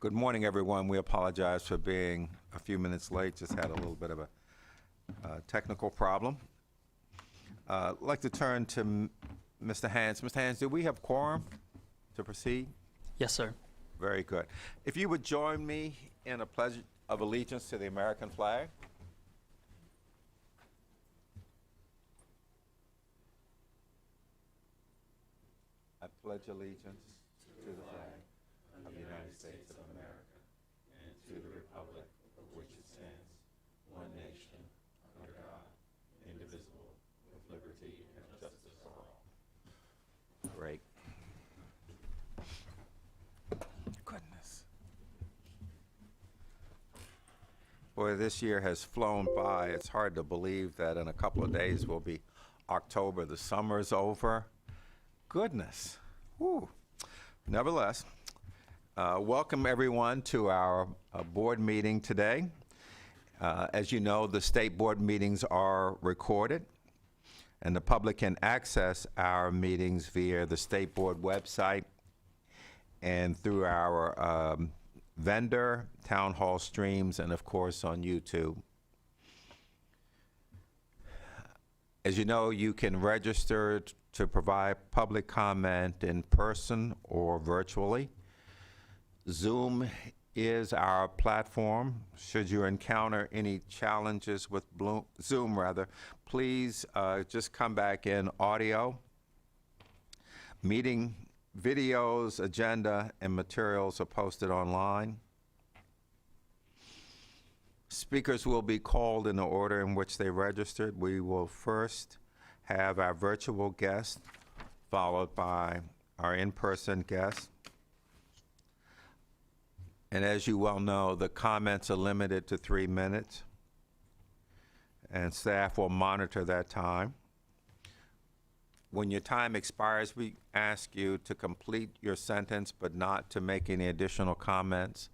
Good morning, everyone. We apologize for being a few minutes late. Just had a little bit of a technical problem. I'd like to turn to Mr. Hans. Mr. Hans, do we have quorum to proceed? Yes, sir. Very good. If you would join me in a pledge of allegiance to the American flag. I pledge allegiance to the flag of the United States of America and to the republic for which it stands, one nation, under God, indivisible, with liberty and justice for all. Great. Goodness. Boy, this year has flown by. It's hard to believe that in a couple of days will be October. The summer's over. Goodness. Whew. Nevertheless, welcome everyone to our board meeting today. As you know, the state board meetings are recorded, and the public can access our meetings via the state board website and through our vendor, town hall streams, and of course on YouTube. As you know, you can register to provide public comment in person or virtually. Zoom is our platform. Should you encounter any challenges with Zoom, please just come back in audio. Meeting videos, agenda, and materials are posted online. Speakers will be called in the order in which they registered. We will first have our virtual guest, followed by our in-person guest. And as you well know, the comments are limited to 3 minutes, and staff will monitor that time. When your time expires, we ask you to complete your sentence, but not to make any additional comments.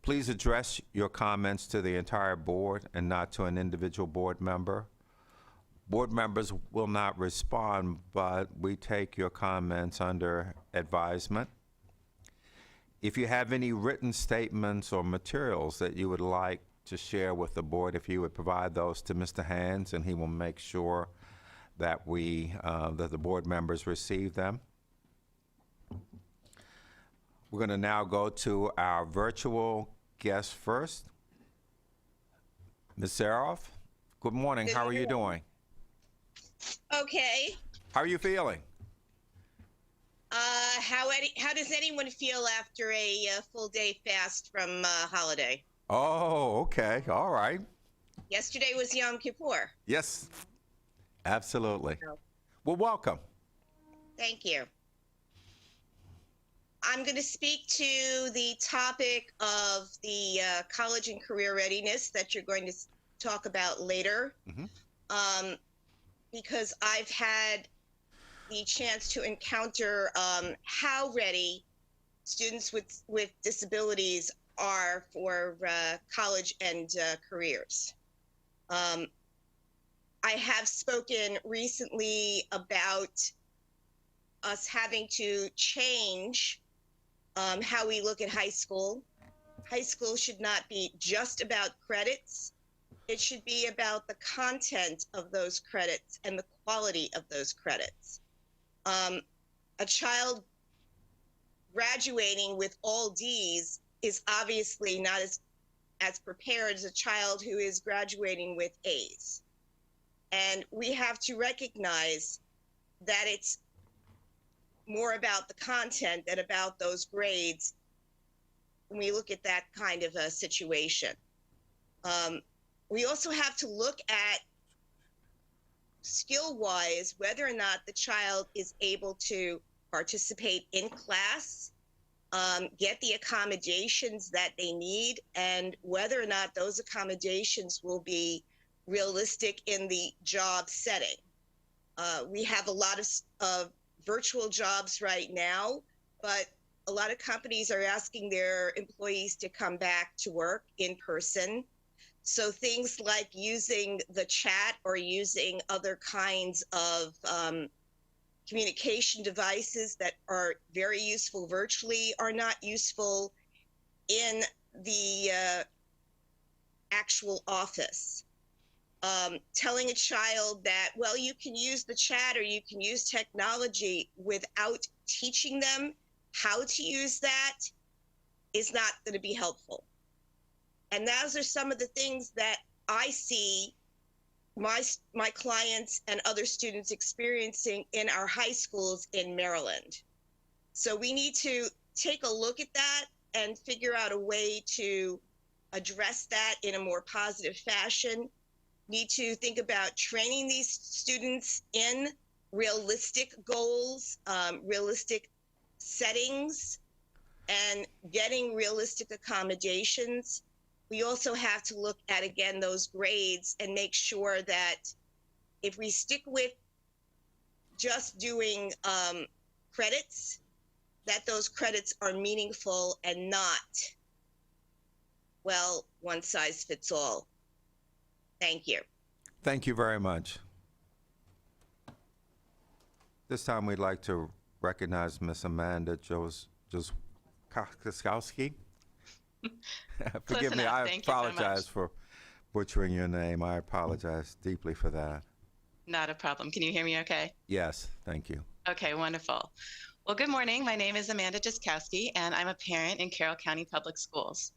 Please address your comments to the entire board and not to an individual board member. Board members will not respond, but we take your comments under advisement. If you have any written statements or materials that you would like to share with the board, if you would provide those to Mr. Hans, and he will make sure that that the board members receive them. We're going to now go to our virtual guest first. Ms. Saroff, good morning. Good How are you morning. doing? Okay. How are you feeling? How does anyone feel after a full day fast from holiday? Oh, okay. All right. Yesterday was Yom Kippur. Yes, absolutely. Oh. Well, welcome. Thank you. I'm going to speak to the topic of the college and career readiness that you're going to talk about later. Mm-hmm. Because I've had the chance to encounter how ready students with disabilities are for college and careers. I have spoken recently about us having to change how we look at high school. High school should not be just about credits. It should be about the content of those credits and the quality of those credits. A child graduating with all D's is obviously not as prepared as a child who is graduating with A's. And we have to recognize that it's more about the content than about those grades when we look at that kind of a situation. We also have to look at skill-wise whether or not the child is able to participate in class, get the accommodations that they need, and whether or not those accommodations will be realistic in the job setting. We have a lot of virtual jobs right now, but a lot of companies are asking their employees to come back to work in person. So things like using the chat or using other kinds of communication devices that are very useful virtually are not useful in the actual office. Telling a child that, well, you can use the chat or you can use technology without teaching them how to use that is not going to be helpful. And those are some of the things that I see my clients and other students experiencing in our high schools in Maryland. So we need to take a look at that and figure out a way to address that in a more positive fashion. Need to think about training these students in realistic goals, realistic settings, and getting realistic accommodations. We also have to look at, again, those grades and make sure that if we stick with just doing credits, that those credits are meaningful and not, well, one size fits all. Thank you. Thank you very much. This time we'd like to recognize Miss Amanda Joskowski. Forgive me, I apologize for butchering your name. I apologize deeply for that. Not a problem. Can you hear me okay? Yes, thank you. Okay, wonderful. Well, good morning. My name is Amanda Joskowski, and I'm a parent in Carroll County Public Schools.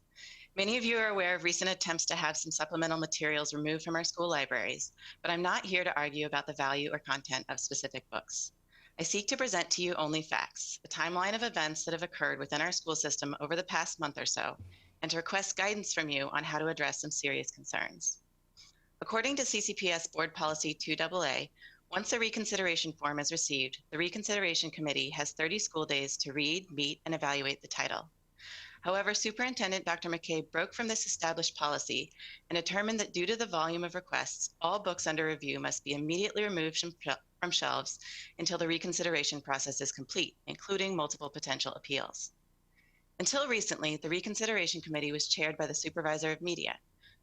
Many of you are aware of recent attempts to have some supplemental materials removed from our school libraries, but I'm not here to argue about the value or content of specific books. I seek to present to you only facts, a timeline of events that have occurred within our school system over the past month or so, and to request guidance from you on how to address some serious concerns. According to CCPS Board Policy 2AA, once a reconsideration form is received, the Reconsideration Committee has 30 school days to read, meet, and evaluate the title. However, Superintendent Dr. McCabe broke from this established policy and determined that due to the volume of requests, all books under review must be immediately removed from shelves until the reconsideration process is complete, including multiple potential appeals. Until recently, the Reconsideration Committee was chaired by the Supervisor of Media,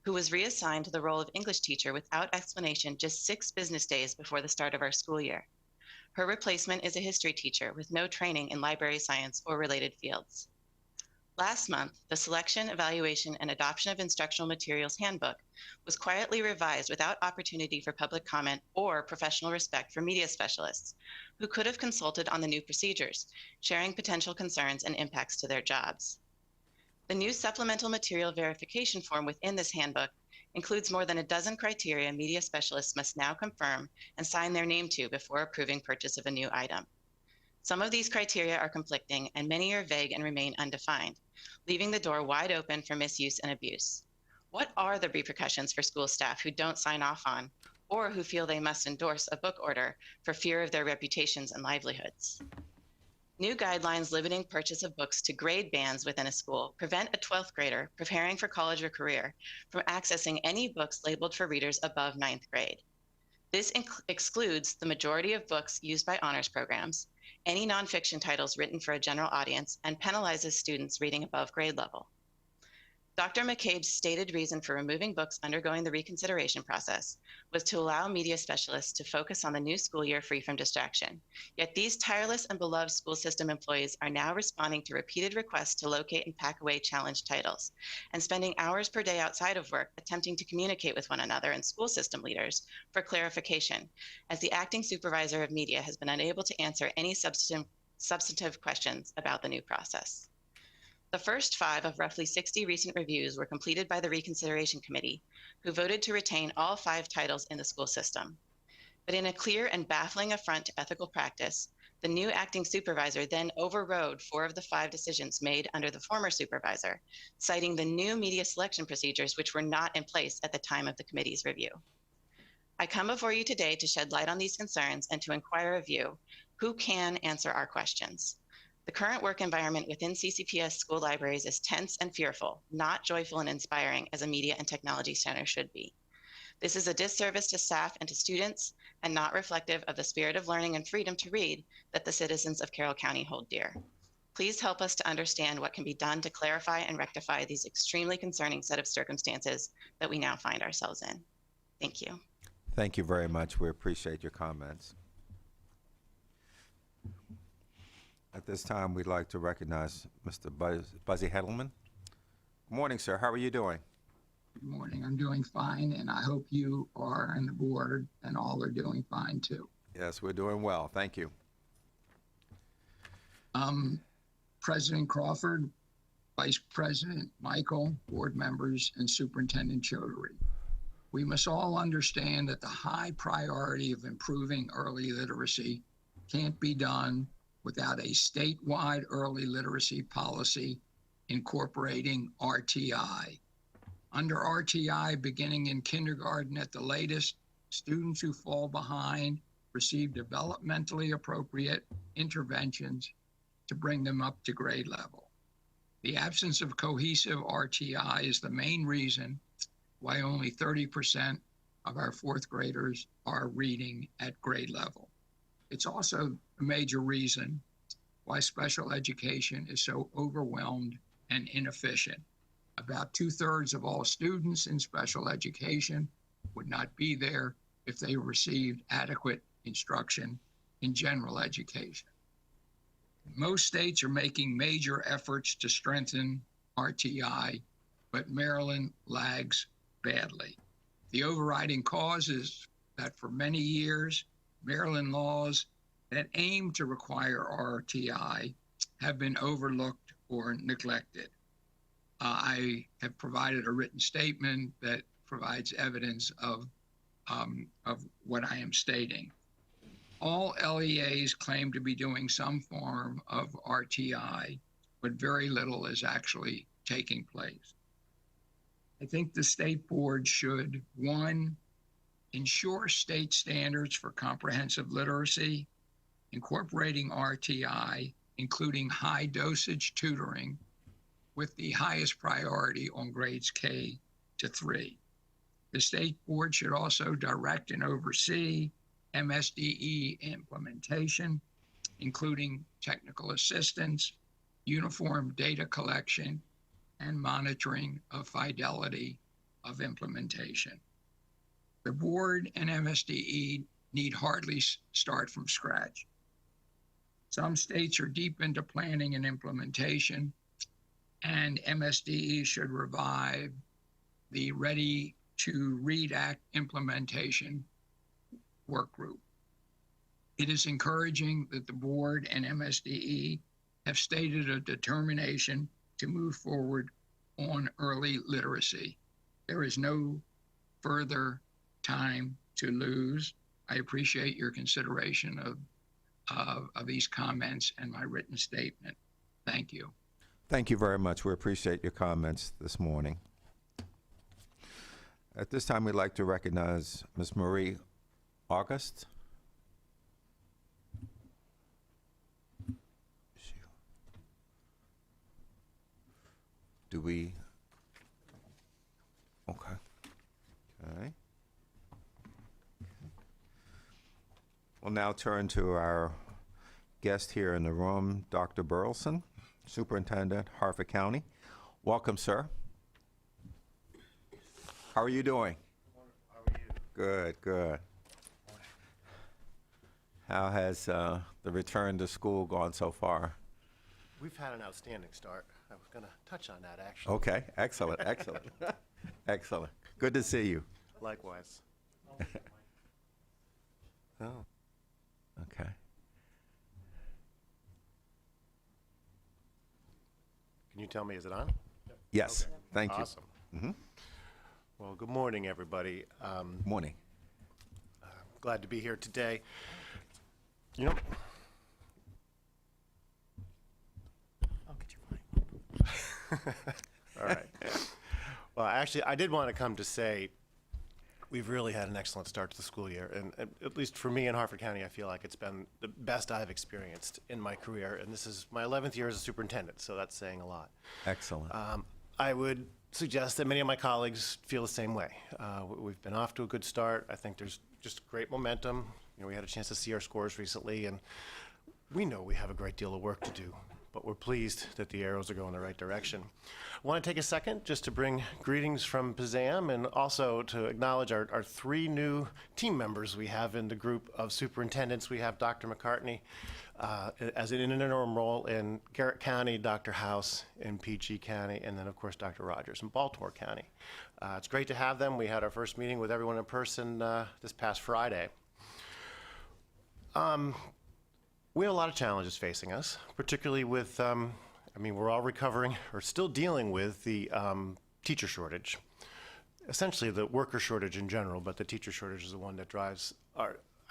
who was reassigned to the role of English teacher without explanation just 6 business days before the start of our school year. Her replacement is a history teacher with no training in library science or related fields. Last month, the Selection, Evaluation, and Adoption of Instructional Materials Handbook was quietly revised without opportunity for public comment or professional respect for media specialists, who could have consulted on the new procedures, sharing potential concerns and impacts to their jobs. The new supplemental material verification form within this handbook includes more than a dozen criteria media specialists must now confirm and sign their name to before approving purchase of a new item. Some of these criteria are conflicting and many are vague and remain undefined, leaving the door wide open for misuse and abuse. What are the repercussions for school staff who don't sign off on or who feel they must endorse a book order for fear of their reputations and livelihoods? New guidelines limiting purchase of books to grade bands within a school prevent a 12th grader preparing for college or career from accessing any books labeled for readers above 9th grade. This excludes the majority of books used by honors programs, any nonfiction titles written for a general audience, and penalizes students reading above grade level. Dr. McCabe's stated reason for removing books undergoing the reconsideration process was to allow media specialists to focus on the new school year free from distraction. Yet these tireless and beloved school system employees are now responding to repeated requests to locate and pack away challenged titles, and spending hours per day outside of work attempting to communicate with one another and school system leaders for clarification, as the acting supervisor of media has been unable to answer any substantive questions about the new process. The first 5 of roughly 60 recent reviews were completed by the Reconsideration Committee, who voted to retain all 5 titles in the school system. But in a clear and baffling affront to ethical practice, the new acting supervisor then overrode 4 of the 5 decisions made under the former supervisor, citing the new media selection procedures which were not in place at the time of the committee's review. I come before you today to shed light on these concerns and to inquire of you who can answer our questions. The current work environment within CCPS school libraries is tense and fearful, not joyful and inspiring as a media and technology center should be. This is a disservice to staff and to students, and not reflective of the spirit of learning and freedom to read that the citizens of Carroll County hold dear. Please help us to understand what can be done to clarify and rectify these extremely concerning set of circumstances that we now find ourselves in. Thank you. Thank you very much. We appreciate your comments. At this time, we'd like to recognize Mr. Buzzy Hedelman. Morning, sir. How are you doing? Good morning. I'm doing fine, and I hope you are and the board and all are doing fine too. Yes, we're doing well. Thank you. President Crawford, Vice President Michael, board members, and Superintendent Chaudhary. We must all understand that the high priority of improving early literacy can't be done without a statewide early literacy policy incorporating RTI. Under RTI, beginning in kindergarten at the latest, students who fall behind receive developmentally appropriate interventions to bring them up to grade level. The absence of cohesive RTI is the main reason why only 30% of our fourth graders are reading at grade level. It's also a major reason why special education is so overwhelmed and inefficient. About 2/3 of all students in special education would not be there if they received adequate instruction in general education. Most states are making major efforts to strengthen RTI, but Maryland lags badly. The overriding cause is that for many years, Maryland laws that aim to require RTI have been overlooked or neglected. I have provided a written statement that provides evidence of what I am stating. All LEAs claim to be doing some form of RTI, but very little is actually taking place. I think the state board should, one, ensure state standards for comprehensive literacy, incorporating RTI, including high dosage tutoring, with the highest priority on grades K to 3. The state board should also direct and oversee MSDE implementation, including technical assistance, uniform data collection, and monitoring of fidelity of implementation. The board and MSDE need hardly start from scratch. Some states are deep into planning and implementation, and MSDE should revive the Ready to Read Act implementation work group. It is encouraging that the board and MSDE have stated a determination to move forward on early literacy. There is no further time to lose. I appreciate your consideration of these comments and my written statement. Thank you. Thank you very much. We appreciate your comments this morning. At this time, we'd like to recognize Ms. Marie August. Do we? Okay. Okay. We'll now turn to our guest here in the room, Dr. Burleson, Superintendent, Harford County. Welcome, sir. How are you doing? How are you? Good, good. How has the return to school gone so far? We've had an outstanding start. I was going to touch on that, actually. Okay, excellent, excellent. Excellent. Good to see you. Likewise. Oh. Okay. Can you tell me, is it on? Yes, Okay. thank you. Awesome. Mhm. Well, good morning, everybody. Morning. Glad to be here today. You know, I'll get your mic. All right. Well, actually, I did want to come to say we've really had an excellent start to the school year. And at least for me in Harford County, I feel like it's been the best I've experienced in my career. And this is my 11th year as a superintendent, so that's saying a lot. Excellent. I would suggest that many of my colleagues feel the same way. We've been off to a good start. I think there's just great momentum. You know, we had a chance to see our scores recently, and we know we have a great deal of work to do but we're pleased that the arrows are going in the right direction. I want to take a second just to bring greetings from PZAM and also to acknowledge our 3 new team members we have in the group of superintendents. We have Dr. McCartney as an interim role in Garrett County, Dr. House in PG County, and then of course Dr. Rogers in Baltimore County. It's great to have them. We had our first meeting with everyone in person this past Friday. We have a lot of challenges facing us, particularly with, we're all recovering or still dealing with the teacher shortage. Essentially the worker shortage in general, but the teacher shortage is the one that drives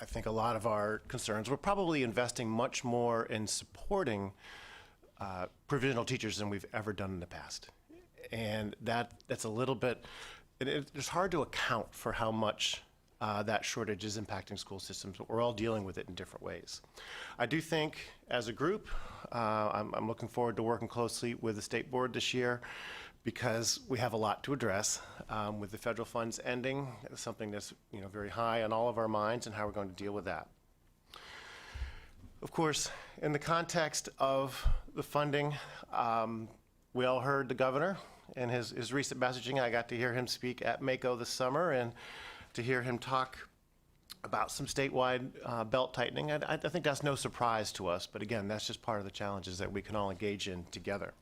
I think a lot of our concerns. We're probably investing much more in supporting provisional teachers than we've ever done in the past. And that's a little bit, it's hard to account for how much that shortage is impacting school systems, but we're all dealing with it in different ways. I do think as a group, I'm looking forward to working closely with the state board this year because we have a lot to address with the federal funds ending. It's something that's very high on all of our minds and how we're going to deal with that. Of course, in the context of the funding, we all heard the governor and his recent messaging. I got to hear him speak at Mako this summer and to hear him talk about some statewide belt tightening. I think that's no surprise to us, but again, that's just part of the challenges that we can all engage in together.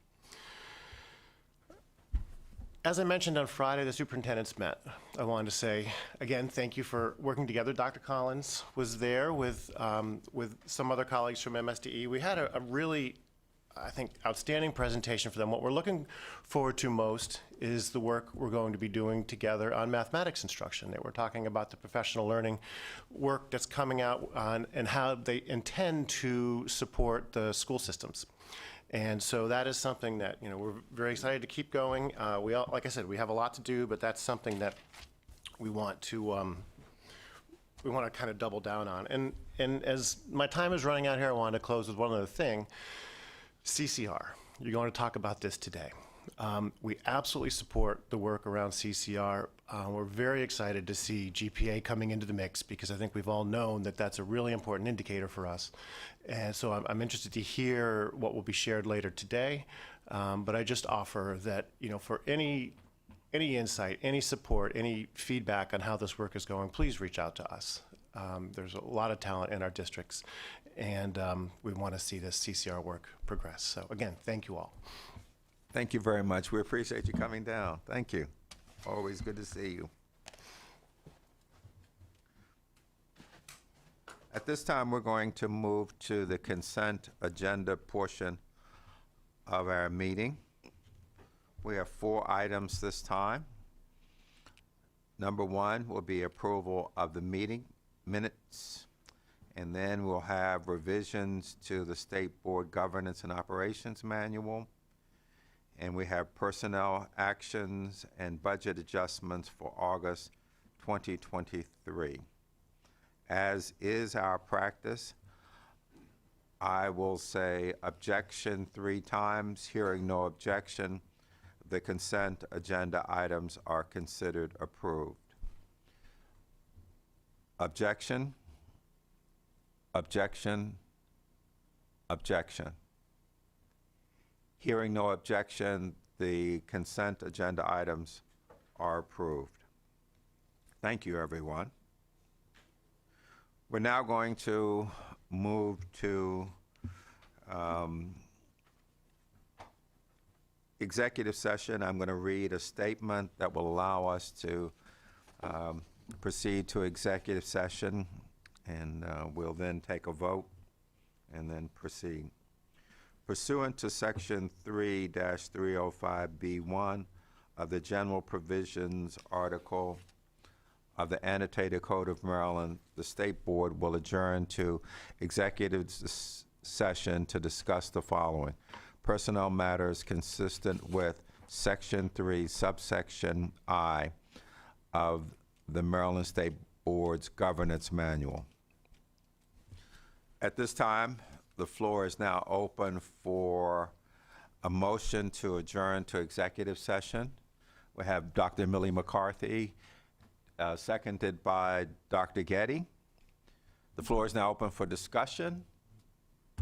As I mentioned on Friday, the superintendents met. I wanted to say, again, thank you for working together. Dr. Collins was there with some other colleagues from MSDE. We had a really, I think, outstanding presentation for them. What we're looking forward to most is the work we're going to be doing together on mathematics instruction. That we're talking about the professional learning work that's coming out on and how they intend to support the school systems. And so that is something that we're very excited to keep going. Like I said, we have a lot to do, but that's something that we want to kind of double down on. And as my time is running out here, I wanted to close with one other thing. CCR, you're going to talk about this today. We absolutely support the work around CCR. We're very excited to see GPA coming into the mix because I think we've all known that that's a really important indicator for us. And so I'm interested to hear what will be shared later today. But I just offer that, for any insight, any support, any feedback on how this work is going, please reach out to us. There's a lot of talent in our districts, and we want to see this CCR work progress. So again, thank you all. Thank you very much. We appreciate you coming down. Thank you. Always good to see you. At this time, we're going to move to the consent agenda portion of our meeting. We have 4 items this time. Number 1 will be approval of the meeting minutes, and then we'll have revisions to the State Board Governance and Operations Manual, and we have personnel actions and budget adjustments for August 2023. As is our practice, I will say objection 3 times. Hearing no objection, the consent agenda items are considered approved. Objection, objection, objection. Hearing no objection, the consent agenda items are approved. Thank you, everyone. We're now going to move to executive session. I'm going to read a statement that will allow us to proceed to executive session, and we'll then take a vote and then proceed. Pursuant to Section 3-305B1 of the General Provisions Article of the Annotated Code of Maryland, the State Board will adjourn to executive session to discuss the following: personnel matters consistent with Section 3, subsection I of the Maryland State Board's Governance Manual. At this time, the floor is now open for a motion to adjourn to executive session. We have Dr. Millie McCarthy, seconded by Dr. Getty. The floor is now open for discussion.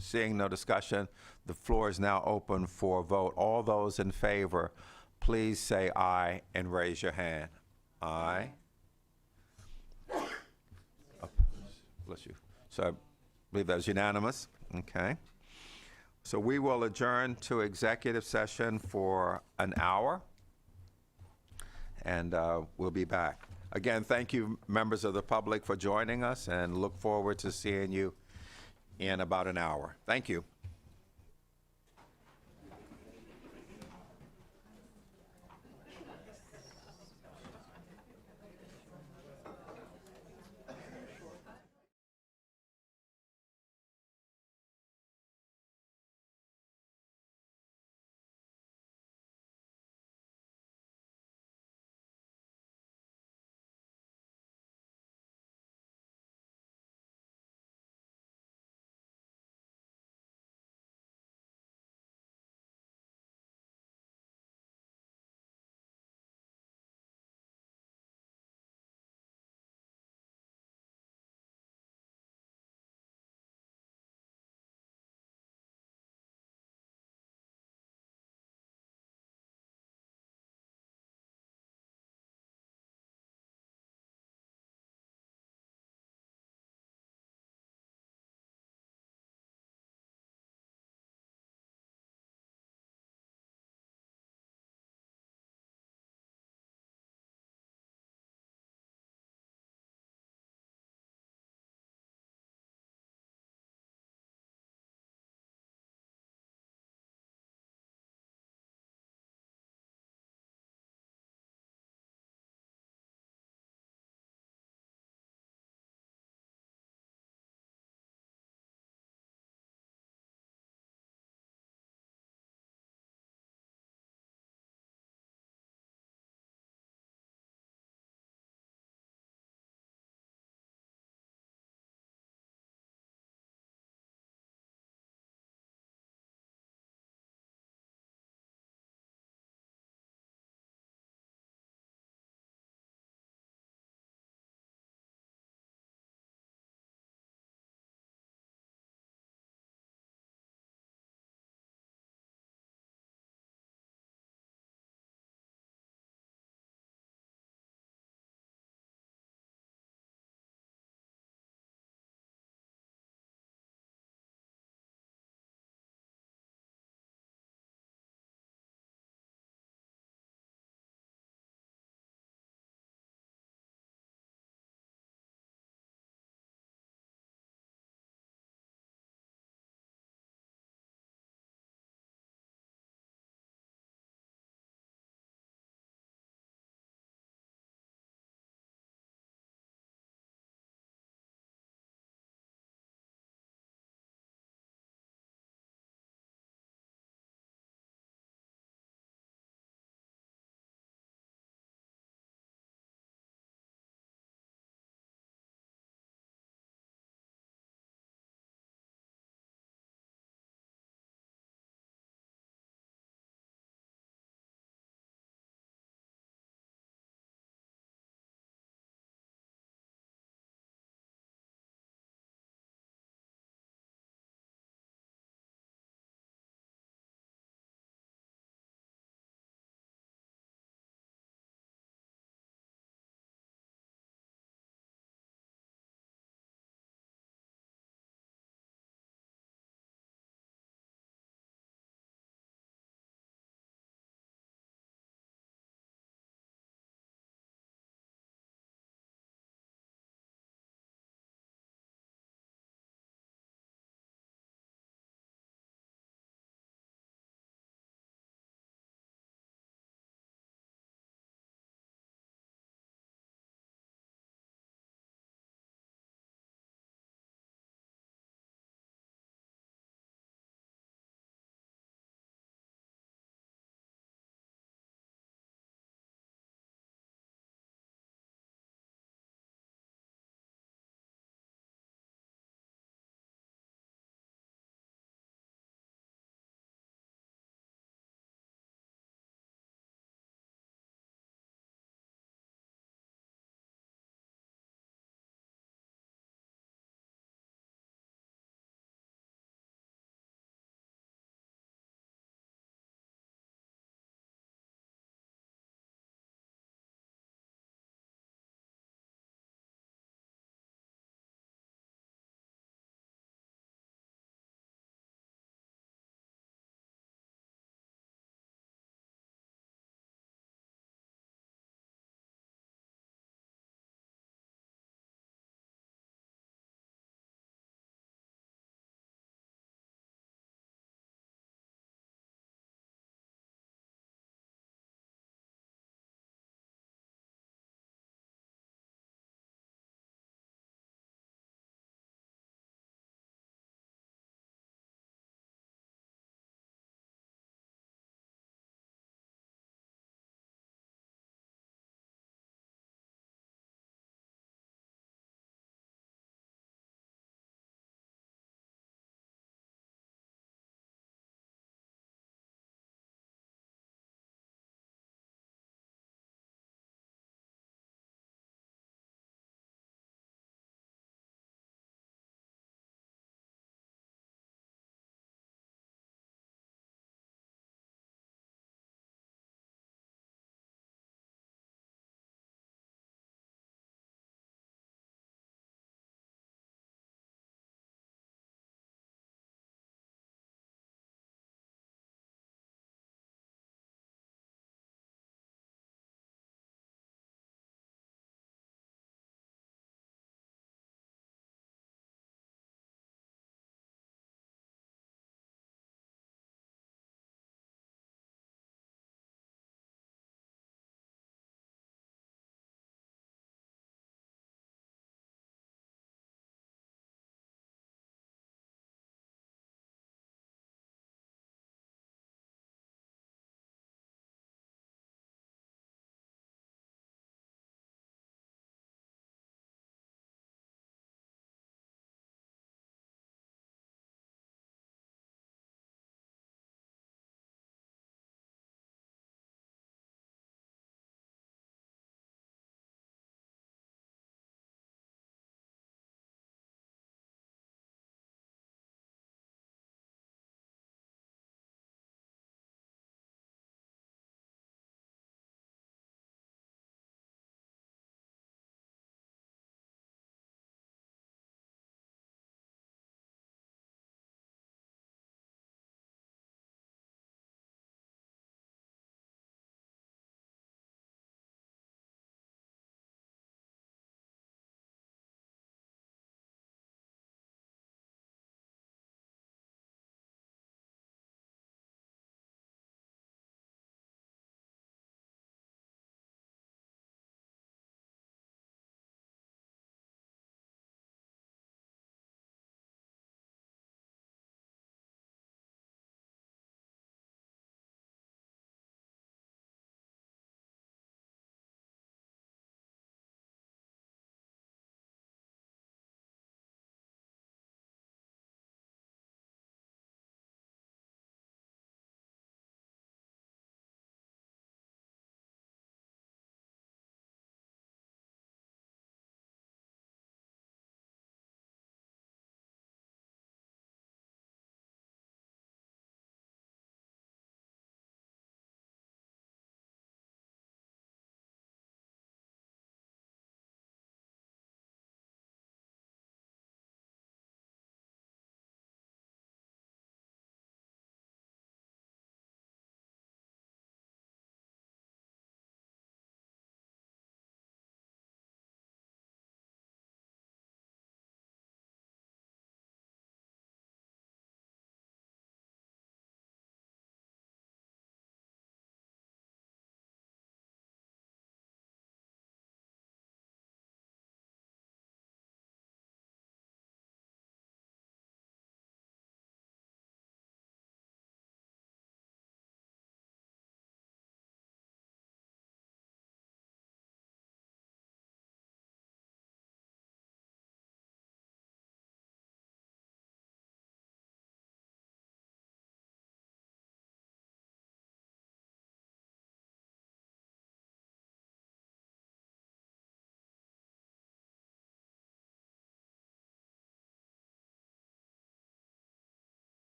Seeing no discussion, the floor is now open for a vote. All those in favor, please say aye and raise your hand. Aye. Bless you. So I believe that's unanimous. Okay. So we will adjourn to executive session for an hour, and we'll be back. Again, thank you, members of the public, for joining us, and look forward to seeing you in about an hour. Thank you.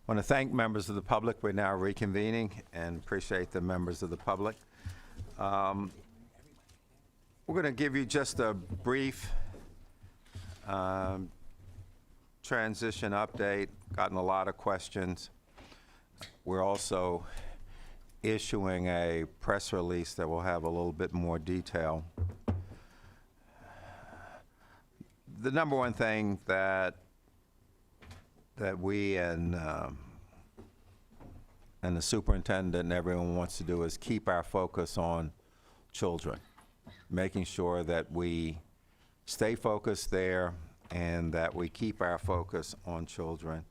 want to thank members of the public. We're now reconvening and appreciate the members of the public. We're going to give you just a brief transition update. Gotten a lot of questions. We're also issuing a press release that will have a little bit more detail. The number one thing that we and the superintendent and everyone wants to do is keep our focus on children, making sure that we stay focused there and that we keep our focus on children.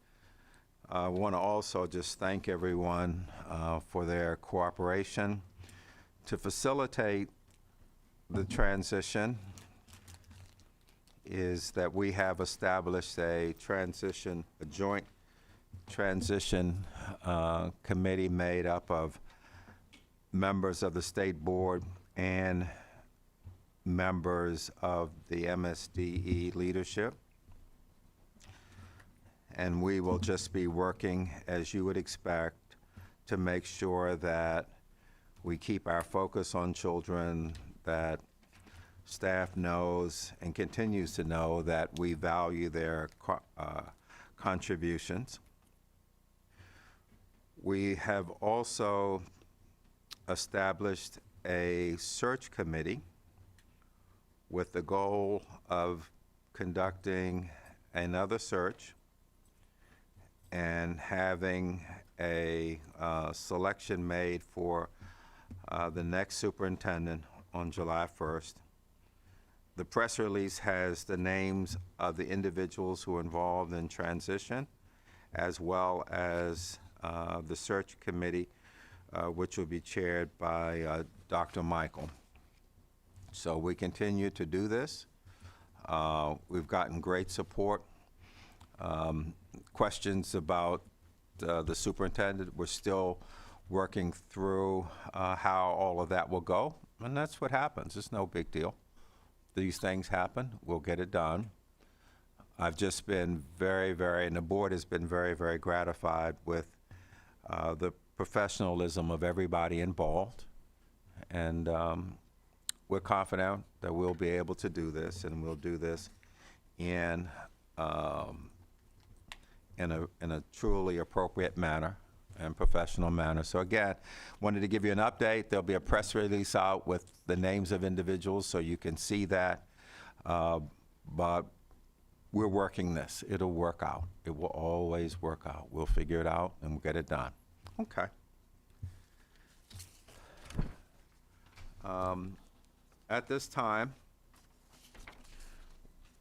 I want to also just thank everyone for their cooperation to facilitate the transition. Is that we have established a joint transition committee made up of members of the state board and members of the MSDE leadership. And we will just be working, as you would expect, to make sure that we keep our focus on children, that staff knows and continues to know that we value their contributions. We have also established a search committee with the goal of conducting another search and having a selection made for the next superintendent on July 1st. The press release has the names of the individuals who are involved in transition, as well as the search committee, which will be chaired by Dr. Michael. So we continue to do this. We've gotten great support. Questions about the superintendent, we're still working through how all of that will go, and that's what happens. It's no big deal. These things happen. We'll get it done. I've just been and the board has been very gratified with the professionalism of everybody involved. And we're confident that we'll be able to do this, and we'll do this in a truly appropriate manner and professional manner. So again, wanted to give you an update. There'll be a press release out with the names of individuals so you can see that. But we're working this. It'll work out. It will always work out. We'll figure it out and we'll get it done. Okay. At this time,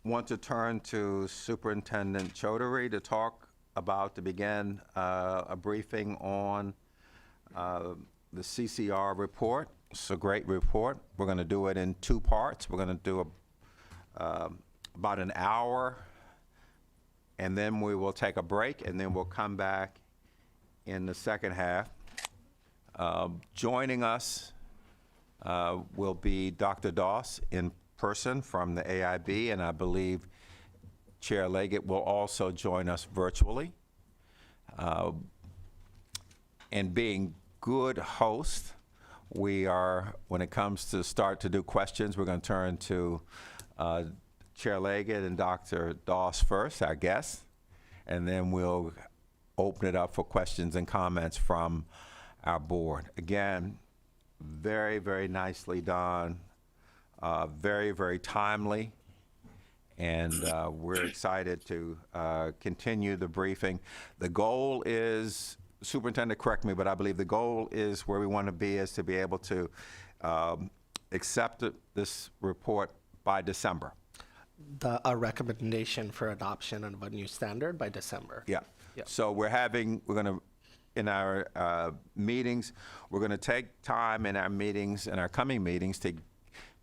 want to turn to Superintendent Chaudhary to begin a briefing on the CCR report. It's a great report. We're going to do it in two parts. We're going to do about an hour, and then we will take a break, and then we'll come back in the second half. Joining us will be Dr. Doss in person from the AIB, and I believe Chair Leggett will also join us virtually. And being good hosts, we are, when it comes to start to do questions, we're going to turn to Chair Leggett and Dr. Doss first, our guests, and then we'll open it up for questions and comments from our board. Again, very nicely done, very timely, and we're excited to continue the briefing. The goal is, Superintendent, correct me, but I believe the goal is where we want to be is to be able to accept this report by December. A recommendation for adoption of a new standard by December. Yeah. Yeah. So we're going to, in our meetings, we're going to take time in our meetings, in our coming meetings,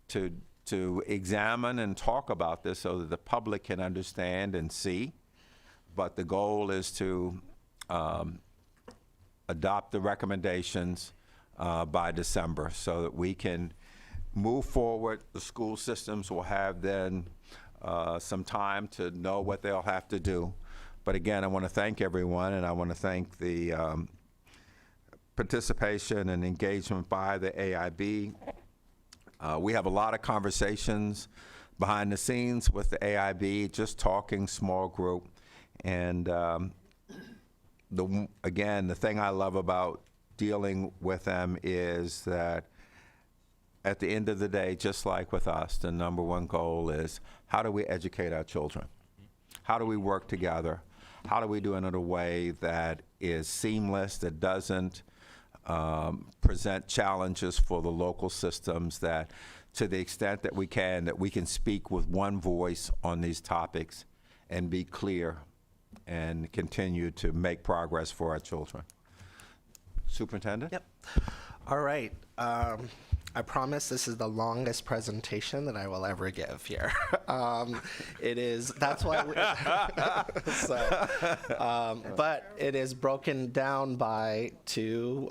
to examine and talk about this so that the public can understand and see. But the goal is to adopt the recommendations by December so that we can move forward. The school systems will have then some time to know what they'll have to do. But again, I want to thank everyone, and I want to thank the participation and engagement by the AIB. We have a lot of conversations behind the scenes with the AIB, just talking, small group. And again, the thing I love about dealing with them is that at the end of the day, just like with us, the number one goal is how do we educate our children? How do we work together? How do we do it in a way that is seamless, that doesn't present challenges for the local systems, that to the extent that we can speak with one voice on these topics and be clear and continue to make progress for our children. Superintendent? Yep. All right. I promise this is the longest presentation that I will ever give here. It is, that's why but it is broken down by two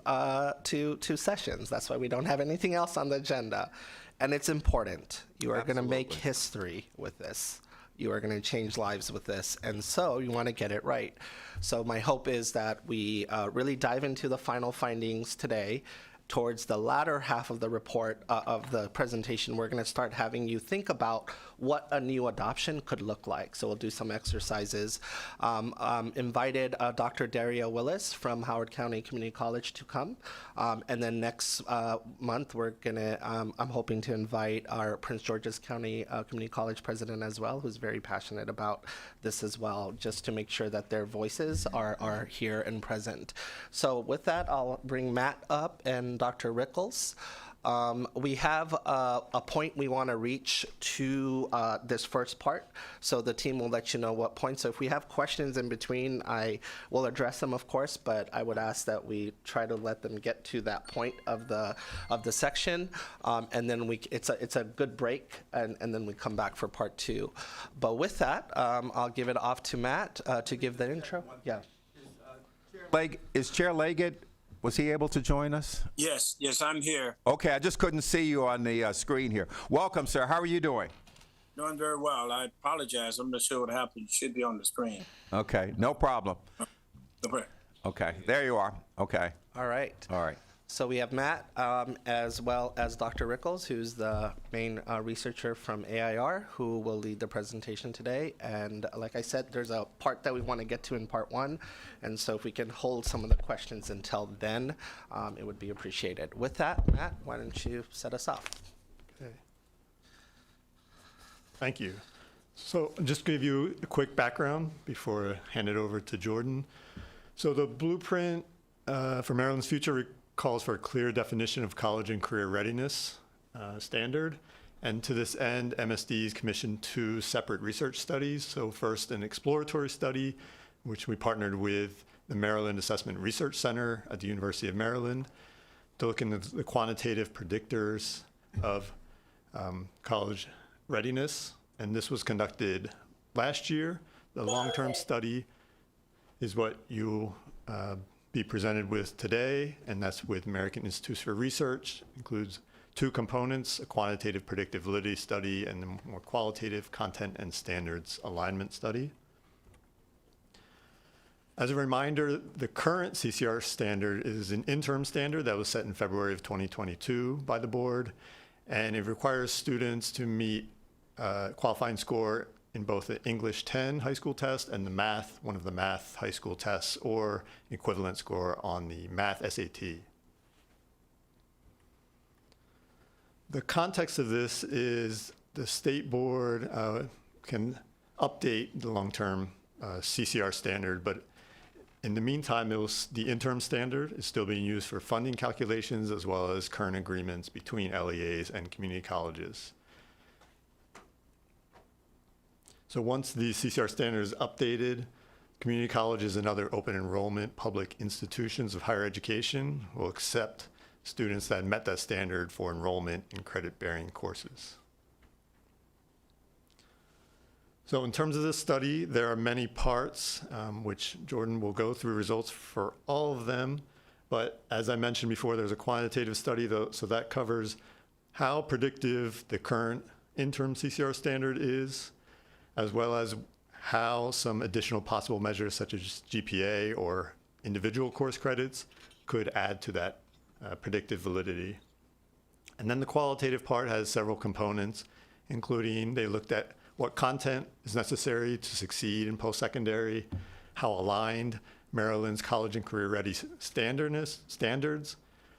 sessions. That's why we don't have anything else on the agenda. And it's important. You are going to make history with this. You are going to change lives with this. And so you want to get it right. So my hope is that we really dive into the final findings today. Towards the latter half of the report, of the presentation, we're going to start having you think about what a new adoption could look like. So we'll do some exercises. Invited Dr. Daria Willis from Howard County Community College to come. And then next month, we're going to, I'm hoping to invite our Prince George's County Community College president as well, who's very passionate about this as well, just to make sure that their voices are here and present. So with that, I'll bring Matt up and Dr. Rickles. We have a point we want to reach to this first part, so the team will let you know what point. So if we have questions in between, I will address them, of course, but I would ask that we try to let them get to that point of the section, and then it's a good break, and then we come back for part two. But with that, I'll give it off to Matt to give the intro. Yeah. Is Chair Leggett, was he able to join us? Yes, I'm here. Okay, I just couldn't see you on the screen here. Welcome, sir. How are you doing? Doing very well. I apologize. I'm not sure what happened. It should be on the screen. Okay, no problem. Okay, there you are. Okay. All right. All right. So we have Matt, as well as Dr. Rickles, who's the main researcher from AIR, who will lead the presentation today. And like I said, there's a part that we want to get to in part one. And so if we can hold some of the questions until then, it would be appreciated. With that, Matt, why don't you set us off? Okay. Thank you. So just give you a quick background before I hand it over to Jordan. So the blueprint for Maryland's future calls for a clear definition of college and career readiness standard. And to this end, MSD's commissioned 2 separate research studies. So first, an exploratory study, which we partnered with the Maryland Assessment Research Center at the University of Maryland to look into the quantitative predictors of college readiness. And this was conducted last year. The long-term study is what you'll be presented with today, and that's with American Institutes for Research. It includes 2 components, a quantitative predictive validity study and a more qualitative content and standards alignment study. As a reminder, the current CCR standard is an interim standard that was set in February of 2022 by the board, and it requires students to meet qualifying score in both the English 10 high school test and one of the math high school tests, or equivalent score on the math SAT. The context of this is the state board can update the long-term CCR standard, but in the meantime, the interim standard is still being used for funding calculations as well as current agreements between LEAs and community colleges. So once the CCR standard is updated, community colleges and other open enrollment public institutions of higher education will accept students that met that standard for enrollment in credit-bearing courses. So in terms of this study, there are many parts, which Jordan will go through results for all of them. But as I mentioned before, there's a quantitative study, so that covers how predictive the current interim CCR standard is, as well as how some additional possible measures such as GPA or individual course credits could add to that predictive validity. And then the qualitative part has several components, including they looked at what content is necessary to succeed in post-secondary, how aligned Maryland's college and career ready standards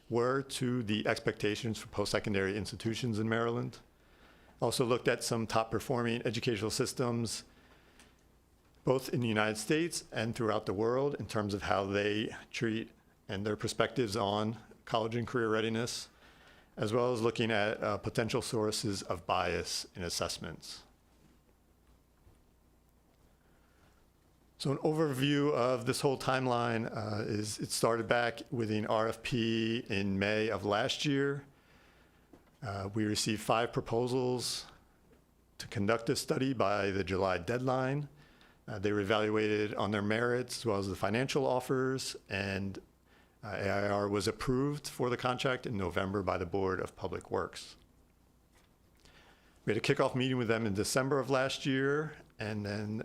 were to the expectations for post-secondary institutions in Maryland. Also looked at some top performing educational systems, both in the United States and throughout the world, in terms of how they treat and their perspectives on college and career readiness, as well as looking at potential sources of bias in assessments. So an overview of this whole timeline is it started back with an RFP in May of last year. We received 5 proposals to conduct this study by the July deadline. They were evaluated on their merits as well as the financial offers, and AIR was approved for the contract in November by the Board of Public Works. We had a kickoff meeting with them in December of last year, and then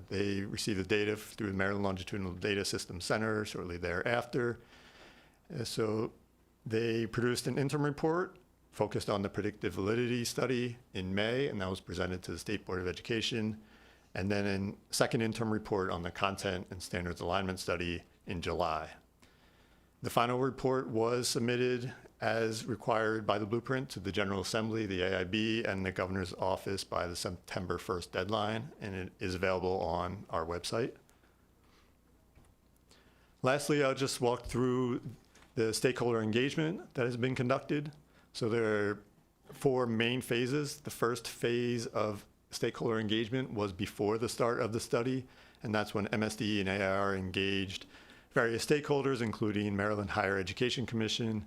they received the data through the Maryland Longitudinal Data System Center shortly thereafter. So they produced an interim report focused on the predictive validity study in May, and that was presented to the State Board of Education. And then a second interim report on the content and standards alignment study in July. The final report was submitted as required by the blueprint to the General Assembly, the AIB, and the Governor's Office by the September 1st deadline, and it is available on our website. Lastly, I'll just walk through the stakeholder engagement that has been conducted. So there are 4 main phases. The first phase of stakeholder engagement was before the start of the study, and that's when MSD and AIR engaged various stakeholders, including Maryland Higher Education Commission,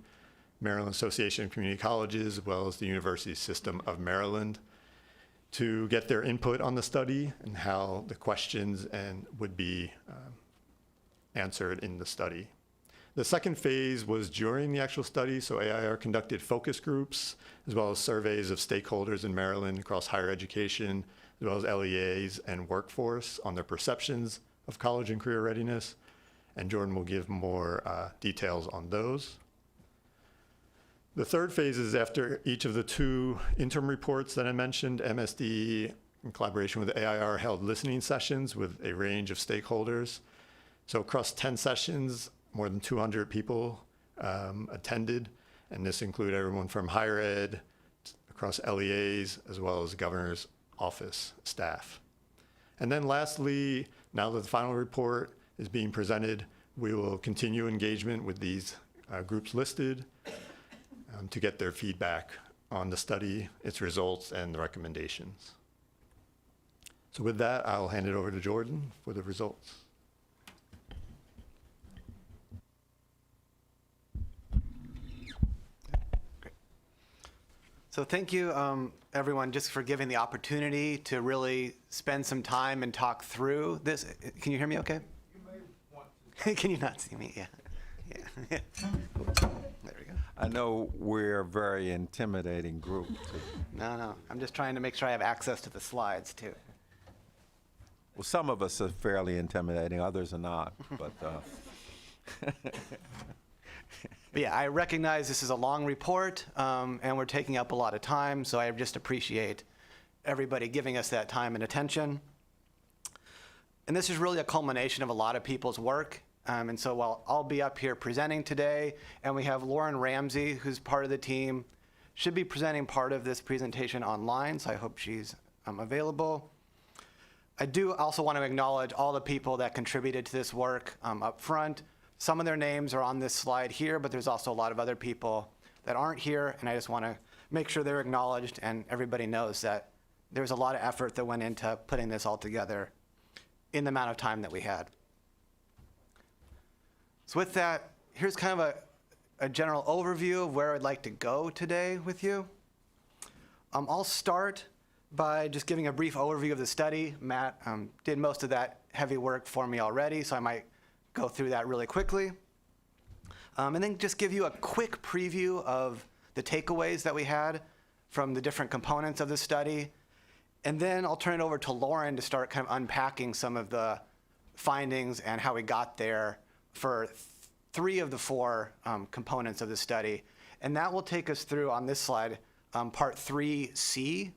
Maryland Association of Community Colleges, as well as the University System of Maryland, to get their input on the study and how the questions would be answered in the study. The second phase was during the actual study, so AIR conducted focus groups, as well as surveys of stakeholders in Maryland across higher education, as well as LEAs and workforce on their perceptions of college and career readiness. And Jordan will give more details on those. The third phase is after each of the 2 interim reports that I mentioned. MSD, in collaboration with AIR, held listening sessions with a range of stakeholders. So across 10 sessions, more than 200 people attended, and this included everyone from higher ed, across LEAs, as well as the Governor's Office staff. And then lastly, now that the final report is being presented, we will continue engagement with these groups listed to get their feedback on the study, its results, and the recommendations. So with that, I'll hand it over to Jordan for the results. So thank you, everyone, just for giving the opportunity to really spend some time and talk through this. Can you hear me okay? You may want to. Can you not see me? Yeah. There we go. I know we're a very intimidating group. No. I'm just trying to make sure I have access to the slides, too. Well, some of us are fairly intimidating, others are not, but But yeah, I recognize this is a long report, and we're taking up a lot of time, so I just appreciate everybody giving us that time and attention. And this is really a culmination of a lot of people's work. And so while I'll be up here presenting today, and we have Lauren Ramsey, who's part of the team, should be presenting part of this presentation online, so I hope she's available. I do also want to acknowledge all the people that contributed to this work up front. Some of their names are on this slide here, but there's also a lot of other people that aren't here, and I just want to make sure they're acknowledged and everybody knows that there's a lot of effort that went into putting this all together in the amount of time that we had. So with that, here's kind of a general overview of where I'd like to go today with you. I'll start by just giving a brief overview of the study. Matt did most of that heavy work for me already, so I might go through that really quickly. And then just give you a quick preview of the takeaways that we had from the different components of the study. And then I'll turn it over to Lauren to start kind of unpacking some of the findings and how we got there for 3 of the 4 components of the study. And that will take us through, on this slide, part 3C.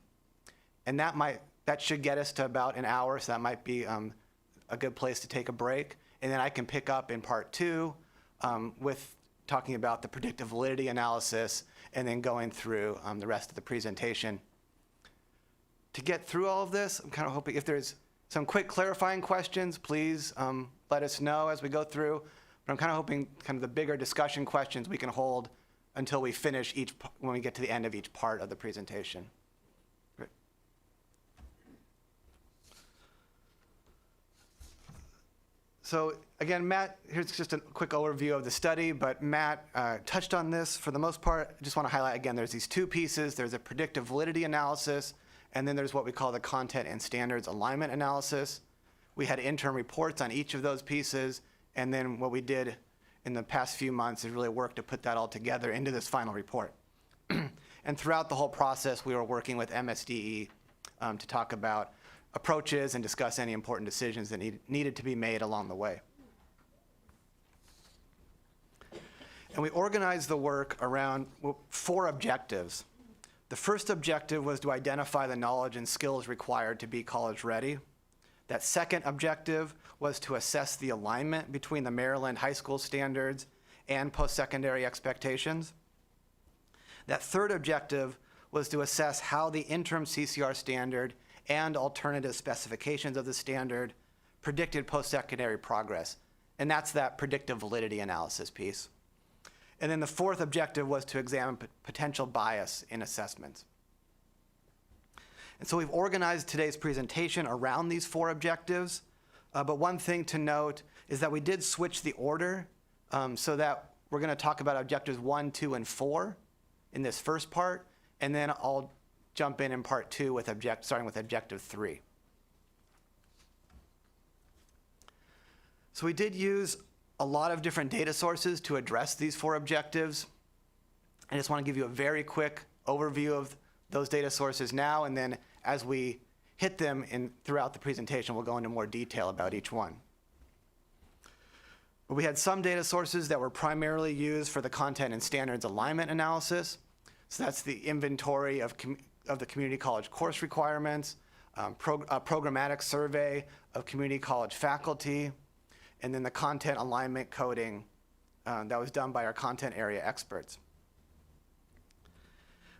And that should get us to about an hour, so that might be a good place to take a break. And then I can pick up in part 2 with talking about the predictive validity analysis and then going through the rest of the presentation. To get through all of this, I'm kind of hoping if there's some quick clarifying questions, please let us know as we go through. But I'm kind of hoping kind of the bigger discussion questions we can hold until we finish when we get to the end of each part of the presentation. Great. So again, Matt, here's just a quick overview of the study, but Matt touched on this for the most part. I just want to highlight again, there's these 2 pieces. There's a predictive validity analysis, and then there's what we call the content and standards alignment analysis. We had interim reports on each of those pieces, and then what we did in the past few months is really work to put that all together into this final report. And throughout the whole process, we were working with MSDE to talk about approaches and discuss any important decisions that needed to be made along the way. And we organized the work around 4 objectives. The first objective was to identify the knowledge and skills required to be college ready. That second objective was to assess the alignment between the Maryland high school standards and post-secondary expectations. That third objective was to assess how the interim CCR standard and alternative specifications of the standard predicted post-secondary progress. And that's that predictive validity analysis piece. And then the fourth objective was to examine potential bias in assessments. And so we've organized today's presentation around these 4 objectives. But one thing to note is that we did switch the order so that we're going to talk about objectives 1, 2, and 4 in this first part. And then I'll jump in part 2 with starting with objective 3. So we did use a lot of different data sources to address these 4 objectives. I just want to give you a very quick overview of those data sources now, and then as we hit them throughout the presentation, we'll go into more detail about each one. But we had some data sources that were primarily used for the content and standards alignment analysis. So that's the inventory of the community college course requirements, a programmatic survey of community college faculty, and then the content alignment coding that was done by our content area experts.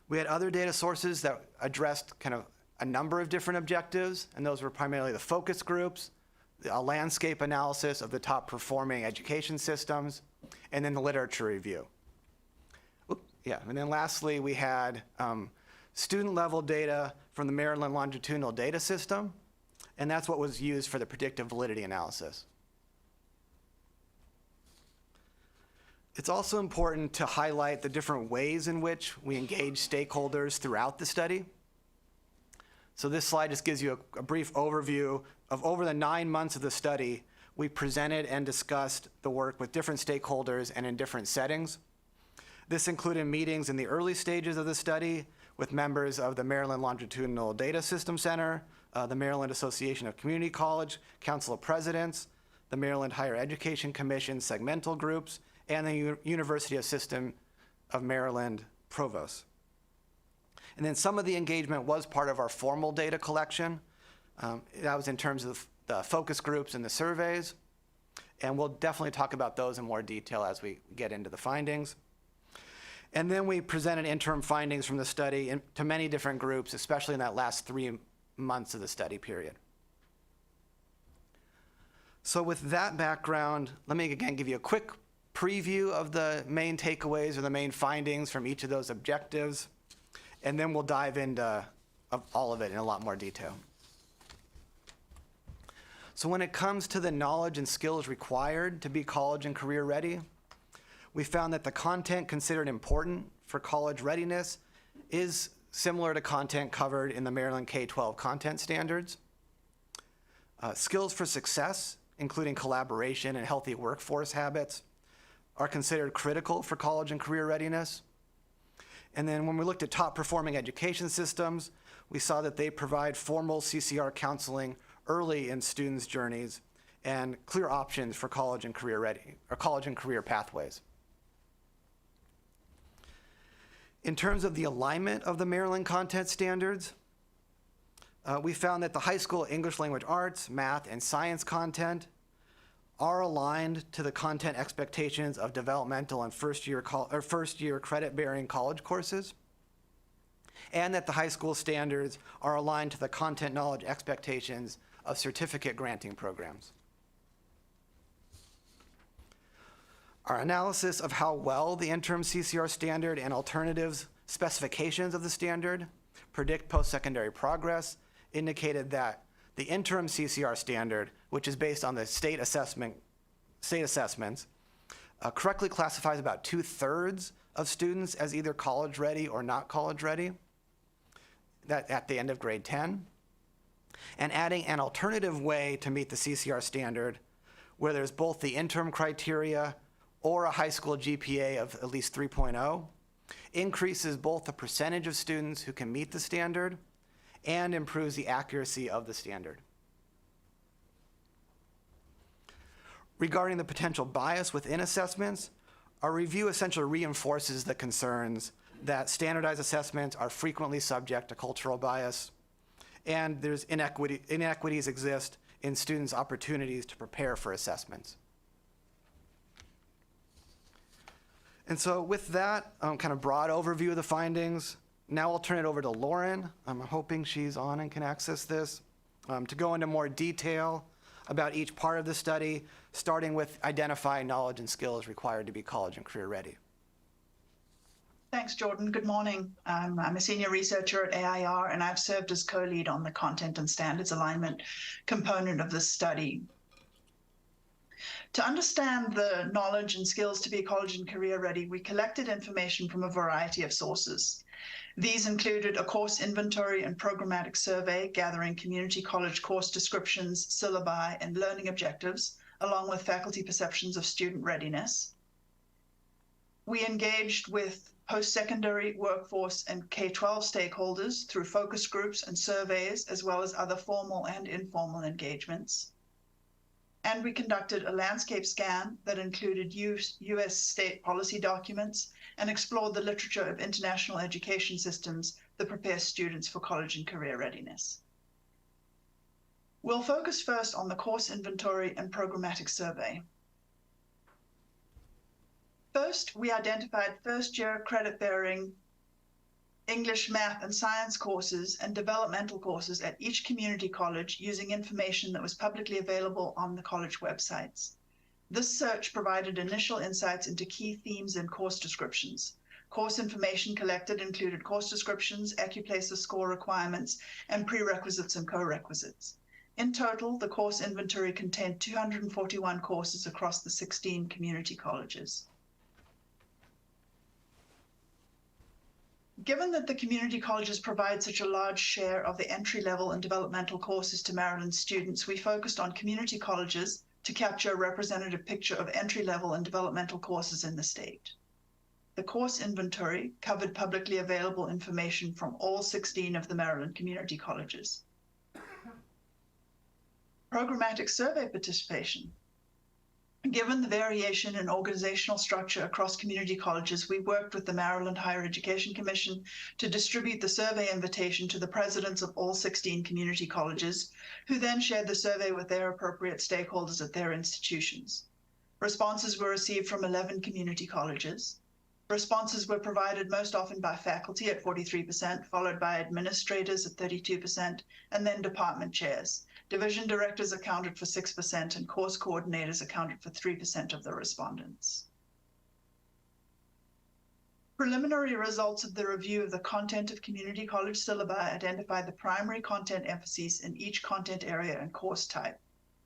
We had other data sources that addressed kind of a number of different objectives, and those were primarily the focus groups, a landscape analysis of the top performing education systems, and then the literature review. And then lastly, we had student level data from the Maryland longitudinal data system, and that's what was used for the predictive validity analysis. It's also important to highlight the different ways in which we engage stakeholders throughout the study. So this slide just gives you a brief overview of over the 9 months of the study, we presented and discussed the work with different stakeholders and in different settings. This included meetings in the early stages of the study with members of the Maryland Longitudinal Data System Center, the Maryland Association of Community College Council of Presidents, the Maryland Higher Education Commission segmental groups, and the University of System of Maryland provost. And then some of the engagement was part of our formal data collection. That was in terms of the focus groups and the surveys. And we'll definitely talk about those in more detail as we get into the findings. And then we presented interim findings from the study to many different groups, especially in that last 3 months of the study period. So with that background, let me again give you a quick preview of the main takeaways or the main findings from each of those objectives, and then we'll dive into all of it in a lot more detail. So when it comes to the knowledge and skills required to be college and career ready, we found that the content considered important for college readiness is similar to content covered in the Maryland K-12 content standards. Skills for success, including collaboration and healthy workforce habits, are considered critical for college and career readiness. And then when we looked at top performing education systems, we saw that they provide formal CCR counseling early in students' journeys and clear options for college and career pathways. In terms of the alignment of the Maryland content standards, we found that the high school English language arts, math, and science content are aligned to the content expectations of developmental and first-year credit-bearing college courses, and that the high school standards are aligned to the content knowledge expectations of certificate granting programs. Our analysis of how well the interim CCR standard and alternatives specifications of the standard predict post-secondary progress indicated that the interim CCR standard, which is based on the state assessments, correctly classifies about 2/3 of students as either college ready or not college ready at the end of grade 10. And adding an alternative way to meet the CCR standard, where there's both the interim criteria or a high school GPA of at least 3.0, increases both the percentage of students who can meet the standard and improves the accuracy of the standard. Regarding the potential bias within assessments, our review essentially reinforces the concerns that standardized assessments are frequently subject to cultural bias, and there's inequities exist in students' opportunities to prepare for assessments. And so with that kind of broad overview of the findings, now I'll turn it over to Lauren. I'm hoping she's on and can access this, to go into more detail about each part of the study, starting with identifying knowledge and skills required to be college and career ready. Thanks, Jordan. Good morning. I'm a senior researcher at AIR, and I've served as co-lead on the content and standards alignment component of this study. To understand the knowledge and skills to be college and career ready, we collected information from a variety of sources. These included a course inventory and programmatic survey gathering community college course descriptions, syllabi, and learning objectives, along with faculty perceptions of student readiness. We engaged with post-secondary workforce and K-12 stakeholders through focus groups and surveys, as well as other formal and informal engagements. And we conducted a landscape scan that included U.S. state policy documents and explored the literature of international education systems that prepare students for college and career readiness. We'll focus first on the course inventory and programmatic survey. First, we identified first-year credit-bearing English, math, and science courses and developmental courses at each community college using information that was publicly available on the college websites. This search provided initial insights into key themes and course descriptions. Course information collected included course descriptions, AccuPlacer score requirements, and prerequisites and co-requisites. In total, the course inventory contained 241 courses across the 16 community colleges. Given that the community colleges provide such a large share of the entry-level and developmental courses to Maryland students, we focused on community colleges to capture a representative picture of entry-level and developmental courses in the state. The course inventory covered publicly available information from all 16 of the Maryland community colleges. Programmatic survey participation. Given the variation in organizational structure across community colleges, we worked with the Maryland Higher Education Commission to distribute the survey invitation to the presidents of all 16 community colleges, who then shared the survey with their appropriate stakeholders at their institutions. Responses were received from 11 community colleges. Responses were provided most often by faculty at 43%, followed by administrators at 32%, and then department chairs. Division directors accounted for 6%, and course coordinators accounted for 3% of the respondents. Preliminary results of the review of the content of community college syllabi identified the primary content emphases in each content area and course type.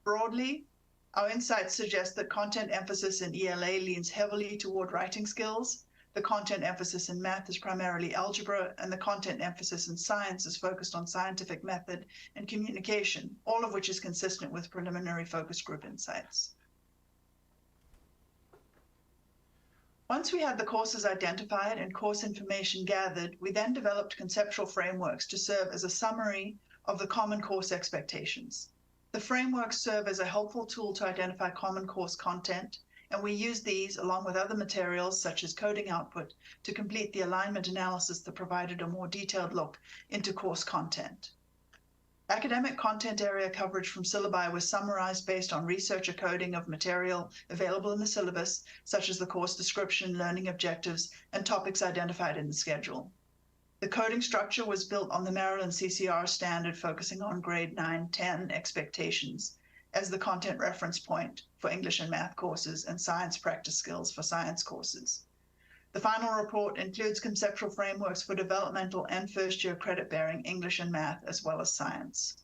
Broadly, our insights suggest that content emphasis in ELA leans heavily toward writing skills, the content emphasis in math is primarily algebra, and the content emphasis in science is focused on scientific method and communication, all of which is consistent with preliminary focus group insights. Once we had the courses identified and course information gathered, we then developed conceptual frameworks to serve as a summary of the common course expectations. The frameworks serve as a helpful tool to identify common course content, and we use these along with other materials such as coding output to complete the alignment analysis that provided a more detailed look into course content. Academic content area coverage from syllabi was summarized based on researcher coding of material available in the syllabus, such as the course description, learning objectives, and topics identified in the schedule. The coding structure was built on the Maryland CCR standard focusing on grade 9-10 expectations as the content reference point for English and math courses and science practice skills for science courses. The final report includes conceptual frameworks for developmental and first-year credit-bearing English and math, as well as science.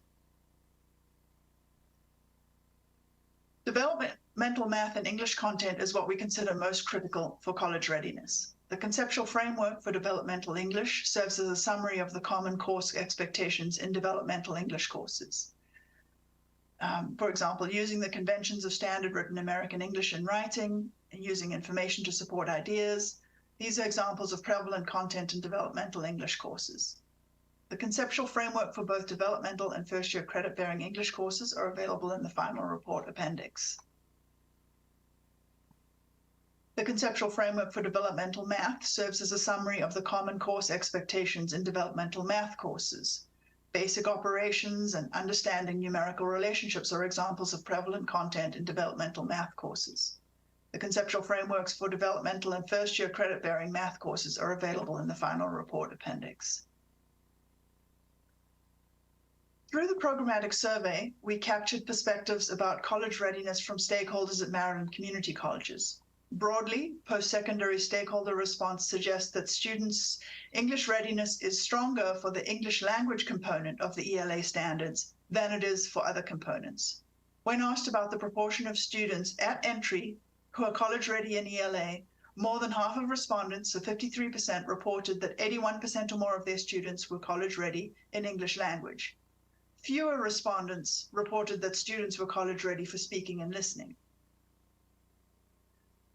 Developmental math and English content is what we consider most critical for college readiness. The conceptual framework for developmental English serves as a summary of the common course expectations in developmental English courses. For example, using the conventions of standard written American English in writing, and using information to support ideas. These are examples of prevalent content in developmental English courses. The conceptual framework for both developmental and first-year credit-bearing English courses are available in the final report appendix. The conceptual framework for developmental math serves as a summary of the common course expectations in developmental math courses. Basic operations and understanding numerical relationships are examples of prevalent content in developmental math courses. The conceptual frameworks for developmental and first-year credit-bearing math courses are available in the final report appendix. Through the programmatic survey, we captured perspectives about college readiness from stakeholders at Maryland community colleges. Broadly, post-secondary stakeholder response suggests that students' English readiness is stronger for the English language component of the ELA standards than it is for other components. When asked about the proportion of students at entry who are college ready in ELA, more than half of respondents, so 53%, reported that 81% or more of their students were college ready in English language. Fewer respondents reported that students were college ready for speaking and listening.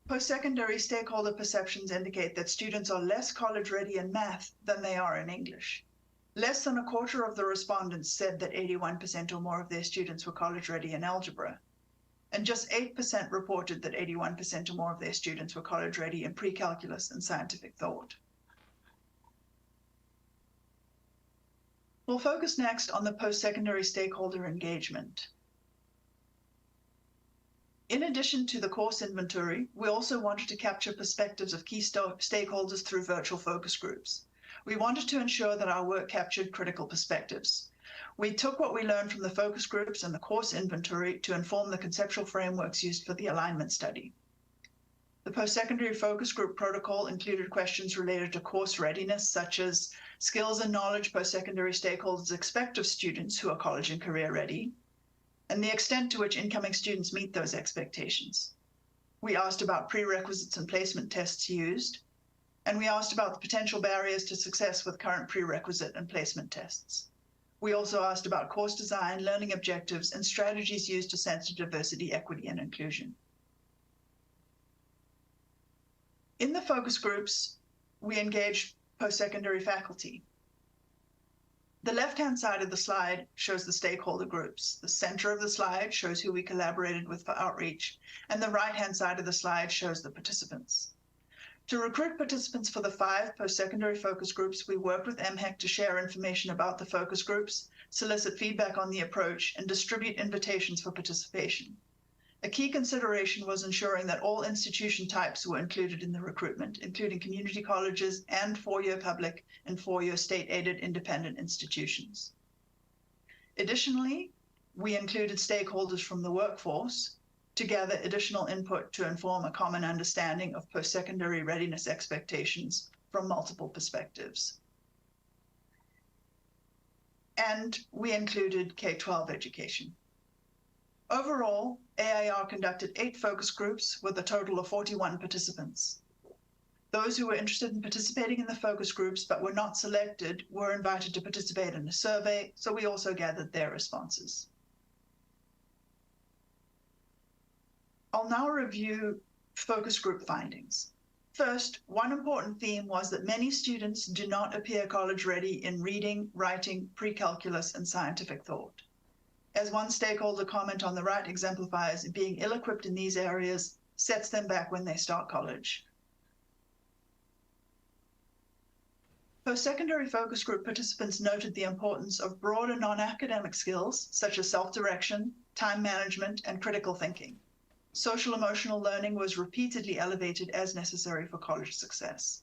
Post-secondary stakeholder perceptions indicate that students are less college ready in math than they are in English. Less than a quarter of the respondents said that 81% or more of their students were college ready in algebra. And just 8% reported that 81% or more of their students were college ready in pre-calculus and scientific thought. We'll focus next on the post-secondary stakeholder engagement. In addition to the course inventory, we also wanted to capture perspectives of key stakeholders through virtual focus groups. We wanted to ensure that our work captured critical perspectives. We took what we learned from the focus groups and the course inventory to inform the conceptual frameworks used for the alignment study. The post-secondary focus group protocol included questions related to course readiness, such as skills and knowledge post-secondary stakeholders expect of students who are college and career ready, and the extent to which incoming students meet those expectations. We asked about prerequisites and placement tests used, and we asked about the potential barriers to success with current prerequisite and placement tests. We also asked about course design, learning objectives, and strategies used to censor diversity, equity, and inclusion. In the focus groups, we engaged post-secondary faculty. The left-hand side of the slide shows the stakeholder groups. The center of the slide shows who we collaborated with for outreach, and the right-hand side of the slide shows the participants. To recruit participants for the 5 post-secondary focus groups, we worked with MHEC to share information about the focus groups, solicit feedback on the approach, and distribute invitations for participation. A key consideration was ensuring that all institution types were included in the recruitment, including community colleges and 4-year public and 4-year state-aided independent institutions. Additionally, we included stakeholders from the workforce to gather additional input to inform a common understanding of post-secondary readiness expectations from multiple perspectives. And we included K-12 education. Overall, AIR conducted 8 focus groups with a total of 41 participants. Those who were interested in participating in the focus groups but were not selected were invited to participate in a survey, so we also gathered their responses. I'll now review focus group findings. First, one important theme was that many students do not appear college ready in reading, writing, pre-calculus, and scientific thought. As one stakeholder comment on the right exemplifies, being ill-equipped in these areas sets them back when they start college. Post-secondary focus group participants noted the importance of broader non-academic skills, such as self-direction, time management, and critical thinking. Social-emotional learning was repeatedly elevated as necessary for college success.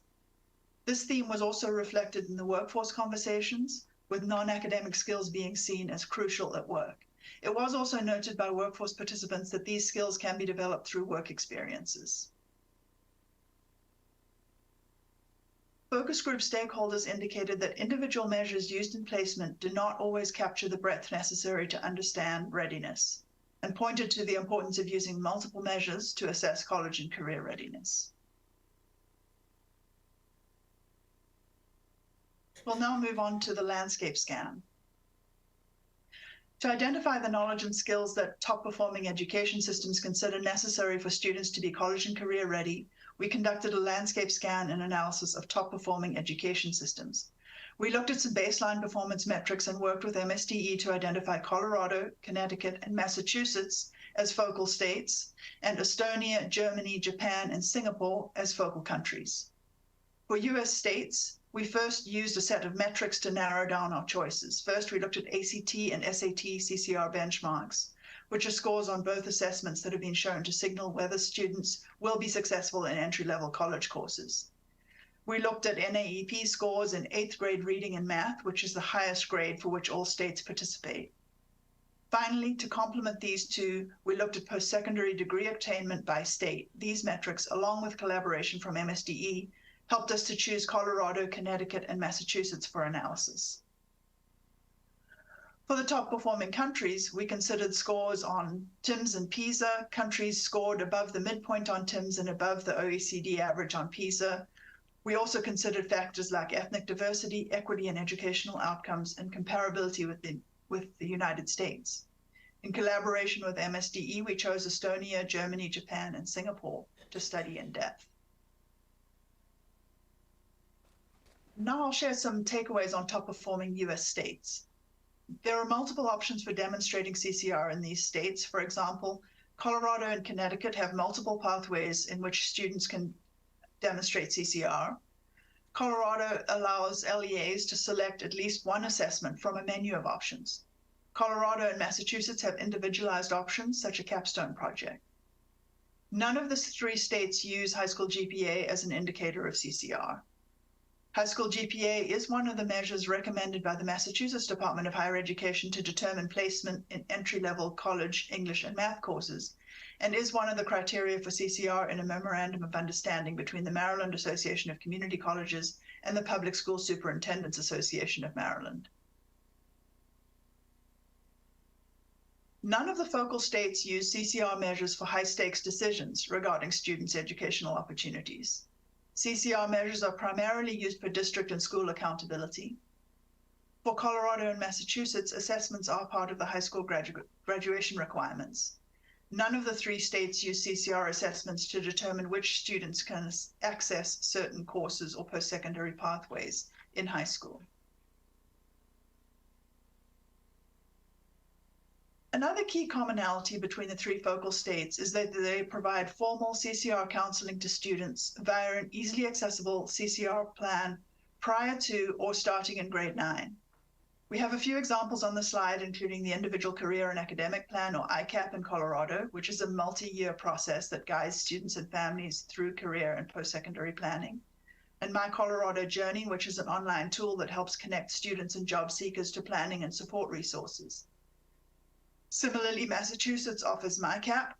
This theme was also reflected in the workforce conversations, with non-academic skills being seen as crucial at work. It was also noted by workforce participants that these skills can be developed through work experiences. Focus group stakeholders indicated that individual measures used in placement do not always capture the breadth necessary to understand readiness, and pointed to the importance of using multiple measures to assess college and career readiness. We'll now move on to the landscape scan. To identify the knowledge and skills that top-performing education systems consider necessary for students to be college and career ready, we conducted a landscape scan and analysis of top-performing education systems. We looked at some baseline performance metrics and worked with MSDE to identify Colorado, Connecticut, and Massachusetts as focal states, and Estonia, Germany, Japan, and Singapore as focal countries. For US states, we first used a set of metrics to narrow down our choices. First, we looked at ACT and SAT CCR benchmarks, which are scores on both assessments that have been shown to signal whether students will be successful in entry-level college courses. We looked at NAEP scores in 8th grade reading and math, which is the highest grade for which all states participate. Finally, to complement these two, we looked at post-secondary degree attainment by state. These metrics, along with collaboration from MSDE, helped us to choose Colorado, Connecticut, and Massachusetts for analysis. For the top-performing countries, we considered scores on TIMSS and PISA. Countries scored above the midpoint on TIMSS and above the OECD average on PISA. We also considered factors like ethnic diversity, equity in educational outcomes, and comparability with the United States. In collaboration with MSDE, we chose Estonia, Germany, Japan, and Singapore to study in depth. Now I'll share some takeaways on top-performing US states. There are multiple options for demonstrating CCR in these states. For example, Colorado and Connecticut have multiple pathways in which students can demonstrate CCR. Colorado allows LEAs to select at least one assessment from a menu of options. Colorado and Massachusetts have individualized options, such as a capstone project. None of the three states use high school GPA as an indicator of CCR. High school GPA is one of the measures recommended by the Massachusetts Department of Higher Education to determine placement in entry-level college English and math courses, and is one of the criteria for CCR in a memorandum of understanding between the Maryland Association of Community Colleges and the Public School Superintendents Association of Maryland. None of the focal states use CCR measures for high-stakes decisions regarding students' educational opportunities. CCR measures are primarily used for district and school accountability. For Colorado and Massachusetts, assessments are part of the high school graduation requirements. None of the three states use CCR assessments to determine which students can access certain courses or post-secondary pathways in high school. Another key commonality between the three focal states is that they provide formal CCR counseling to students via an easily accessible CCR plan prior to or starting in grade 9. We have a few examples on the slide, including the Individual Career and Academic Plan, or ICAP, in Colorado, which is a multi-year process that guides students and families through career and post-secondary planning, and My Colorado Journey, which is an online tool that helps connect students and job seekers to planning and support resources. Similarly, Massachusetts offers MyCap,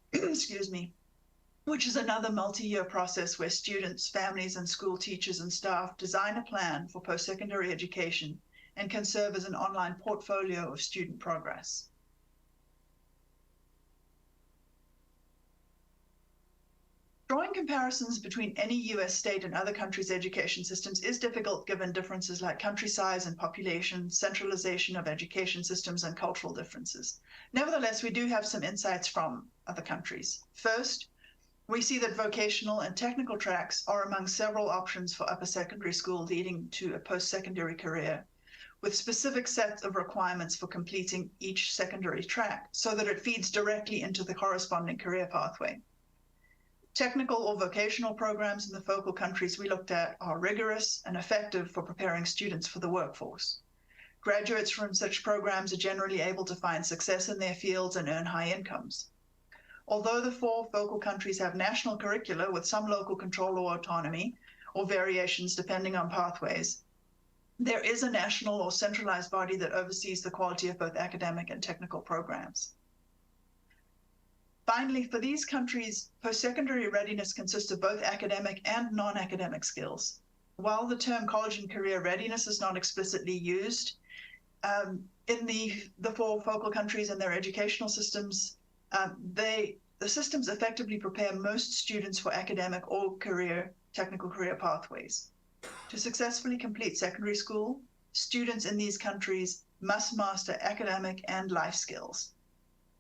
which is another multi-year process where students, families, and school teachers and staff design a plan for post-secondary education and can serve as an online portfolio of student progress. Drawing comparisons between any US state and other countries' education systems is difficult given differences like country size and population, centralization of education systems, and cultural differences. Nevertheless, we do have some insights from other countries. First, We see that vocational and technical tracks are among several options for upper secondary school leading to a post-secondary career, with specific sets of requirements for completing each secondary track so that it feeds directly into the corresponding career pathway. Technical or vocational programs in the focal countries we looked at are rigorous and effective for preparing students for the workforce. Graduates from such programs are generally able to find success in their fields and earn high incomes. Although the 4 focal countries have national curricula with some local control or autonomy, or variations depending on pathways, there is a national or centralized body that oversees the quality of both academic and technical programs. Finally, for these countries, post-secondary readiness consists of both academic and non-academic skills. While the term college and career readiness is not explicitly used, in the 4 focal countries and their educational systems, the systems effectively prepare most students for academic or technical career pathways. To successfully complete secondary school, students in these countries must master academic and life skills.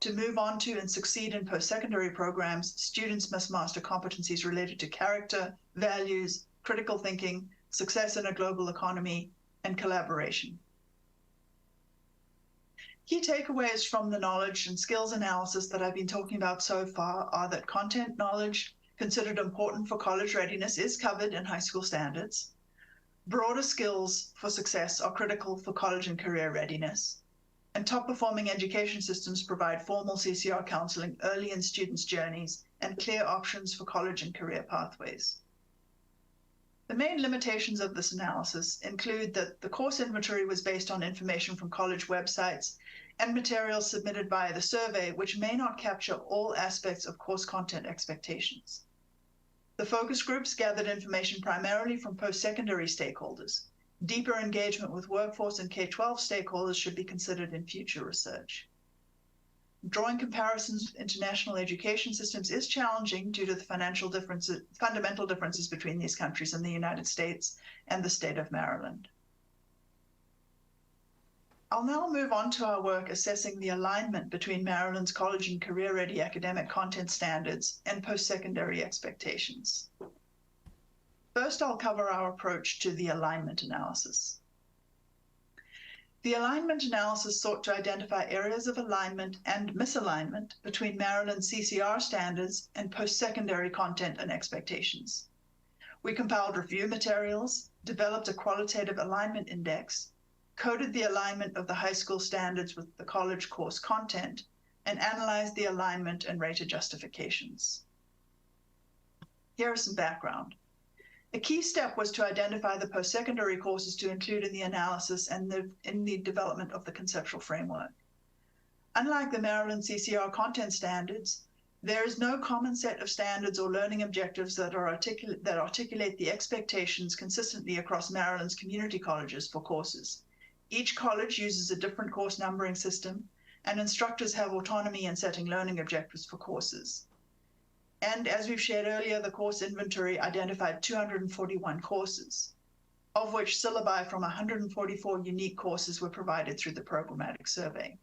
To move on to and succeed in post-secondary programs, students must master competencies related to character, values, critical thinking, success in a global economy, and collaboration. Key takeaways from the knowledge and skills analysis that I've been talking about so far are that content knowledge considered important for college readiness is covered in high school standards. Broader skills for success are critical for college and career readiness. And top-performing education systems provide formal CCR counseling early in students' journeys and clear options for college and career pathways. The main limitations of this analysis include that the course inventory was based on information from college websites and materials submitted via the survey, which may not capture all aspects of course content expectations. The focus groups gathered information primarily from post-secondary stakeholders. Deeper engagement with workforce and K-12 stakeholders should be considered in future research. Drawing comparisons with international education systems is challenging due to the fundamental differences between these countries and the United States and the state of Maryland. I'll now move on to our work assessing the alignment between Maryland's college and career-ready academic content standards and post-secondary expectations. First, I'll cover our approach to the alignment analysis. The alignment analysis sought to identify areas of alignment and misalignment between Maryland's CCR standards and post-secondary content and expectations. We compiled review materials, developed a qualitative alignment index, coded the alignment of the high school standards with the college course content, and analyzed the alignment and rated justifications. Here is some background. A key step was to identify the post-secondary courses to include in the analysis and in the development of the conceptual framework. Unlike the Maryland CCR content standards, there is no common set of standards or learning objectives that articulate the expectations consistently across Maryland's community colleges for courses. Each college uses a different course numbering system, and instructors have autonomy in setting learning objectives for courses. And as we've shared earlier, the course inventory identified 241 courses, of which syllabi from 144 unique courses were provided through the programmatic survey.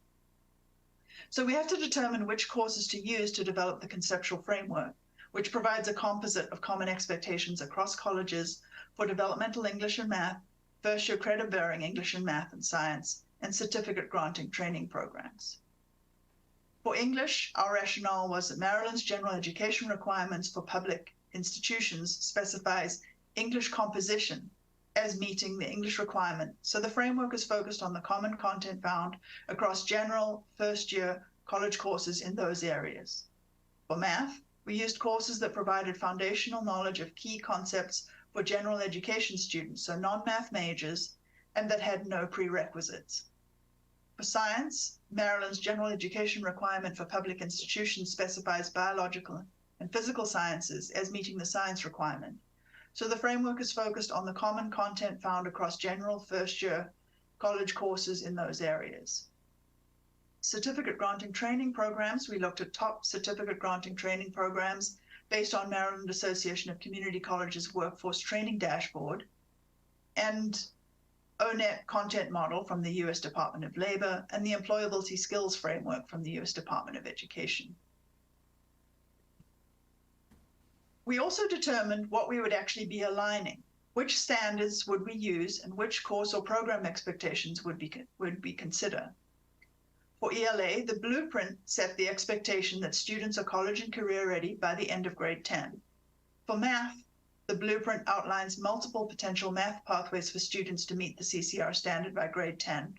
So we have to determine which courses to use to develop the conceptual framework, which provides a composite of common expectations across colleges for developmental English and math, first-year credit-bearing English and math and science, and certificate-granting training programs. For English, our rationale was that Maryland's general education requirements for public institutions specifies English composition as meeting the English requirement, so the framework is focused on the common content found across general first-year college courses in those areas. For math, we used courses that provided foundational knowledge of key concepts for general education students, so non-math majors, and that had no prerequisites. For science, Maryland's general education requirement for public institutions specifies biological and physical sciences as meeting the science requirement. So the framework is focused on the common content found across general first-year college courses in those areas. Certificate granting training programs, we looked at top certificate granting training programs based on Maryland Association of Community Colleges Workforce Training Dashboard, and ONET content model from the U.S. Department of Labor, and the Employability Skills Framework from the U.S. Department of Education. We also determined what we would actually be aligning. Which standards would we use and which course or program expectations would we consider? For ELA, the blueprint set the expectation that students are college and career ready by the end of grade 10. For math, the blueprint outlines multiple potential math pathways for students to meet the CCR standard by grade 10,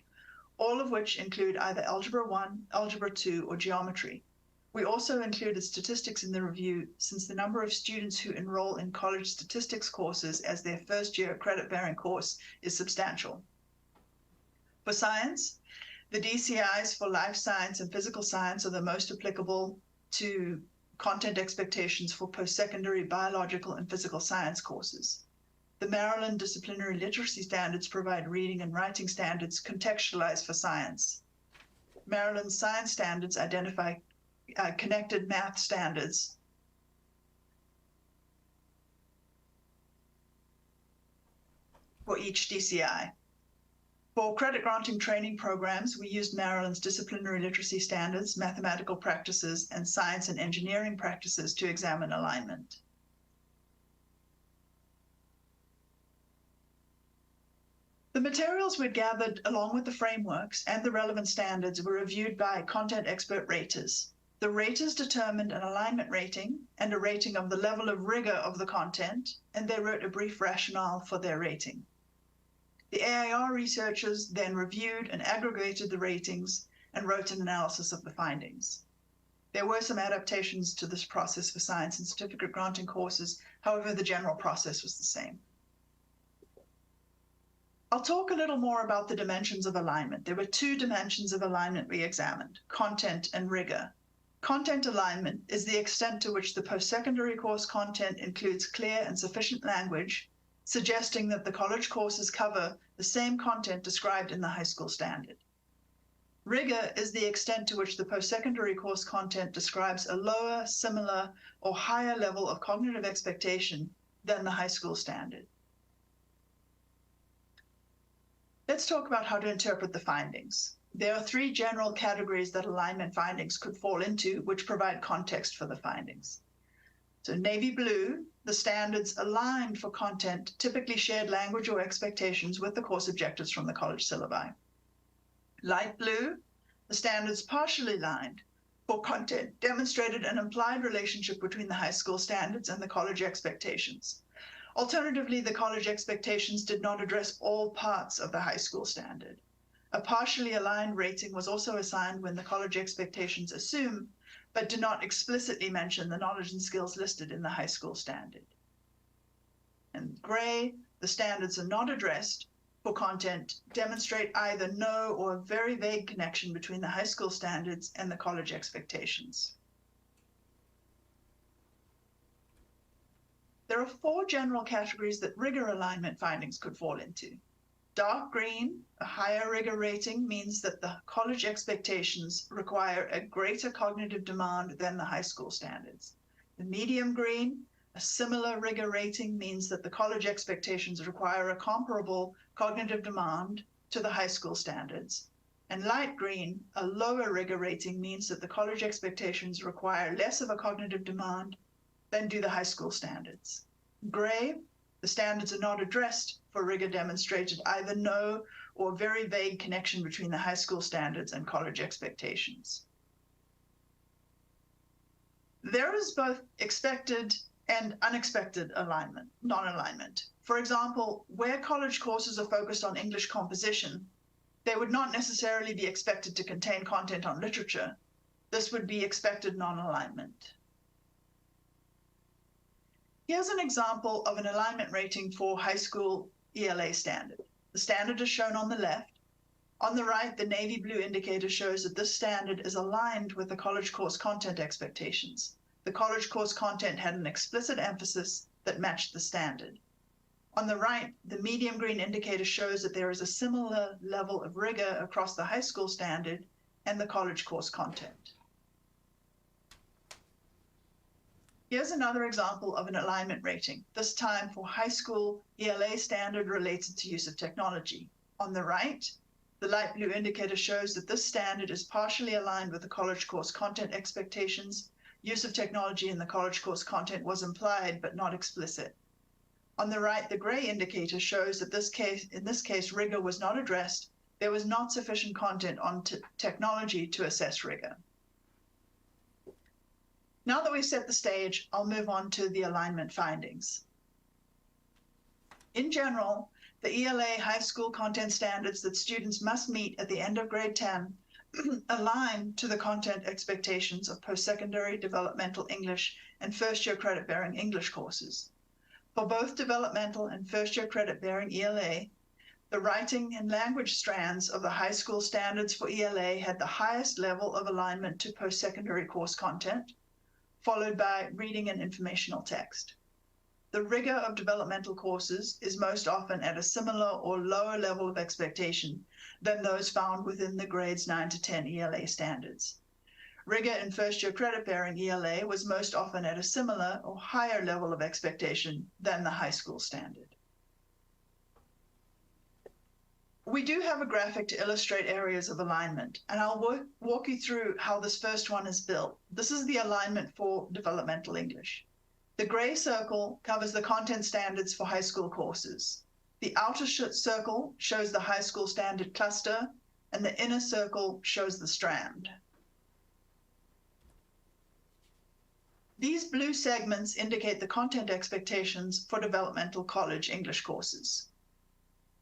all of which include either Algebra 1, Algebra 2, or Geometry. We also included statistics in the review since the number of students who enroll in college statistics courses as their first-year credit-bearing course is substantial. For science, the DCIs for life science and physical science are the most applicable to content expectations for post-secondary biological and physical science courses. The Maryland Disciplinary Literacy Standards provide reading and writing standards contextualized for science. Maryland's science standards identify connected math standards. For each DCI. For credit granting training programs, we used Maryland's disciplinary literacy standards, mathematical practices, and science and engineering practices to examine alignment. The materials we'd gathered along with the frameworks and the relevant standards were reviewed by content expert raters. The raters determined an alignment rating and a rating of the level of rigor of the content, and they wrote a brief rationale for their rating. The AIR researchers then reviewed and aggregated the ratings and wrote an analysis of the findings. There were some adaptations to this process for science and certificate granting courses, however, the general process was the same. I'll talk a little more about the dimensions of alignment. There were two dimensions of alignment we examined, content and rigor. Content alignment is the extent to which the post-secondary course content includes clear and sufficient language, suggesting that the college courses cover the same content described in the high school standard. Rigor is the extent to which the post-secondary course content describes a lower, similar, or higher level of cognitive expectation than the high school standard. Let's talk about how to interpret the findings. There are three general categories that alignment findings could fall into, which provide context for the findings. So navy blue, the standards aligned for content typically shared language or expectations with the course objectives from the college syllabi. Light blue, the standards partially aligned for content demonstrated an implied relationship between the high school standards and the college expectations. Alternatively, the college expectations did not address all parts of the high school standard. A partially aligned rating was also assigned when the college expectations assume, but do not explicitly mention the knowledge and skills listed in the high school standard. And gray, the standards are not addressed for content, demonstrate either no or a very vague connection between the high school standards and the college expectations. There are four general categories that rigor alignment findings could fall into. Dark green, a higher rigor rating, means that the college expectations require a greater cognitive demand than the high school standards. The medium green, a similar rigor rating, means that the college expectations require a comparable cognitive demand to the high school standards. And light green, a lower rigor rating, means that the college expectations require less of a cognitive demand than do the high school standards. Gray, the standards are not addressed for rigor demonstrated either no or very vague connection between the high school standards and college expectations. There is both expected and unexpected alignment, non-alignment. For example, where college courses are focused on English composition, they would not necessarily be expected to contain content on literature. This would be expected non-alignment. Here's an example of an alignment rating for high school ELA standard. The standard is shown on the left. On the right, the navy blue indicator shows that this standard is aligned with the college course content expectations. The college course content had an explicit emphasis that matched the standard. On the right, the medium green indicator shows that there is a similar level of rigor across the high school standard and the college course content. Here's another example of an alignment rating, this time for high school ELA standard related to use of technology. On the right, the light blue indicator shows that this standard is partially aligned with the college course content expectations, use of technology in the college course content was implied but not explicit. On the right, the gray indicator shows that in this case, rigor was not addressed. There was not sufficient content on technology to assess rigor. Now that we've set the stage, I'll move on to the alignment findings. In general, the ELA high school content standards that students must meet at the end of grade 10 align to the content expectations of post-secondary developmental English and first-year credit-bearing English courses. For both developmental and first-year credit-bearing ELA, the writing and language strands of the high school standards for ELA had the highest level of alignment to post-secondary course content, followed by reading and informational text. The rigor of developmental courses is most often at a similar or lower level of expectation than those found within the grades 9 to 10 ELA standards. Rigor in first-year credit-bearing ELA was most often at a similar or higher level of expectation than the high school standard. We do have a graphic to illustrate areas of alignment, and I'll walk you through how this first one is built. This is the alignment for developmental English. The gray circle covers the content standards for high school courses. The outer circle shows the high school standard cluster, and the inner circle shows the strand. These blue segments indicate the content expectations for developmental college English courses.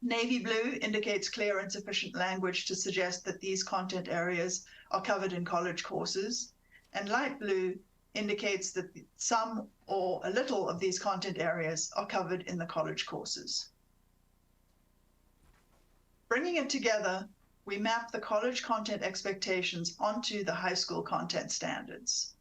Navy blue indicates clear and sufficient language to suggest that these content areas are covered in college courses, and light blue indicates that some or a little of these content areas are covered in the college courses. Bringing it together, we map the college content expectations onto the high school content standards.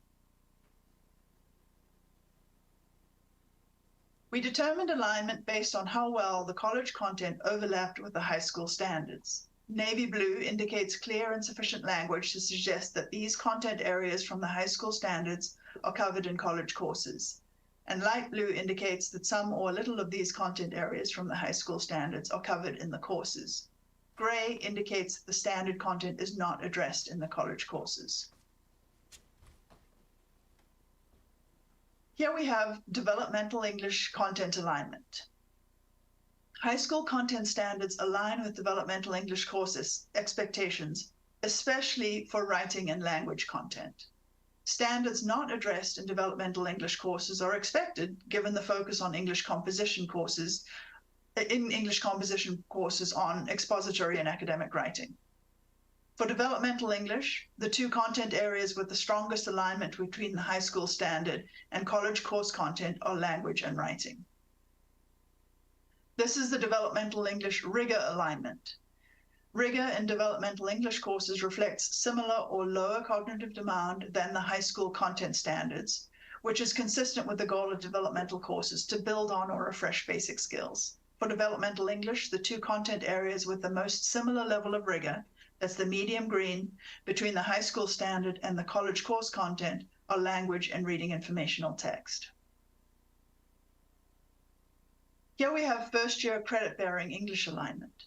We determined alignment based on how well the college content overlapped with the high school standards. Navy blue indicates clear and sufficient language to suggest that these content areas from the high school standards are covered in college courses. And light blue indicates that some or little of these content areas from the high school standards are covered in the courses. Gray indicates that the standard content is not addressed in the college courses. Here we have developmental English content alignment. High school content standards align with developmental English courses expectations, especially for writing and language content. Standards not addressed in developmental English courses are expected given the focus on English composition courses on expository and academic writing. For developmental English, the two content areas with the strongest alignment between the high school standard and college course content are language and writing. This is the developmental English rigor alignment. Rigor in developmental English courses reflects similar or lower cognitive demand than the high school content standards, which is consistent with the goal of developmental courses to build on or refresh basic skills. For developmental English, the two content areas with the most similar level of rigor, that's the medium green, between the high school standard and the college course content are language and reading informational text. Here we have first-year credit-bearing English alignment.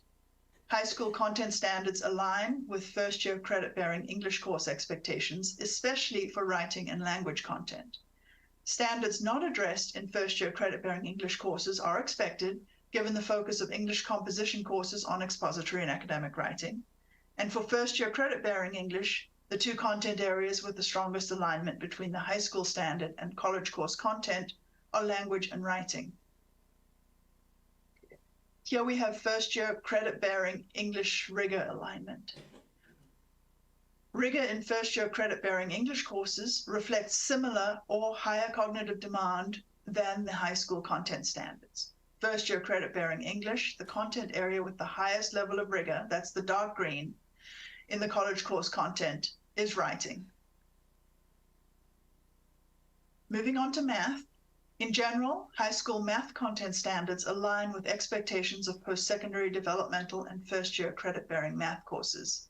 High school content standards align with first-year credit-bearing English course expectations, especially for writing and language content. Standards not addressed in first-year credit-bearing English courses are expected, given the focus of English composition courses on expository and academic writing. And for first-year credit-bearing English, the two content areas with the strongest alignment between the high school standard and college course content are language and writing. Here we have first-year credit-bearing English rigor alignment. Rigor in first-year credit-bearing English courses reflects similar or higher cognitive demand than the high school content standards. First-year credit-bearing English, the content area with the highest level of rigor, that's the dark green, in the college course content is writing. Moving on to math. In general, high school math content standards align with expectations of post-secondary developmental and first-year credit-bearing math courses.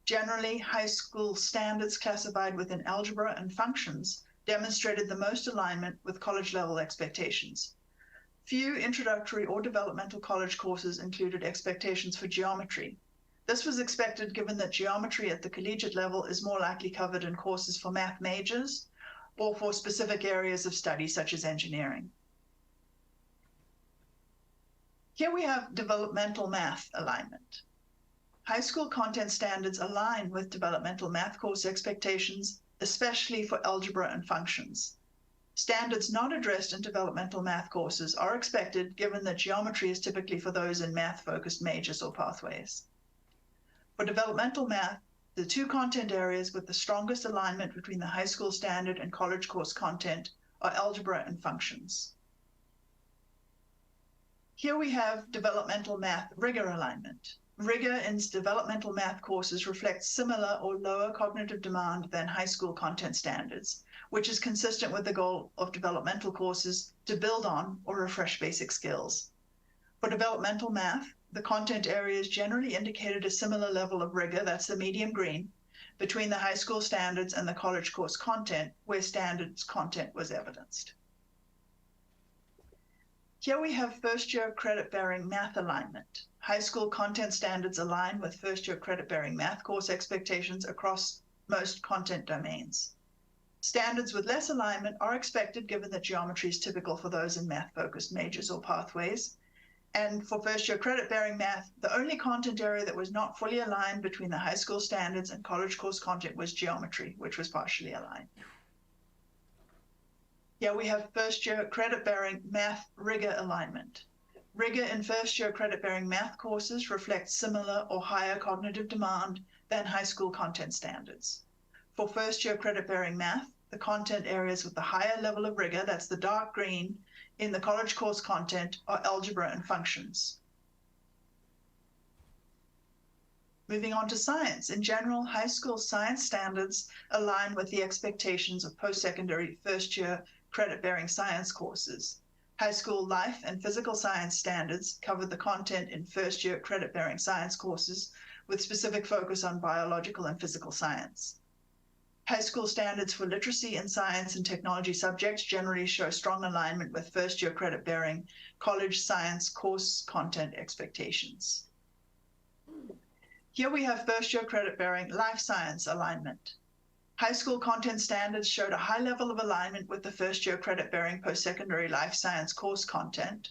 Generally, high school standards classified within algebra and functions demonstrated the most alignment with college-level expectations. Few introductory or developmental college courses included expectations for geometry. This was expected given that geometry at the collegiate level is more likely covered in courses for math majors, or for specific areas of study such as engineering. Here we have developmental math alignment. High school content standards align with developmental math course expectations, especially for algebra and functions. Standards not addressed in developmental math courses are expected given that geometry is typically for those in math-focused majors or pathways. For developmental math, the two content areas with the strongest alignment between the high school standard and college course content are algebra and functions. Here we have developmental math rigor alignment. Rigor in developmental math courses reflects similar or lower cognitive demand than high school content standards, which is consistent with the goal of developmental courses to build on or refresh basic skills. For developmental math, the content areas generally indicated a similar level of rigor, that's the medium green, between the high school standards and the college course content, where standards content was evidenced. Here we have first-year credit-bearing math alignment. High school content standards align with first-year credit-bearing math course expectations across most content domains. Standards with less alignment are expected given that geometry is typical for those in math-focused majors or pathways. And for first-year credit-bearing math, the only content area that was not fully aligned between the high school standards and college course content was geometry, which was partially aligned. Here we have first-year credit-bearing math rigor alignment. Rigor in first-year credit-bearing math courses reflects similar or higher cognitive demand than high school content standards. For first-year credit-bearing math, the content areas with the higher level of rigor, that's the dark green, in the college course content are algebra and functions. Moving on to science. In general, high school science standards align with the expectations of post-secondary first-year credit-bearing science courses. High school life and physical science standards cover the content in first-year credit-bearing science courses with specific focus on biological and physical science. High school standards for literacy and science and technology subjects generally show strong alignment with first-year credit-bearing college science course content expectations. Here we have first-year credit-bearing life science alignment. High school content standards showed a high level of alignment with the first-year credit-bearing post-secondary life science course content.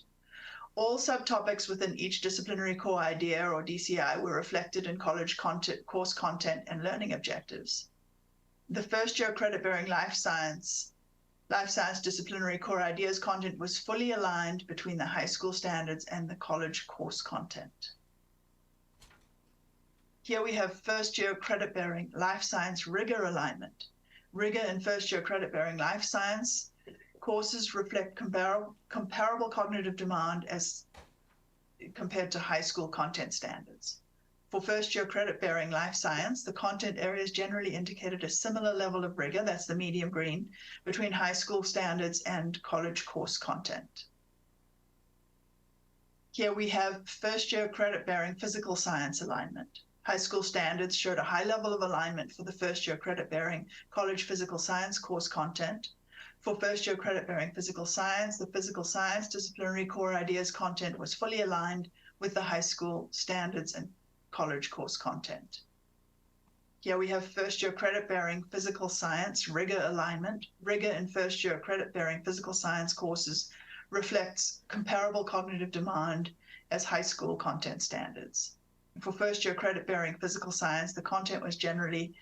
All subtopics within each disciplinary core idea or DCI were reflected in college content, course content and learning objectives. The first-year credit-bearing life science disciplinary core ideas content was fully aligned between the high school standards and the college course content. Here we have first-year credit-bearing life science rigor alignment. Rigor in first-year credit-bearing life science courses reflect comparable cognitive demand as compared to high school content standards. For first-year credit-bearing life science, the content areas generally indicated a similar level of rigor, that's the medium green, between high school standards and college course content. Here we have first-year credit-bearing physical science alignment. High school standards showed a high level of alignment for the first-year credit-bearing college physical science course content. For first-year credit-bearing physical science, the physical science disciplinary core ideas content was fully aligned with the high school standards and college course content. Here we have first-year credit-bearing physical science rigor alignment. Rigor in first-year credit-bearing physical science courses reflects comparable cognitive demand as high school content standards. For first-year credit-bearing physical science, the content was generally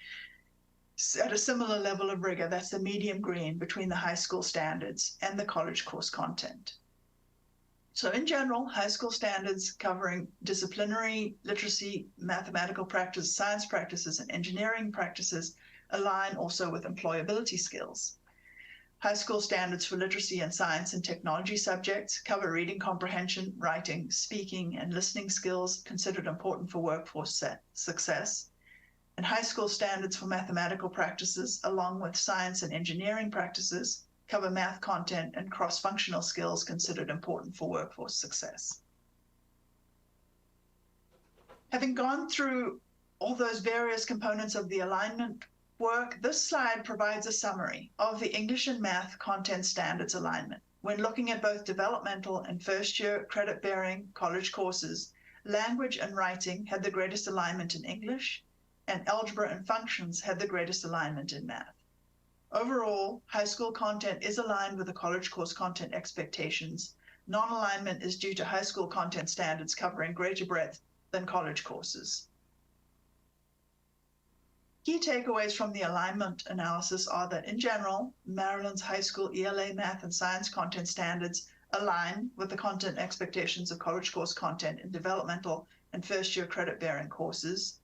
at a similar level of rigor, that's the medium green, between the high school standards and the college course content. So in general, high school standards covering disciplinary, literacy, mathematical practice, science practices, and engineering practices align also with employability skills. High school standards for literacy and science and technology subjects cover reading comprehension, writing, speaking, and listening skills considered important for workforce success. And high school standards for mathematical practices, along with science and engineering practices, cover math content and cross-functional skills considered important for workforce success. Having gone through all those various components of the alignment work, this slide provides a summary of the English and math content standards alignment. When looking at both developmental and first-year credit-bearing college courses, language and writing had the greatest alignment in English, and algebra and functions had the greatest alignment in math. Overall, high school content is aligned with the college course content expectations. Non-alignment is due to high school content standards covering greater breadth than college courses. Key takeaways from the alignment analysis are that, in general, Maryland's high school ELA math and science content standards align with the content expectations of college course content in developmental and first-year credit-bearing courses,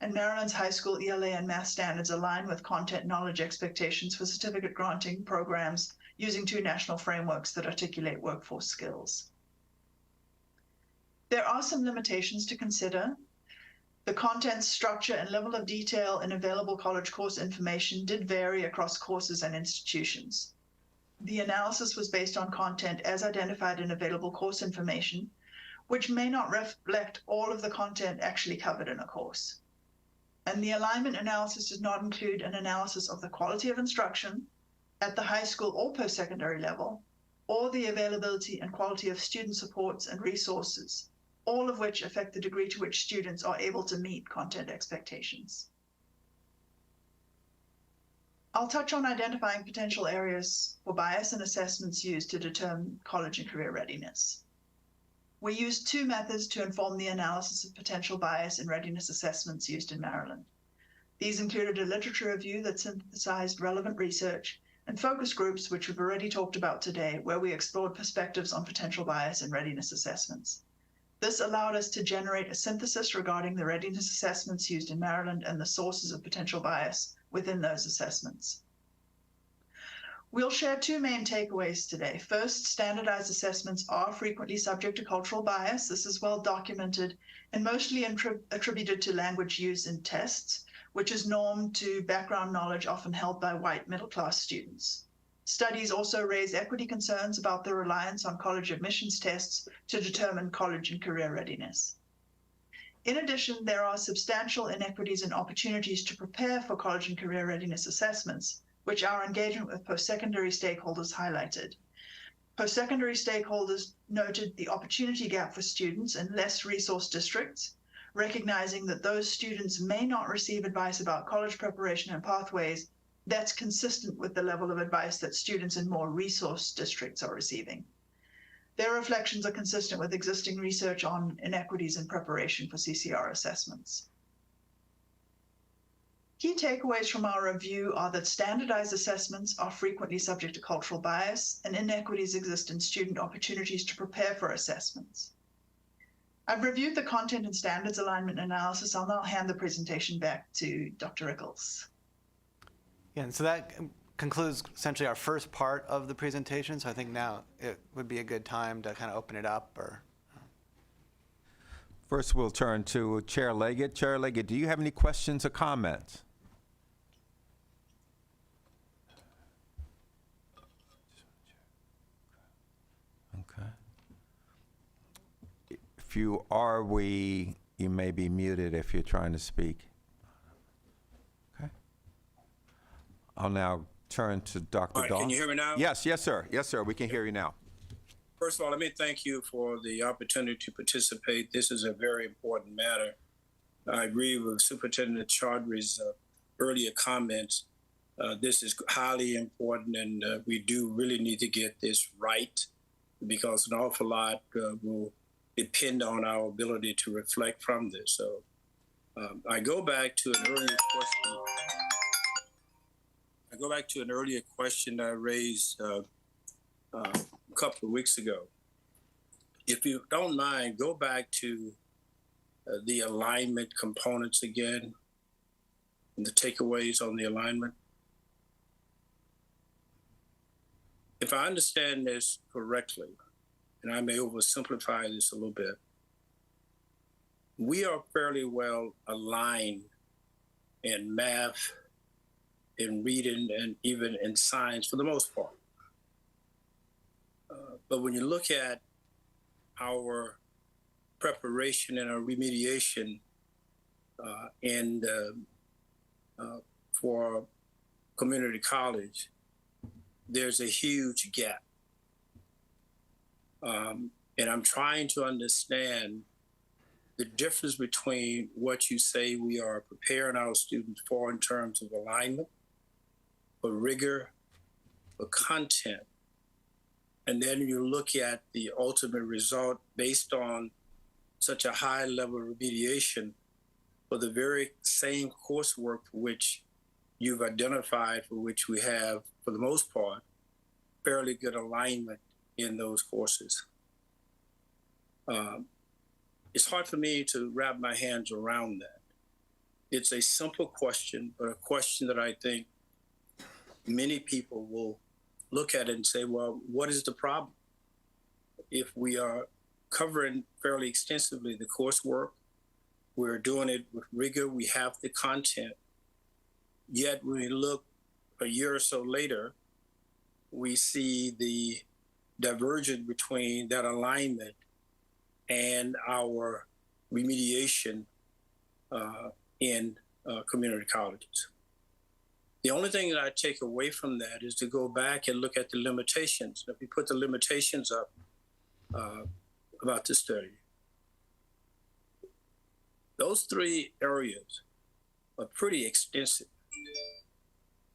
and Maryland's high school ELA and math standards align with content knowledge expectations for certificate granting programs using 2 national frameworks that articulate workforce skills. There are some limitations to consider. The content structure and level of detail in available college course information did vary across courses and institutions. The analysis was based on content as identified in available course information, which may not reflect all of the content actually covered in a course. And the alignment analysis does not include an analysis of the quality of instruction at the high school or post-secondary level, or the availability and quality of student supports and resources, all of which affect the degree to which students are able to meet content expectations. I'll touch on identifying potential areas for bias and assessments used to determine college and career readiness. We used 2 methods to inform the analysis of potential bias in readiness assessments used in Maryland. These included a literature review that synthesized relevant research and focus groups, which we've already talked about today, where we explored perspectives on potential bias in readiness assessments. This allowed us to generate a synthesis regarding the readiness assessments used in Maryland and the sources of potential bias within those assessments. We'll share 2 main takeaways today. First, standardized assessments are frequently subject to cultural bias. This is well documented and mostly attributed to language used in tests, which is normed to background knowledge often held by white middle-class students. Studies also raise equity concerns about the reliance on college admissions tests to determine college and career readiness. In addition, there are substantial inequities in opportunities to prepare for college and career readiness assessments, which our engagement with post-secondary stakeholders highlighted. Post-secondary stakeholders noted the opportunity gap for students in less resource districts, recognizing that those students may not receive advice about college preparation and pathways that's consistent with the level of advice that students in more resource districts are receiving. Their reflections are consistent with existing research on inequities in preparation for CCR assessments. Key takeaways from our review are that standardized assessments are frequently subject to cultural bias and inequities exist in student opportunities to prepare for assessments. I've reviewed the content and standards alignment analysis. I'll now hand the presentation back to Dr. Rickles. Yeah, and so that concludes essentially our first part of the presentation. So I think now it would be a good time to kind of open it up. First, we'll turn to Chair Leggett. Chair Leggett, do you have any questions or comments? Okay. If you are, you may be muted if you're trying to speak. Okay. I'll now turn to Dr. All right, Dahl. can you hear me now? Yes, sir. Yes, sir. We can hear you now. First of all, let me thank you for the opportunity to participate. This is a very important matter. I agree with Superintendent Chaudhry's earlier comments. This is highly important, and we do really need to get this right because an awful lot will depend on our ability to reflect from this. So I go back to an earlier question I raised a couple of weeks ago. If you don't mind, go back to the alignment components again and the takeaways on the alignment. If I understand this correctly, and I may oversimplify this a little bit, we are fairly well aligned in math, in reading, and even in science for the most part. But when you look at our preparation and our remediation for community college, there's a huge gap. And I'm trying to understand the difference between what you say we are preparing our students for in terms of alignment for rigor, for content, and then you look at the ultimate result based on such a high level of remediation for the very same coursework for which you've identified, for which we have, for the most part, fairly good alignment in those courses. It's hard for me to wrap my hands around that. It's a simple question, but a question that I think many people will look at it and say, well, what is the problem? If we are covering fairly extensively the coursework, we're doing it with rigor, we have the content, yet when we look a year or so later, we see the divergence between that alignment and our remediation in community colleges. The only thing that I take away from that is to go back and look at the limitations. If we put the limitations up about the study, those three areas are pretty extensive.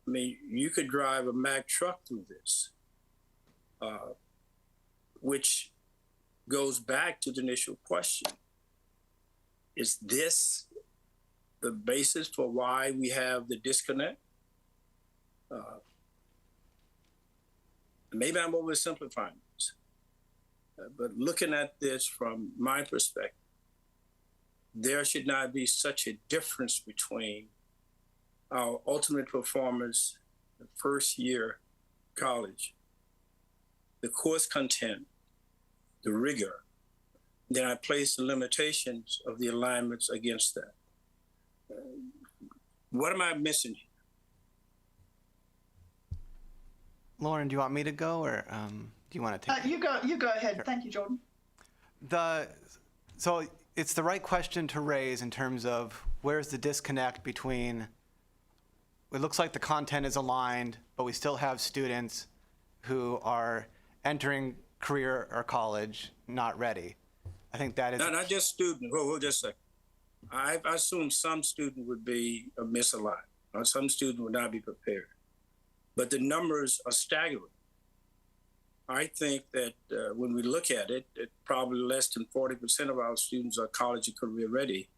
I mean, you could drive a Mack truck through this, which goes back to the initial question. Is this the basis for why we have the disconnect? Maybe I'm oversimplifying this, but looking at this from my perspective, there should not be such a difference between our ultimate performance, the first year college, the course content, the rigor. Then I place the limitations of the alignments against that. What am I missing here? Lauren, do you want me to go, or do you want to take it? You go ahead. Sure. Thank you, Jordan. So it's the right question to raise in terms of where's the disconnect between, it looks like the content is aligned, but we still have students who are entering career or college not ready. I think that is... Not just students. Hold just a second. I assume some student would be misaligned, or some student would not be prepared. But the numbers are staggering. I think that when we look at it, probably less than 40% of our students are college and career ready,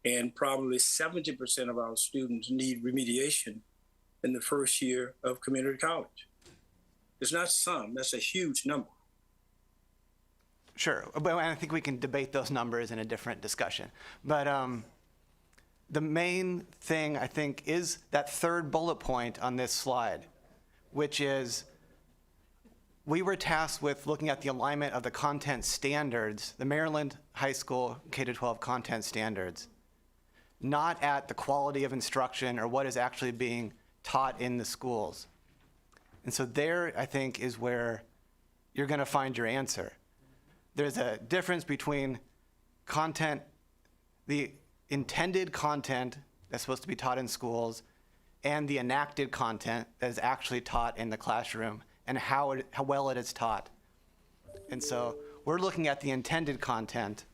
and probably 70% of our students need remediation in the first year of community college. It's not some, that's a huge number. Sure, but I think we can debate those numbers in a different discussion. But the main thing, I think, is that third bullet point on this slide, which is we were tasked with looking at the alignment of the content standards, the Maryland High School K-12 content standards, not at the quality of instruction or what is actually being taught in the schools. And so there, I think, is where you're going to find your answer. There's a difference between content, the intended content that's supposed to be taught in schools, and the enacted content that is actually taught in the classroom and how well it is taught. And so we're looking at the intended content.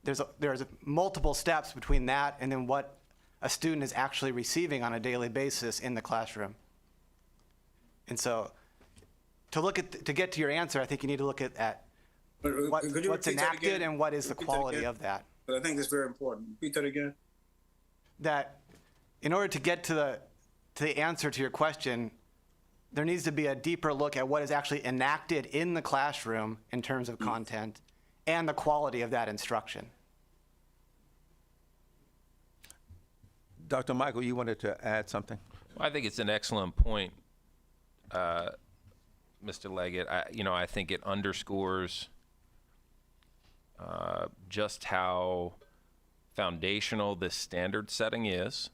There's multiple steps between that and then what a student is actually receiving on a daily basis in the classroom. And so to get to your answer, I think you need to look at what's enacted and what is the quality of that. But I think that's very important. Repeat that again. That in order to get to the answer to your question, there needs to be a deeper look at what is actually enacted in the classroom in terms of content and the quality of that instruction. Dr. Michael, you wanted to add something? I think it's an excellent point, Mr. Leggett. I think it underscores just how foundational this standard setting is,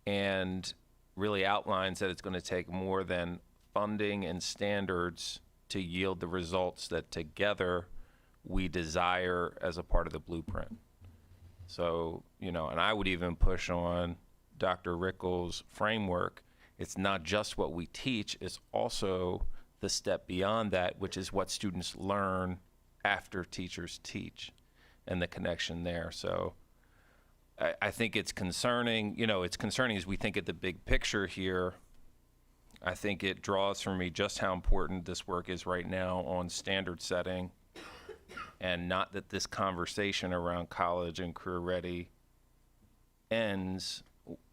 and really outlines that it's going to take more than funding and standards to yield the results that together we desire as a part of the blueprint. So, and I would even push on Dr. Rickles' framework. It's not just what we teach, it's also the step beyond that, which is what students learn after teachers teach and the connection there. So I think it's concerning. It's concerning as we think of the big picture here. I think it draws from me just how important this work is right now on standard setting, and not that this conversation around college and career ready ends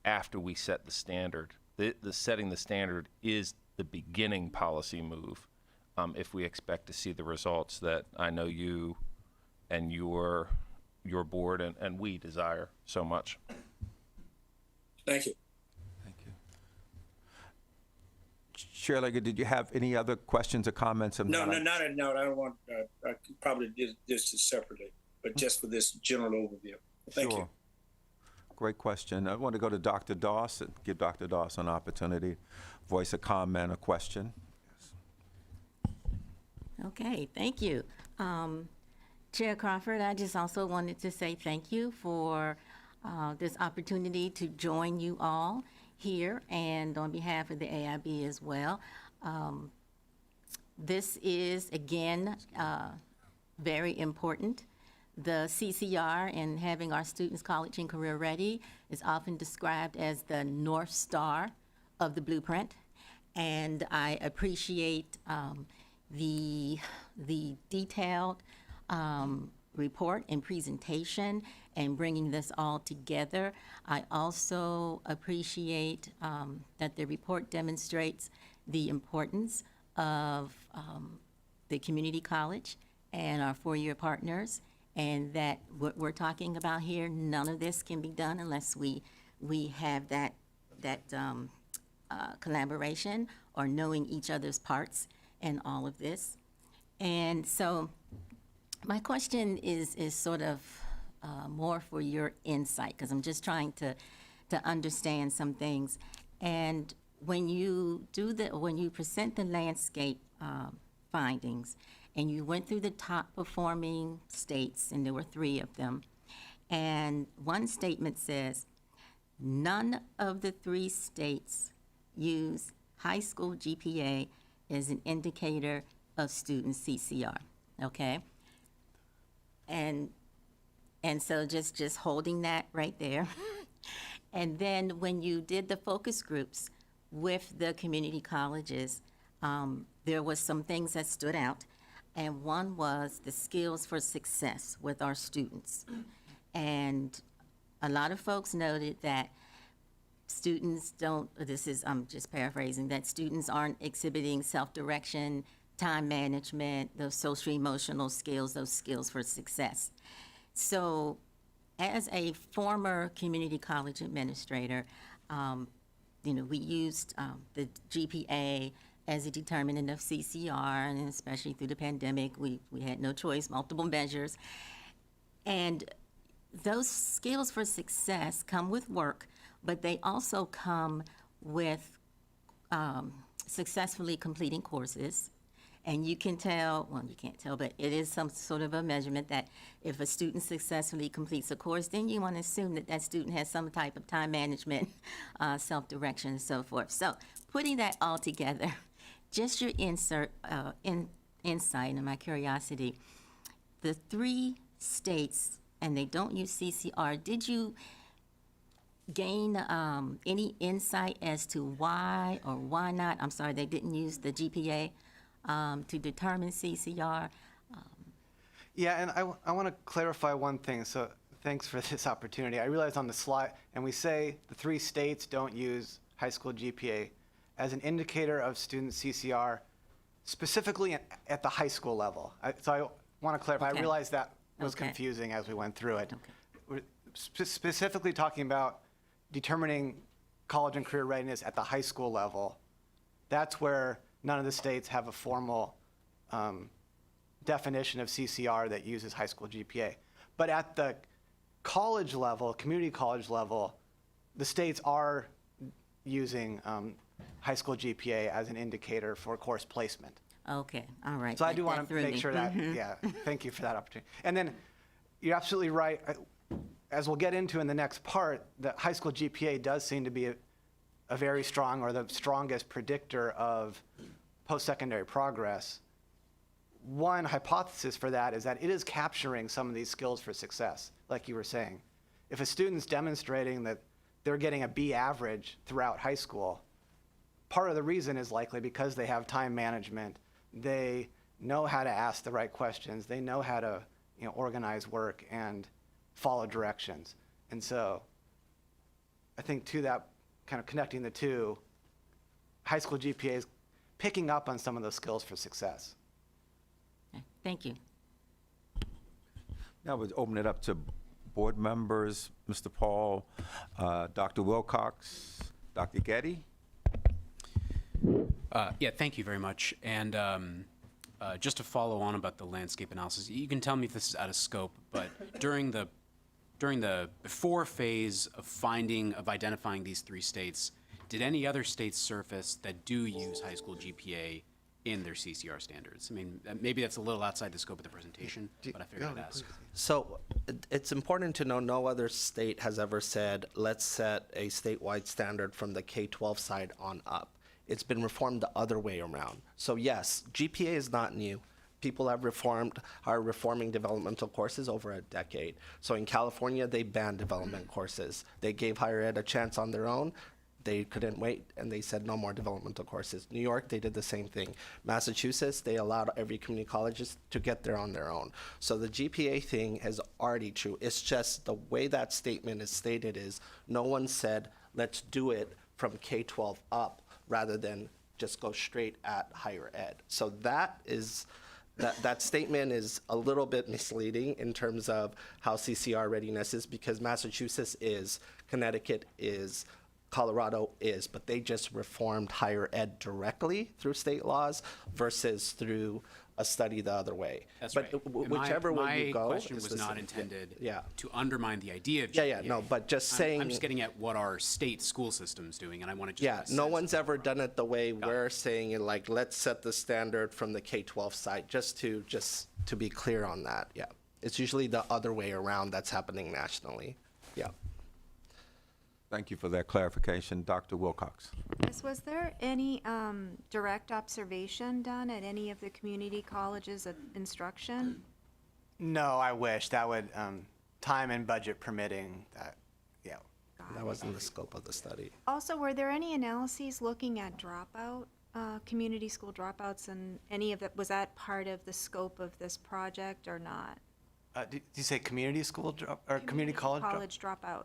after we set the standard. The setting the standard is the beginning policy move if we expect to see the results that I know you and your board and we desire so much. Thank you. Thank you. Chair Leggett, did you have any other questions or comments? No, I don't want, I could probably do this separately, but just for this general overview. Thank you. Great question. I want to go to Dr. Doss and give Dr. Doss an opportunity to voice a comment or question. Okay, thank you. Chair Crawford, I just also wanted to say thank you for this opportunity to join you all here, and on behalf of the AIB as well. This is, again, very important. The CCR and having our students college and career ready is often described as the North Star of the blueprint, and I appreciate the detailed report and presentation and bringing this all together. I also appreciate that the report demonstrates the importance of the community college and our four-year partners, and that what we're talking about here, none of this can be done unless we have that collaboration or knowing each other's parts in all of this. And so my question is sort of more for your insight, because I'm just trying to understand some things. And when you present the landscape findings, and you went through the top performing states, and there were 3 of them, and one statement says, none of the 3 states use high school GPA as an indicator of student CCR, okay? And so just holding that right there. And then when you did the focus groups with the community colleges, there was some things that stood out. And one was the skills for success with our students. And a lot of folks noted that students don't, I'm just paraphrasing, that students aren't exhibiting self-direction, time management, those social emotional skills, those skills for success. So as a former community college administrator, we used the GPA as a determinant of CCR, and especially through the pandemic, we had no choice, multiple measures. And those skills for success come with work, but they also come with successfully completing courses. And you can tell, well, you can't tell, but it is some sort of a measurement that if a student successfully completes a course, then you want to assume that that student has some type of time management, self-direction, and so forth. So putting that all together, just your insight and my curiosity, the 3 states, and they don't use CCR, did you gain any insight as to why or why not? I'm sorry, they didn't use the GPA to determine CCR. Yeah, and I want to clarify one thing, so thanks for this opportunity. I realized on the slide, and we say the 3 states don't use high school GPA as an indicator of student CCR, specifically at the high school level. So I want to clarify, Okay. I realized that was Okay. confusing as we went through it. Okay. We're specifically talking about determining college and career readiness at the high school level. That's where none of the states have a formal definition of CCR that uses high school GPA. But at the college level, community college level, the states are using high school GPA as an indicator for course placement. Okay, all right. So I do That want to threw make me. sure that, yeah, thank you for that opportunity. And then you're absolutely right. As we'll get into in the next part, the high school GPA does seem to be a very strong, or the strongest predictor of post-secondary progress. One hypothesis for that is that it is capturing some of these skills for success, like you were saying. if a student's demonstrating that they're getting a B average throughout high school, part of the reason is likely because they have time management. They know how to ask the right questions. They know how to, organize work and follow directions. And so I think to that, kind of connecting the two, high school GPA is picking up on some of those skills for success. Okay, thank you. Now we'll open it up to board members, Mr. Paul, Dr. Wilcox, Dr. Getty. Yeah, thank you very much. And just to follow on about the landscape analysis, you can tell me if this is out of scope, but during the before phase of identifying these 3 states, did any other states surface that do use high school GPA in their CCR standards? I mean, maybe that's a little outside the scope of the presentation, but I figured I'd ask. So it's important to know no other state has ever said, let's set a statewide standard from the K-12 side on up. It's been reformed the other way around. So yes, GPA is not new. People are reforming developmental courses over a decade. So in California, they banned development courses. They gave higher ed a chance on their own. They couldn't wait, and they said no more developmental courses. New York, they did the same thing. Massachusetts, they allowed every community colleges to get there on their own. So the GPA thing is already true. It's just the way that statement is stated is no one said, let's do it from K-12 up rather than just go straight at higher ed. So that statement is a little bit misleading in terms of how CCR readiness is, because Massachusetts is, Connecticut is, Colorado is, but they just reformed higher ed directly through state laws versus through a study the other way. That's but right. Whichever way you go, my question is was the not same. intended Yeah. to undermine the idea of Yeah, GPA. yeah, no, but just saying. I'm just getting at what our state school system's doing, and I want to just Yeah, get a no sense one's of ever done it the way we're saying it, like, let's set the standard from the K-12 side, just to be clear on that, yeah. It's usually the other way around that's happening nationally, yeah. Thank you for that clarification. Dr. Wilcox. Yes, was there any direct observation done at any of the community colleges of instruction? No, I wish. That would, time and budget permitting, that, yeah. That wasn't the scope of the study. Also, were there any analyses looking at dropout, community school dropouts, and any of that, was that part of the scope of this project or not? Did you say community school or community college? College dropout.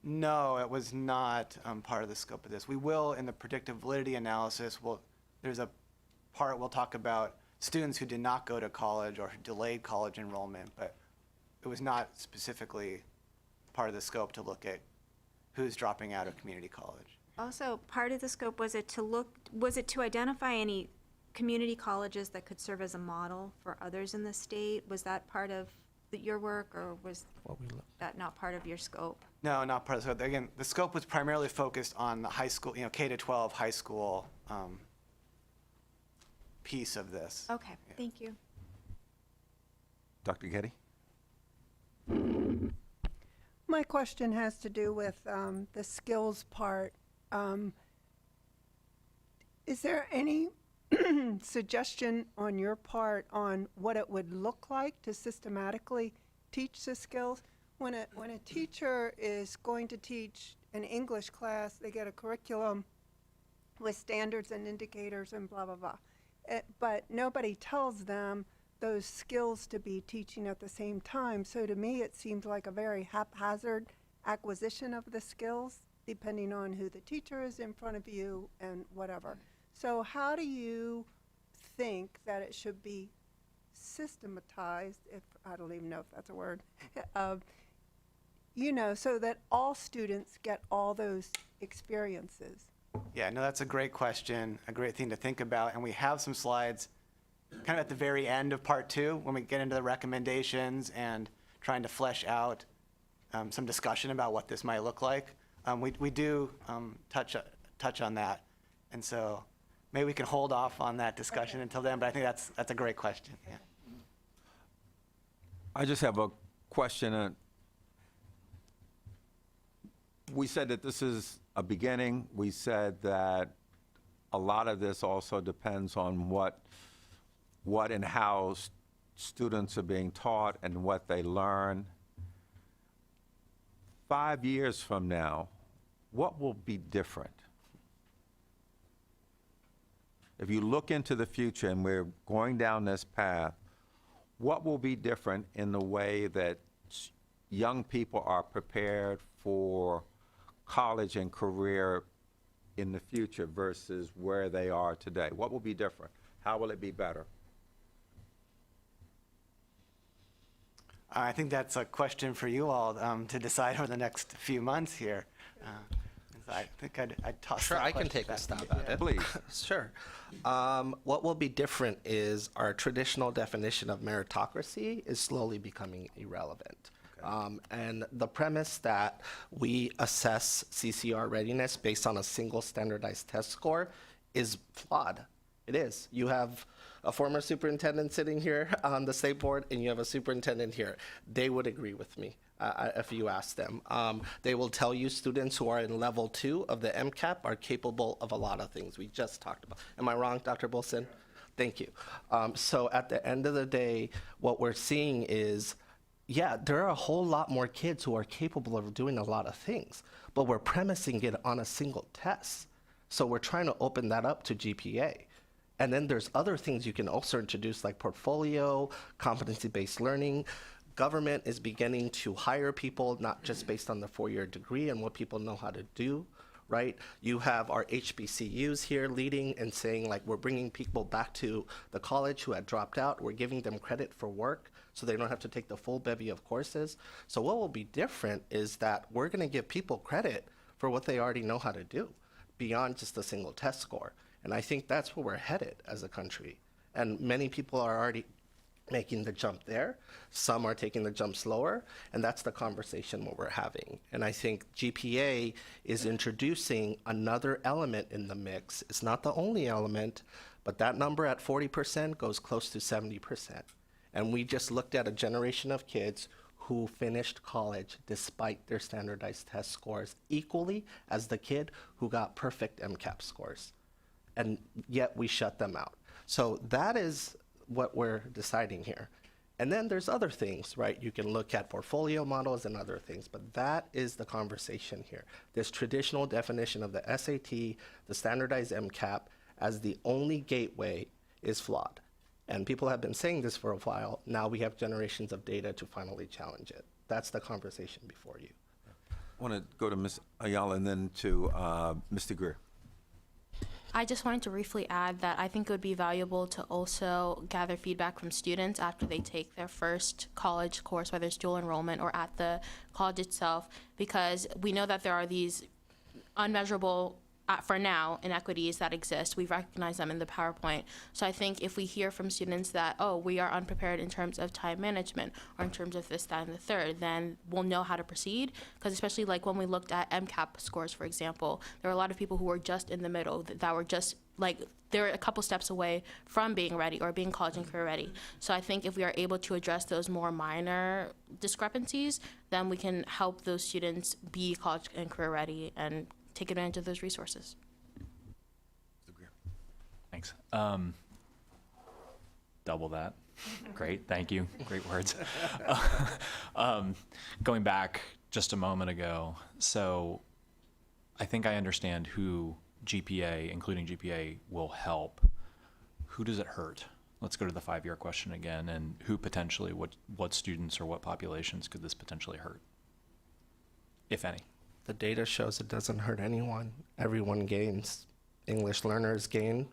No, it was not part of the scope of this. We will, in the predictive validity analysis, there's a part we'll talk about students who did not go to college or who delayed college enrollment, but it was not specifically part of the scope to look at who's dropping out of community college. Also, part of the scope, was it to identify any community colleges that could serve as a model for others in the state? Was that part of your work, or was that not part of your scope? No, not part of the scope. Again, the scope was primarily focused on the high school, K-12 high school piece of this. Okay, thank you. Dr. Getty? My question has to do with the skills part. Is there any suggestion on your part on what it would look like to systematically teach the skills? When a teacher is going to teach an English class, they get a curriculum with standards and indicators and blah, blah, blah. But nobody tells them those skills to be teaching at the same time. So to me, it seems like a very haphazard acquisition of the skills, depending on who the teacher is in front of you and whatever. So how do you think that it should be systematized, if I don't even know if that's a word, so that all students get all those experiences? Yeah, no, that's a great question, a great thing to think about. And we have some slides kind of at the very end of part 2 when we get into the recommendations and trying to flesh out some discussion about what this might look like. We do touch on that. And so maybe we can hold off on that discussion until then, but I think that's a great question. Yeah. I just have a question. We said that this is a beginning. We said that a lot of this also depends on what and how students are being taught and what they learn. 5 years from now, what will be different? If you look into the future and we're going down this path, what will be different in the way that young people are prepared for college and career in the future versus where they are today? What will be different? How will it be better? I think that's a question for you all to decide over the next few months here. I think I'd toss Sure, that I can question take a back to stab you. at it. Please. Sure. What will be different is our traditional definition of meritocracy is slowly becoming irrelevant. And the premise that we assess CCR readiness based on a single standardized test score is flawed. It is. You have a former superintendent sitting here on the state board, and you have a superintendent here. They would agree with me if you ask them. They will tell you students who are in level 2 of the MCAP are capable of a lot of things we just talked about. Am I wrong, Dr. Bolson? Thank you. So at the end of the day, what we're seeing is, yeah, there are a whole lot more kids who are capable of doing a lot of things, but we're premising it on a single test. So we're trying to open that up to GPA. And then there's other things you can also introduce, like portfolio, competency-based learning. Government is beginning to hire people, not just based on the 4-year degree and what people know how to do, right? You have our HBCUs here leading and saying, like, we're bringing people back to the college who had dropped out. We're giving them credit for work so they don't have to take the full bevy of courses. So what will be different is that we're going to give people credit for what they already know how to do beyond just a single test score. And I think that's where we're headed as a country. And many people are already making the jump there. Some are taking the jump slower, and that's the conversation what we're having. And I think GPA is introducing another element in the mix. It's not the only element, but that number at 40% goes close to 70%. And we just looked at a generation of kids who finished college despite their standardized test scores equally as the kid who got perfect MCAP scores. And yet we shut them out. So that is what we're deciding here. And then there's other things, right? You can look at portfolio models and other things, but that is the conversation here. This traditional definition of the SAT, the standardized MCAP, as the only gateway is flawed. And people have been saying this for a while. Now we have generations of data to finally challenge it. That's the conversation before you. I want to go to Ms. Ayala and then to Mr. Greer. I just wanted to briefly add that I think it would be valuable to also gather feedback from students after they take their first college course, whether it's dual enrollment or at the college itself, because we know that there are these unmeasurable, for now, inequities that exist. We've recognized them in the PowerPoint. So I think if we hear from students that, oh, we are unprepared in terms of time management or in terms of this, that, and the third, then we'll know how to proceed. Because especially like when we looked at MCAP scores, for example, there were a lot of people who were just in the middle, that were just like, they're a couple steps away from being ready or being college and career ready. So I think if we are able to address those more minor discrepancies, then we can help those students be college and career ready and take advantage of those resources. Thanks. Double that. Great, thank you. Great words. Going back just a moment ago, so I think I understand who GPA, including GPA, will help. Who does it hurt? Let's go to the 5-year question again, and who potentially, what students or what populations could this potentially hurt, if any? The data shows it doesn't hurt anyone. Everyone gains. English learners gain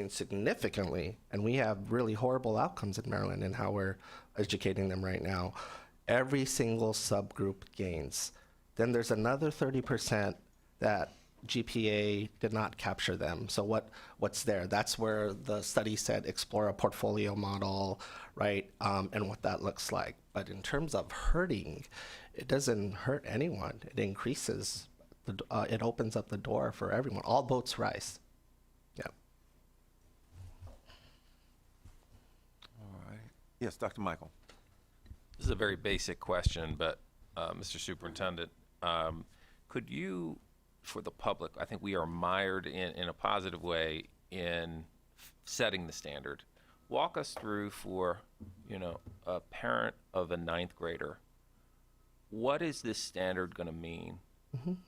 significantly, and we have really horrible outcomes in Maryland in how we're educating them right now. Every single subgroup gains. Then there's another 30% that GPA did not capture them. So what's there? That's where the study said explore a portfolio model, right? And what that looks like. But in terms of hurting, it doesn't hurt anyone. It increases, it opens up the door for everyone. All boats rise. Yeah. All right. Yes, Dr. Michael. This is a very basic question, but Mr. Superintendent, could you, for the public, I think we are mired in a positive way in setting the standard. Walk us through for, a parent of a 9th grader what is this standard going to mean?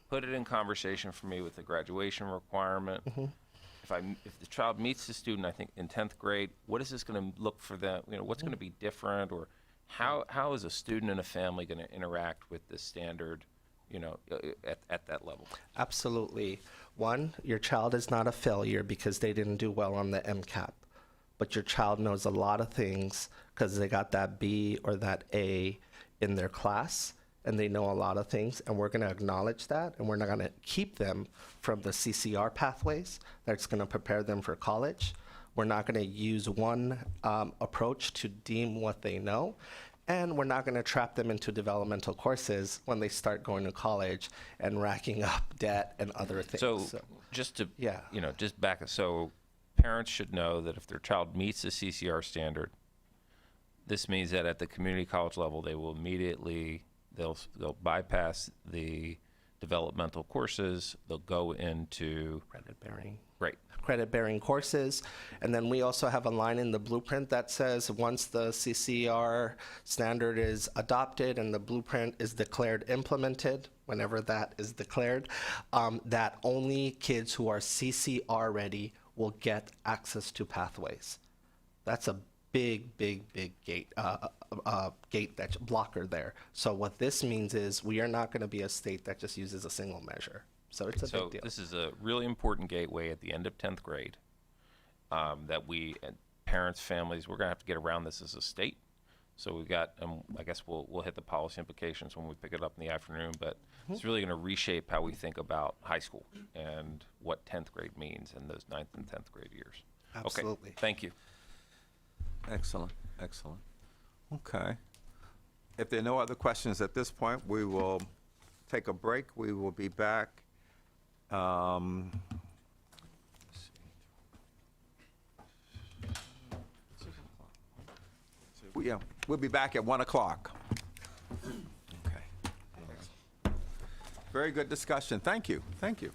Put it in conversation for me with the graduation requirement. If the child meets the student, I think in 10th grade, what is this going to look for them? You know, what's going to be different, or how is a student and a family going to interact with this standard, you know, at that level? Absolutely. One, your child is not a failure because they didn't do well on the MCAT, but your child knows a lot of things because they got that B or that A in their class, and they know a lot of things, and we're going to acknowledge that, and we're not going to keep them from the CCR pathways that's going to prepare them for college. We're not going to use one approach to deem what they know, and we're not going to trap them into developmental courses when they start going to college and racking up debt and other things. So just to, you know, just back it. So parents should know that if their child meets the CCR standard, this means that at the community college level, they will immediately, they'll bypass the developmental courses. They'll go into credit-bearing. Right. Credit-bearing courses. And then we also have a line in the blueprint that says once the CCR standard is adopted and the blueprint is declared implemented, whenever that is declared, that only kids who are CCR ready will get access to pathways. That's a big gate, that's blocker there. So what this means is we are not going to be a state that just uses a single measure. So it's a big deal. This is a really important gateway at the end of 10th grade that we, parents, families, we're going to have to get around this as a state. So we've got, I guess we'll hit the policy implications when we pick it up in the afternoon, but it's really going to reshape how we think about high school and what 10th grade means in those 9th and 10th grade years. Absolutely. Okay, thank you. Excellent, excellent. Okay. If there are no other questions at this point, we will take a break. We will be back. Yeah, we'll be back at 1 o'clock. Okay. Very good discussion. Thank you. Thank you.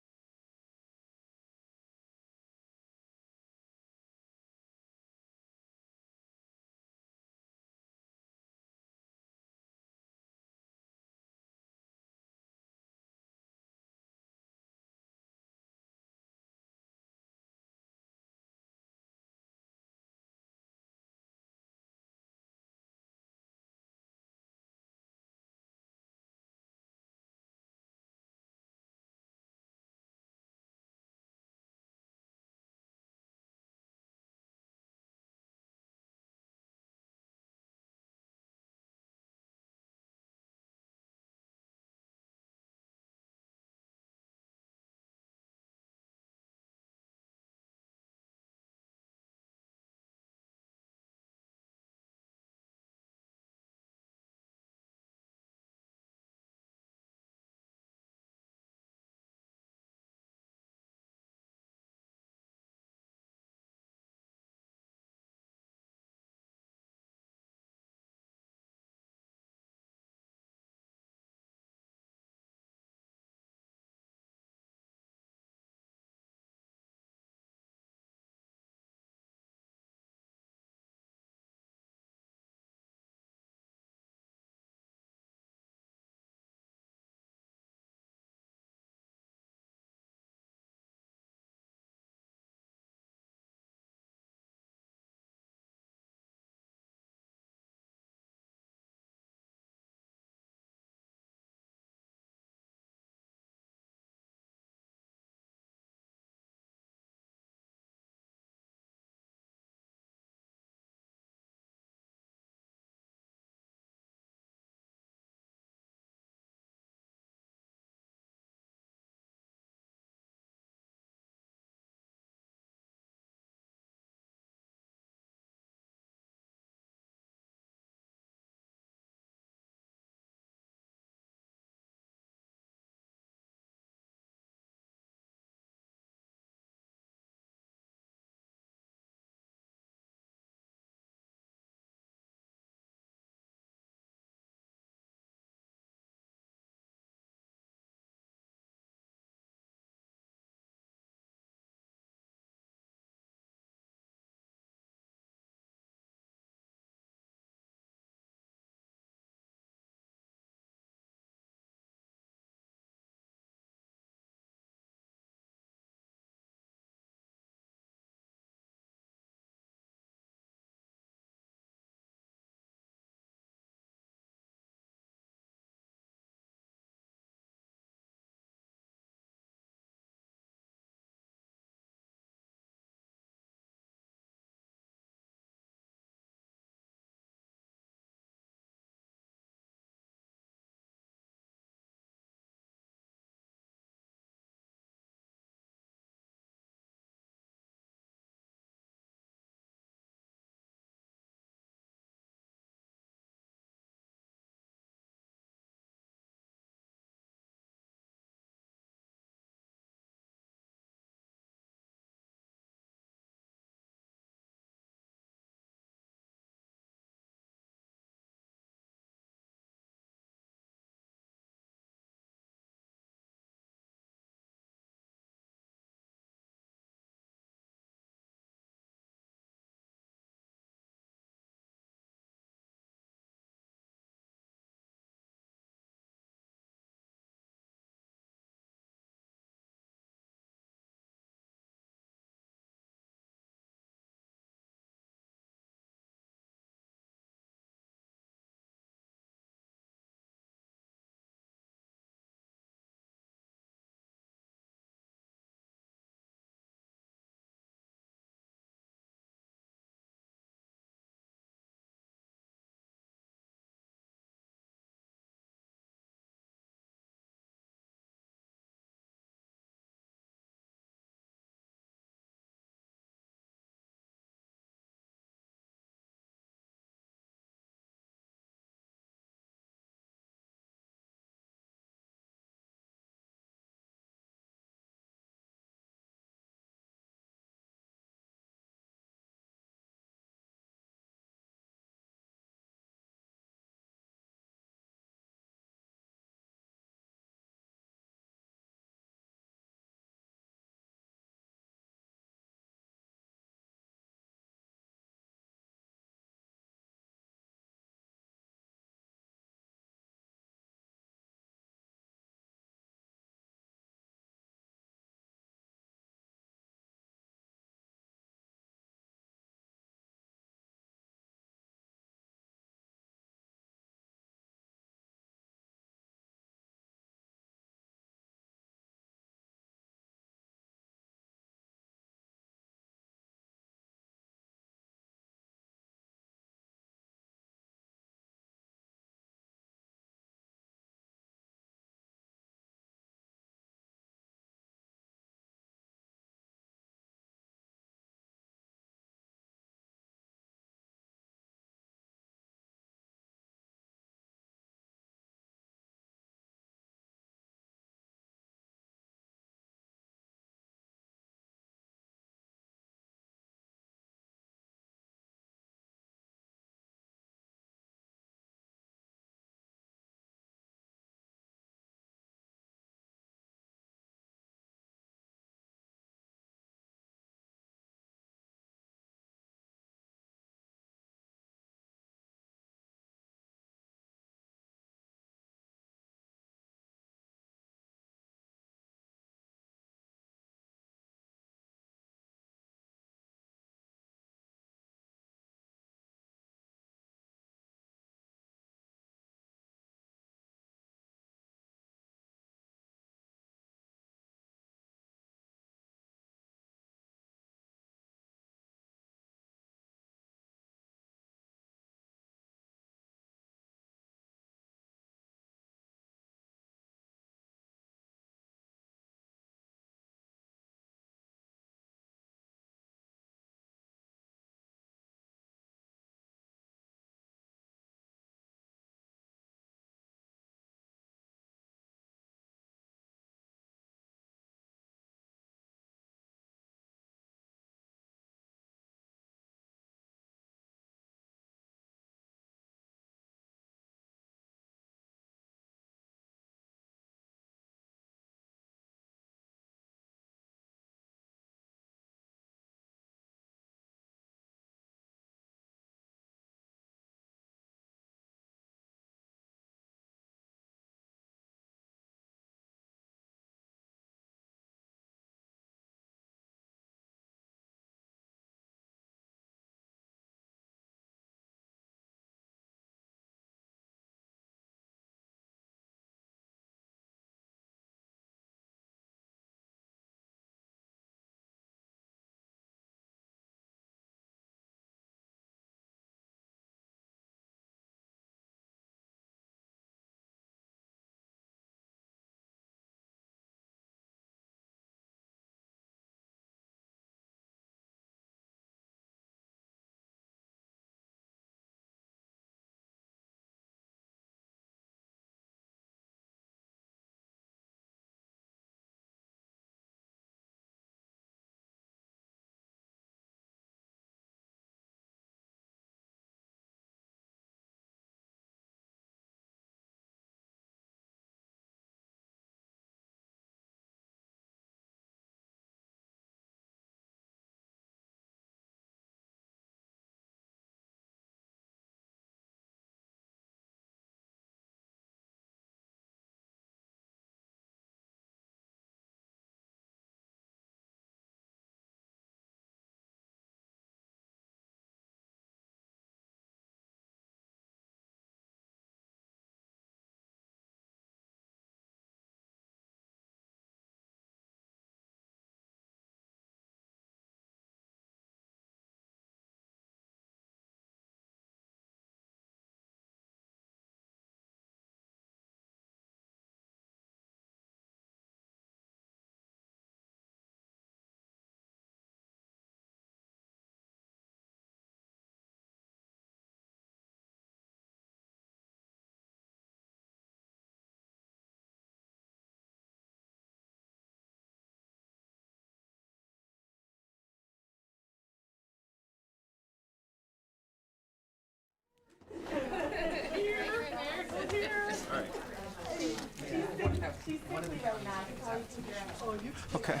Okay.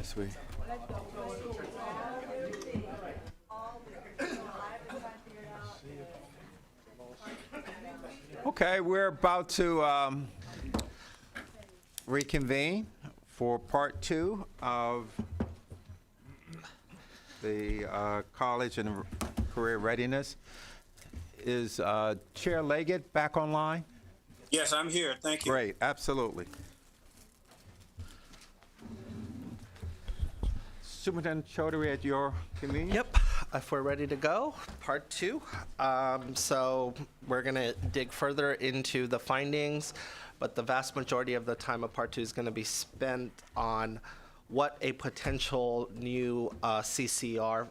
Sweet. Okay, we're about to reconvene for part 2 of the college and career readiness. Is Chair Leggett back online? Yes, I'm here. Thank you. Great, absolutely. Superintendent Chaudhary, at your convenience. Yep, if we're ready to go, part 2. So we're going to dig further into the findings, but the vast majority of the time of part 2 is going to be spent on what a potential new CCR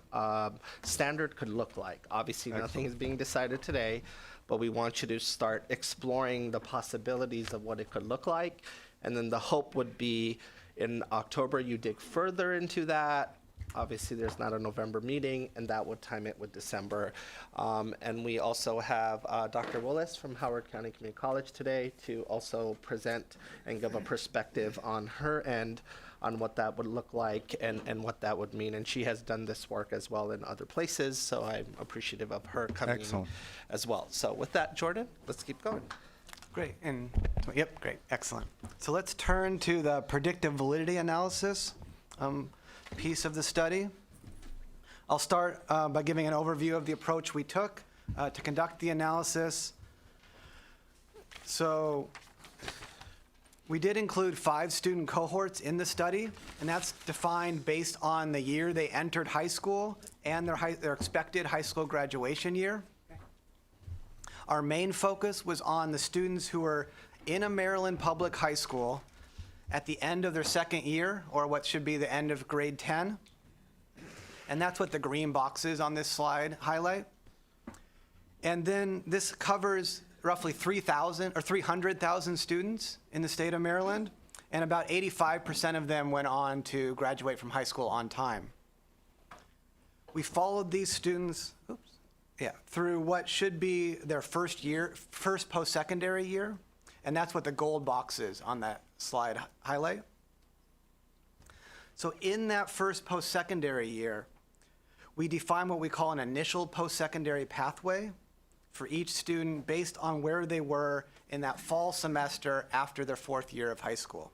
standard could look like. Obviously, nothing is being decided today, but we want you to start exploring the possibilities of what it could look like. And then the hope would be in October, you dig further into that. Obviously, there's not a November meeting, and that would time it with December. And we also have Dr. Willis from Howard County Community College today to also present and give a perspective on her end on what that would look like and what that would mean. And she has done this work as well in other places, so I'm appreciative of her coming in as well. So with that, Jordan, let's keep going. Great, and, yep, great, excellent. So let's turn to the predictive validity analysis piece of the study. I'll start by giving an overview of the approach we took to conduct the analysis. So we did include 5 student cohorts in the study, and that's defined based on the year they entered high school and their expected high school graduation year. Our main focus was on the students who were in a Maryland public high school at the end of their second year, or what should be the end of grade 10. And that's what the green boxes on this slide highlight. And then this covers roughly 300,000 students in the state of Maryland, and about 85% of them went on to graduate from high school on time. We followed these students, through what should be their first post-secondary year, and that's what the gold boxes on that slide highlight. So in that first post-secondary year, we define what we call an initial post-secondary pathway for each student based on where they were in that fall semester after their 4th year of high school.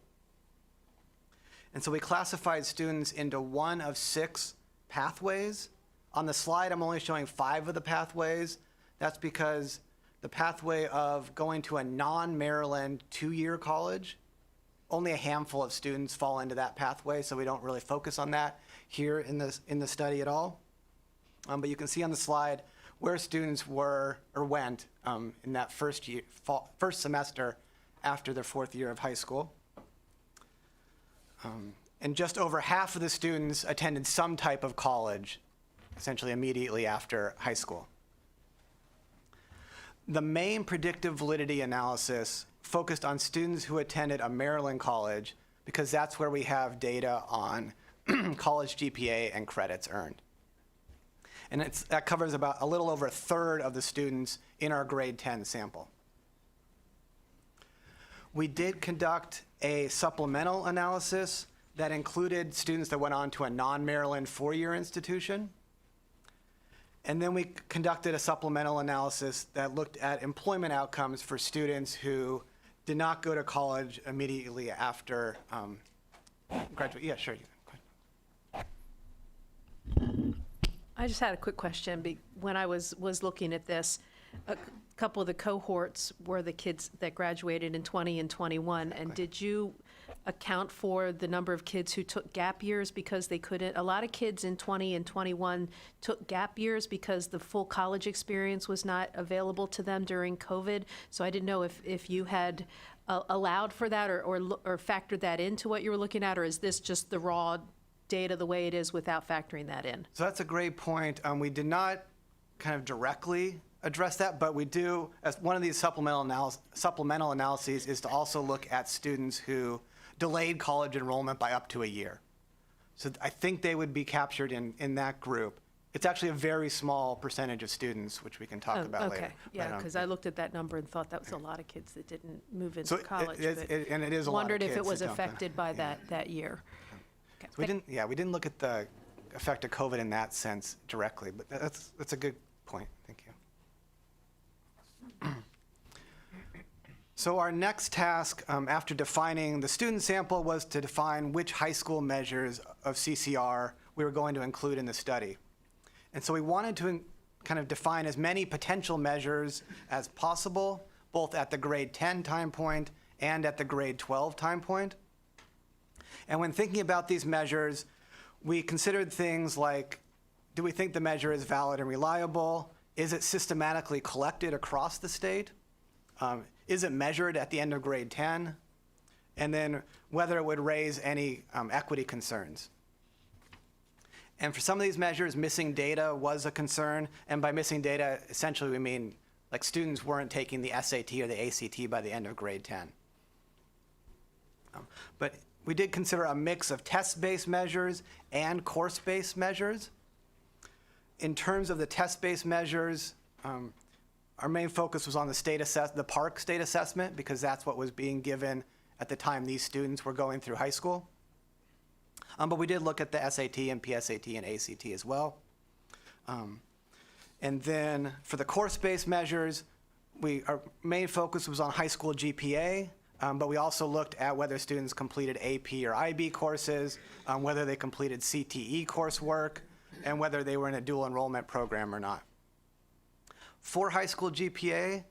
And so we classified students into one of 6 pathways. On the slide, I'm only showing 5 of the pathways. That's because the pathway of going to a non-Maryland 2-year college, only a handful of students fall into that pathway, so we don't really focus on that here in the study at all. But you can see on the slide where students were or went in that first semester after their 4th year of high school. And just over half of the students attended some type of college, essentially immediately after high school. The main predictive validity analysis focused on students who attended a Maryland college because that's where we have data on college GPA and credits earned. And that covers about a little over 1/3 of the students in our grade 10 sample. We did conduct a supplemental analysis that included students that went on to a non-Maryland 4-year institution. And then we conducted a supplemental analysis that looked at employment outcomes for students who did not go to college immediately after graduate. Yeah, sure. I just had a quick question. When I was looking at this, a couple of the cohorts were the kids that graduated in 20 and 21. And did you account for the number of kids who took gap years because they couldn't? A lot of kids in 20 and 21 took gap years because the full college experience was not available to them during COVID. So I didn't know if you had allowed for that or factored that into what you were looking at, or is this just the raw data the way it is without factoring that in? So that's a great point. We did not kind of directly address that, but we do, as one of these supplemental analyses is to also look at students who delayed college enrollment by up to a year. So I think they would be captured in that group. It's actually a very small percentage of students, which we can talk about later. Okay, yeah, But, because I looked at that number and thought that was a lot of kids that didn't move into So college. and it is a lot of wondered if kids it was that don't. affected by that year. Okay, We didn't look at the effect of COVID in that sense directly, but that's a good point. Thank you. So our next task after defining the student sample was to define which high school measures of CCR we were going to include in the study. And so we wanted to kind of define as many potential measures as possible, both at the grade 10 time point and at the grade 12 time point. And when thinking about these measures, we considered things like, do we think the measure is valid and reliable? Is it systematically collected across the state? Is it measured at the end of grade 10? And then whether it would raise any equity concerns. And for some of these measures, missing data was a concern. And by missing data, essentially we mean like students weren't taking the SAT or the ACT by the end of grade 10. But we did consider a mix of test-based measures and course-based measures. In terms of the test-based measures, our main focus was on the PARCC state assessment, because that's what was being given at the time these students were going through high school. But we did look at the SAT and PSAT and ACT as well. And then for the course-based measures, our main focus was on high school GPA, but we also looked at whether students completed AP or IB courses, whether they completed CTE coursework, and whether they were in a dual enrollment program or not. For high school GPA,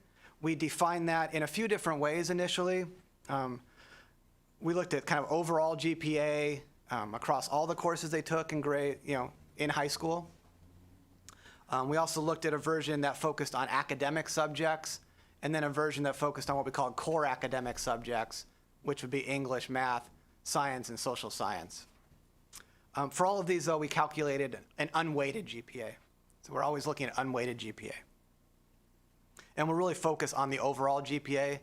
we defined that in a few different ways initially. We looked at kind of overall GPA across all the courses they took in high school. We also looked at a version that focused on academic subjects, and then a version that focused on what we call core academic subjects, which would be English, math, science, and social science. For all of these, though, we calculated an unweighted GPA. So we're always looking at unweighted GPA. And we'll really focus on the overall GPA,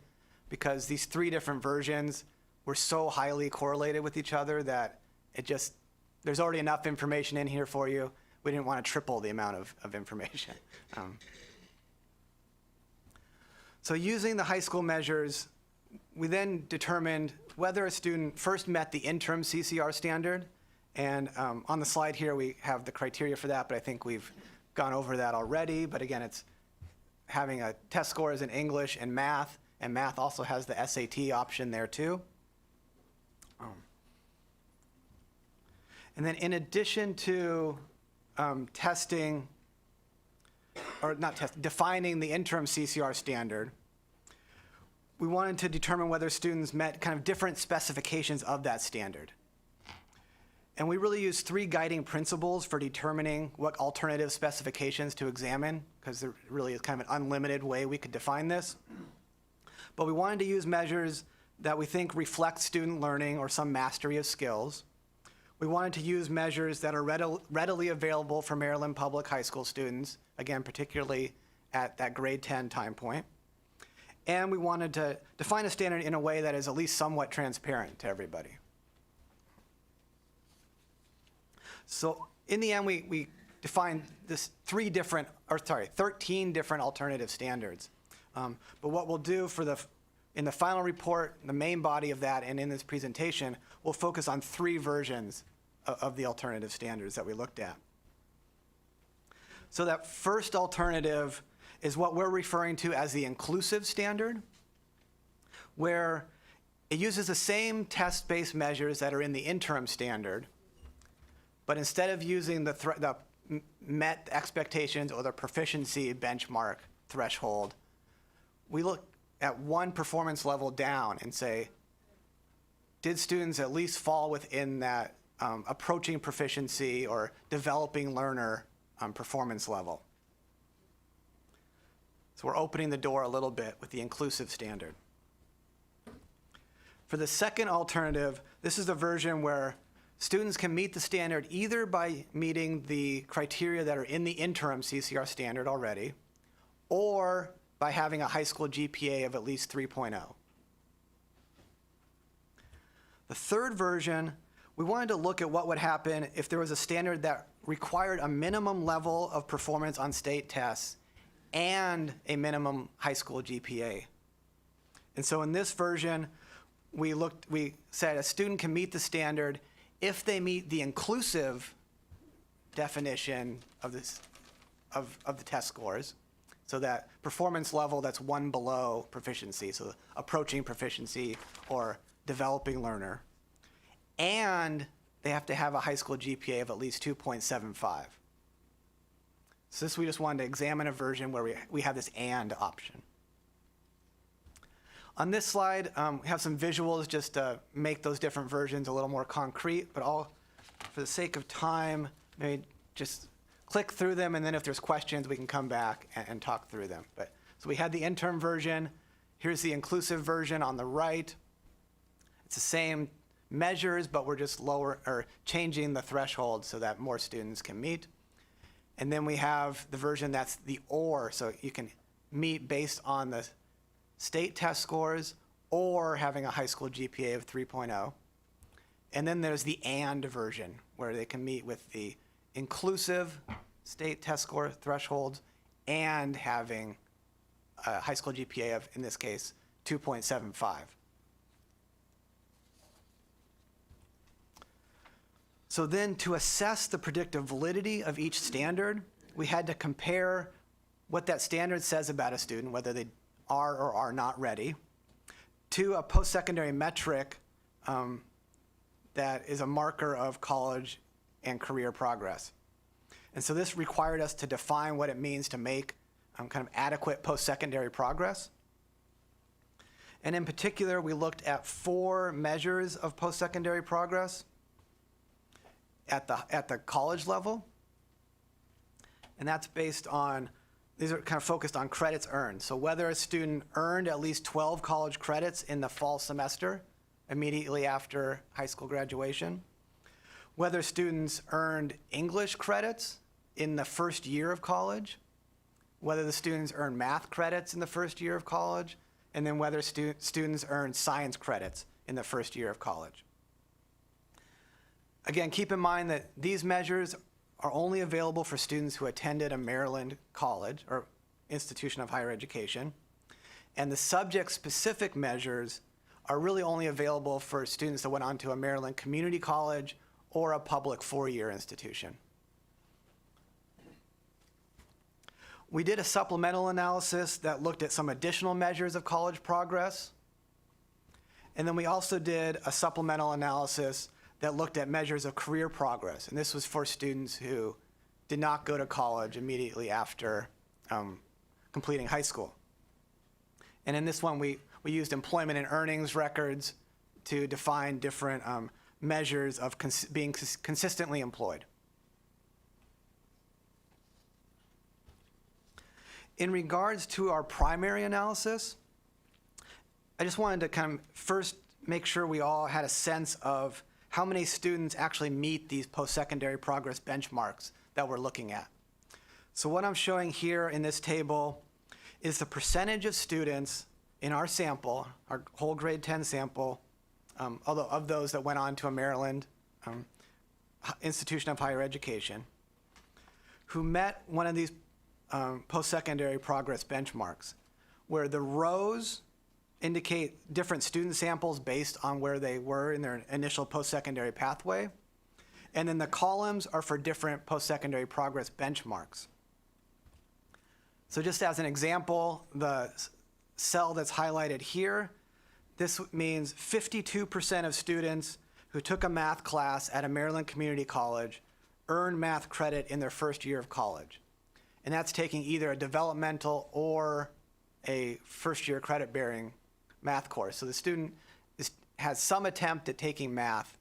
because these three different versions were so highly correlated with each other that there's already enough information in here for you. We didn't want to triple the amount of information. So using the high school measures, we then determined whether a student first met the interim CCR standard. And on the slide here, we have the criteria for that, but I think we've gone over that already. But again, it's having a test scores in English and math also has the SAT option there too. And then in addition to defining the interim CCR standard, we wanted to determine whether students met kind of different specifications of that standard. And we really used three guiding principles for determining what alternative specifications to examine, because there really is kind of an unlimited way we could define this. But we wanted to use measures that we think reflect student learning or some mastery of skills. We wanted to use measures that are readily available for Maryland public high school students, again, particularly at that grade 10 time point. And we wanted to define a standard in a way that is at least somewhat transparent to everybody. So in the end, we defined this 13 different alternative standards. But what we'll do in the final report, the main body of that, and in this presentation, we'll focus on three versions of the alternative standards that we looked at. So that first alternative is what we're referring to as the inclusive standard, where it uses the same test-based measures that are in the interim standard, but instead of using the met expectations or the proficiency benchmark threshold, we look at one performance level down and say, did students at least fall within that approaching proficiency or developing learner performance level? So we're opening the door a little bit with the inclusive standard. For the second alternative, this is the version where students can meet the standard either by meeting the criteria that are in the interim CCR standard already, or by having a high school GPA of at least 3.0. The third version, we wanted to look at what would happen if there was a standard that required a minimum level of performance on state tests and a minimum high school GPA. And so in this version, we said a student can meet the standard if they meet the inclusive definition of the test scores. So that performance level that's one below proficiency, so approaching proficiency or developing learner. And they have to have a high school GPA of at least 2.75. So this, we just wanted to examine a version where we have this and option. On this slide, we have some visuals just to make those different versions a little more concrete, but for the sake of time, maybe just click through them, and then if there's questions, we can come back and talk through them. So we had the interim version. Here's the inclusive version on the right. It's the same measures, but we're just changing the threshold so that more students can meet. And then we have the version that's the or, so you can meet based on the state test scores or having a high school GPA of 3.0. And then there's the and version, where they can meet with the inclusive state test score thresholds and having a high school GPA of, in this case, 2.75. So then to assess the predictive validity of each standard, we had to compare what that standard says about a student, whether they are or are not ready, to a post-secondary metric that is a marker of college and career progress. And so this required us to define what it means to make kind of adequate post-secondary progress. And in particular, we looked at 4 measures of post-secondary progress at the college level. And that's based on, these are kind of focused on credits earned. So whether a student earned at least 12 college credits in the fall semester immediately after high school graduation, whether students earned English credits in the first year of college, whether the students earned math credits in the first year of college, and then whether students earned science credits in the first year of college. Again, keep in mind that these measures are only available for students who attended a Maryland college or institution of higher education, and the subject-specific measures are really only available for students that went on to a Maryland community college or a public 4-year institution. We did a supplemental analysis that looked at some additional measures of college progress. And then we also did a supplemental analysis that looked at measures of career progress. And this was for students who did not go to college immediately after completing high school. And in this one, we used employment and earnings records to define different measures of being consistently employed. In regards to our primary analysis, I just wanted to kind of first make sure we all had a sense of how many students actually meet these post-secondary progress benchmarks that we're looking at. So what I'm showing here in this table is the percentage of students in our sample, our whole grade 10 sample, although of those that went on to a Maryland institution of higher education, who met one of these post-secondary progress benchmarks, where the rows indicate different student samples based on where they were in their initial post-secondary pathway, and then the columns are for different post-secondary progress benchmarks. So just as an example, the cell that's highlighted here, this means 52% of students who took a math class at a Maryland community college earned math credit in their first year of college. And that's taking either a developmental or a first-year credit-bearing math course. So the student has some attempt at taking math.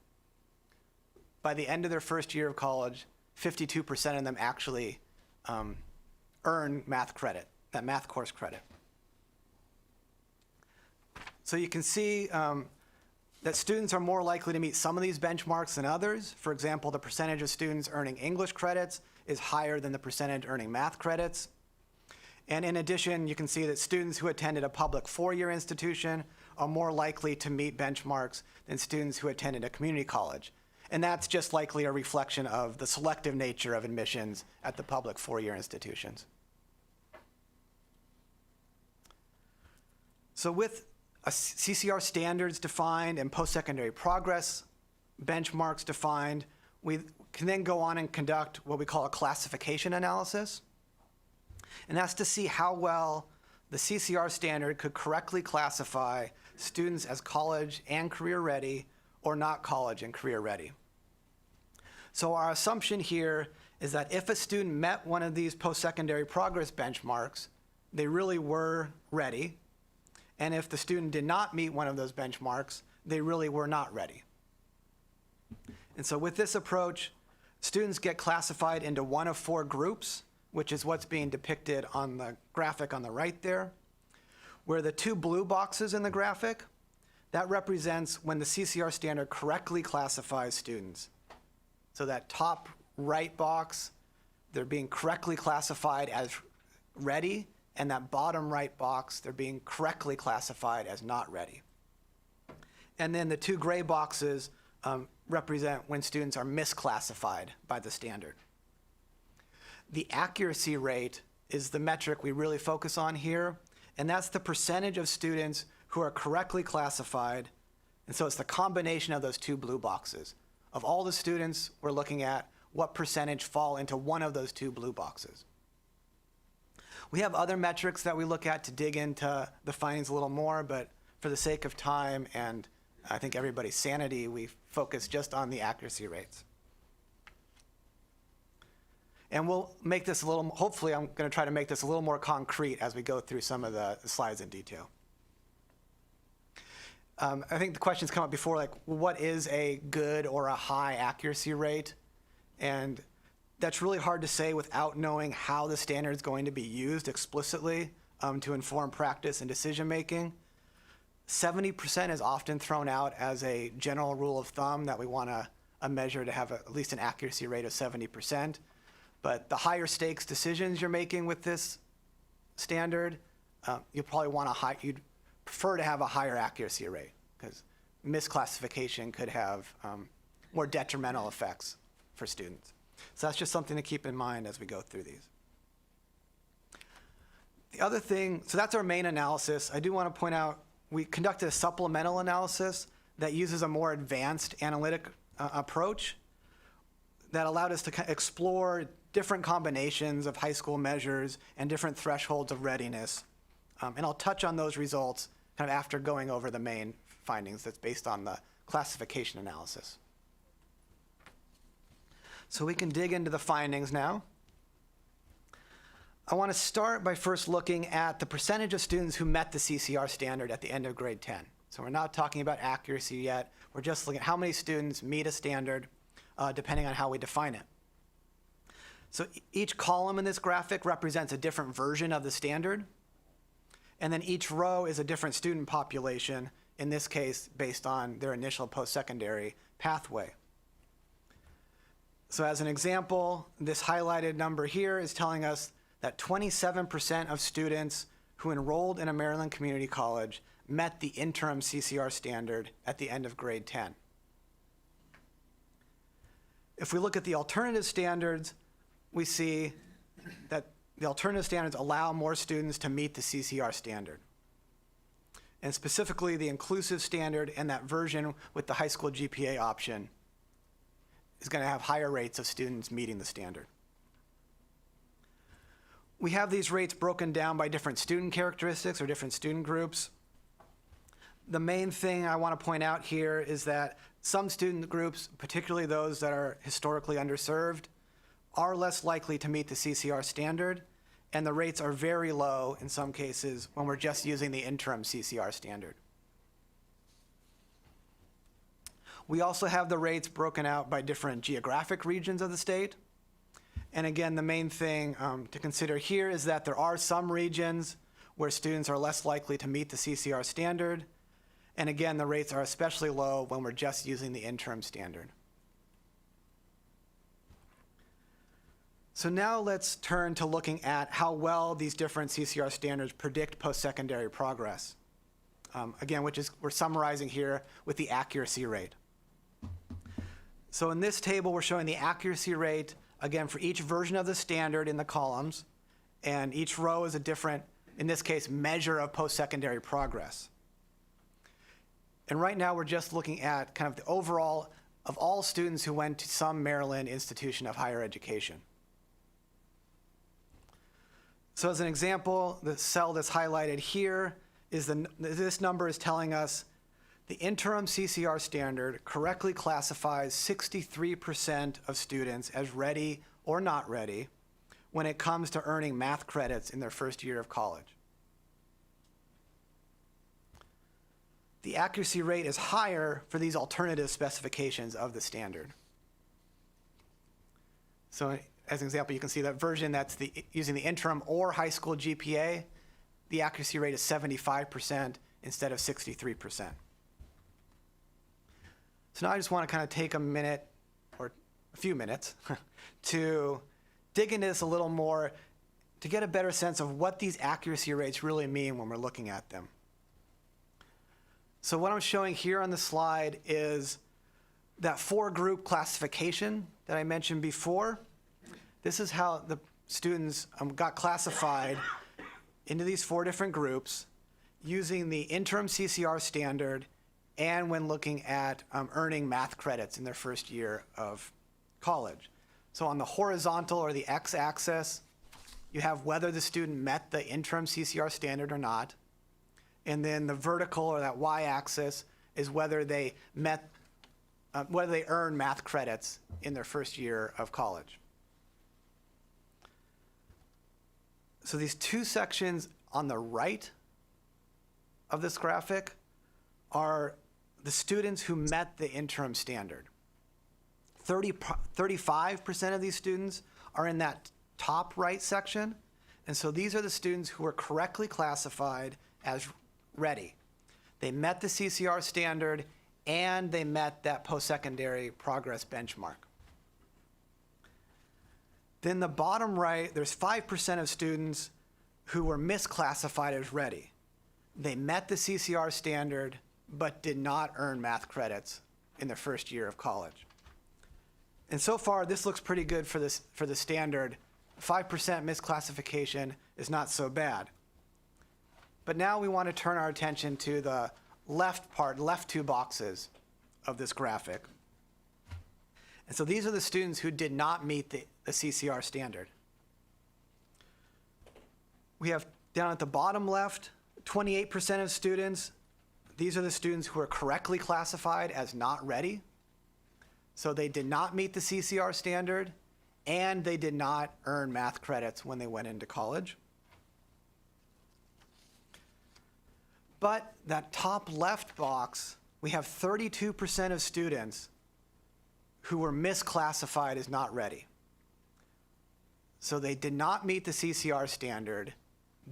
By the end of their first year of college, 52% of them actually earn math credit, that math course credit. So you can see that students are more likely to meet some of these benchmarks than others. For example, the percentage of students earning English credits is higher than the percentage earning math credits. And in addition, you can see that students who attended a public 4-year institution are more likely to meet benchmarks than students who attended a community college. And that's just likely a reflection of the selective nature of admissions at the public four-year institutions. So with CCR standards defined and post-secondary progress benchmarks defined, we can then go on and conduct what we call a classification analysis. And that's to see how well the CCR standard could correctly classify students as college and career ready or not college and career ready. So our assumption here is that if a student met one of these post-secondary progress benchmarks, they really were ready. And if the student did not meet one of those benchmarks, they really were not ready. And so with this approach, students get classified into one of four groups, which is what's being depicted on the graphic on the right there, where the two blue boxes in the graphic, that represents when the CCR standard correctly classifies students. So that top right box, they're being correctly classified as ready, and that bottom right box, they're being correctly classified as not ready. And then the two gray boxes represent when students are misclassified by the standard. The accuracy rate is the metric we really focus on here, and that's the percentage of students who are correctly classified. And so it's the combination of those two blue boxes. Of all the students we're looking at, what percentage fall into one of those two blue boxes? We have other metrics that we look at to dig into the findings a little more, but for the sake of time and I think everybody's sanity, we focus just on the accuracy rates. And we'll make this a little, hopefully I'm going to try to make this a little more concrete as we go through some of the slides in detail. I think the questions come up before, like, what is a good or a high accuracy rate? And that's really hard to say without knowing how the standard is going to be used explicitly to inform practice and decision making. 70% is often thrown out as a general rule of thumb that we want a measure to have at least an accuracy rate of 70%. But the higher stakes decisions you're making with this standard, you'll probably want you'd prefer to have a higher accuracy rate because misclassification could have more detrimental effects for students. So that's just something to keep in mind as we go through these. The other thing, so that's our main analysis. I do want to point out we conducted a supplemental analysis that uses a more advanced analytic approach that allowed us to explore different combinations of high school measures and different thresholds of readiness. And I'll touch on those results kind of after going over the main findings that's based on the classification analysis. So we can dig into the findings now. I want to start by first looking at the percentage of students who met the CCR standard at the end of grade 10. So we're not talking about accuracy yet. We're just looking at how many students meet a standard depending on how we define it. So each column in this graphic represents a different version of the standard. And then each row is a different student population, in this case based on their initial post-secondary pathway. So as an example, this highlighted number here is telling us that 27% of students who enrolled in a Maryland community college met the interim CCR standard at the end of grade 10. If we look at the alternative standards, we see that the alternative standards allow more students to meet the CCR standard. And specifically, the inclusive standard and that version with the high school GPA option is going to have higher rates of students meeting the standard. We have these rates broken down by different student characteristics or different student groups. The main thing I want to point out here is that some student groups, particularly those that are historically underserved, are less likely to meet the CCR standard, and the rates are very low in some cases when we're just using the interim CCR standard. We also have the rates broken out by different geographic regions of the state. And again, the main thing to consider here is that there are some regions where students are less likely to meet the CCR standard. And again, the rates are especially low when we're just using the interim standard. So now let's turn to looking at how well these different CCR standards predict post-secondary progress. Again, which is we're summarizing here with the accuracy rate. So in this table, we're showing the accuracy rate, again, for each version of the standard in the columns, and each row is a different, in this case, measure of post-secondary progress. And right now, we're just looking at kind of the overall of all students who went to some Maryland institution of higher education. So as an example, the cell that's highlighted here is this number is telling us the interim CCR standard correctly classifies 63% of students as ready or not ready when it comes to earning math credits in their first year of college. The accuracy rate is higher for these alternative specifications of the standard. So as an example, you can see that version that's using the interim or high school GPA, the accuracy rate is 75% instead of 63%. So now I just want to kind of take a minute or a few minutes to dig into this a little more to get a better sense of what these accuracy rates really mean when we're looking at them. So what I'm showing here on the slide is that 4-group classification that I mentioned before. This is how the students got classified into these 4 different groups using the interim CCR standard and when looking at earning math credits in their first year of college. So on the horizontal or the x-axis, you have whether the student met the interim CCR standard or not. And then the vertical or that y-axis is whether they met, whether they earn math credits in their first year of college. So these 2 sections on the right of this graphic are the students who met the interim standard. 35% of these students are in that top right section. And so these are the students who are correctly classified as ready. They met the CCR standard and they met that post-secondary progress benchmark. Then the bottom right, there's 5% of students who were misclassified as ready. They met the CCR standard but did not earn math credits in their first year of college. And so far, this looks pretty good for the standard. 5% misclassification is not so bad. But now we want to turn our attention to the left 2 boxes of this graphic. And so these are the students who did not meet the CCR standard. We have down at the bottom left, 28% of students. These are the students who are correctly classified as not ready. So they did not meet the CCR standard and they did not earn math credits when they went into college. But that top left box, we have 32% of students who were misclassified as not ready. So they did not meet the CCR standard,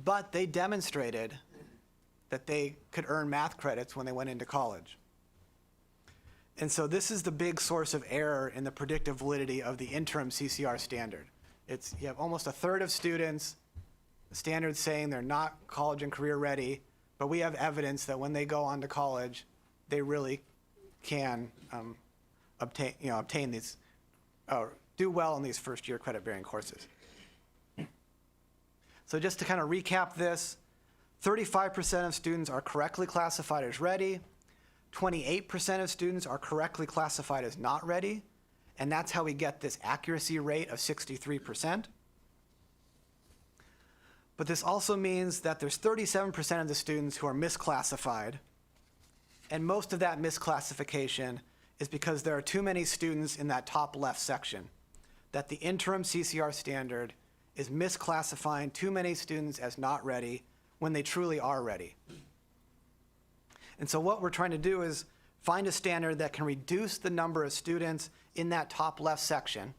but they demonstrated that they could earn math credits when they went into college. And so this is the big source of error in the predictive validity of the interim CCR standard. You have almost a third of students, the standard saying they're not college and career ready, but we have evidence that when they go on to college, they really can obtain these, do well in these first year credit bearing courses. So just to kind of recap this, 35% of students are correctly classified as ready, 28% of students are correctly classified as not ready, and that's how we get this accuracy rate of 63%. But this also means that there's 37% of the students who are misclassified, and most of that misclassification is because there are too many students in that top left section, that the interim CCR standard is misclassifying too many students as not ready when they truly are ready. And so what we're trying to do is find a standard that can reduce the number of students in that top left section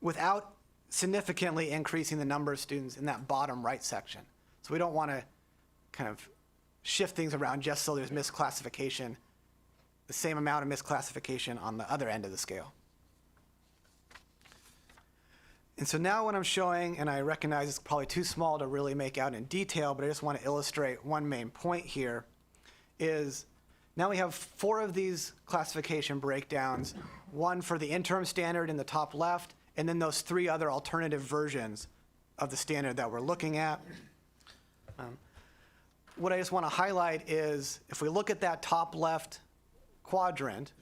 without significantly increasing the number of students in that bottom right section. So we don't want to kind of shift things around just so there's misclassification, the same amount of misclassification on the other end of the scale. And so now what I'm showing, and I recognize it's probably too small to really make out in detail, but I just want to illustrate one main point here, is Now we have 4 of these classification breakdowns, one for the interim standard in the top left, and then those 3 other alternative versions of the standard that we're looking at. What I just want to highlight is if we look at that top left quadrant,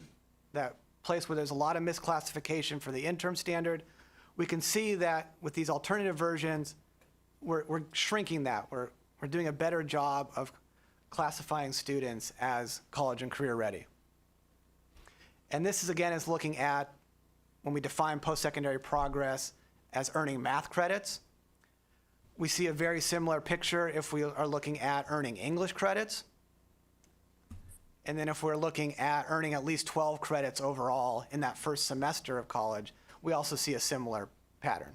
that place where there's a lot of misclassification for the interim standard, we can see that with these alternative versions, we're shrinking that. We're doing a better job of classifying students as college and career ready. And this is, again, is looking at when we define post-secondary progress as earning math credits. We see a very similar picture if we are looking at earning English credits. And then if we're looking at earning at least 12 credits overall in that first semester of college, we also see a similar pattern.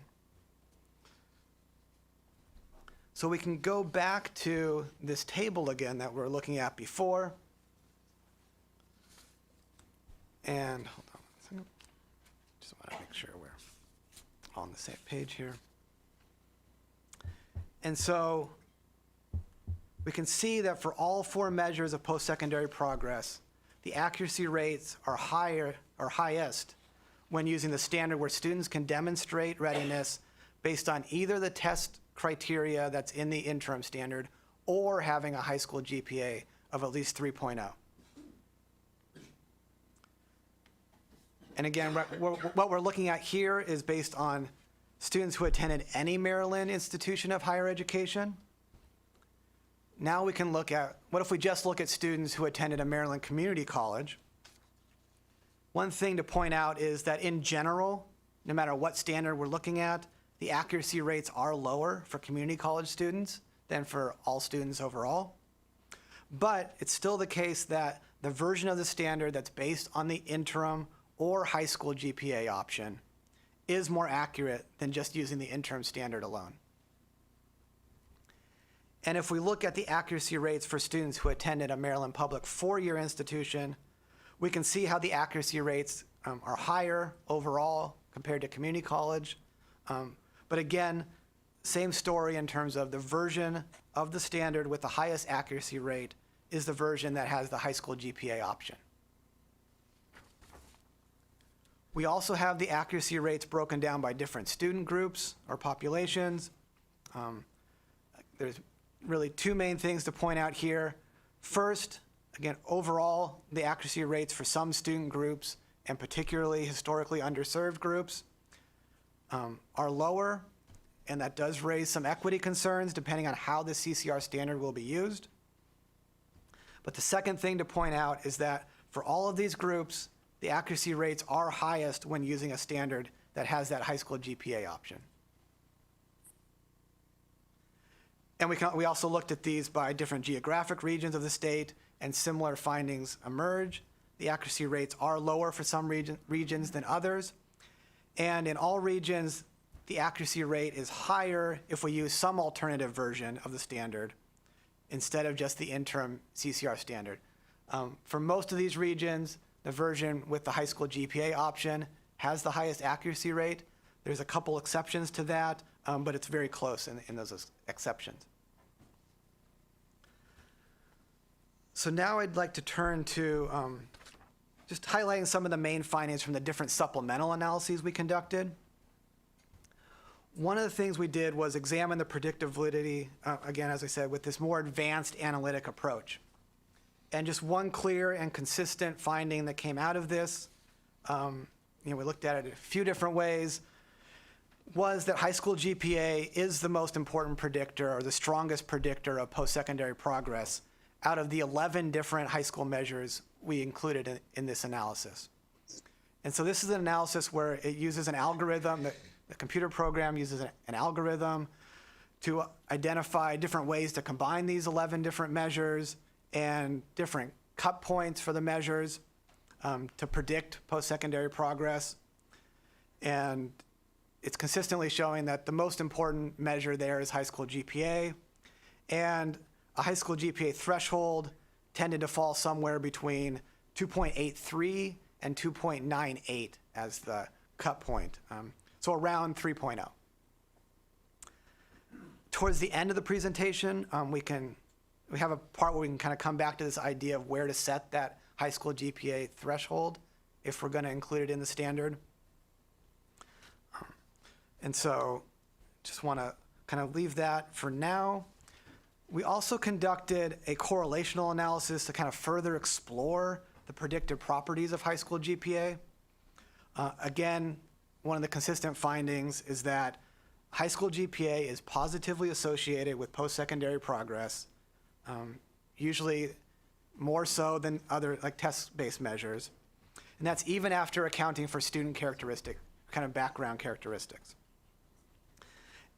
So we can go back to this table again that we were looking at before. And hold on a second. Just want to make sure we're on the same page here. And so we can see that for all 4 measures of post-secondary progress, the accuracy rates are higher or highest when using the standard where students can demonstrate readiness based on either the test criteria that's in the interim standard or having a high school GPA of at least 3.0. And again, what we're looking at here is based on students who attended any Maryland institution of higher education. Now we can look at, what if we just look at students who attended a Maryland community college? One thing to point out is that in general, no matter what standard we're looking at, the accuracy rates are lower for community college students than for all students overall. But it's still the case that the version of the standard that's based on the interim or high school GPA option is more accurate than just using the interim standard alone. And if we look at the accuracy rates for students who attended a Maryland public 4-year institution, we can see how the accuracy rates are higher overall compared to community college. But again, same story in terms of the version of the standard with the highest accuracy rate is the version that has the high school GPA option. We also have the accuracy rates broken down by different student groups or populations. There's really 2 main things to point out here. First, again, overall, the accuracy rates for some student groups, and particularly historically underserved groups, are lower, and that does raise some equity concerns depending on how the CCR standard will be used. But the second thing to point out is that for all of these groups, the accuracy rates are highest when using a standard that has that high school GPA option. And we also looked at these by different geographic regions of the state, and similar findings emerge. The accuracy rates are lower for some regions than others. And in all regions, the accuracy rate is higher if we use some alternative version of the standard instead of just the interim CCR standard. For most of these regions, the version with the high school GPA option has the highest accuracy rate. There's a couple exceptions to that, but it's very close in those exceptions. So now I'd like to turn to just highlighting some of the main findings from the different supplemental analyses we conducted. One of the things we did was examine the predictive validity, again, as I said, with this more advanced analytic approach. And just one clear and consistent finding that came out of this, we looked at it a few different ways, was that high school GPA is the most important predictor or the strongest predictor of post-secondary progress out of the 11 different high school measures we included in this analysis. And so this is an analysis where it uses an algorithm, the computer program uses an algorithm to identify different ways to combine these 11 different measures and different cut points for the measures to predict post-secondary progress. And it's consistently showing that the most important measure there is high school GPA. And a high school GPA threshold tended to fall somewhere between 2.83 and 2.98 as the cut point, so around 3.0. Towards the end of the presentation, we can we have a part where we can kind of come back to this idea of where to set that high school GPA threshold if we're going to include it in the standard. And so just want to kind of leave that for now. We also conducted a correlational analysis to kind of further explore the predictive properties of high school GPA. Again, one of the consistent findings is that high school GPA is positively associated with post-secondary progress, usually more so than other like test-based measures. And that's even after accounting for student characteristic, kind of background characteristics.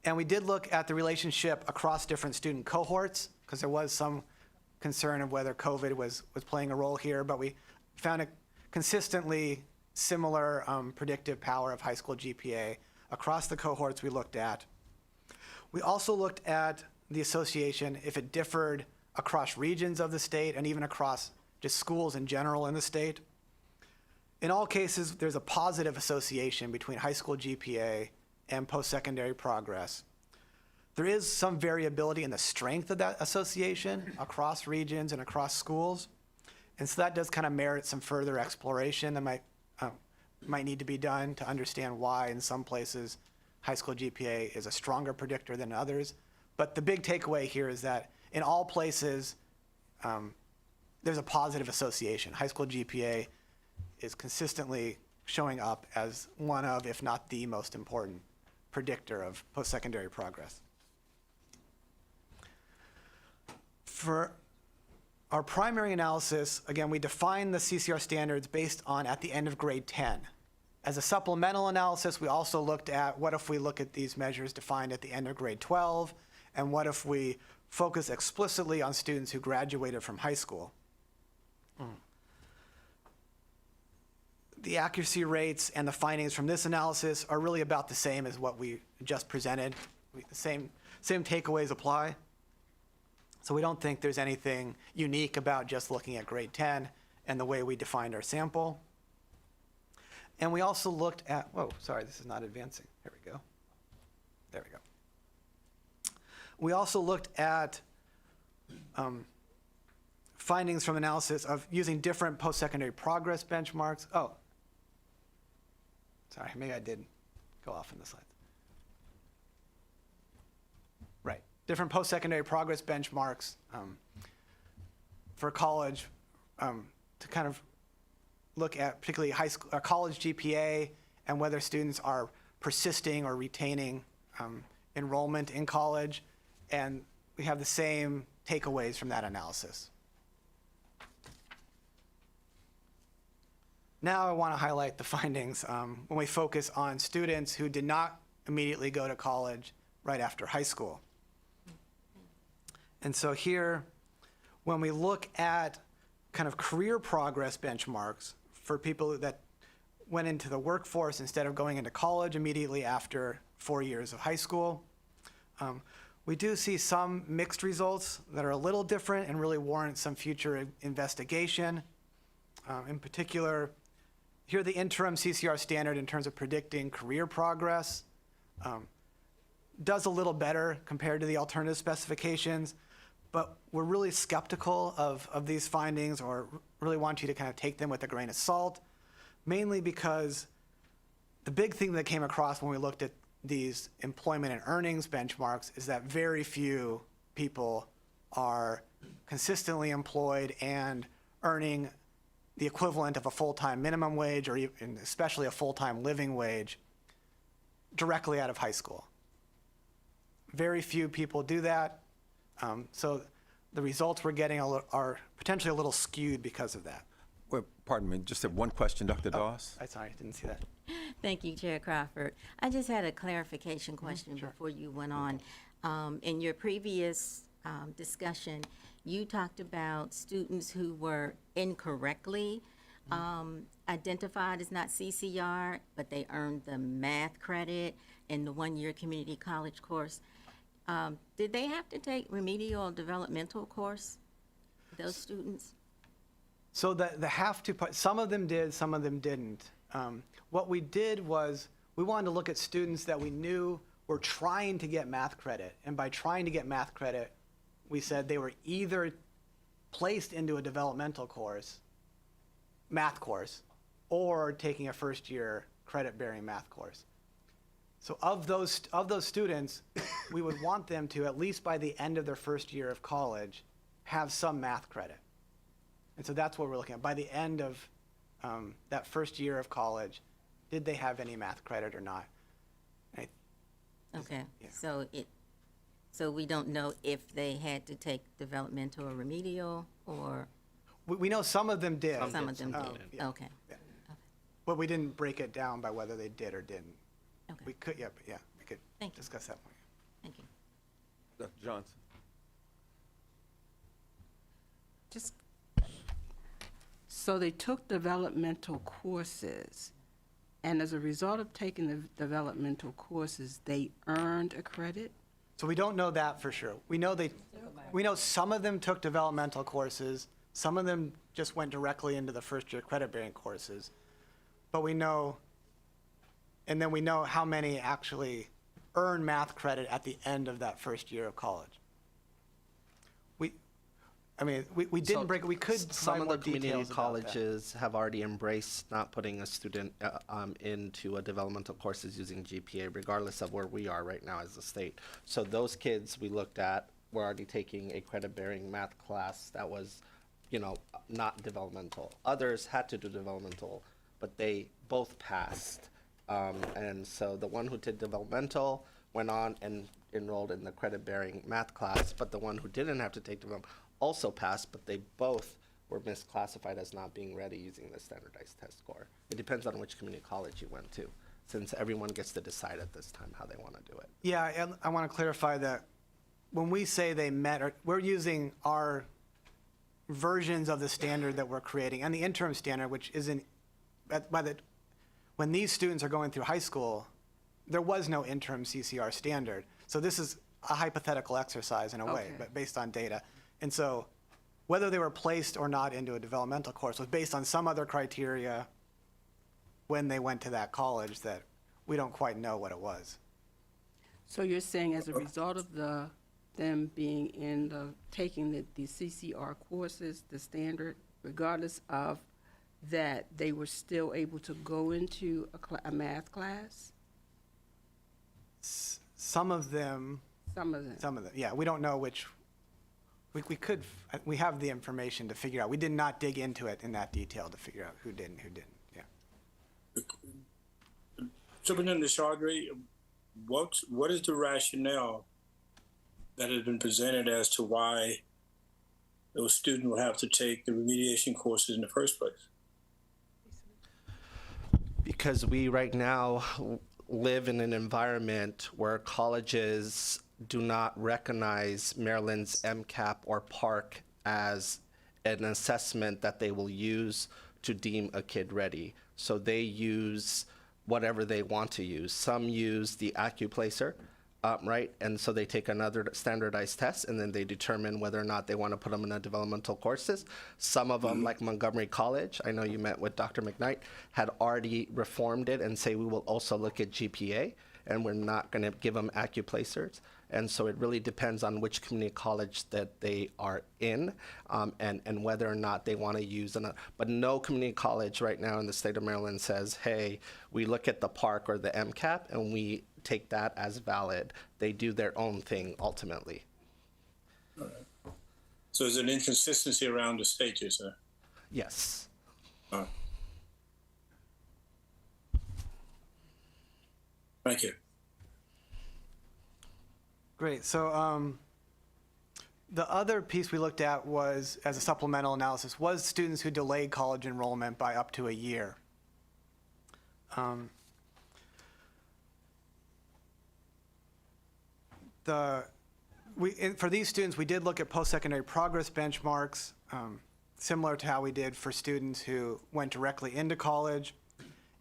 And we did look at the relationship across different student cohorts, because there was some concern of whether COVID was playing a role here, but we found a consistently similar predictive power of high school GPA across the cohorts we looked at. We also looked at the association, if it differed across regions of the state and even across just schools in general in the state. In all cases, there's a positive association between high school GPA and post-secondary progress. There is some variability in the strength of that association across regions and across schools. And so that does kind of merit some further exploration that might need to be done to understand why in some places high school GPA is a stronger predictor than others. But the big takeaway here is that in all places, there's a positive association. High school GPA is consistently showing up as one of, if not the most important predictor of post-secondary progress. For our primary analysis, again, we define the CCR standards based on at the end of grade 10. As a supplemental analysis, we also looked at what if we look at these measures defined at the end of grade 12, and what if we focus explicitly on students who graduated from high school. The accuracy rates and the findings from this analysis are really about the same as what we just presented. The same takeaways apply. So we don't think there's anything unique about just looking at grade 10 and the way we defined our sample. And we also looked at, whoa, sorry, this is not advancing. Here we go. There we go. We also looked at findings from analysis of using different post-secondary progress benchmarks. Oh, sorry, maybe I did go off in the slides. Right, different post-secondary progress benchmarks for college to kind of look at particularly high school, college GPA and whether students are persisting or retaining enrollment in college. And we have the same takeaways from that analysis. Now I want to highlight the findings when we focus on students who did not immediately go to college right after high school. And so here, when we look at kind of career progress benchmarks for people that went into the workforce instead of going into college immediately after 4 years of high school, we do see some mixed results that are a little different and really warrant some future investigation. In particular, here the interim CCR standard in terms of predicting career progress does a little better compared to the alternative specifications, but we're really skeptical of these findings, or really want you to kind of take them with a grain of salt, mainly because the big thing that came across when we looked at these employment and earnings benchmarks is that very few people are consistently employed and earning the equivalent of a full-time minimum wage, or even especially a full-time living wage, directly out of high school. Very few people do that, so the results we're getting are potentially a little skewed because of that. Well, pardon me, just have one question, Dr. Doss. I'm sorry, I didn't see that. Thank you, Chair Crawford. I just had a clarification question before you went on. In your previous discussion, you talked about students who were incorrectly identified as not CCR, but they earned the math credit in the one-year community college course. Did they have to take remedial developmental course, those students? So the have to part, some of them did, some of them didn't. What we did was we wanted to look at students that we knew were trying to get math credit. And by trying to get math credit, we said they were either placed into a developmental course, math course, or taking a first-year credit-bearing math course. So of those students, we would want them to, at least by the end of their first year of college, have some math credit. And so that's what we're looking at. By the end of that first year of college, did they have any math credit or not? Okay, Yeah. so we don't know if they had to take developmental or remedial, or We know some of them did. some of them did? Yeah. Okay, But we didn't break it down by whether they did or didn't. okay, We could, we could Thank you. discuss that more. thank you. Dr. Johnson. Just, so they took developmental courses, and as a result of taking the developmental courses, they earned a credit? So we don't know that for sure. We know some of them took developmental courses, some of them just went directly into the first year credit-bearing courses. But we know how many actually earn math credit at the end of that first year of college. We didn't break it. We could Some provide of more the community details about that. colleges have already embraced not putting a student into a developmental courses using GPA, regardless of where we are right now as a state. So those kids we looked at were already taking a credit-bearing math class that was, not developmental. Others had to do developmental, but they both passed. And so the one who did developmental went on and enrolled in the credit-bearing math class, but the one who didn't have to take developmental also passed, but they both were misclassified as not being ready using the standardized test score. It depends on which community college you went to, since everyone gets to decide at this time how they want to do it. Yeah, and I want to clarify that when we say they met, we're using our versions of the standard that we're creating and the interim standard, which isn't, when these students are going through high school, there was no interim CCR standard. So this is a hypothetical exercise in a way, Okay. but based on data. And so whether they were placed or not into a developmental course was based on some other criteria when they went to that college that we don't quite know what it was. So you're saying as a result of them being taking the CCR courses, the standard, regardless of that, they were still able to go into a math class? Some of them, yeah, we don't know which. We have the information to figure out. We did not dig into it in that detail to figure out who did and who didn't, yeah. Superintendent Chaudhry, what is the rationale that has been presented as to why those students will have to take the remediation courses in the first place? Because we right now live in an environment where colleges do not recognize Maryland's MCAP or PARC as an assessment that they will use to deem a kid ready. So they use whatever they want to use. Some use the AccuPlacer, right? And so they take another standardized test, and then they determine whether or not they want to put them in a developmental courses. Some of them, like Montgomery College, I know you met with Dr. McKnight, had already reformed it and say we will also look at GPA, and we're not going to give them AccuPlacers. And so it really depends on which community college that they are in, and whether or not they want to use it. But no community college right now in the state of Maryland says, hey, we look at the PARC or the MCAP and we take that as valid. They do their own thing ultimately. All right. So there's an inconsistency around the state, you say? Yes. Thank you. Great. So the other piece we looked at was, as a supplemental analysis, was students who delayed college enrollment by up to a year. For these students, we did look at post-secondary progress benchmarks, similar to how we did for students who went directly into college.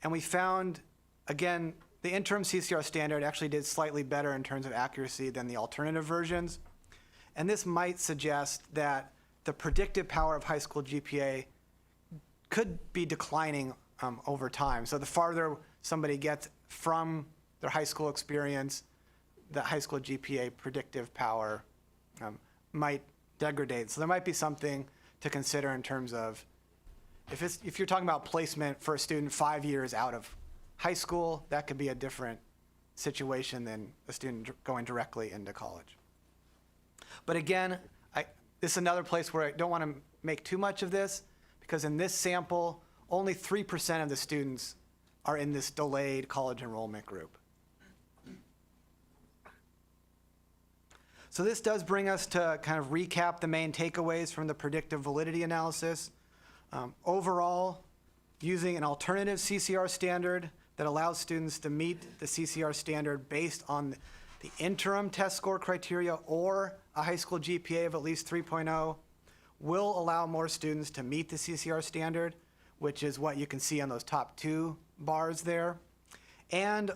And we found, again, the interim CCR standard actually did slightly better in terms of accuracy than the alternative versions. And this might suggest that the predictive power of high school GPA could be declining over time. So the farther somebody gets from their high school experience, the high school GPA predictive power might degrade. So there might be something to consider in terms of if you're talking about placement for a student 5 years out of high school, that could be a different situation than a student going directly into college. But again, this is another place where I don't want to make too much of this, because in this sample, only 3% of the students are in this delayed college enrollment group. So this does bring us to kind of recap the main takeaways from the predictive validity analysis. Overall, using an alternative CCR standard that allows students to meet the CCR standard based on the interim test score criteria or a high school GPA of at least 3.0 will allow more students to meet the CCR standard, which is what you can see on those top 2 bars there, and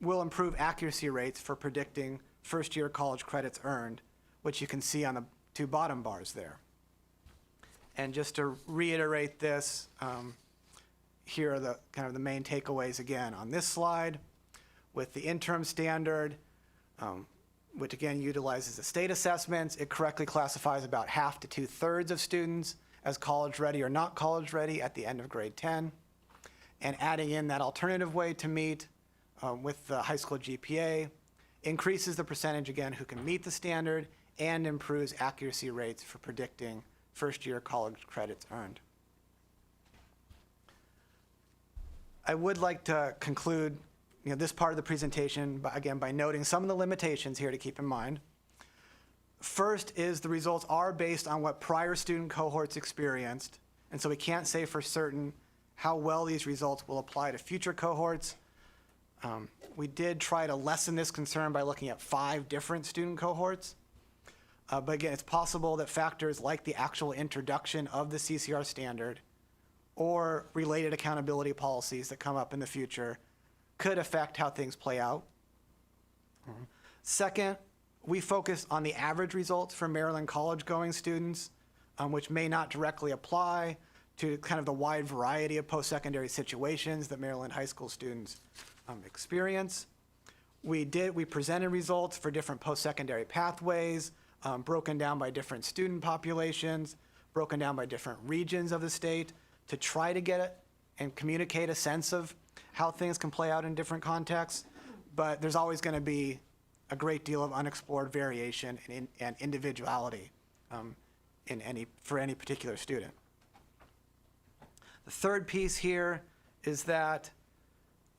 will improve accuracy rates for predicting first-year college credits earned, which you can see on the 2 bottom bars there. And just to reiterate this, here are the kind of the main takeaways again on this slide. With the interim standard, which again utilizes the state assessments, it correctly classifies about half to 2/3 of students as college ready or not college ready at the end of grade 10. And adding in that alternative way to meet with the high school GPA increases the percentage again who can meet the standard and improves accuracy rates for predicting first-year college credits earned. I would like to conclude this part of the presentation by noting some of the limitations here to keep in mind. First is the results are based on what prior student cohorts experienced, and so we can't say for certain how well these results will apply to future cohorts. We did try to lessen this concern by looking at 5 different student cohorts. But again, it's possible that factors like the actual introduction of the CCR standard or related accountability policies that come up in the future could affect how things play out. Second, we focus on the average results for Maryland college-going students, which may not directly apply to kind of the wide variety of post-secondary situations that Maryland high school students experience. We presented results for different post-secondary pathways, broken down by different student populations, broken down by different regions of the state to try to get it and communicate a sense of how things can play out in different contexts. But there's always going to be a great deal of unexplored variation and individuality for any particular student. The third piece here is that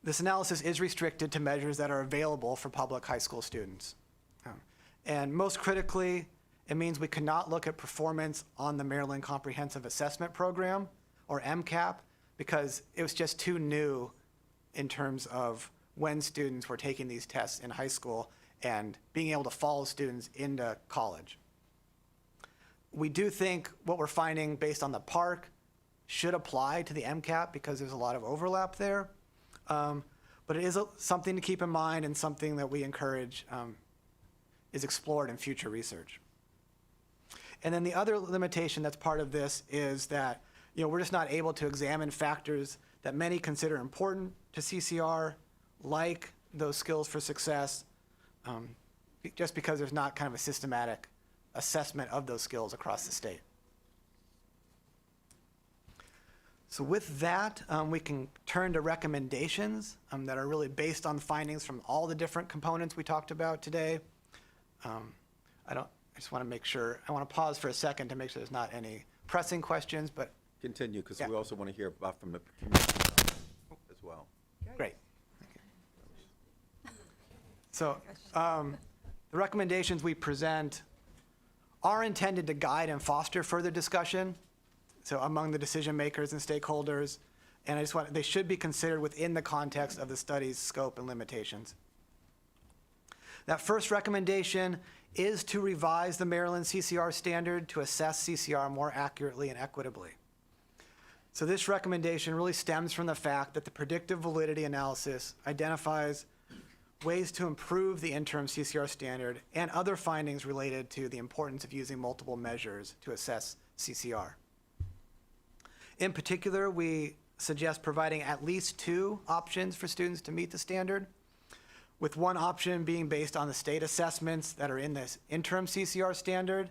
this analysis is restricted to measures that are available for public high school students. And most critically, it means we cannot look at performance on the Maryland Comprehensive Assessment Program, or MCAP, because it was just too new in terms of when students were taking these tests in high school and being able to follow students into college. We do think what we're finding based on the PARC should apply to the MCAP because there's a lot of overlap there. But it is something to keep in mind and something that we encourage is explored in future research. And then the other limitation that's part of this is that we're just not able to examine factors that many consider important to CCR, like those skills for success, just because there's not kind of a systematic assessment of those skills across the state. So with that, we can turn to recommendations that are really based on findings from all the different components we talked about today. I just want to make sure, I want to pause for a second to make sure there's not any pressing questions, but. Continue, because we also want to hear about from the community as well. Great. Okay. So the recommendations we present are intended to guide and foster further discussion, so among the decision makers and stakeholders, and they should be considered within the context of the study's scope and limitations. That first recommendation is to revise the Maryland CCR standard to assess CCR more accurately and equitably. So this recommendation really stems from the fact that the predictive validity analysis identifies ways to improve the interim CCR standard and other findings related to the importance of using multiple measures to assess CCR. In particular, we suggest providing at least 2 options for students to meet the standard. with one option being based on the state assessments that are in this interim CCR standard,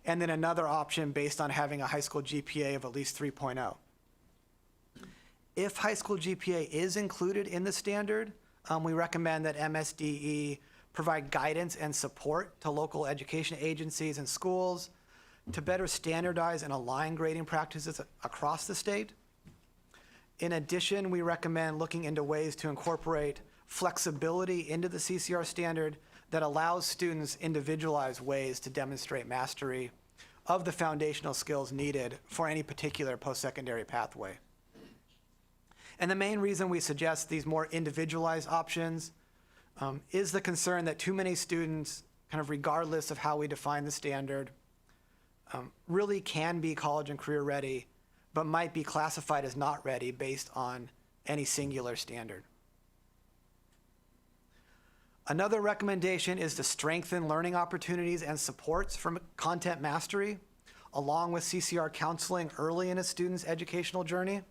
and then another option based on having a high school GPA of at least 3.0. If high school GPA is included in the standard, we recommend that MSDE provide guidance and support to local education agencies and schools to better standardize and align grading practices across the state. In addition, we recommend looking into ways to incorporate flexibility into the CCR standard that allows students individualized ways to demonstrate mastery of the foundational skills needed for any particular post-secondary pathway. And the main reason we suggest these more individualized options is the concern that too many students, kind of regardless of how we define the standard, really can be college and career ready, but might be classified as not ready based on any singular standard. Another recommendation is to strengthen learning opportunities and supports for content mastery, along with CCR counseling early in a student's educational journey.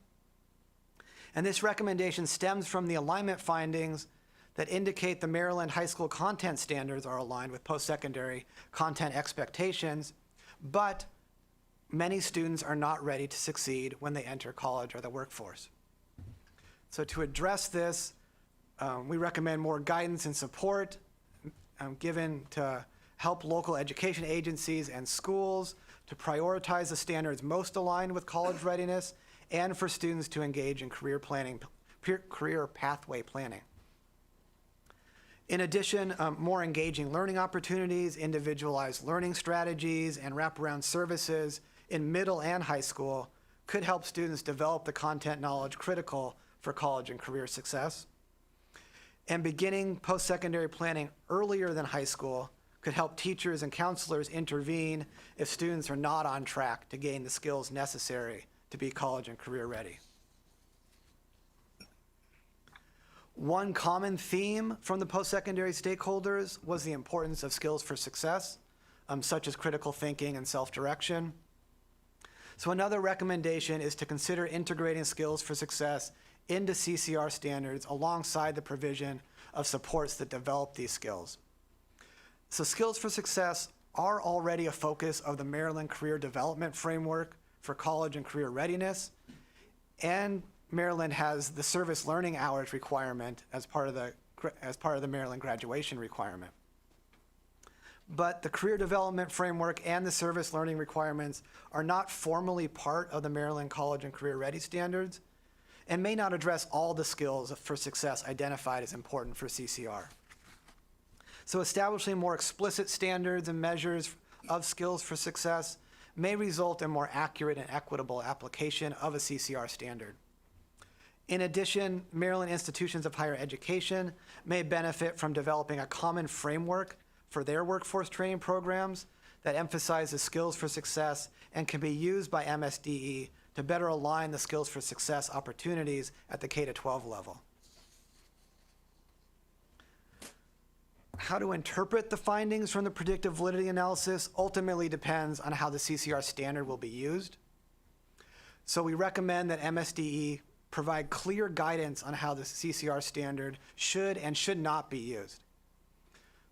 And this recommendation stems from the alignment findings that indicate the Maryland high school content standards are aligned with post-secondary content expectations, but many students are not ready to succeed when they enter college or the workforce. So to address this, we recommend more guidance and support given to help local education agencies and schools to prioritize the standards most aligned with college readiness, and for students to engage in career planning, career pathway planning. In addition, more engaging learning opportunities, individualized learning strategies, and wraparound services in middle and high school could help students develop the content knowledge critical for college and career success. And beginning post-secondary planning earlier than high school could help teachers and counselors intervene if students are not on track to gain the skills necessary to be college and career ready. One common theme from the post-secondary stakeholders was the importance of skills for success, such as critical thinking and self-direction. So another recommendation is to consider integrating skills for success into CCR standards alongside the provision of supports that develop these skills. So skills for success are already a focus of the Maryland Career Development Framework for college and career readiness, and Maryland has the service learning hours requirement as part of the Maryland graduation requirement. But the career development framework and the service learning requirements are not formally part of the Maryland College and Career Ready standards and may not address all the skills for success identified as important for CCR. So establishing more explicit standards and measures of skills for success may result in more accurate and equitable application of a CCR standard. In addition, Maryland institutions of higher education may benefit from developing a common framework for their workforce training programs that emphasizes skills for success and can be used by MSDE to better align the skills for success opportunities at the K-12 level. How to interpret the findings from the predictive validity analysis ultimately depends on how the CCR standard will be used. So we recommend that MSDE provide clear guidance on how the CCR standard should and should not be used.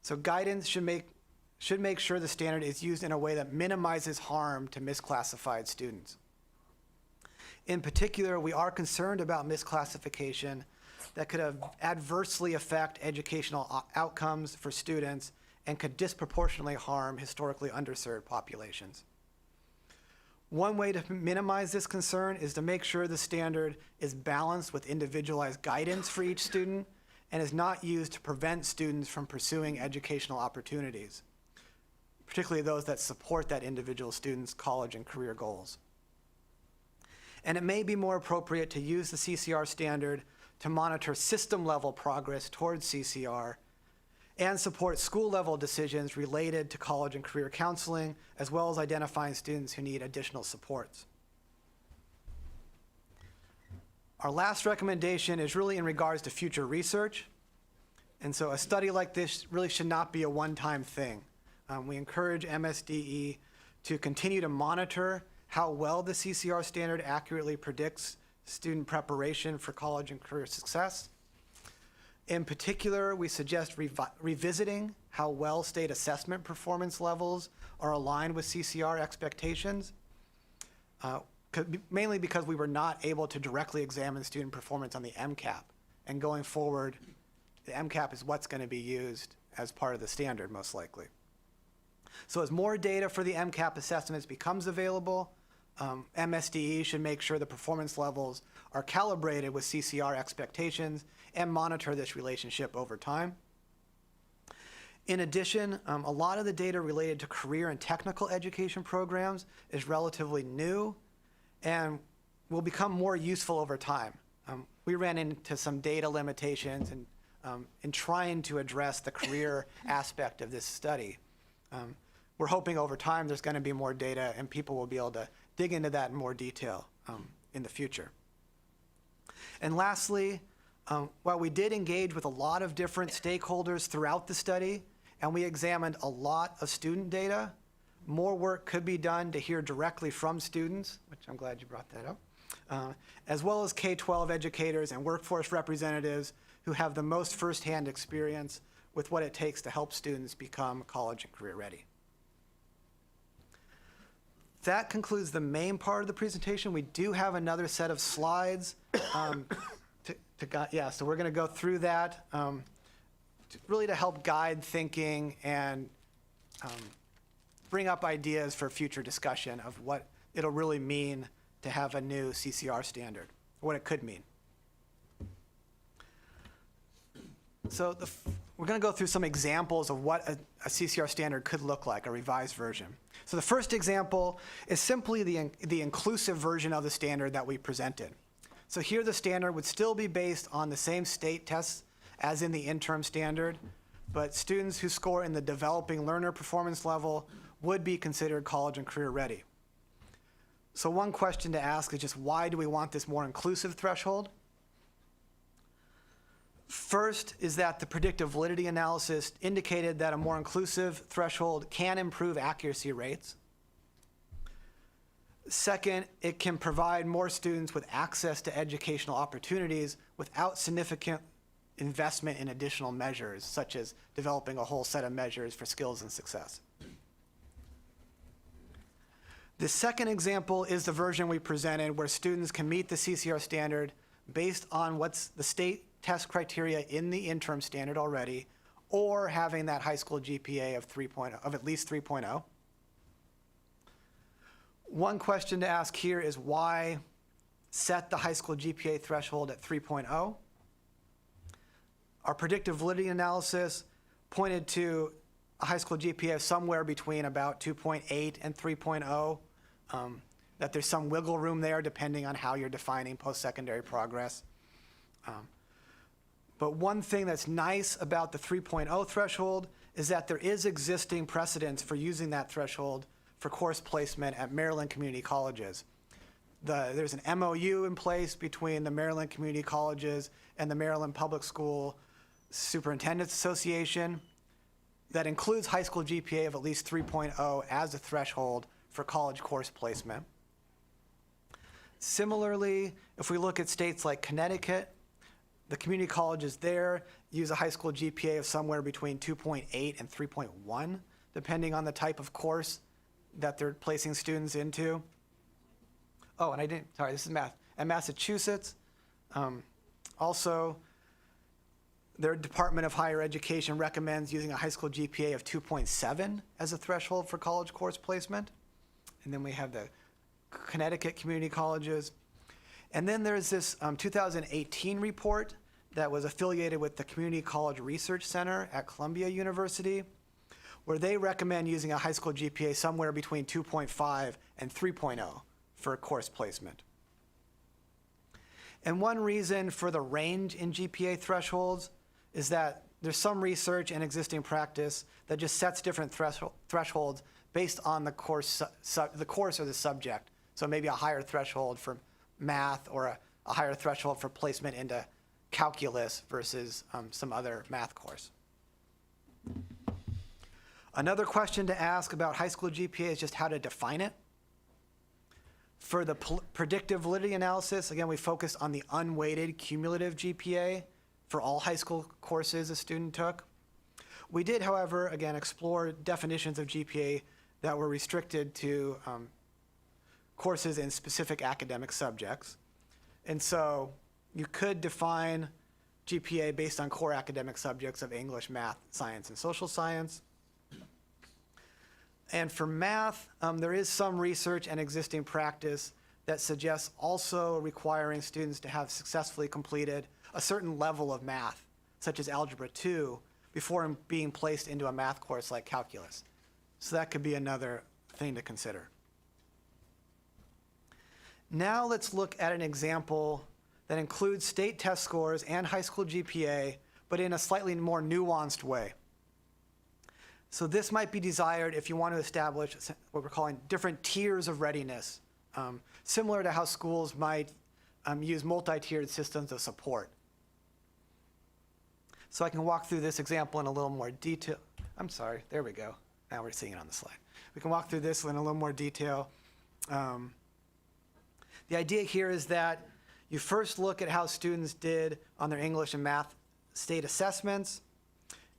So guidance should make sure the standard is used in a way that minimizes harm to misclassified students. In particular, we are concerned about misclassification that could adversely affect educational outcomes for students and could disproportionately harm historically underserved populations. One way to minimize this concern is to make sure the standard is balanced with individualized guidance for each student and is not used to prevent students from pursuing educational opportunities, particularly those that support that individual student's college and career goals. And it may be more appropriate to use the CCR standard to monitor system-level progress towards CCR and support school-level decisions related to college and career counseling, as well as identifying students who need additional supports. Our last recommendation is really in regards to future research. And so a study like this really should not be a one-time thing. We encourage MSDE to continue to monitor how well the CCR standard accurately predicts student preparation for college and career success. In particular, we suggest revisiting how well state assessment performance levels are aligned with CCR expectations, mainly because we were not able to directly examine student performance on the MCAP. And going forward, the MCAP is what's going to be used as part of the standard, most likely. So as more data for the MCAP assessments becomes available, MSDE should make sure the performance levels are calibrated with CCR expectations and monitor this relationship over time. In addition, a lot of the data related to career and technical education programs is relatively new and will become more useful over time. We ran into some data limitations in trying to address the career aspect of this study. We're hoping over time there's going to be more data and people will be able to dig into that in more detail in the future. And lastly, while we did engage with a lot of different stakeholders throughout the study, and we examined a lot of student data, more work could be done to hear directly from students, which I'm glad you brought that up, as well as K-12 educators and workforce representatives who have the most firsthand experience with what it takes to help students become college and career ready. That concludes the main part of the presentation. We do have another set of slides. So we're going to go through that really to help guide thinking and bring up ideas for future discussion of what it'll really mean to have a new CCR standard, what it could mean. So we're going to go through some examples of what a CCR standard could look like, a revised version. So the first example is simply the inclusive version of the standard that we presented. So here the standard would still be based on the same state tests as in the interim standard, but students who score in the developing learner performance level would be considered college and career ready. So one question to ask is just why do we want this more inclusive threshold? First is that the predictive validity analysis indicated that a more inclusive threshold can improve accuracy rates. Second, it can provide more students with access to educational opportunities without significant investment in additional measures, such as developing a whole set of measures for skills and success. The second example is the version we presented where students can meet the CCR standard based on what's the state test criteria in the interim standard already, or having that high school GPA of at least 3.0. One question to ask here is why set the high school GPA threshold at 3.0? Our predictive validity analysis pointed to a high school GPA of somewhere between about 2.8 and 3.0, that there's some wiggle room there depending on how you're defining post-secondary progress. But one thing that's nice about the 3.0 threshold is that there is existing precedence for using that threshold for course placement at Maryland community colleges. There's an MOU in place between the Maryland community colleges and the Maryland Public School Superintendents Association that includes high school GPA of at least 3.0 as a threshold for college course placement. Similarly, if we look at states like Connecticut, the community colleges there use a high school GPA of somewhere between 2.8 and 3.1, depending on the type of course that they're placing students into. Oh, and this is math. At Massachusetts, also, their Department of Higher Education recommends using a high school GPA of 2.7 as a threshold for college course placement. And then we have the Connecticut community colleges. And then there's this 2018 report that was affiliated with the Community College Research Center at Columbia University, where they recommend using a high school GPA somewhere between 2.5 and 3.0 for course placement. And one reason for the range in GPA thresholds is that there's some research and existing practice that just sets different thresholds based on the course or the subject. So maybe a higher threshold for math or a higher threshold for placement into calculus versus some other math course. Another question to ask about high school GPA is just how to define it. For the predictive validity analysis, again, we focused on the unweighted cumulative GPA for all high school courses a student took. We did, however, again, explore definitions of GPA that were restricted to courses in specific academic subjects. And so you could define GPA based on core academic subjects of English, math, science, and social science. And for math, there is some research and existing practice that suggests also requiring students to have successfully completed a certain level of math, such as Algebra 2, before being placed into a math course like calculus. So that could be another thing to consider. Now let's look at an example that includes state test scores and high school GPA, but in a slightly more nuanced way. So this might be desired if you want to establish what we're calling different tiers of readiness, similar to how schools might use multi-tiered systems of support. So I can walk through this example in a little more detail. I'm sorry, there we go. Now we're seeing it on the slide. We can walk through this in a little more detail. The idea here is that you first look at how students did on their English and math state assessments.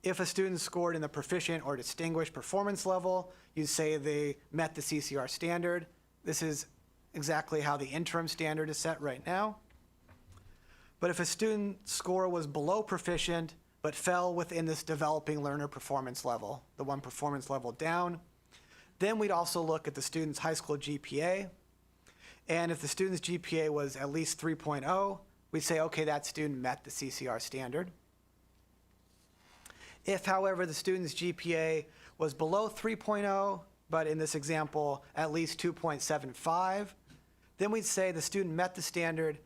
If a student scored in the proficient or distinguished performance level, you say they met the CCR standard. This is exactly how the interim standard is set right now. But if a student's score was below proficient, but fell within this developing learner performance level, the one performance level down, then we'd also look at the student's high school GPA. And if the student's GPA was at least 3.0, we'd say, okay, that student met the CCR standard. If, however, the student's GPA was below 3.0, but in this example, at least 2.75, then we'd say the student met the standard,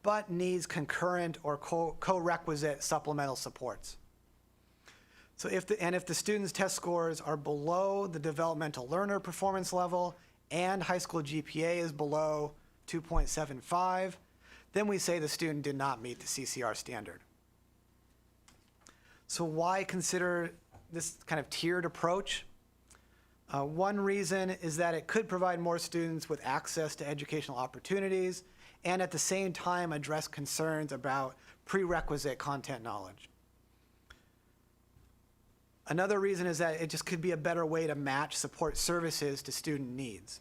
but needs concurrent or co-requisite supplemental supports. So if the student's test scores are below the developmental learner performance level and high school GPA is below 2.75, then we say the student did not meet the CCR standard. So why consider this kind of tiered approach? One reason is that it could provide more students with access to educational opportunities and at the same time address concerns about prerequisite content knowledge. Another reason is that it just could be a better way to match support services to student needs,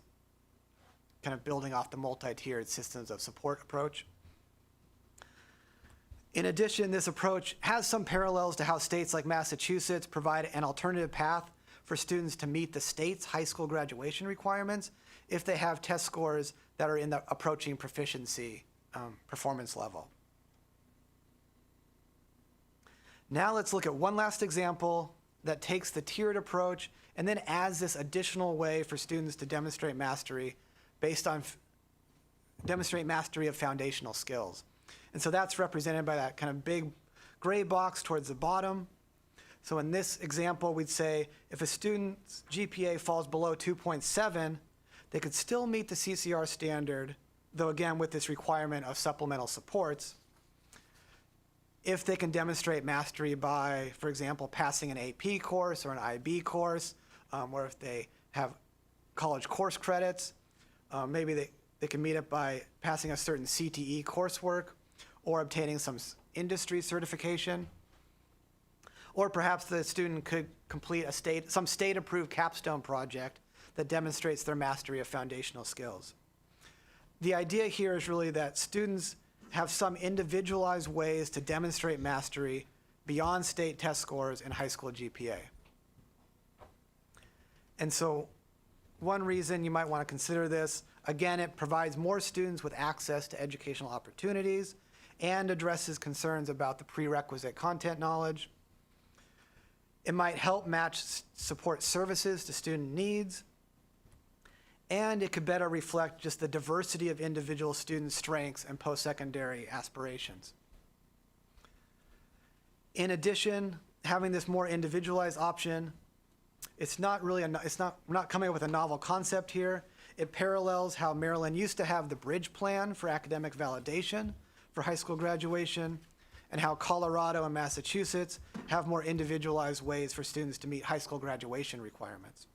kind of building off the multi-tiered systems of support approach. In addition, this approach has some parallels to how states like Massachusetts provide an alternative path for students to meet the state's high school graduation requirements if they have test scores that are in the approaching proficiency performance level. Now let's look at one last example that takes the tiered approach and then adds this additional way for students to demonstrate mastery based on demonstrate mastery of foundational skills. And so that's represented by that kind of big gray box towards the bottom. So in this example, we'd say if a student's GPA falls below 2.7, they could still meet the CCR standard, though again with this requirement of supplemental supports, if they can demonstrate mastery by, for example, passing an AP course or an IB course, or if they have college course credits, maybe they can meet it by passing a certain CTE coursework or obtaining some industry certification. Or perhaps the student could complete some state-approved capstone project that demonstrates their mastery of foundational skills. The idea here is really that students have some individualized ways to demonstrate mastery beyond state test scores and high school GPA. And so one reason you might want to consider this, again, it provides more students with access to educational opportunities and addresses concerns about the prerequisite content knowledge. It might help match support services to student needs, and it could better reflect just the diversity of individual student strengths and post-secondary aspirations. In addition, having this more individualized option, we're not coming up with a novel concept here. It parallels how Maryland used to have the bridge plan for academic validation for high school graduation, and how Colorado and Massachusetts have more individualized ways for students to meet high school graduation requirements.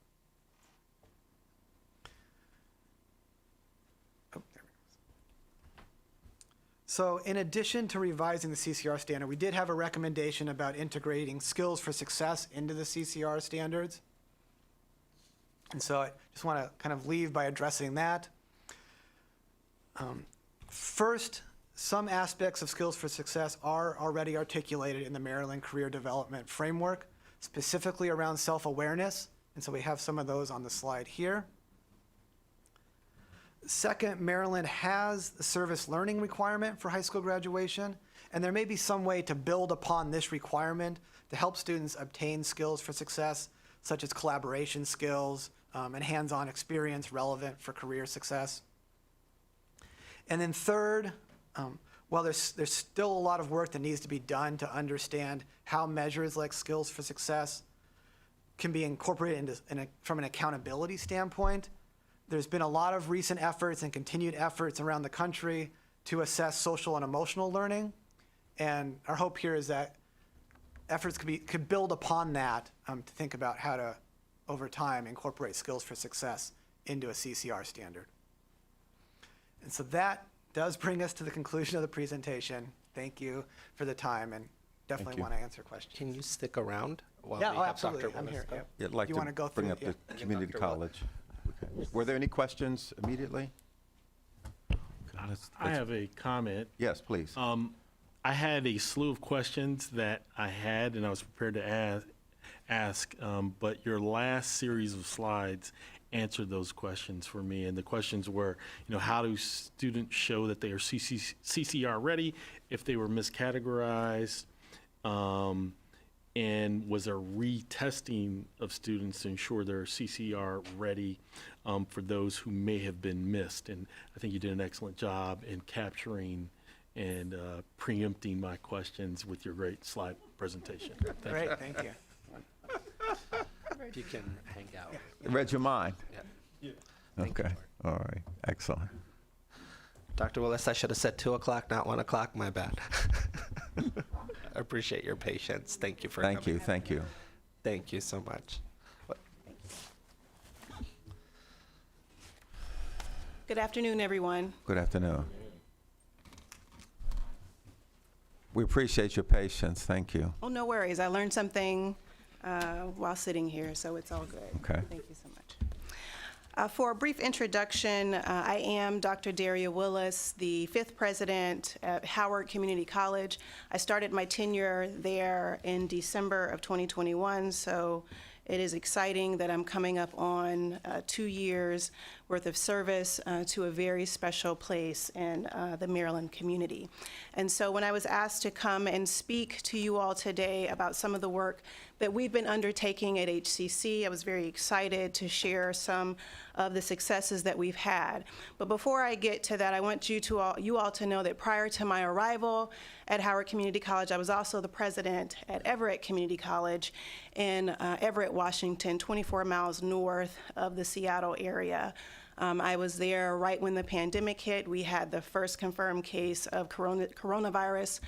So in addition to revising the CCR standard, we did have a recommendation about integrating skills for success into the CCR standards. And so I just want to kind of leave by addressing that. First, some aspects of skills for success are already articulated in the Maryland Career Development Framework, specifically around self-awareness. And so we have some of those on the slide here. Second, Maryland has the service learning requirement for high school graduation, and there may be some way to build upon this requirement to help students obtain skills for success, such as collaboration skills and hands-on experience relevant for career success. And then third, while there's still a lot of work that needs to be done to understand how measures like skills for success can be incorporated from an accountability standpoint, there's been a lot of recent efforts and continued efforts around the country to assess social and emotional learning. And our hope here is that efforts could build upon that to think about how to, over time, incorporate skills for success into a CCR standard. And so that does bring us to the conclusion of the presentation. Thank you for the time, and definitely want to answer questions. Can you stick around while Yeah, we have absolutely. Dr. I'm Willis here. go? Yep. I'd like You to wanna go bring through up it? the Yeah. community Dr. Willis. college. Okay. Were there any questions immediately? I have a comment. Yes, please. I had a slew of questions that I had, and I was prepared to ask, but your last series of slides answered those questions for me. And the questions were, how do students show that they are CCR ready if they were miscategorized? And was there retesting of students to ensure they're CCR ready for those who may have been missed? And I think you did an excellent job in capturing and preempting my questions with your great slide presentation. Great, thank you. You can hang out. Read your mind? Yeah. Okay, all right, excellent. Dr. Willis, I should have said 2 o'clock, not 1 o'clock, my bad. I appreciate your patience. Thank you for coming. Thank you. Thank you so much. Good afternoon, everyone. Good afternoon. We appreciate your patience, thank you. Oh, no worries. I learned something while sitting here, so it's all good. Okay. Thank you so much. For a brief introduction, I am Dr. Daria Willis, the 5th president at Howard Community College. I started my tenure there in December of 2021, so it is exciting that I'm coming up on 2 years worth of service to a very special place in the Maryland community. And so when I was asked to come and speak to you all today about some of the work that we've been undertaking at HCC, I was very excited to share some of the successes that we've had. But before I get to that, I want you all to know that prior to my arrival at Howard Community College, I was also the president at Everett Community College in Everett, Washington, 24 miles north of the Seattle area. I was there right when the pandemic hit. We had the first confirmed case of coronavirus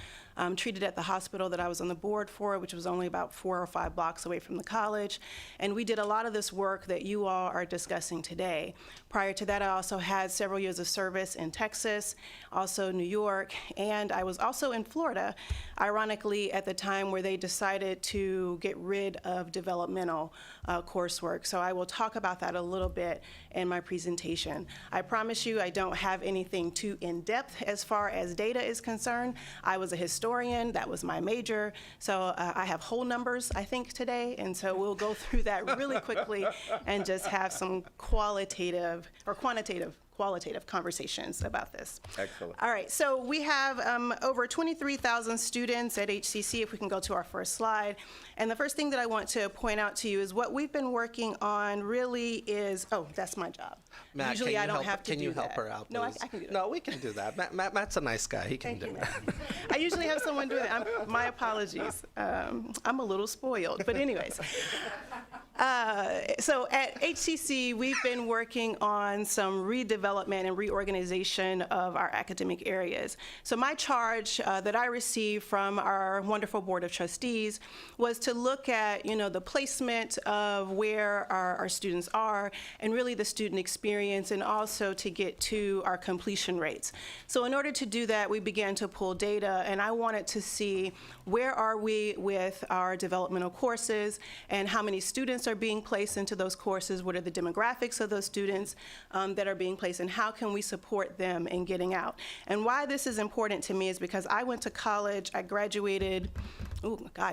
treated at the hospital that I was on the board for, which was only about 4 or 5 blocks away from the college. And we did a lot of this work that you all are discussing today. Prior to that, I also had several years of service in Texas, also New York, and I was also in Florida, ironically, at the time where they decided to get rid of developmental coursework. So I will talk about that a little bit in my presentation. I promise you I don't have anything too in-depth as far as data is concerned. I was a historian, that was my major, so I have whole numbers, I think, today, and so we'll go through that really quickly and just have some qualitative conversations about this. Excellent. All right, so we have over 23,000 students at HCC, if we can go to our first slide. And the first thing that I want to point out to you is what we've been working on really is, oh, that's my job. Matt, Usually I don't have to do that. Can you help her out, please? No, I can do that. No, we can do that. Matt's a nice guy. He can do it. I usually have someone do it. My apologies. I'm a little spoiled, but anyways. So at HCC, we've been working on some redevelopment and reorganization of our academic areas. So my charge that I received from our wonderful Board of Trustees was to look at, the placement of where our students are and really the student experience, and also to get to our completion rates. So in order to do that, we began to pull data, and I wanted to see where are we with our developmental courses and how many students are being placed into those courses, what are the demographics of those students that are being placed, and how can we support them in getting out. And why this is important to me is because I went to college, I graduated,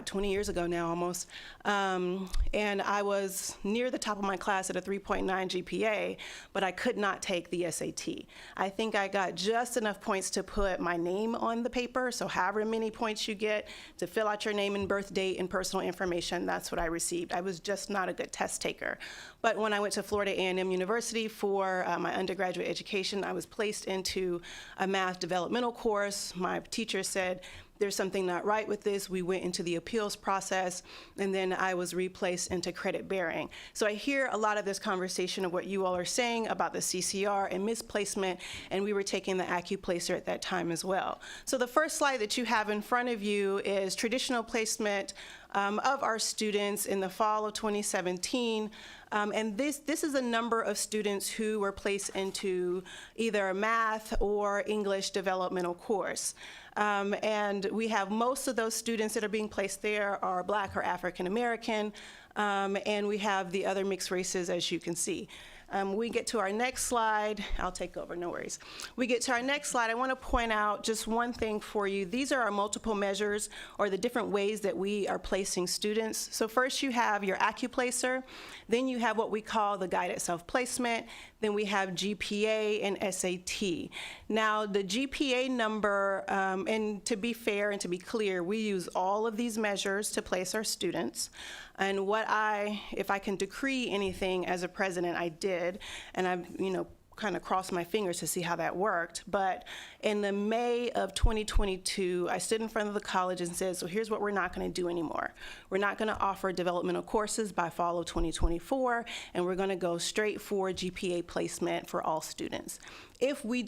20 years ago now almost, and I was near the top of my class at a 3.9 GPA, but I could not take the SAT. I think I got just enough points to put my name on the paper, so however many points you get to fill out your name and birth date and personal information, that's what I received. I was just not a good test taker. But when I went to Florida A&M University for my undergraduate education, I was placed into a math developmental course. My teacher said, there's something not right with this. We went into the appeals process, and then I was replaced into credit bearing. So I hear a lot of this conversation of what you all are saying about the CCR and misplacement, and we were taking the AccuPlacer at that time as well. So the first slide that you have in front of you is traditional placement of our students in the fall of 2017. And this is a number of students who were placed into either a math or English developmental course. And we have most of those students that are being placed there are Black or African American, and we have the other mixed races, as you can see. We get to our next slide. I'll take over, no worries. We get to our next slide. I want to point out just one thing for you. These are our multiple measures, or the different ways that we are placing students. So first you have your AccuPlacer, then you have what we call the guided self-placement, then we have GPA and SAT. Now the GPA number, and to be fair and to be clear, we use all of these measures to place our students. And if I can decree anything as a president, I did, and I've, kind of crossed my fingers to see how that worked. But in the May of 2022, I stood in front of the college and said, so here's what we're not going to do anymore. We're not going to offer developmental courses by fall of 2024, and we're going to go straight for GPA placement for all students. If we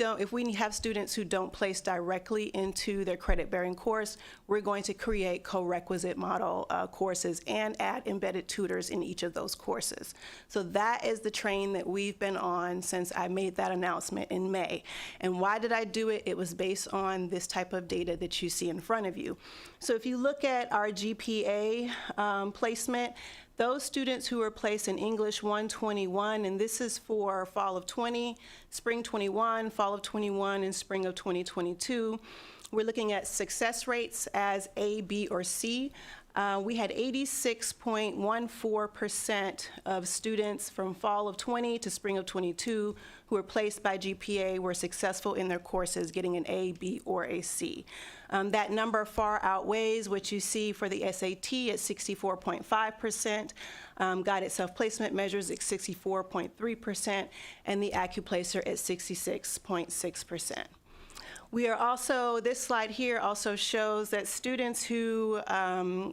have students who don't place directly into their credit-bearing course, we're going to create co-requisite model courses and add embedded tutors in each of those courses. So that is the train that we've been on since I made that announcement in May. And why did I do it? It was based on this type of data that you see in front of you. So if you look at our GPA placement, those students who are placed in English 121, and this is for fall of 20, spring 21, fall of 21, and spring of 2022, we're looking at success rates as A, B, or C. We had 86.14% of students from fall of 20 to spring of 22 who were placed by GPA were successful in their courses, getting an A, B, or a C. That number far outweighs what you see for the SAT at 64.5%, guided self-placement measures at 64.3%, and the AccuPlacer at 66.6%. We are also, this slide here also shows that students who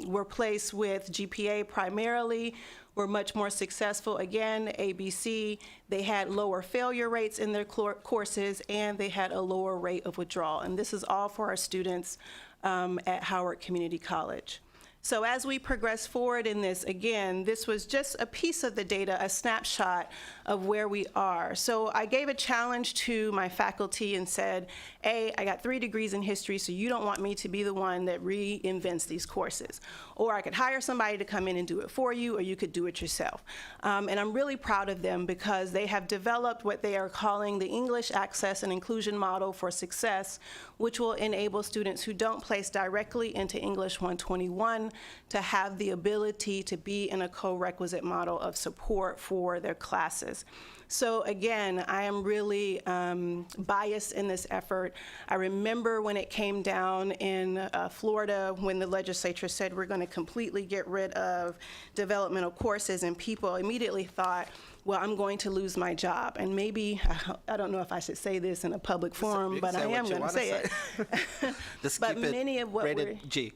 were placed with GPA primarily were much more successful. Again, ABC, they had lower failure rates in their courses, and they had a lower rate of withdrawal. And this is all for our students at Howard Community College. So as we progress forward in this, again, this was just a piece of the data, a snapshot of where we are. So I gave a challenge to my faculty and said, A, I got 3 degrees in history, so you don't want me to be the one that reinvents these courses. Or I could hire somebody to come in and do it for you, or you could do it yourself. And I'm really proud of them because they have developed what they are calling the English Access and Inclusion Model for Success, which will enable students who don't place directly into English 121 to have the ability to be in a co-requisite model of support for their classes. So again, I am really biased in this effort. I remember when it came down in Florida when the legislature said we're going to completely get rid of developmental courses, and people immediately thought, well, I'm going to lose my job. And maybe, I don't know if I should say this in a public forum, but I am going to say it. Just but keep it many of what rated G.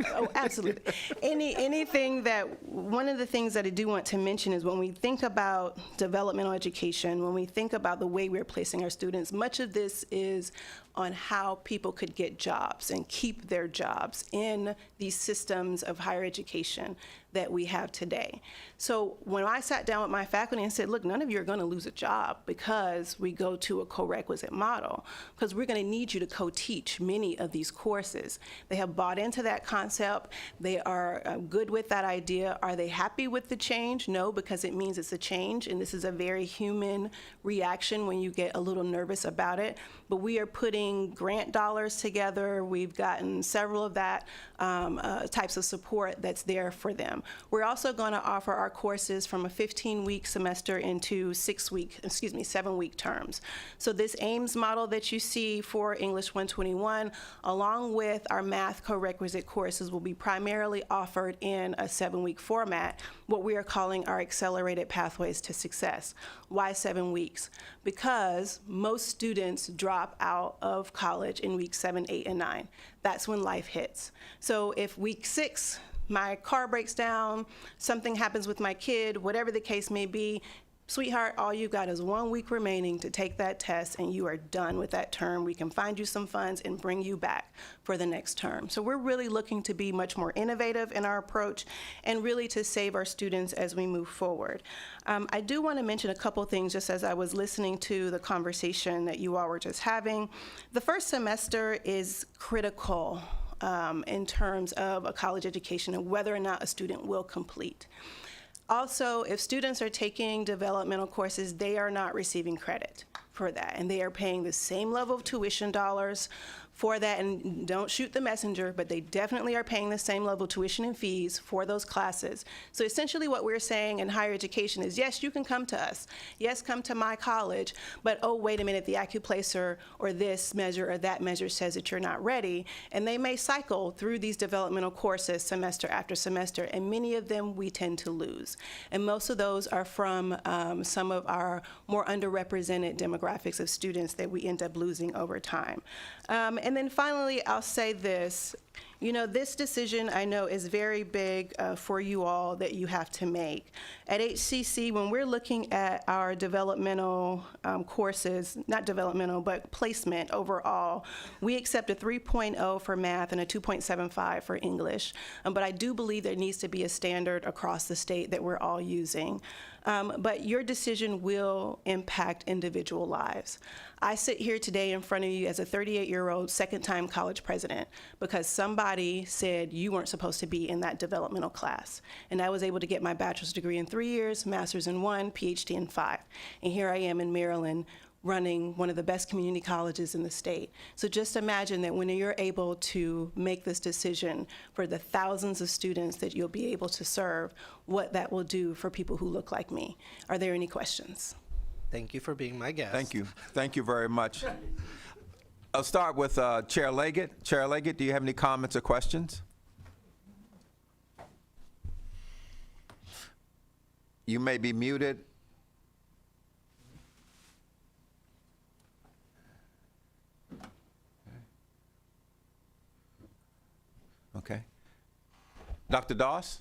Oh, absolutely. Anything that, one of the things that I do want to mention is when we think about developmental education, when we think about the way we're placing our students, much of this is on how people could get jobs and keep their jobs in these systems of higher education that we have today. So when I sat down with my faculty and said, look, none of you are going to lose a job because we go to a co-requisite model, because we're going to need you to co-teach many of these courses. They have bought into that concept. They are good with that idea. Are they happy with the change? No, because it means it's a change, and this is a very human reaction when you get a little nervous about it. But we are putting grant dollars together. We've gotten several of that types of support that's there for them. We're also going to offer our courses from a 15-week semester into 7-week terms. So this Ames model that you see for English 121, along with our math co-requisite courses, will be primarily offered in a 7-week format, what we are calling our accelerated pathways to success. Why 7 weeks? Because most students drop out of college in week 7, 8, and 9. That's when life hits. So if week 6, my car breaks down, something happens with my kid, whatever the case may be, sweetheart, all you got is 1 week remaining to take that test, and you are done with that term. We can find you some funds and bring you back for the next term. So we're really looking to be much more innovative in our approach and really to save our students as we move forward. I do want to mention a couple things just as I was listening to the conversation that you all were just having. The first semester is critical in terms of a college education and whether or not a student will complete. Also, if students are taking developmental courses, they are not receiving credit for that, and they are paying the same level of tuition dollars for that, and don't shoot the messenger, but they definitely are paying the same level of tuition and fees for those classes. So essentially what we're saying in higher education is, yes, you can come to us. Yes, come to my college, but oh, wait a minute, the AccuPlacer or this measure or that measure says that you're not ready, and they may cycle through these developmental courses semester after semester, and many of them we tend to lose. And most of those are from some of our more underrepresented demographics of students that we end up losing over time. And then finally, I'll say this. You know, this decision I know is very big for you all that you have to make. At HCC, when we're looking at our developmental courses, not developmental, but placement overall, we accept a 3.0 for math and a 2.75 for English. But I do believe there needs to be a standard across the state that we're all using. But your decision will impact individual lives. I sit here today in front of you as a 38-year-old second-time college president because somebody said you weren't supposed to be in that developmental class. And I was able to get my bachelor's degree in 3 years, master's in 1, PhD in 5. And here I am in Maryland running one of the best community colleges in the state. So just imagine that when you're able to make this decision for the thousands of students that you'll be able to serve, what that will do for people who look like me. Are there any questions? Thank you for being my guest. Thank you. Thank you very much. I'll start with Chair Leggett. Chair Leggett, do you have any comments or questions? You may be muted. Okay. Dr. Doss?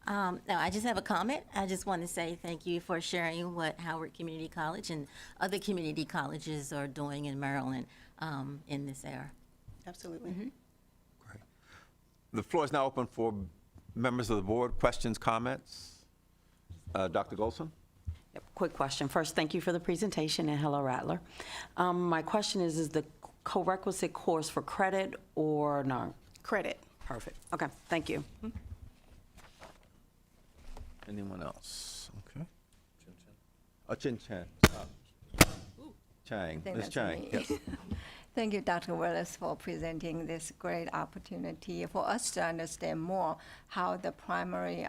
No, I just have a comment. I just want to say thank you for sharing what Howard Community College and other community colleges are doing in Maryland in this era. Absolutely. Mm-hmm. Great. The floor is now open for members of the board. Questions, comments? Dr. Golson? Yep, quick question. First, thank you for the presentation, and hello, Rattler. My question is the co-requisite course for credit or no? Credit. Perfect. Okay, thank you. Anyone else? Okay. Chin Chin. Chang. think Ms. that's Chang, me. yes. Thank you, Dr. Willis, for presenting this great opportunity for us to understand more how the primary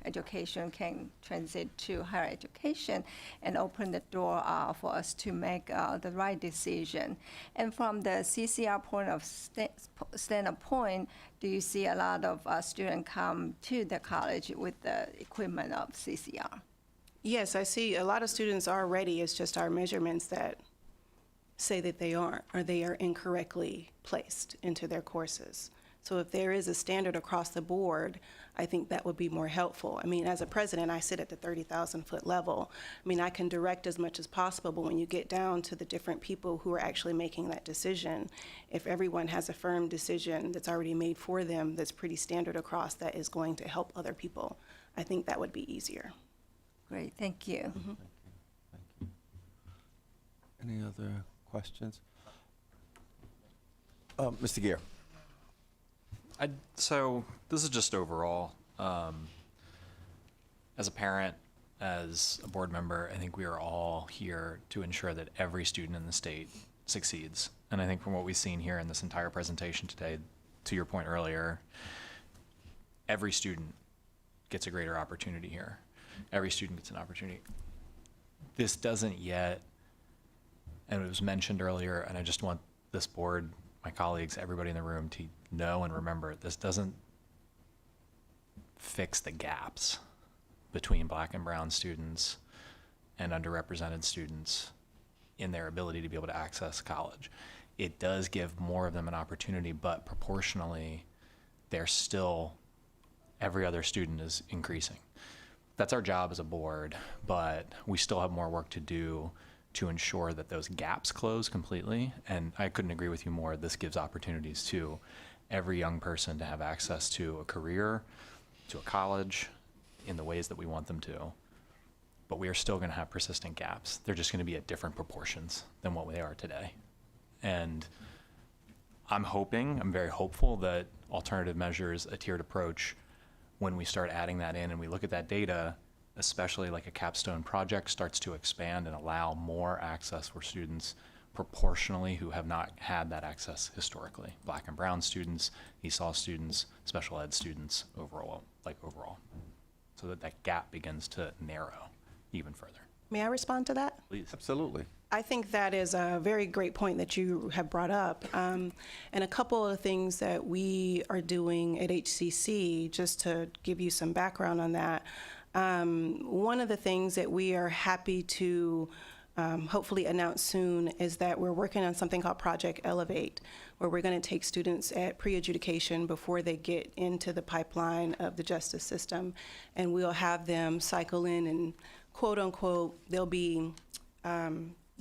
education can transit to higher education and open the door for us to make the right decision. And from the CCR point of standpoint, do you see a lot of students come to the college with the equipment of CCR? Yes, I see a lot of students are ready. It's just our measurements that say that they aren't, or they are incorrectly placed into their courses. So if there is a standard across the board, I think that would be more helpful. I mean, as a president, I sit at the 30,000 foot level. I mean, I can direct as much as possible, but when you get down to the different people who are actually making that decision, if everyone has a firm decision that's already made for them that's pretty standard across that is going to help other people, I think that would be easier. Great, thank you. Mm-hmm. Thank you. Any other questions? Mr. Gear. So this is just overall. As a parent, as a board member, I think we are all here to ensure that every student in the state succeeds. And I think from what we've seen here in this entire presentation today, to your point earlier, every student gets a greater opportunity here. Every student gets an opportunity. This doesn't yet, and it was mentioned earlier, and I just want this board, my colleagues, everybody in the room to know and remember, this doesn't fix the gaps between Black and brown students and underrepresented students in their ability to be able to access college. It does give more of them an opportunity, but proportionally, they're still, every other student is increasing. That's our job as a board, but we still have more work to do to ensure that those gaps close completely. And I couldn't agree with you more. This gives opportunities to every young person to have access to a career, to a college, in the ways that we want them to. But we are still going to have persistent gaps. They're just going to be at different proportions than what they are today. And I'm very hopeful that alternative measures, a tiered approach, when we start adding that in and we look at that data, especially like a capstone project, starts to expand and allow more access for students proportionally who have not had that access historically. Black and brown students, ESOL students, special ed students overall. So that gap begins to narrow even further. May I respond to that? Please. Absolutely. I think that is a very great point that you have brought up. And a couple of things that we are doing at HCC, just to give you some background on that. One of the things that we are happy to hopefully announce soon is that we're working on something called Project Elevate, where we're going to take students at pre-adjudication before they get into the pipeline of the justice system, and we'll have them cycle in and quote unquote, they'll be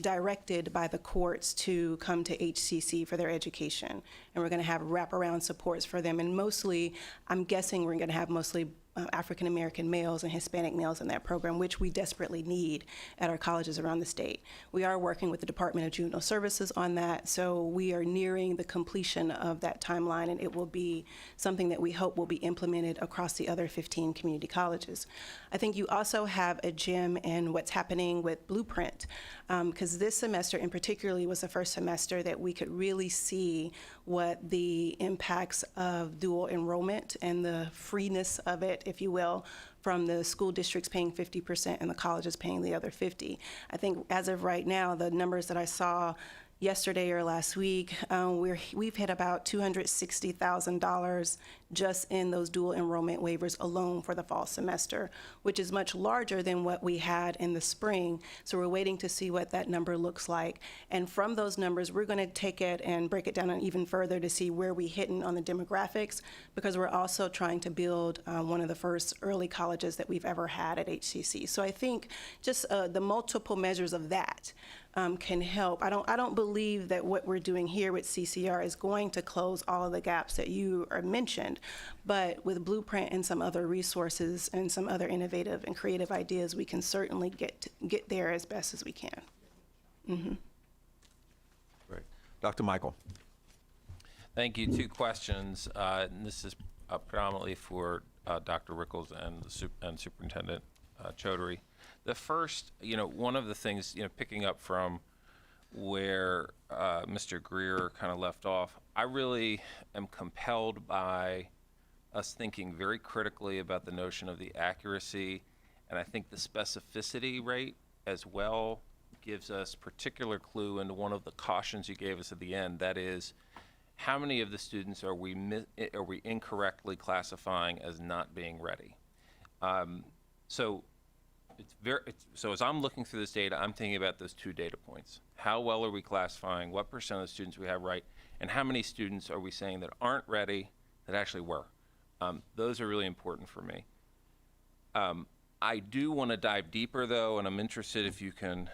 directed by the courts to come to HCC for their education. And we're going to have wraparound supports for them. And mostly, I'm guessing we're going to have mostly African American males and Hispanic males in that program, which we desperately need at our colleges around the state. We are working with the Department of Juvenile Services on that, so we are nearing the completion of that timeline, and it will be something that we hope will be implemented across the other 15 community colleges. I think you also have a gem in what's happening with Blueprint, because this semester in particularly was the first semester that we could really see what the impacts of dual enrollment and the freeness of it, if you will, from the school districts paying 50% and the colleges paying the other 50. I think as of right now, the numbers that I saw yesterday or last week, we've hit about $260,000 just in those dual enrollment waivers alone for the fall semester, which is much larger than what we had in the spring. So we're waiting to see what that number looks like. And from those numbers, we're going to take it and break it down even further to see where we're hitting on the demographics, because we're also trying to build one of the first early colleges that we've ever had at HCC. So I think just the multiple measures of that can help. I don't believe that what we're doing here with CCR is going to close all of the gaps that you are mentioned, but with Blueprint and some other resources and some other innovative and creative ideas, we can certainly get there as best as we can. Mm-hmm. Great. Dr. Michael. Thank you. 2 questions. And this is predominantly for Dr. Rickles and Superintendent Chaudhary. The first, one of the things, picking up from where Mr. Greer kind of left off. I really am compelled by us thinking very critically about the notion of the accuracy, and I think the specificity rate as well gives us particular clue into one of the cautions you gave us at the end. That is, how many of the students are we incorrectly classifying as not being ready? So as I'm looking through this data, I'm thinking about those two data points. How well are we classifying? What percent of the students we have right? And how many students are we saying that aren't ready that actually were? Those are really important for me. I do want to dive deeper, though, and I'm interested if you can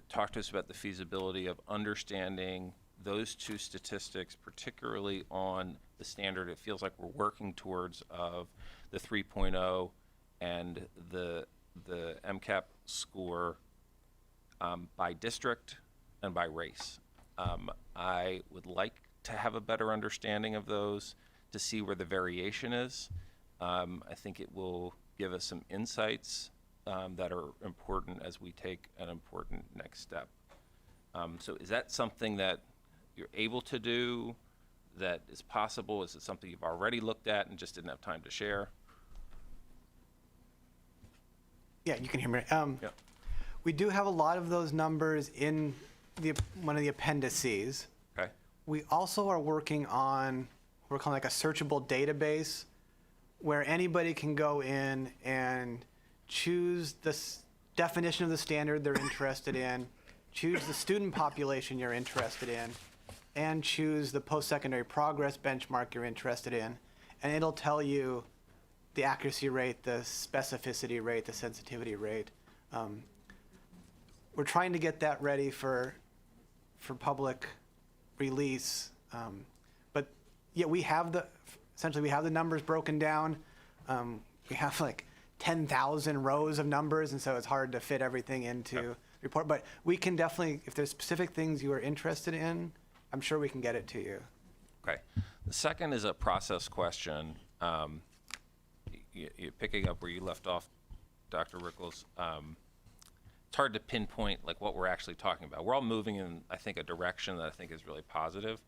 talk to us about the feasibility of understanding those two statistics, particularly on the standard it feels like we're working towards of the 3.0 and the MCAP score by district and by race. I would like to have a better understanding of those to see where the variation is. I think it will give us some insights that are important as we take an important next step. So is that something that you're able to do, that is possible? Is it something you've already looked at and just didn't have time to share? Yeah, you can hear me. Yeah. We do have a lot of those numbers in one of the appendices. Okay. We also are working on what we're calling like a searchable database where anybody can go in and choose the definition of the standard they're interested in, choose the student population you're interested in, and choose the post-secondary progress benchmark you're interested in. And it'll tell you the accuracy rate, the specificity rate, the sensitivity rate. We're trying to get that ready for public release. But yeah, essentially we have the numbers broken down. We have like 10,000 rows of numbers, and so it's hard to fit everything into the report. But we can definitely, if there's specific things you are interested in, I'm sure we can get it to you. Okay. The second is a process question. You're picking up where you left off, Dr. Rickles. It's hard to pinpoint like what we're actually talking about. We're all moving in, I think, a direction that I think is really positive.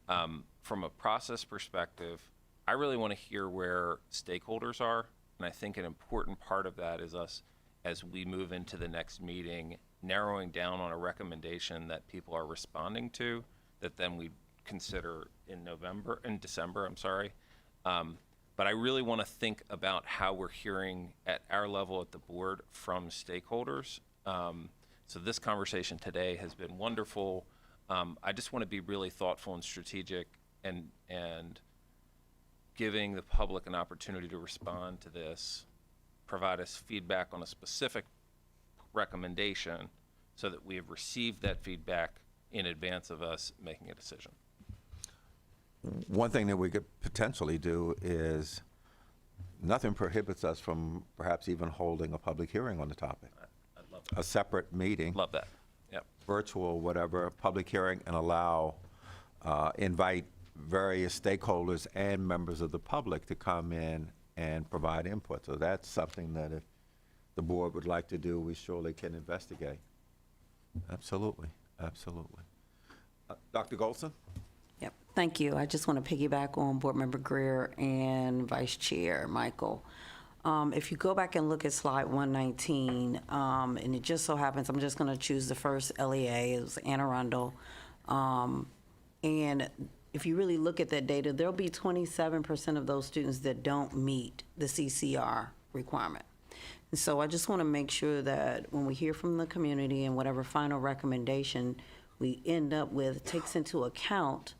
From a process perspective, I really want to hear where stakeholders are, and I think an important part of that is us, as we move into the next meeting, narrowing down on a recommendation that people are responding to, that then we consider in December. But I really want to think about how we're hearing at our level at the board from stakeholders. So this conversation today has been wonderful. I just want to be really thoughtful and strategic and giving the public an opportunity to respond to this, provide us feedback on a specific recommendation so that we have received that feedback in advance of us making a decision. One thing that we could potentially do is, nothing prohibits us from perhaps even holding a public hearing on the topic. I'd love that. A separate meeting. Love that. Yep. Virtual, whatever, public hearing, and invite various stakeholders and members of the public to come in and provide input. So that's something that if the board would like to do, we surely can investigate. Absolutely, absolutely. Dr. Golson? Yep, thank you. I just want to piggyback on Board Member Greer and Vice Chair Michael. If you go back and look at slide 119, and it just so happens, I'm just going to choose the first LEA, it was Anne Arundel. And if you really look at that data, there'll be 27% of those students that don't meet the CCR requirement. And so I just want to make sure that when we hear from the community and whatever final recommendation we end up with takes into account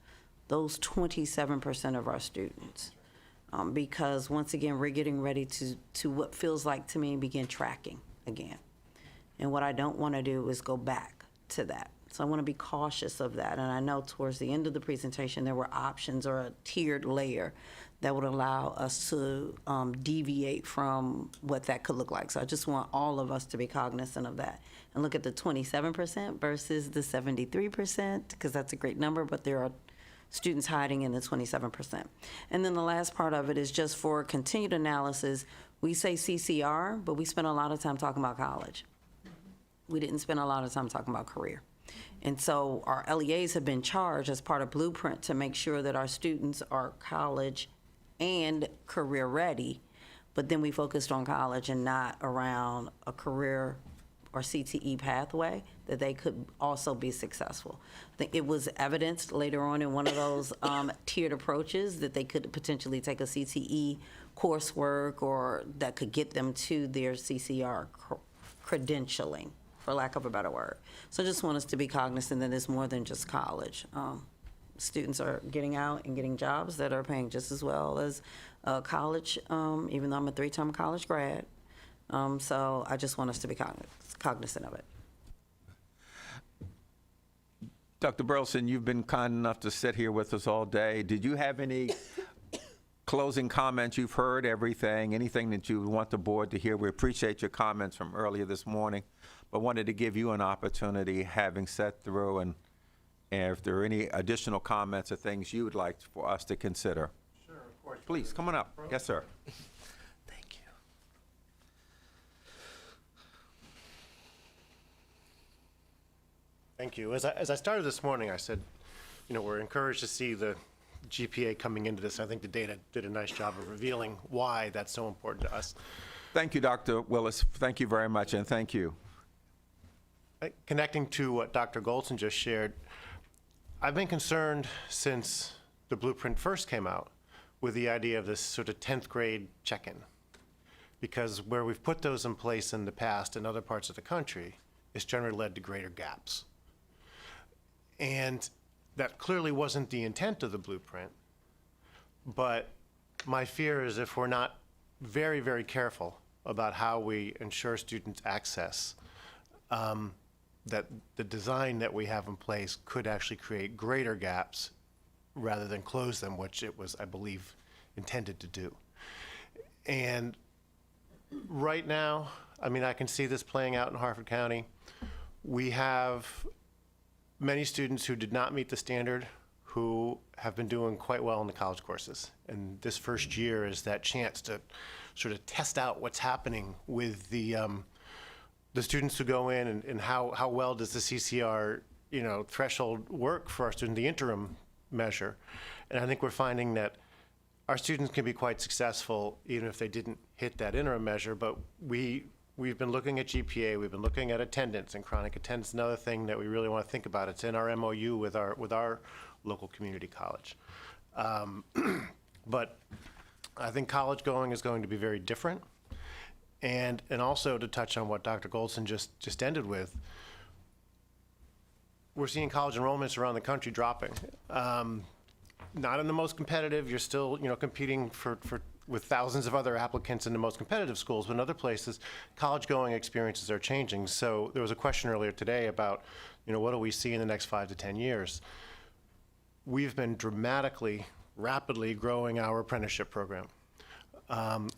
those 27% of our students. Because once again, we're getting ready to what feels like to me begin tracking again. And what I don't want to do is go back to that. So I want to be cautious of that. And I know towards the end of the presentation, there were options or a tiered layer that would allow us to deviate from what that could look like. So I just want all of us to be cognizant of that and look at the 27% versus the 73%, because that's a great number, but there are students hiding in the 27%. And then the last part of it is just for continued analysis. We say CCR, but we spend a lot of time talking about college. We didn't spend a lot of time talking about career. And so our LEAs have been charged as part of Blueprint to make sure that our students are college and career ready. But then we focused on college and not around a career or CTE pathway that they could also be successful. I think it was evidenced later on in one of those tiered approaches that they could potentially take a CTE coursework or that could get them to their CCR credentialing, for lack of a better word. So I just want us to be cognizant that it's more than just college. Students are getting out and getting jobs that are paying just as well as college, even though I'm a 3-time college grad. So I just want us to be cognizant of it. Dr. Burleson, you've been kind enough to sit here with us all day. Did you have any closing comments? You've heard everything, anything that you want the board to hear. We appreciate your comments from earlier this morning, but wanted to give you an opportunity, having sat through, and if there are any additional comments or things you would like for us to consider. Sure, of course. Please, come on up. Yes, sir. Thank you. As I started this morning, I said, we're encouraged to see the GPA coming into this. I think the data did a nice job of revealing why that's so important to us. Thank you, Dr. Willis. Thank you very much, and thank you. Connecting to what Dr. Goldson just shared, I've been concerned since the blueprint first came out with the idea of this sort of 10th grade check-in. Because where we've put those in place in the past in other parts of the country, it's generally led to greater gaps. And that clearly wasn't the intent of the blueprint. But my fear is if we're not very, very careful about how we ensure students access, that the design that we have in place could actually create greater gaps rather than close them, which it was, I believe, intended to do. And right now, I can see this playing out in Harford County. We have many students who did not meet the standard who have been doing quite well in the college courses. And this first year is that chance to sort of test out what's happening with the students who go in and how well does the CCR threshold work for our student, the interim measure. And I think we're finding that our students can be quite successful even if they didn't hit that interim measure, but we've been looking at GPA, we've been looking at attendance, and chronic attendance, another thing that we really want to think about. It's in our MOU with our local community college. But I think college going is going to be very different. And also to touch on what Dr. Goldson just ended with, we're seeing college enrollments around the country dropping. Not in the most competitive, you're still competing with thousands of other applicants in the most competitive schools, but in other places, college-going experiences are changing. So there was a question earlier today about, what do we see in the next 5 to 10 years? We've been dramatically, rapidly growing our apprenticeship program.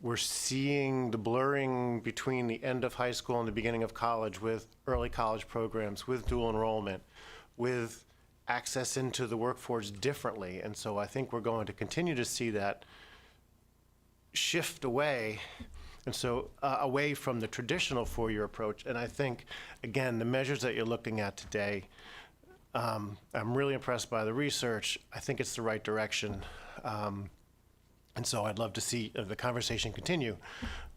We're seeing the blurring between the end of high school and the beginning of college with early college programs, with dual enrollment, with access into the workforce differently. And so I think we're going to continue to see that shift away, and so away from the traditional four-year approach. And I think, again, the measures that you're looking at today, I'm really impressed by the research. I think it's the right direction. And so I'd love to see the conversation continue,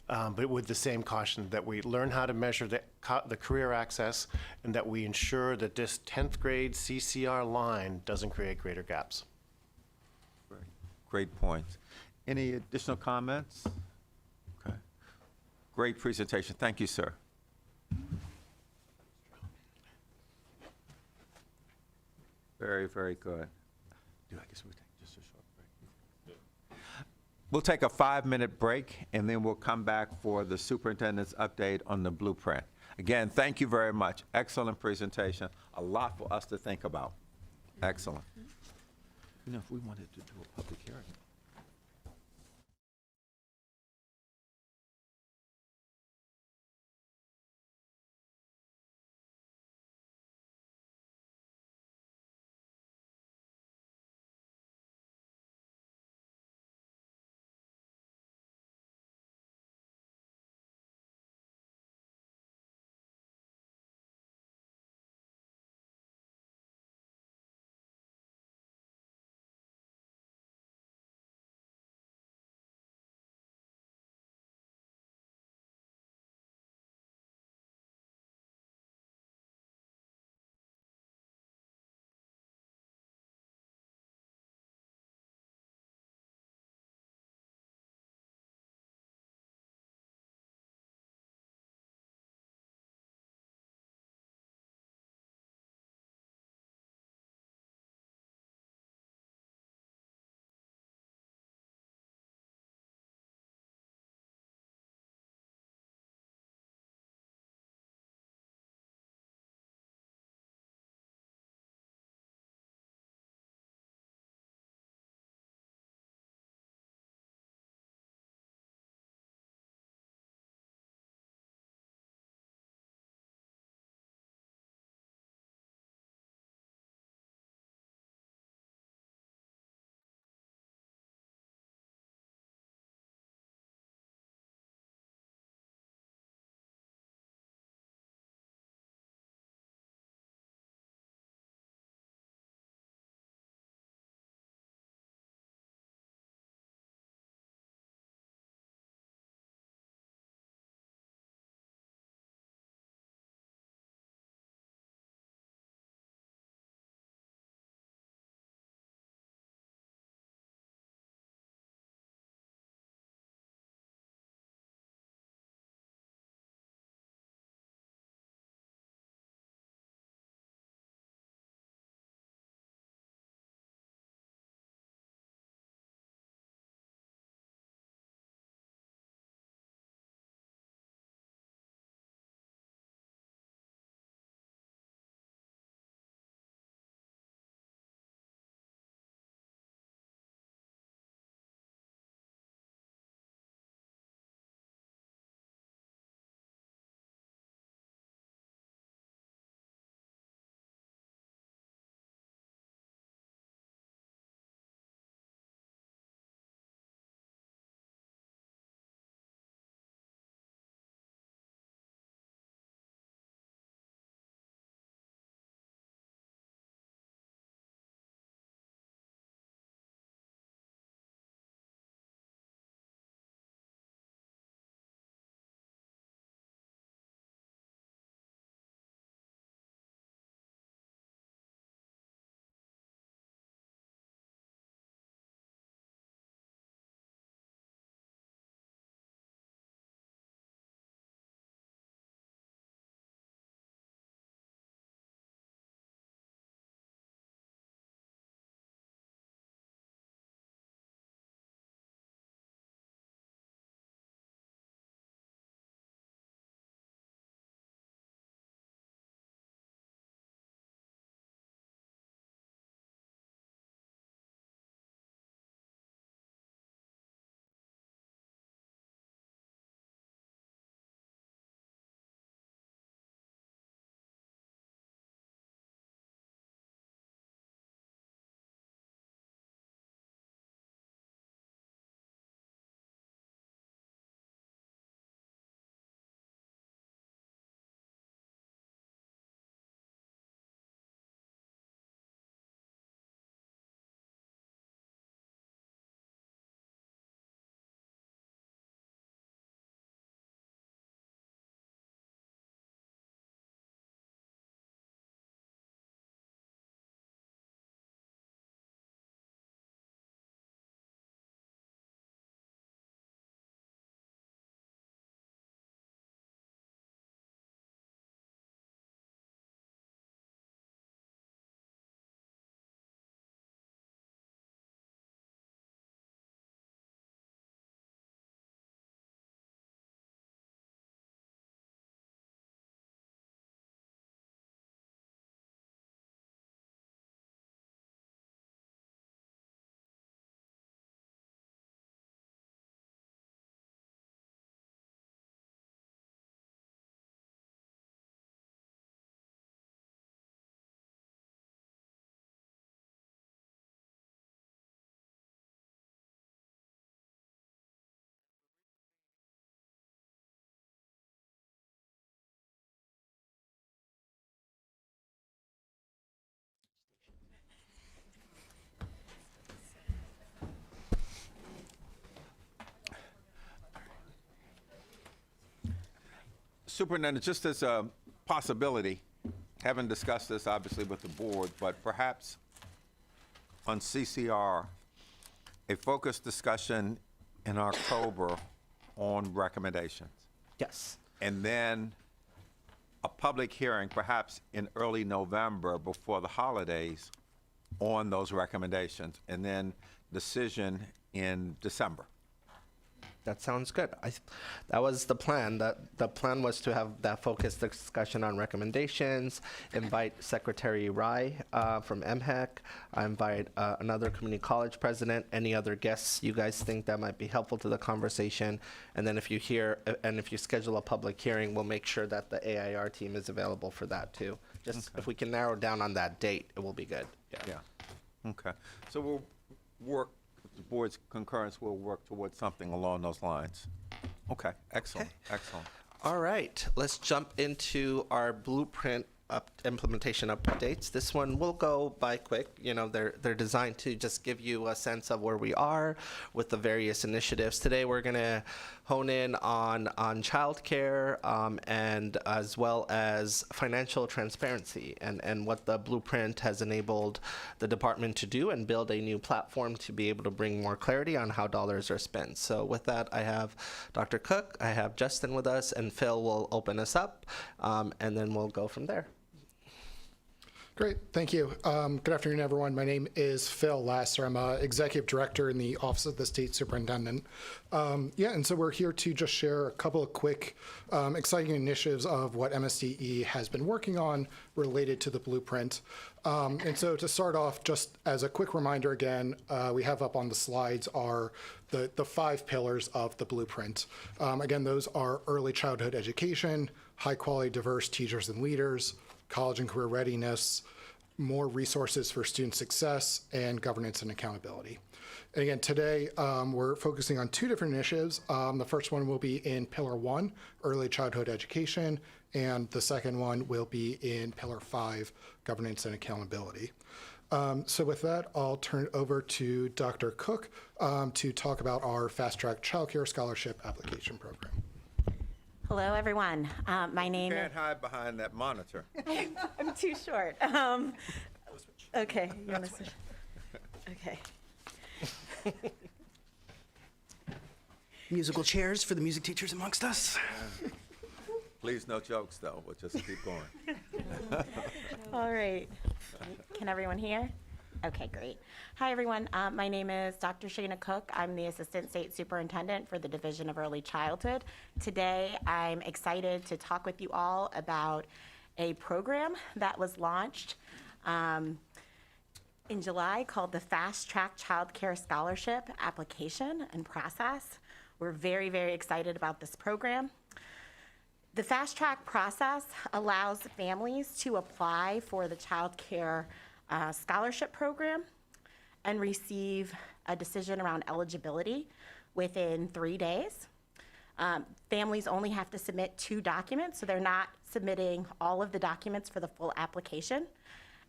but with the same caution that we learn how to measure the career access and that we ensure that this 10th grade CCR line doesn't create greater gaps. Great points. Any additional comments? Okay. Great presentation. Thank you, sir. Very, very good. I guess we'll take just a short break. We'll take a 5-minute break, and then we'll come back for the superintendent's update on the blueprint. Again, thank you very much. Excellent presentation. A lot for us to think about. Excellent. If we wanted to do a public hearing. Superintendent, just as a possibility, haven't discussed this obviously with the board, but perhaps on CCR, a focused discussion in October on recommendations. Yes. And then a public hearing perhaps in early November before the holidays on those recommendations, and then decision in December. That sounds good. That was the plan. The plan was to have that focused discussion on recommendations, invite Secretary Rai from MHEC, invite another community college president, any other guests you guys think that might be helpful to the conversation. And then if you schedule a public hearing, we'll make sure that the AIR team is available for that too. Just if we can narrow down on that date, it will be good. Yeah. Okay. So we'll work, with the board's concurrence, we'll work towards something along those lines. Okay, excellent, excellent. All right, let's jump into our blueprint implementation updates. This one will go by quick. You know, they're designed to just give you a sense of where we are with the various initiatives. Today we're going to hone in on childcare and as well as financial transparency and what the blueprint has enabled the department to do and build a new platform to be able to bring more clarity on how dollars are spent. So with that, I have Dr. Cook, I have Justin with us, and Phil will open us up, and then we'll go from there. Great, thank you. Good afternoon, everyone. My name is Phil Lasser. I'm Executive Director in the Office of the State Superintendent. And so we're here to just share a couple of quick, exciting initiatives of what MSDE has been working on related to the blueprint. And so to start off, just as a quick reminder again, we have up on the slides are the 5 pillars of the blueprint. Again, those are early childhood education, high quality diverse teachers and leaders, college and career readiness, more resources for student success, and governance and accountability. And again, today we're focusing on 2 different initiatives. The first one will be in Pillar 1, early childhood education, and the second one will be in Pillar 5, governance and accountability. So with that, I'll turn it over to Dr. Cook to talk about our Fast Track Childcare Scholarship Application Program. Hello, everyone. My name You can't hide behind that monitor. I'm too short. Okay. You want to switch? Okay. Musical chairs for the music teachers amongst us. Please, no jokes, though. We'll just keep going. All right. Can everyone hear? Okay, great. Hi, everyone. My name is Dr. Shana Cook. I'm the Assistant State Superintendent for the Division of Early Childhood. Today, I'm excited to talk with you all about a program that was launched in July called the Fast Track Childcare Scholarship Application and Process. We're very, very excited about this program. The Fast Track process allows families to apply for the child care scholarship program and receive a decision around eligibility within 3 days. Families only have to submit 2 documents, so they're not submitting all of the documents for the full application.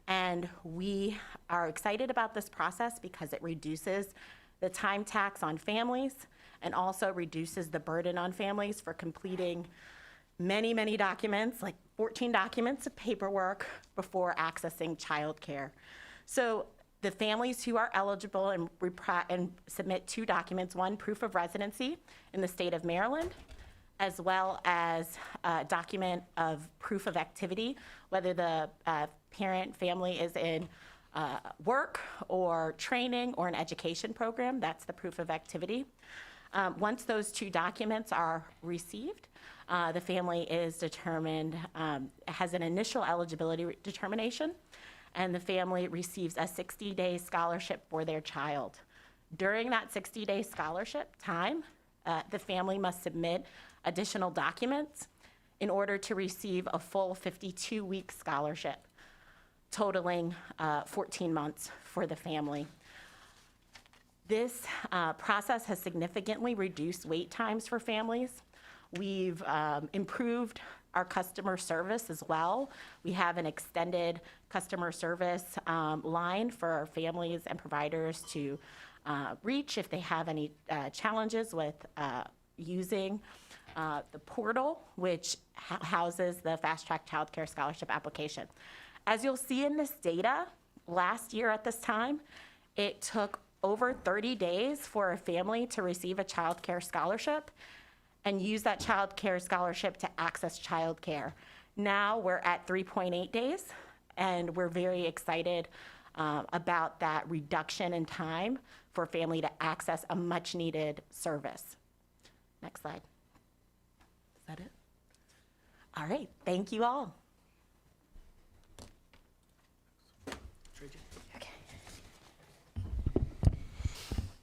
And we are excited about this process because it reduces the time tax on families and also reduces the burden on families for completing many, many documents, like 14 documents of paperwork before accessing childcare. So the families who are eligible and submit 2 documents, one proof of residency in the state of Maryland, as well as a document of proof of activity, whether the family is in work or training or an education program, that's the proof of activity. Once those 2 documents are received, the family is determined, has an initial eligibility determination, and the family receives a 60-day scholarship for their child. During that 60-day scholarship time, the family must submit additional documents in order to receive a full 52-week scholarship, totaling 14 months for the family. This process has significantly reduced wait times for families. We've improved our customer service as well. We have an extended customer service line for our families and providers to reach if they have any challenges with using the portal, which houses the Fast Track Child Care Scholarship application. As you'll see in this data, last year at this time, it took over 30 days for a family to receive a child care scholarship and use that child care scholarship to access child care. Now we're at 3.8 days, and we're very excited about that reduction in time for a family to access a much needed service. Next slide. Is that it? All right, thank you all.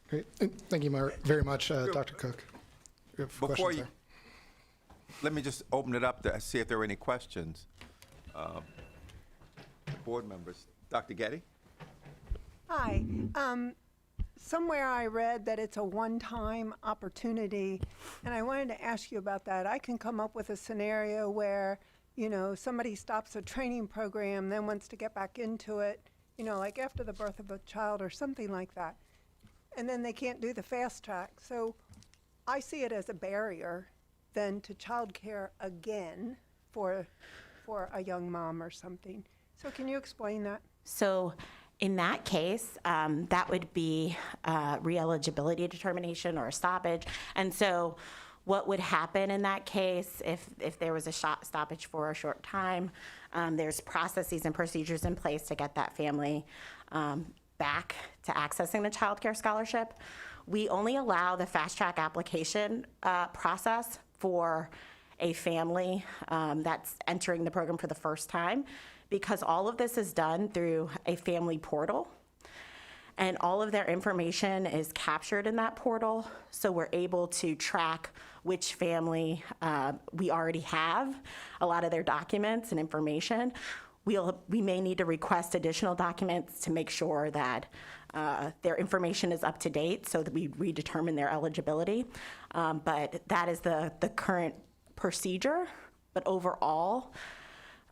Great. Thank you very much, Dr. Cook. You have Before questions you, there? let me just open it up to see if there are any questions. Board members. Dr. Getty? Hi. Somewhere I read that it's a one-time opportunity, and I wanted to ask you about that. I can come up with a scenario where, somebody stops a training program, then wants to get back into it, like after the birth of a child or something like that, and then they can't do the fast track. So I see it as a barrier then to childcare again for a young mom or something. So can you explain that? So in that case, that would be re-eligibility determination or a stoppage. And so what would happen in that case if there was a stoppage for a short time, there's processes and procedures in place to get that family back to accessing the child care scholarship. We only allow the fast track application process for a family that's entering the program for the first time, because all of this is done through a family portal, and all of their information is captured in that portal, so we're able to track which family we already have a lot of their documents and information. We may need to request additional documents to make sure that their information is up to date so that we redetermine their eligibility. But that is the current procedure. But overall,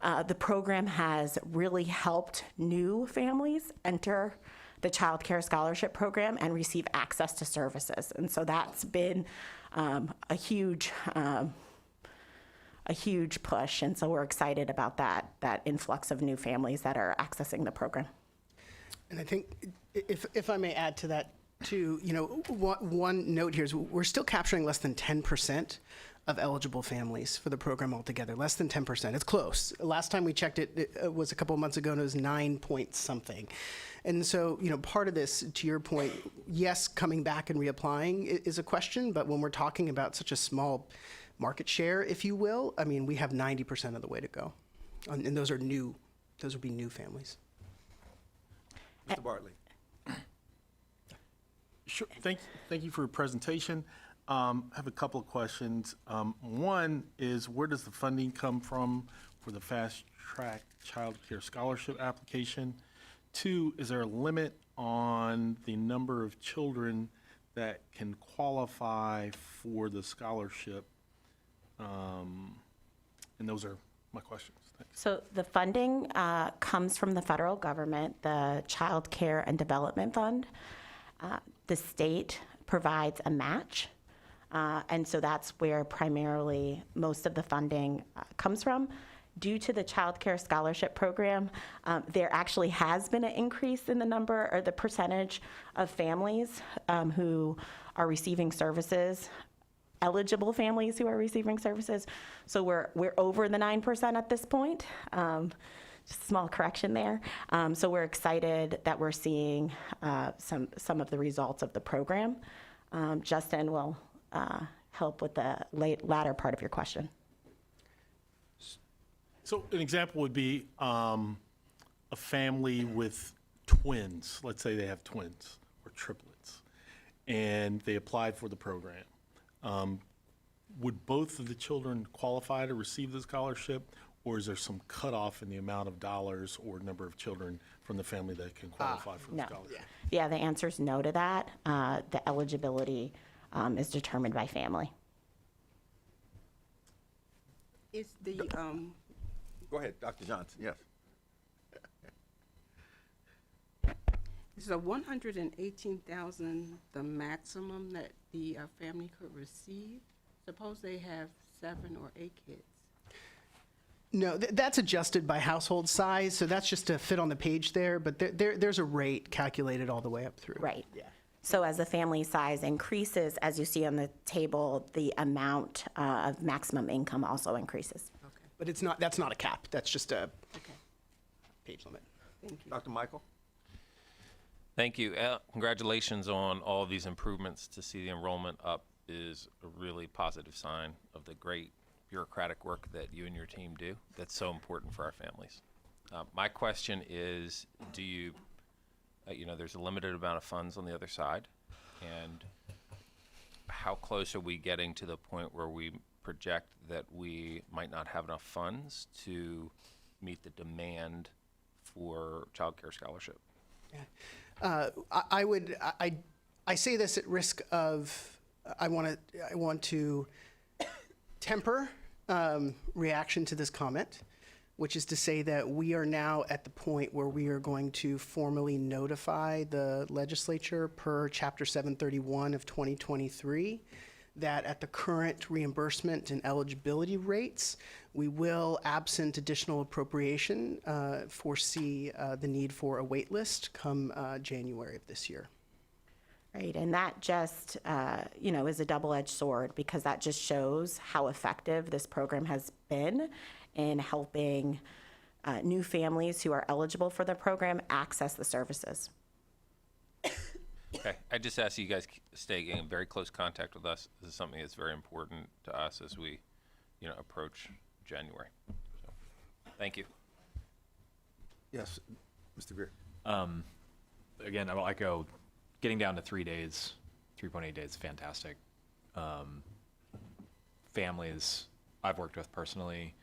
the program has really helped new families enter the Child Care Scholarship Program and receive access to services. And so that's been a huge push, and so we're excited about that influx of new families that are accessing the program. And I think, if I may add to that too, one note here is we're still capturing less than 10% of eligible families for the program altogether, less than 10%. It's close. Last time we checked it was a couple of months ago, and it was 9 point something. And so, part of this, to your point, yes, coming back and reapplying is a question, but when we're talking about such a small market share, if you will, we have 90% of the way to go. And those would be new families. Mr. Bartley. Sure. Thank you for your presentation. I have a couple of questions. One is, where does the funding come from for the Fast Track Child Care Scholarship application? Two, is there a limit on the number of children that can qualify for the scholarship? And those are my questions. Thanks. So the funding comes from the federal government, the Child Care and Development Fund. The state provides a match, and so that's where primarily most of the funding comes from. Due to the Child Care Scholarship Program, there actually has been an increase in the number or the percentage of families who are receiving services, eligible families who are receiving services. So we're over the 9% at this point. Just a small correction there. So we're excited that we're seeing some of the results of the program. Justin will help with the latter part of your question. So an example would be a family with twins. Let's say they have twins or triplets, and they applied for the program. Would both of the children qualify to receive the scholarship, or is there some cutoff in the amount of dollars or number of children from the family that can qualify for the scholarship? Yeah, the answer is no to that. The eligibility is determined by family. Is the Go ahead, Dr. Johnson, yes. is the $118,000 the maximum that the family could receive? Suppose they have 7 or 8 kids. No, that's adjusted by household size, so that's just to fit on the page there, but there's a rate calculated all the way up through. Right. So as the family size increases, as you see on the table, the amount of maximum income also increases. But that's not a cap, that's just a page limit. Thank you. Dr. Michael? Thank you. Congratulations on all of these improvements. To see the enrollment up is a really positive sign of the great bureaucratic work that you and your team do. That's so important for our families. My question is, do you, there's a limited amount of funds on the other side, and how close are we getting to the point where we project that we might not have enough funds to meet the demand for child care scholarship? I say this at risk of, I want to temper reaction to this comment, which is to say that we are now at the point where we are going to formally notify the legislature per Chapter 731 of 2023 that at the current reimbursement and eligibility rates, we will, absent additional appropriation, foresee the need for a wait list come January of this year. Right, and that just, is a double-edged sword, because that just shows how effective this program has been in helping new families who are eligible for the program access the services. Okay, I just ask you guys stay in very close contact with us. This is something that's very important to us as we, approach January. So, thank you. Yes, Mr. Greer. Again, I will echo, getting down to 3 days, 3.8 days, fantastic. Families I've worked with personally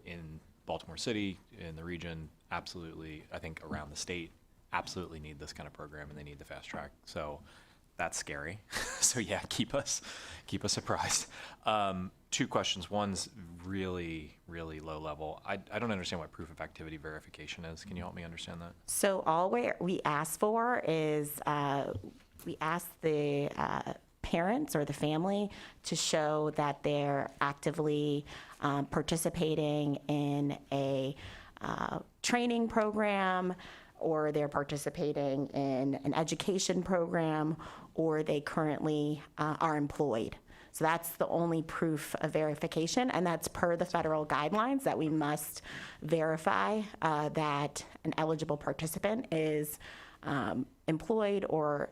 in Baltimore City, in the region, absolutely, I think around the state, absolutely need this kind of program, and they need the fast track. So that's scary. So yeah, keep us apprised. 2 questions. One's really, really low level. I don't understand what proof of activity verification is. Can you help me understand that? So all we ask for is, we ask the parents or the family to show that they're actively participating in a training program, or they're participating in an education program, or they currently are employed. So that's the only proof of verification, and that's per the federal guidelines that we must verify that an eligible participant is employed or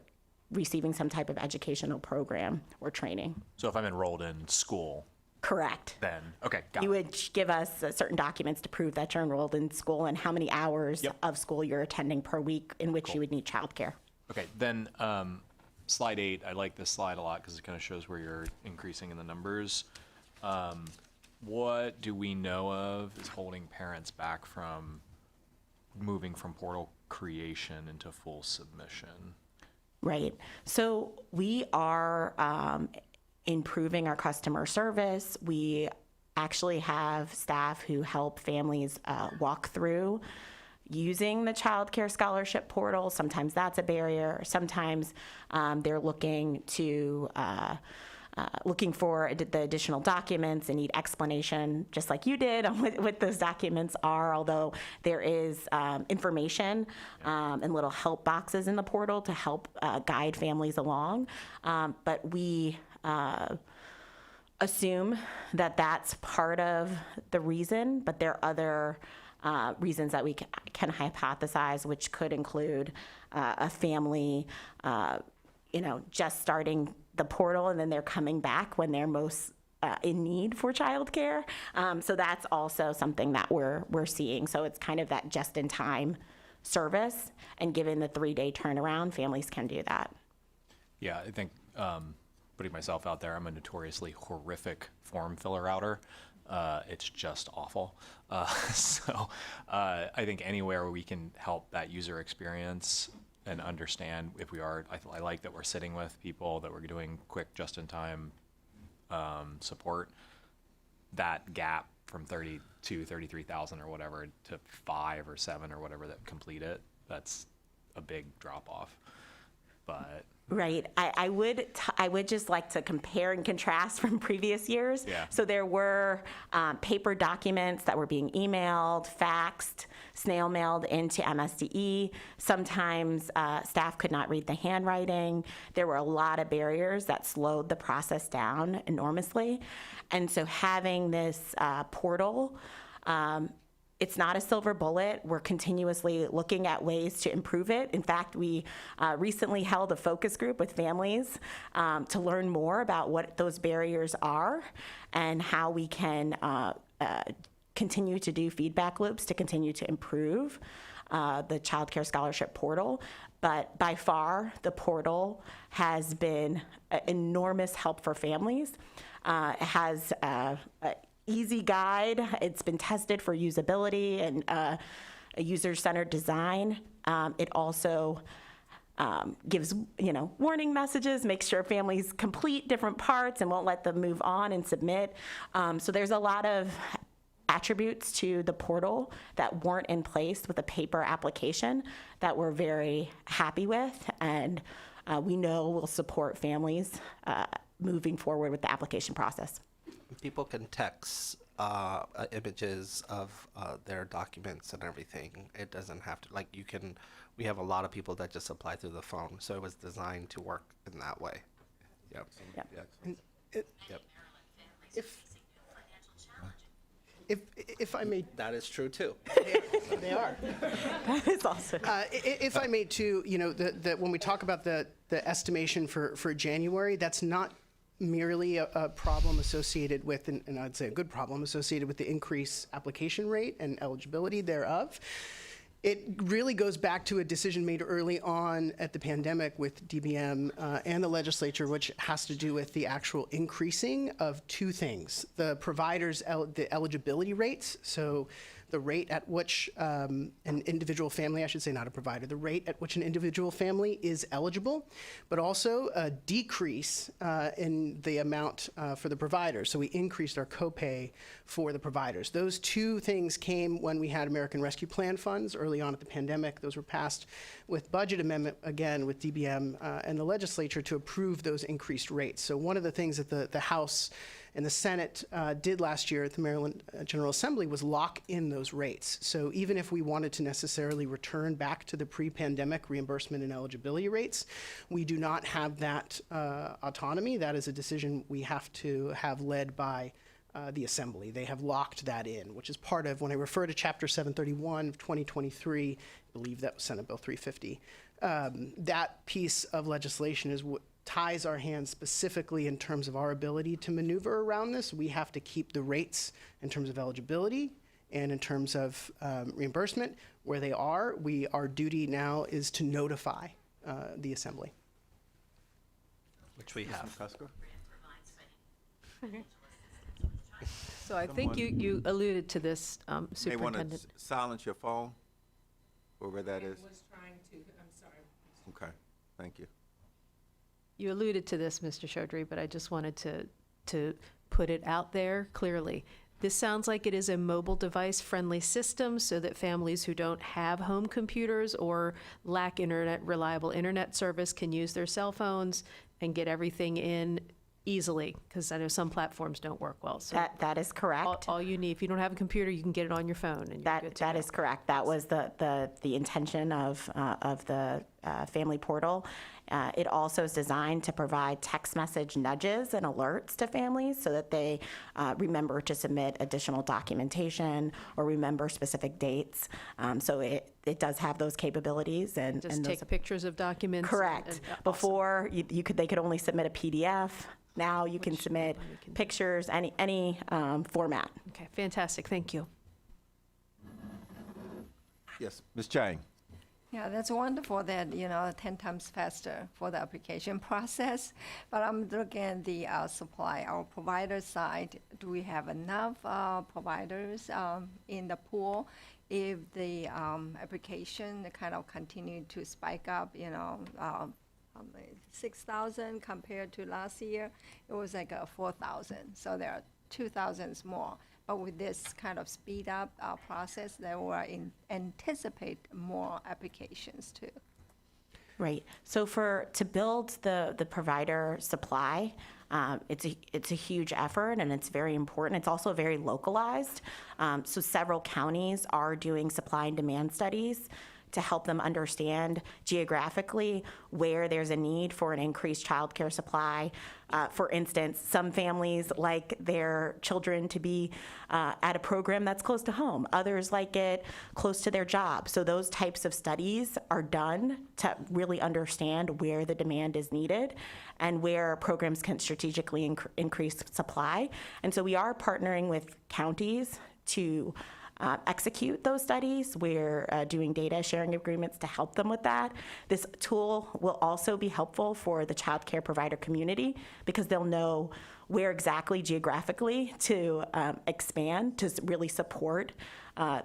receiving some type of educational program or training. So if I'm enrolled in school. Correct. Then, okay, got You it. would give us certain documents to prove that you're enrolled in school and how many hours of school you're attending per week in which you would need childcare. Okay, then slide 8, I like this slide a lot because it kind of shows where you're increasing in the numbers. What do we know of is holding parents back from moving from portal creation into full submission? Right. So we are improving our customer service. We actually have staff who help families walk through using the Child Care Scholarship portal. Sometimes that's a barrier. Sometimes they're looking for the additional documents and need explanation, just like you did, on what those documents are, although there is information and little help boxes in the portal to help guide families along. But we assume that that's part of the reason, but there are other reasons that we can hypothesize, which could include a family, just starting the portal and then they're coming back when they're most in need for childcare. So that's also something that we're seeing. So it's kind of that just-in-time service, and given the 3-day turnaround, families can do that. Yeah, I think putting myself out there, I'm a notoriously horrific form filler outer. It's just awful. So I think anywhere where we can help that user experience and understand if we are, I like that we're sitting with people, that we're doing quick just-in-time support. That gap from 33,000 or whatever to 5 or 7 or whatever that complete it, that's a big drop off. But Right. I would just like to compare and contrast from previous years. Yeah. So there were paper documents that were being emailed, faxed, snail mailed into MSDE. Sometimes staff could not read the handwriting. There were a lot of barriers that slowed the process down enormously. And so having this portal, it's not a silver bullet. We're continuously looking at ways to improve it. In fact, we recently held a focus group with families to learn more about what those barriers are and how we can continue to do feedback loops to continue to improve the Child Care Scholarship portal. But by far, the portal has been an enormous help for families. It has easy guide. It's been tested for usability and a user-centered design. It also gives, warning messages, makes sure families complete different parts and won't let them move on and submit. So there's a lot of attributes to the portal that weren't in place with a paper application that we're very happy with, and we know will support families moving forward with the application process. People can text images of their documents and everything. It doesn't have to, we have a lot of people that just apply through the phone, so it was designed to work in that way. Yep. Yep. If I may, that is true too. they are. That is awesome. If I may too, when we talk about the estimation for January, that's not merely a problem associated with, and I'd say a good problem associated with the increased application rate and eligibility thereof. It really goes back to a decision made early on at the pandemic with DBM and the legislature, which has to do with the actual increasing of two things: the providers' the eligibility rates, so the rate at which an individual family, I should say not a provider, the rate at which an individual family is eligible, but also a decrease in the amount for the providers. So we increased our copay for the providers. Those two things came when we had American Rescue Plan funds early on at the pandemic. Those were passed with budget amendment, again, with DBM and the legislature to approve those increased rates. So one of the things that the House and the Senate did last year at the Maryland General Assembly was lock in those rates. So even if we wanted to necessarily return back to the pre-pandemic reimbursement and eligibility rates, we do not have that autonomy. That is a decision we have to have led by the Assembly. They have locked that in, which is part of, when I refer to Chapter 731 of 2023, I believe that was Senate Bill 350, that piece of legislation is what ties our hands specifically in terms of our ability to maneuver around this. We have to keep the rates in terms of eligibility and in terms of reimbursement where they are. Our duty now is to notify the Assembly. Which we have. So I think you alluded to this, May want to Superintendent. silence your phone, wherever that is. was trying to, I'm sorry. Okay, thank you. You alluded to this, Mr. Chaudhry, but I just wanted to put it out there clearly. This sounds like it is a mobile device-friendly system so that families who don't have home computers or lack reliable internet service can use their cell phones and get everything in easily, because I know some platforms don't work well. So That is correct. all you need, if you don't have a computer, you can get it on your phone. And you're good to That go. is correct. That was the intention of the family portal. It also is designed to provide text message nudges and alerts to families so that they remember to submit additional documentation or remember specific dates. So it does have those capabilities and Just and take those, pictures of documents. correct. Before they could only submit a PDF. Now you can submit pictures, any format. Okay, fantastic. Thank you. Yes, Ms. Chang. Yeah, that's wonderful that, 10 times faster for the application process. But I'm looking at the supply, our provider side. Do we have enough providers in the pool? If the application kind of continue to spike up, 6,000 compared to last year, it was like 4,000. So there are 2,000 more. But with this kind of speed up process, there were anticipate more applications too. Right. So to build the provider supply, it's a huge effort and it's very important. It's also very localized. So several counties are doing supply and demand studies to help them understand geographically where there's a need for an increased childcare supply. For instance, some families like their children to be at a program that's close to home. Others like it close to their job. So those types of studies are done to really understand where the demand is needed and where programs can strategically increase supply. And so we are partnering with counties to execute those studies. We're doing data sharing agreements to help them with that. This tool will also be helpful for the child care provider community because they'll know where exactly geographically to expand to really support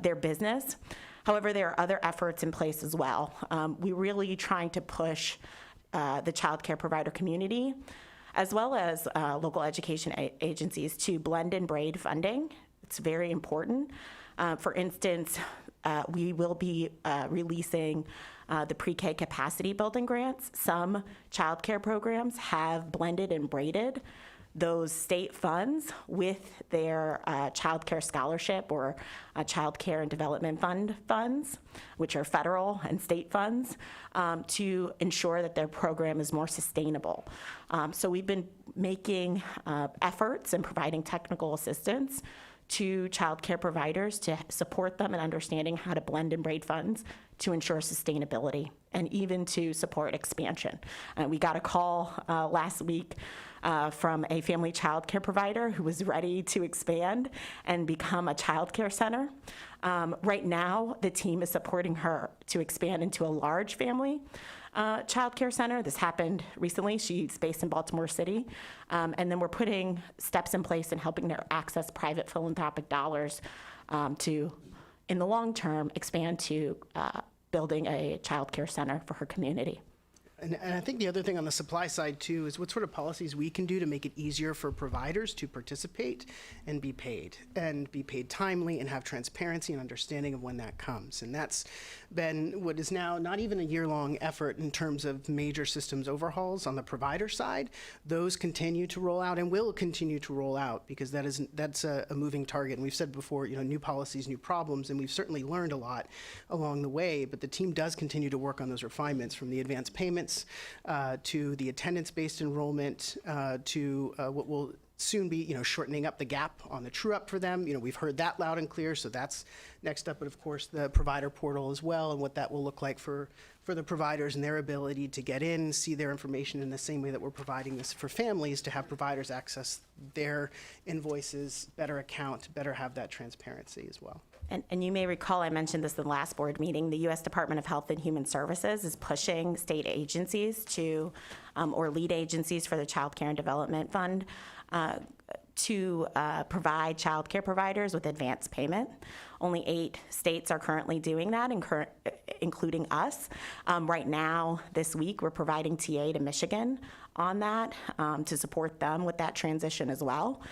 their business. However, there are other efforts in place as well. We're really trying to push the child care provider community as well as local education agencies to blend and braid funding. It's very important. For instance, we will be releasing the pre-K capacity building grants. Some child care programs have blended and braided those state funds with their child care scholarship or child care and development fund funds, which are federal and state funds, to ensure that their program is more sustainable. So we've been making efforts and providing technical assistance to child care providers to support them in understanding how to blend and braid funds to ensure sustainability and even to support expansion. We got a call last week from a family child care provider who was ready to expand and become a child care center. Right now, the team is supporting her to expand into a large family child care center. This happened recently. She's based in Baltimore City. And then we're putting steps in place and helping her access private philanthropic dollars to, in the long term, expand to building a child care center for her community. And I think the other thing on the supply side too is what sort of policies we can do to make it easier for providers to participate and be paid timely and have transparency and understanding of when that comes. And that's been what is now not even a year-long effort in terms of major systems overhauls on the provider side. Those continue to roll out and will continue to roll out because that's a moving target. And we've said before, new policies, new problems, and we've certainly learned a lot along the way, but the team does continue to work on those refinements from the advanced payments to the attendance-based enrollment, to what will soon be, shortening up the gap on the true-up for them. We've heard that loud and clear, so that's next up. But of course, the provider portal as well, and what that will look like for the providers and their ability to get in, see their information in the same way that we're providing this for families, to have providers access their invoices, better account, better have that transparency as well. And you may recall I mentioned this in the last board meeting. The U.S. Department of Health and Human Services is pushing state agencies to, or lead agencies for the Child Care and Development Fund, to provide child care providers with advance payment. Only 8 states are currently doing that, including us. Right now, this week, we're providing TA to Michigan on that to support them with that transition as well.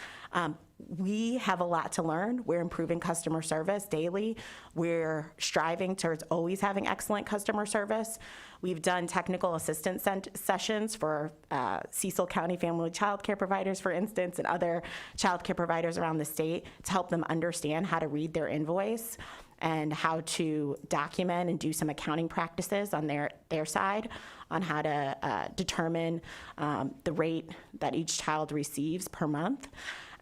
We have a lot to learn. We're improving customer service daily. We're striving towards always having excellent customer service. We've done technical assistance sessions for Cecil County family child care providers, for instance, and other child care providers around the state to help them understand how to read their invoice and how to document and do some accounting practices on their side on how to determine the rate that each child receives per month.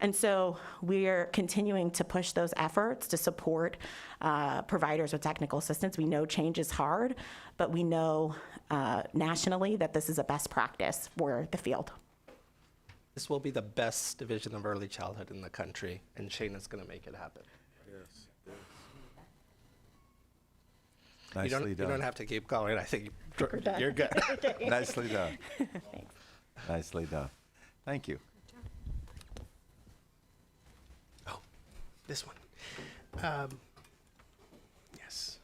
And so we're continuing to push those efforts to support providers with technical assistance. We know change is hard, but we know nationally that this is a best practice for the field. This will be the best division of early childhood in the country, and Shayna's going to make it happen. Yes. You don't have to keep going. I think you're good. Nicely done. Thanks. Nicely done. Thank you. This one. Yes.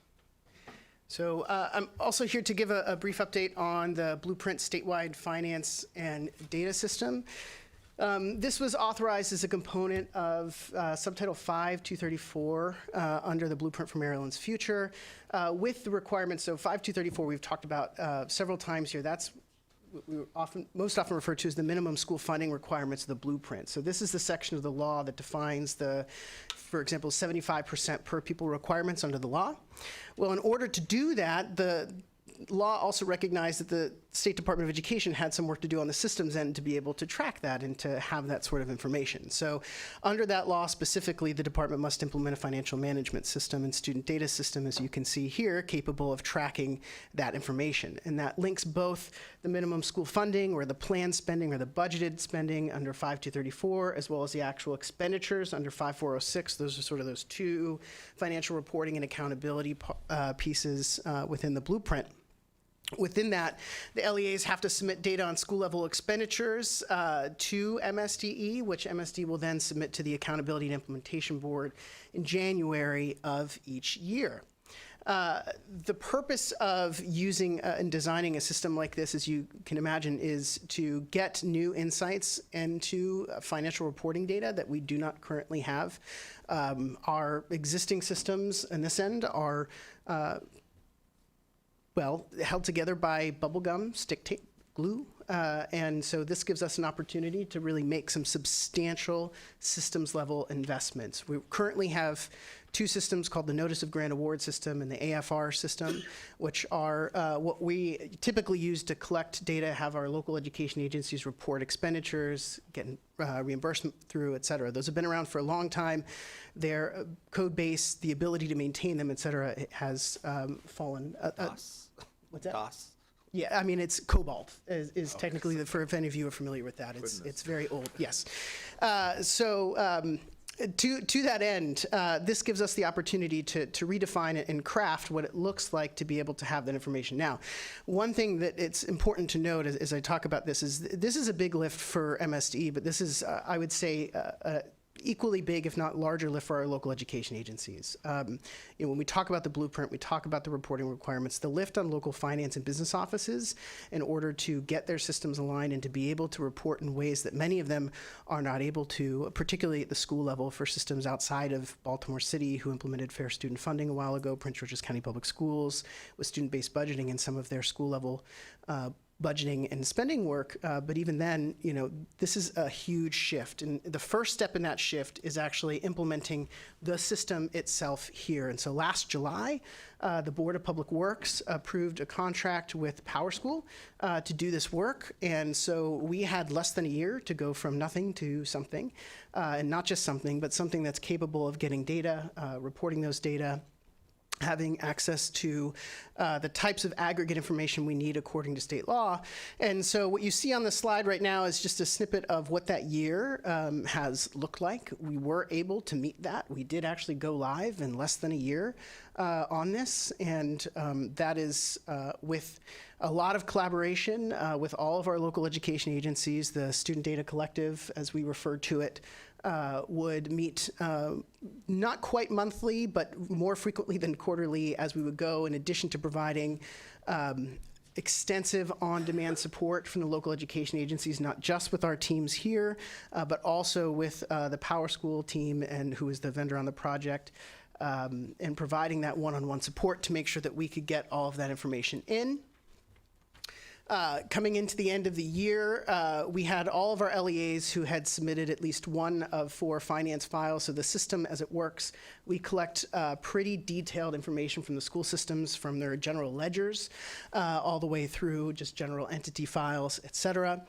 So I'm also here to give a brief update on the Blueprint statewide finance and data system. This was authorized as a component of Subtitle 5234 under the Blueprint for Maryland's Future with the requirements. So 5234 we've talked about several times here. That's what we most often refer to as the minimum school funding requirements of the Blueprint. So this is the section of the law that defines the, for example, 75% per pupil requirements under the law. Well, in order to do that, the law also recognized that the State Department of Education had some work to do on the systems end to be able to track that and to have that sort of information. So under that law specifically, the department must implement a financial management system and student data system, as you can see here, capable of tracking that information. And that links both the minimum school funding or the planned spending or the budgeted spending under 5234, as well as the actual expenditures under 5406. Those are sort of those two financial reporting and accountability pieces within the Blueprint. Within that, the LEAs have to submit data on school-level expenditures to MSDE, which MSD will then submit to the Accountability and Implementation Board in January of each year. The purpose of using and designing a system like this, as you can imagine, is to get new insights into financial reporting data that we do not currently have. Our existing systems in this end are well, held together by bubblegum, stick tape, glue. And so this gives us an opportunity to really make some substantial systems level investments. We currently have two systems called the Notice of Grant Award system and the AFR system, which are what we typically use to collect data, have our local education agencies report expenditures, get reimbursement through, et cetera. Those have been around for a long time. Their code base, the ability to maintain them, et cetera, has fallen. What's that? DOS. Yeah, I mean, it's Cobalt is technically, for if any of you are familiar with that, it's very old, yes. To that end, this gives us the opportunity to redefine it and craft what it looks like to be able to have that information. Now, one thing that it's important to note as I talk about this is a big lift for MSDE, but this is, I would say, equally big, if not larger, lift for our local education agencies. When we talk about the Blueprint, we talk about the reporting requirements, the lift on local finance and business offices in order to get their systems aligned and to be able to report in ways that many of them are not able to, particularly at the school level for systems outside of Baltimore City who implemented fair student funding a while ago, Prince George's County Public Schools with student-based budgeting in some of their school level budgeting and spending work, but even then, this is a huge shift. And the first step in that shift is actually implementing the system itself here. And so last July, the Board of Public Works approved a contract with PowerSchool to do this work. And so we had less than a year to go from nothing to something, and not just something, but something that's capable of getting data, reporting those data, having access to the types of aggregate information we need according to state law. And so what you see on the slide right now is just a snippet of what that year has looked like. We were able to meet that. We did actually go live in less than a year on this, and that is with a lot of collaboration with all of our local education agencies. The Student Data Collective, as we refer to it, would meet not quite monthly, but more frequently than quarterly as we would go, in addition to providing extensive on-demand support from the local education agencies, not just with our teams here, but also with the PowerSchool team and who is the vendor on the project, and providing that one-on-one support to make sure that we could get all of that information in. Coming into the end of the year, we had all of our LEAs who had submitted at least one of 4 finance files. So the system, as it works, we collect pretty detailed information from the school systems, from their general ledgers, all the way through just general entity files, et cetera.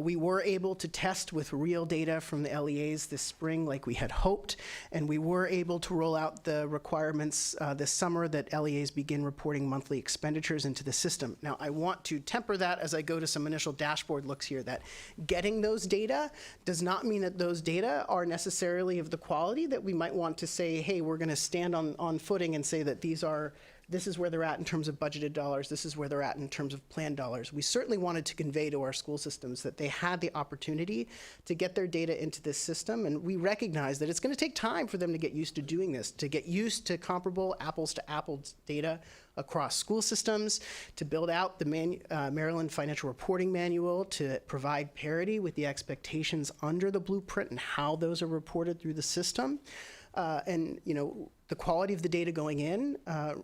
We were able to test with real data from the LEAs this spring like we had hoped, and we were able to roll out the requirements this summer that LEAs begin reporting monthly expenditures into the system. Now, I want to temper that as I go to some initial dashboard looks here, that getting those data does not mean that those data are necessarily of the quality that we might want to say, hey, we're going to stand on footing and say that these are this is where they're at in terms of budgeted dollars, this is where they're at in terms of planned dollars. We certainly wanted to convey to our school systems that they had the opportunity to get their data into this system, and we recognize that it's going to take time for them to get used to doing this, to get used to comparable apples-to-apples data across school systems, to build out the Maryland Financial Reporting Manual, to provide parity with the expectations under the blueprint and how those are reported through the system. And, you know, the quality of the data going in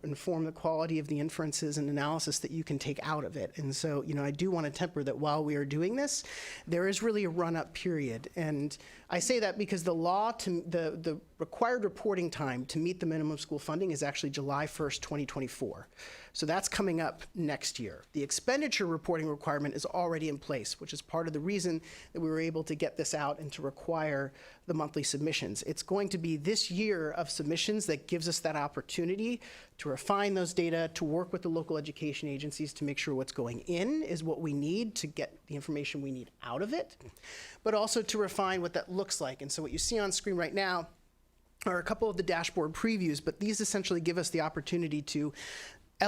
inform the quality of the inferences and analysis that you can take out of it. And so, you know, I do want to temper that while we are doing this, there is really a run-up period. And I say that because the law, the required reporting time to meet the minimum school funding is actually July 1st, 2024. So that's coming up next year. The expenditure reporting requirement is already in place, which is part of the reason that we were able to get this out and to require the monthly submissions. It's going to be this year of submissions that gives us that opportunity to refine those data, to work with the local education agencies to make sure what's going in is what we need to get the information we need out of it, but also to refine what that looks like. And so what you see on screen right now are a couple of the dashboard previews, but these essentially give us the opportunity to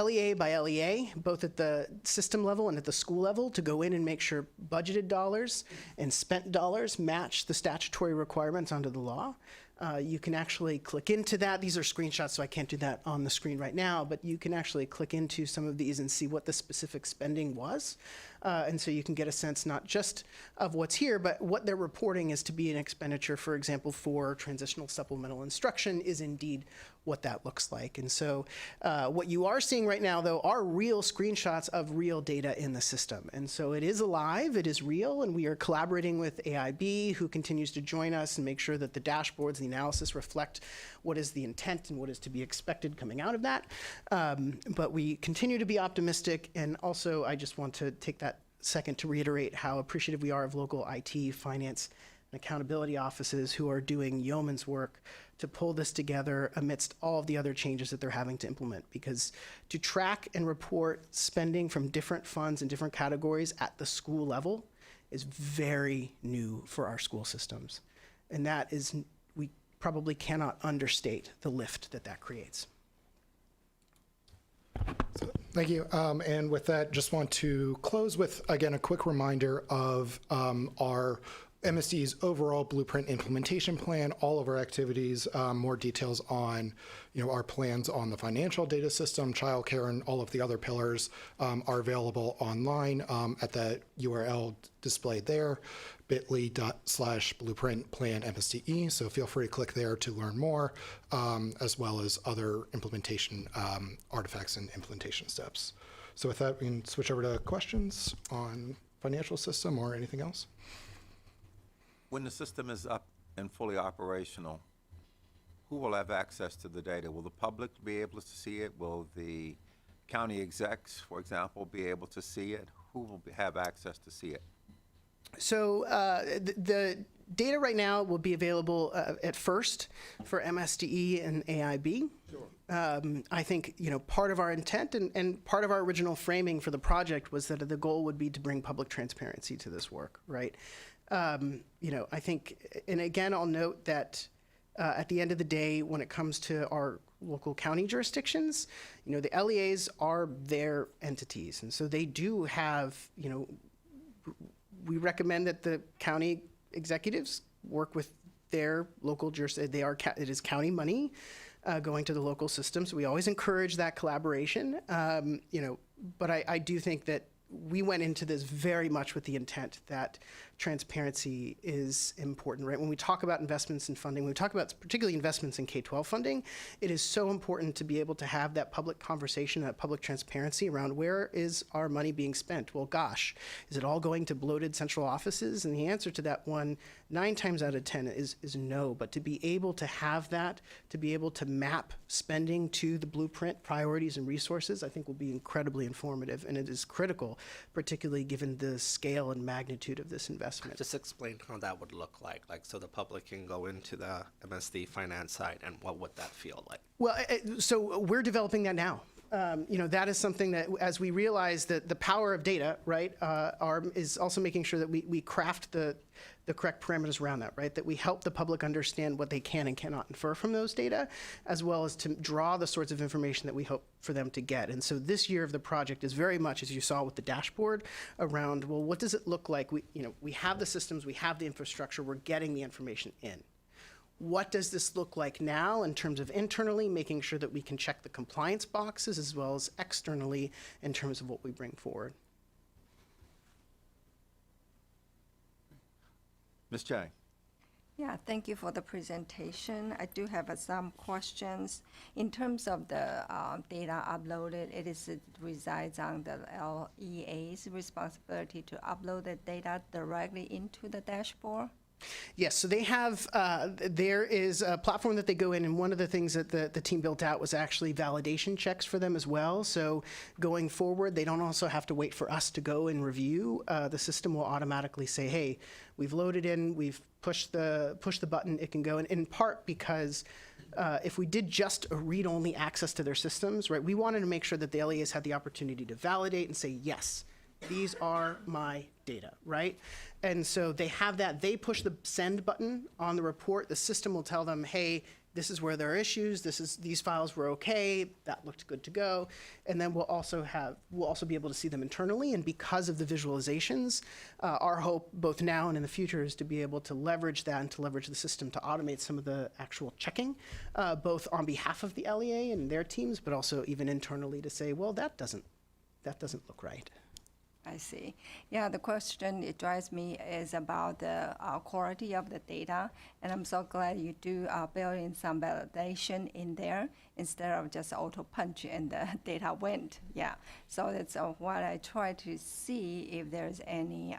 LEA by LEA, both at the system level and at the school level, to go in and make sure budgeted dollars and spent dollars match the statutory requirements under the law. You can actually click into that. These are screenshots, so I can't do that on the screen right now, but you can actually click into some of these and see what the specific spending was. And so you can get a sense not just of what's here, but what they're reporting is to be an expenditure, for example, for transitional supplemental instruction is indeed what that looks like. And so what you are seeing right now, though, are real screenshots of real data in the system. And so it is alive, it is real, and we are collaborating with AIB, who continues to join us and make sure that the dashboards and the analysis reflect what is the intent and what is to be expected coming out of that. But we continue to be optimistic, and also I just want to take that second to reiterate how appreciative we are of local IT, finance, and accountability offices who are doing yeoman's work to pull this together amidst all of the other changes that they're having to implement. Because to track and report spending from different funds and different categories at the school level is very new for our school systems. And that is, we probably cannot understate the lift that that creates. Thank you. And with that, just want to close with, again, a quick reminder of our MSD's overall blueprint implementation plan, all of our activities, more details on, you know, our plans on the financial data system, childcare, and all of the other pillars are available online at the URL displayed there, bit.ly/blueprint-plan-MSDE. So feel free to click there to learn more, as well as other implementation artifacts and implementation steps. So with that, we can switch over to questions on financial system or anything else. When the system is up and fully operational, who will have access to the data? Will the public be able to see it? Will the county execs, for example, be able to see it? Who will have access to see it? So the data right now will be available at first for MSDE and AIB. Sure. I think, you know, part of our intent and part of our original framing for the project was that the goal would be to bring public transparency to this work, right? You know, I think, and again, I'll note that at the end of the day, when it comes to our local county jurisdictions, you know, the LEAs are their entities. And so they do have, you know, we recommend that the county executives work with their local jurisdiction. It is county money going to the local system. So we always encourage that collaboration, you know, but I do think that we went into this very much with the intent that transparency is important, right? When we talk about investments in funding, when we talk about particularly investments in K-12 funding, it is so important to be able to have that public conversation, that public transparency around where is our money being spent? Well, gosh, is it all going to bloated central offices? And the answer to that one, 9 times out of 10 is no. But to be able to have that, to be able to map spending to the blueprint priorities and resources, I think will be incredibly informative. And it is critical, particularly given the scale and magnitude of this investment. Just explain how that would look like so the public can go into the MSD finance side, and what would that feel like? Well, so we're developing that now. That is something that, as we realize that the power of data, right, is also making sure that we craft the correct parameters around that, right? That we help the public understand what they can and cannot infer from those data, as well as to draw the sorts of information that we hope for them to get. And so this year of the project is very much, as you saw with the dashboard, around, well, what does it look like? We have the systems, we have the infrastructure, we're getting the information in. What does this look like now in terms of internally, making sure that we can check the compliance boxes, as well as externally in terms of what we bring forward? Ms. Chang. Yeah, thank you for the presentation. I do have some questions. In terms of the data uploaded, it resides on the LEA's responsibility to upload the data directly into the dashboard? Yes, so they have, there is a platform that they go in, and one of the things that the team built out was actually validation checks for them as well. So going forward, they don't also have to wait for us to go and review. The system will automatically say, hey, we've loaded in, we've pushed the button, it can go. And in part because if we did just a read-only access to their systems, right, we wanted to make sure that the LEAs had the opportunity to validate and say, yes, these are my data, right? And so they have that. They push the send button on the report. The system will tell them, hey, this is where there are issues. These files were okay. That looked good to go. And then we'll also be able to see them internally. And because of the visualizations, our hope both now and in the future is to be able to leverage that and to leverage the system to automate some of the actual checking, both on behalf of the LEA and their teams, but also even internally to say, well, that doesn't look right. I see. Yeah, the question it drives me is about the quality of the data, and I'm so glad you do build in some validation in there instead of just auto punch and the data went. Yeah, so that's what I try to see if there's any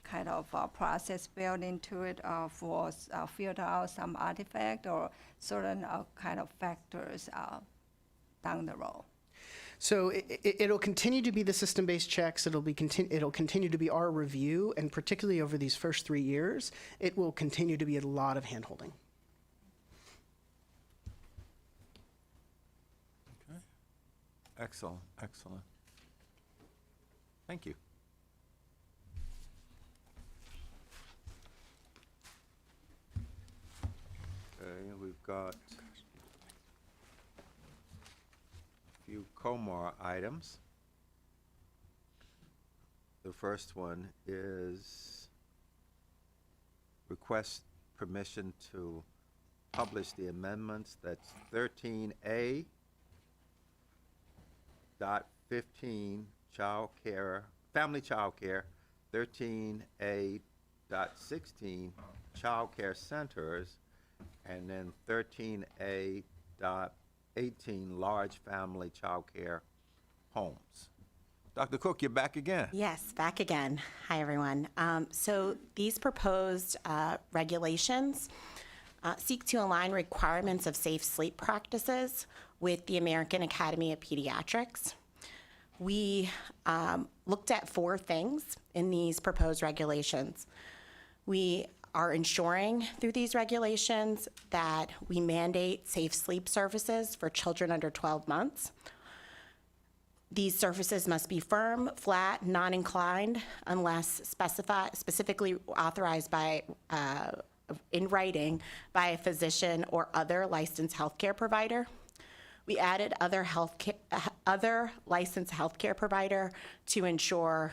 kind of process built into it for filter out some artifact or certain kind of factors down the road. So it'll continue to be the system-based checks. It'll continue to be our review, and particularly over these first 3 years, it will continue to be a lot of hand-holding. Okay. Excellent, excellent. Thank you. Okay, we've got few COMAR items. The first one is request permission to publish the amendments. That's 13A dot 15 family child care, 13A dot 16 child care centers, and then 13A dot 18 large family child care homes. Dr. Cook, you're back again. Yes, back again. Hi, everyone. So these proposed regulations seek to align requirements of safe sleep practices with the American Academy of Pediatrics. We looked at 4 things in these proposed regulations. We are ensuring through these regulations that we mandate safe sleep services for children under 12 months. These surfaces must be firm, flat, non-inclined, unless specifically authorized by, in writing by a physician or other licensed healthcare provider. We added other licensed healthcare provider to ensure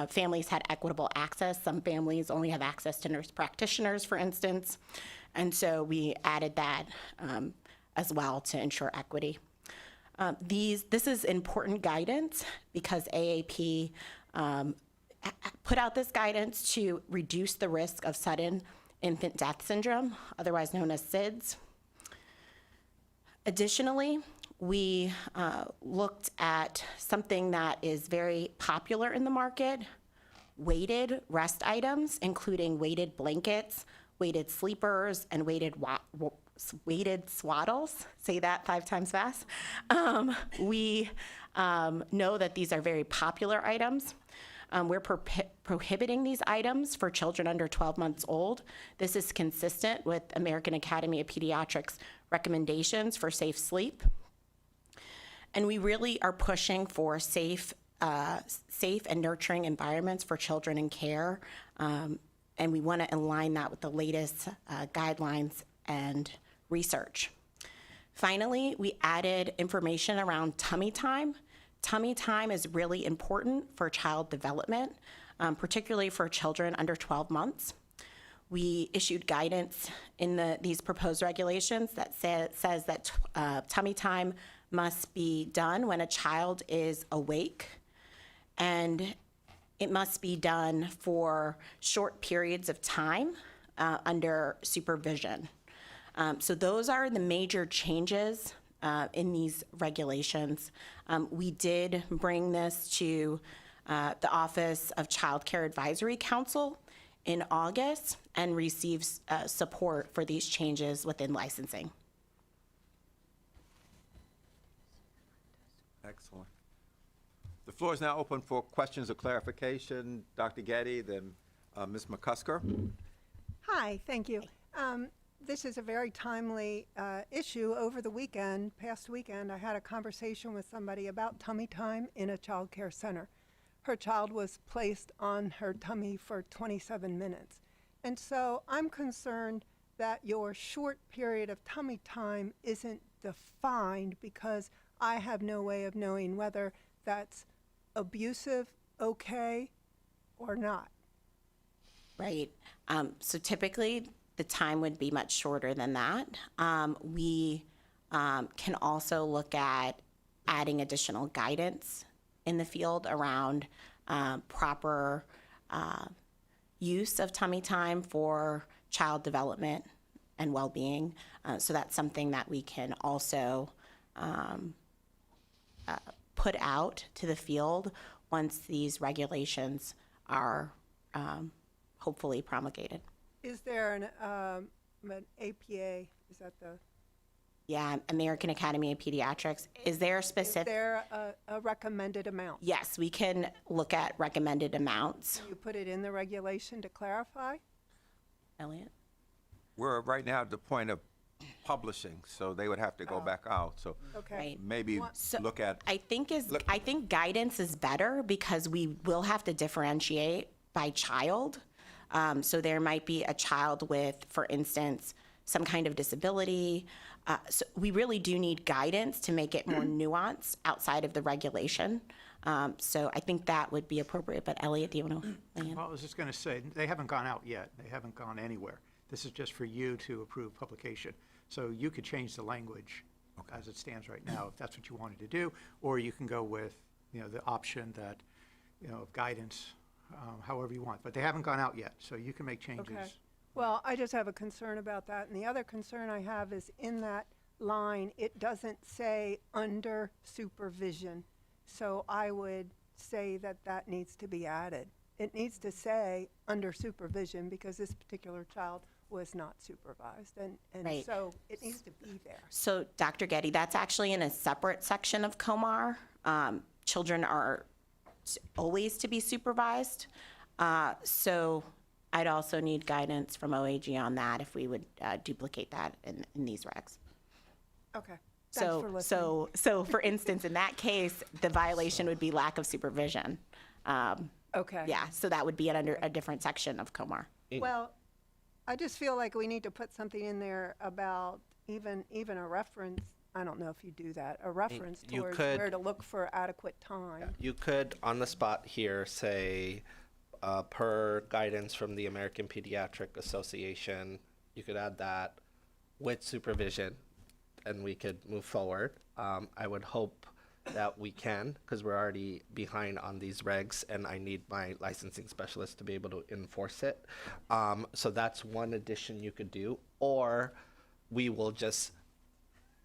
families had equitable access. Some families only have access to nurse practitioners, for instance, and so we added that as well to ensure equity. This is important guidance because AAP put out this guidance to reduce the risk of sudden infant death syndrome, otherwise known as SIDS. Additionally, we looked at something that is very popular in the market, weighted rest items, including weighted blankets, weighted sleepers, and weighted swaddles. Say that 5 times fast. We know that these are very popular items. We're prohibiting these items for children under 12 months old. This is consistent with American Academy of Pediatrics recommendations for safe sleep. And we really are pushing for safe and nurturing environments for children in care. And we want to align that with the latest guidelines and research. Finally, we added information around tummy time. Tummy time is really important for child development, particularly for children under 12 months. We issued guidance in these proposed regulations that says that tummy time must be done when a child is awake, and it must be done for short periods of time under supervision. So those are the major changes in these regulations. We did bring this to the Office of Child Care Advisory Council in August and received support for these changes within licensing. Excellent. The floor is now open for questions or clarification. Dr. Getty, then Ms. McCusker. Hi, thank you. This is a very timely issue. Over the past weekend, I had a conversation with somebody about tummy time in a child care center. Her child was placed on her tummy for 27 minutes. And so I'm concerned that your short period of tummy time isn't defined, because I have no way of knowing whether that's abusive, okay, or not. Right. So typically, the time would be much shorter than that. We can also look at adding additional guidance in the field around proper use of tummy time for child development and well-being. So that's something that we can also put out to the field once these regulations are hopefully promulgated. Is there an APA? Is that the? Yeah, American Academy of Pediatrics. Is there a specific? Is there a recommended amount? Yes, we can look at recommended amounts. Can you put it in the regulation to clarify? Elliot? We're right now at the point of publishing, so they would have to go back out. So Okay. maybe look at. I think guidance is better, because we will have to differentiate by child. So there might be a child with, for instance, some kind of disability. So we really do need guidance to make it more nuanced outside of the regulation. So I think that would be appropriate. But Elliot, do you want to weigh in? Well, I was just going to say, they haven't gone out yet. They haven't gone anywhere. This is just for you to approve publication. So you could change the language as it stands right now, if that's what you wanted to do, or you can go with, the option that, of guidance, however you want. But they haven't gone out yet, so you can make changes. Okay. Well, I just have a concern about that. And the other concern I have is in that line, it doesn't say under supervision. So I would say that needs to be added. It needs to say under supervision, because this particular child was not supervised. And Right. so it needs to be there. So Dr. Getty, that's actually in a separate section of COMAR. Children are always to be supervised. So I'd also need guidance from OAG on that if we would duplicate that in these regs. Okay. Thanks for listening. So for instance, in that case, the violation would be lack of supervision. Okay. Yeah, so that would be under a different section of COMAR. Well, I just feel like we need to put something in there about even a reference. I don't know if you do that, a reference you towards could- where to look for adequate time. You could, on the spot here, say, per guidance from the American Pediatric Association, you could add that with supervision, and we could move forward. I would hope that we can, because we're already behind on these regs, and I need my licensing specialist to be able to enforce it. So that's one addition you could do, or we will just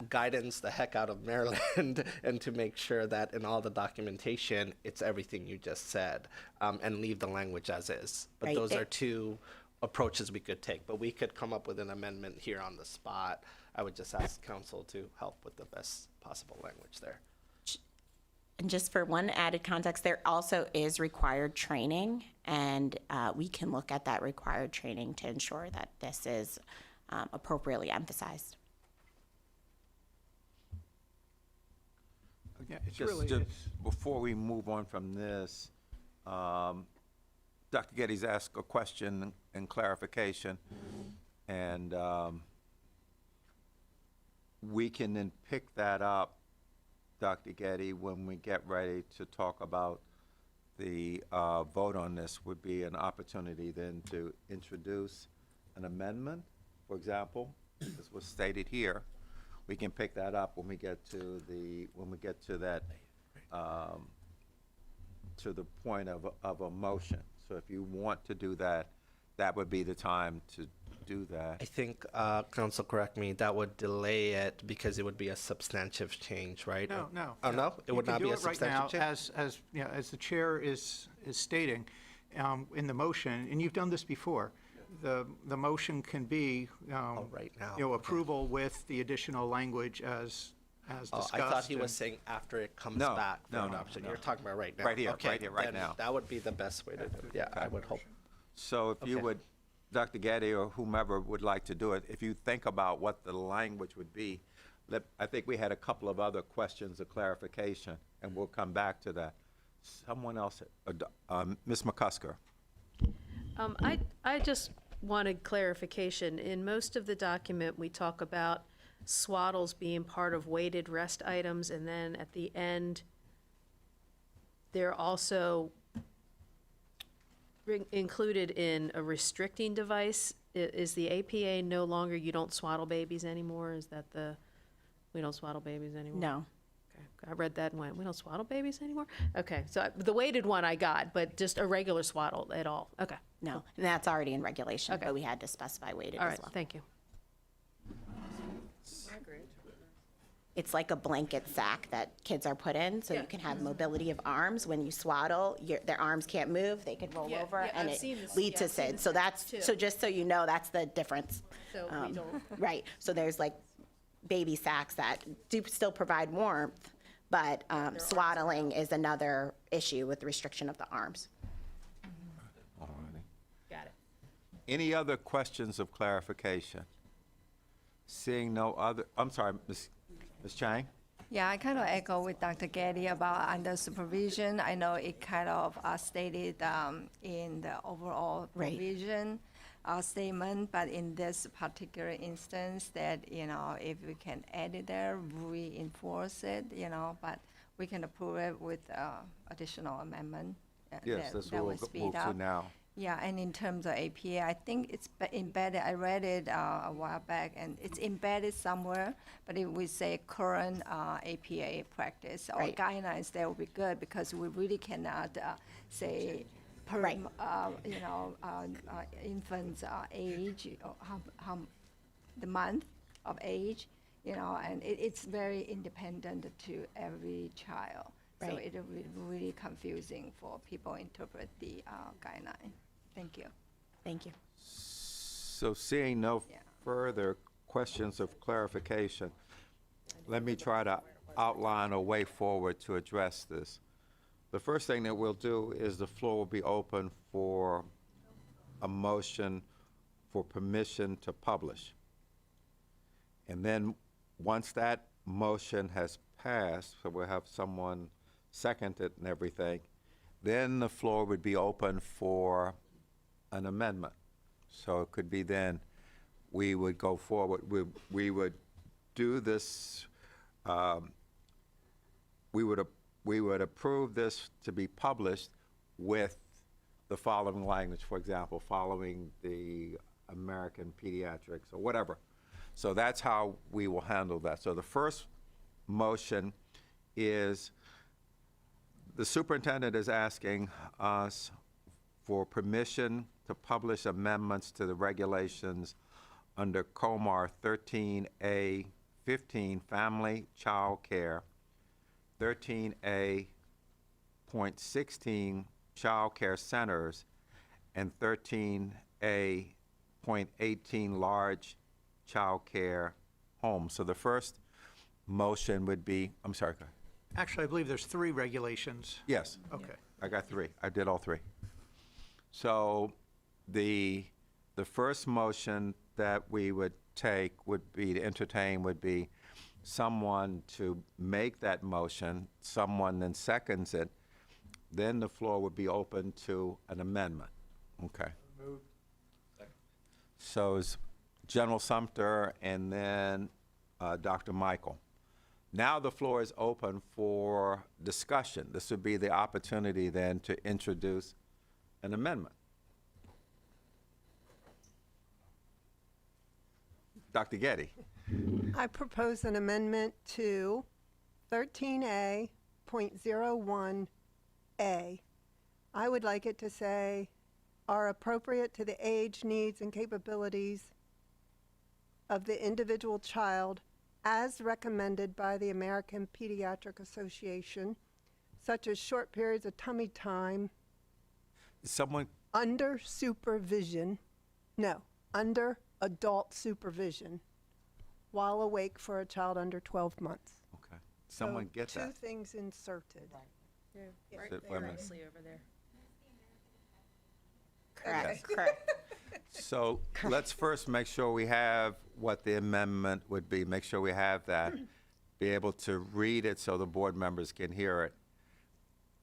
guidance the heck out of Maryland and to make sure that in all the documentation, it's everything you just said, and leave the language as is. But Right. those are two approaches we could take, but we could come up with an amendment here on the spot. I would just ask council to help with the best possible language there. And just for one added context, there also is required training, and we can look at that required training to ensure that this is appropriately emphasized. Yeah, it's really, Just it's, before we move on from this, Dr. Geddes asked a question and clarification, and we can then pick that up, Dr. Geddes, when we get ready to talk about the vote on this. Would be an opportunity then to introduce an amendment, for example, as was stated here. We can pick that up when we get to that to the point of a motion. So if you want to do that, that would be the time to do that. I think, Council, correct me, that would delay it because it would be a substantive change, right? no. Oh, no? It would not be a substantive change? As you know, as the chair is stating in the motion, and you've done this before, the motion can be, right now. you know, approval with the additional language as discussed. I thought he was and- saying after it comes No, back for no, an no, option. no. You're talking about right now. Right here, Okay, right here, right then now. That would be the best way to do it. Yeah, I would hope. So if you Okay. would, Dr. Gaddy or whomever would like to do it, if you think about what the language would be, I think we had a couple of other questions of clarification, and we'll come back to that. Someone else, Ms. McCusker. I just wanted clarification. In most of the document, we talk about swaddles being part of weighted rest items, and then at the end, they're also included in a restricting device. Is the APA no longer, you don't swaddle babies anymore? Is that we don't swaddle babies anymore? No. Okay, I read that and went, we don't swaddle babies anymore? Okay, so the weighted one I got, but just a regular swaddle at all? Okay. No, and that's already in regulation, Okay. but we had to specify weighted All as right, well. thank you. It's like a blanket sack that kids are put in, so you can have mobility of arms. When you swaddle, their arms can't move, they could roll Yeah, over, yeah, and I've it seen this- leads yeah, to I've seen SID. the So sacks that's, too. so just so you know, that's the difference. So we don't. Right, so there's like baby sacks that do still provide warmth, but swaddling is another issue with restriction of the arms. Got it. Any other questions of clarification? Seeing no other, I'm sorry, Ms. Chang? Yeah, I kind of echo with Dr. Getty about under supervision. I know it kind of stated in the overall Right. provision statement, but in this particular instance, that, you know, if we can add it there, we enforce it, you know, but we can approve it with additional amendment. Yes, that's that what would we'll speed move to up. now. Yeah, and in terms of APA, I think it's embedded. I read it a while back, and it's embedded somewhere. But if we say current APA practice or Right. guidelines, that would be good, because we really cannot say per, Right. infant's age, or how the month of age, you know, and it's very independent to every child. So Right. it will be really confusing for people interpret the guideline. Thank you. Thank you. So seeing no Yeah. further questions of clarification, let me try to outline a way forward to address this. The first thing that we'll do is the floor will be open for a motion for permission to publish. And then, once that motion has passed, so we'll have someone second it and everything, then the floor would be open for an amendment. So it could be then, we would go forward, we would do this, we would approve this to be published with the following language, for example, following the American Pediatrics or whatever. So that's how we will handle that. So the first motion is, the superintendent is asking us for permission to publish amendments to the regulations under COMAR 13A15, Family Child Care, 13A.16, Child Care Centers, and 13A.18, Large Child Care Homes. So the first motion would be, I'm sorry, go ahead. Actually, I believe there's 3 regulations. Yes. Okay. I got 3. I did all 3. So the first motion that we would take would be to entertain would be someone to make that motion, someone then seconds it, then the floor would be open to an amendment. Okay. So it's General Sumter and then Dr. Michael. Now the floor is open for discussion. This would be the opportunity then to introduce an amendment. Dr. Getty. I propose an amendment to 13A.01A. I would like it to say, are appropriate to the age, needs, and capabilities of the individual child as recommended by the American Pediatric Association, such as short periods of tummy time Someone, under adult supervision while awake for a child under 12 months. okay. Someone So get that. Two things inserted. Sit for a minute. over there. Correct, correct. So let's first make sure we have what the amendment would be. Make sure we have that. Be able to read it so the board members can hear it.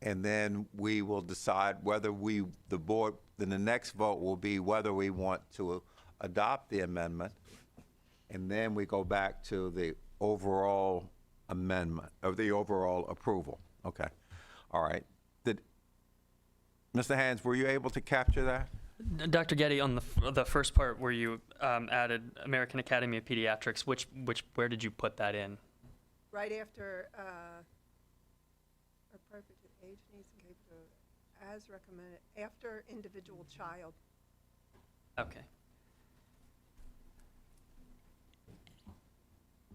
And then we will decide whether then the next vote will be whether we want to adopt the amendment. And then we go back to the overall amendment, or the overall approval. Okay. All right. Mr. Hands, were you able to capture that? Dr. Getty, on the first part where you added American Academy of Pediatrics, where did you put that in? Right after appropriate to age, needs, and capability, as recommended, after individual child. Okay.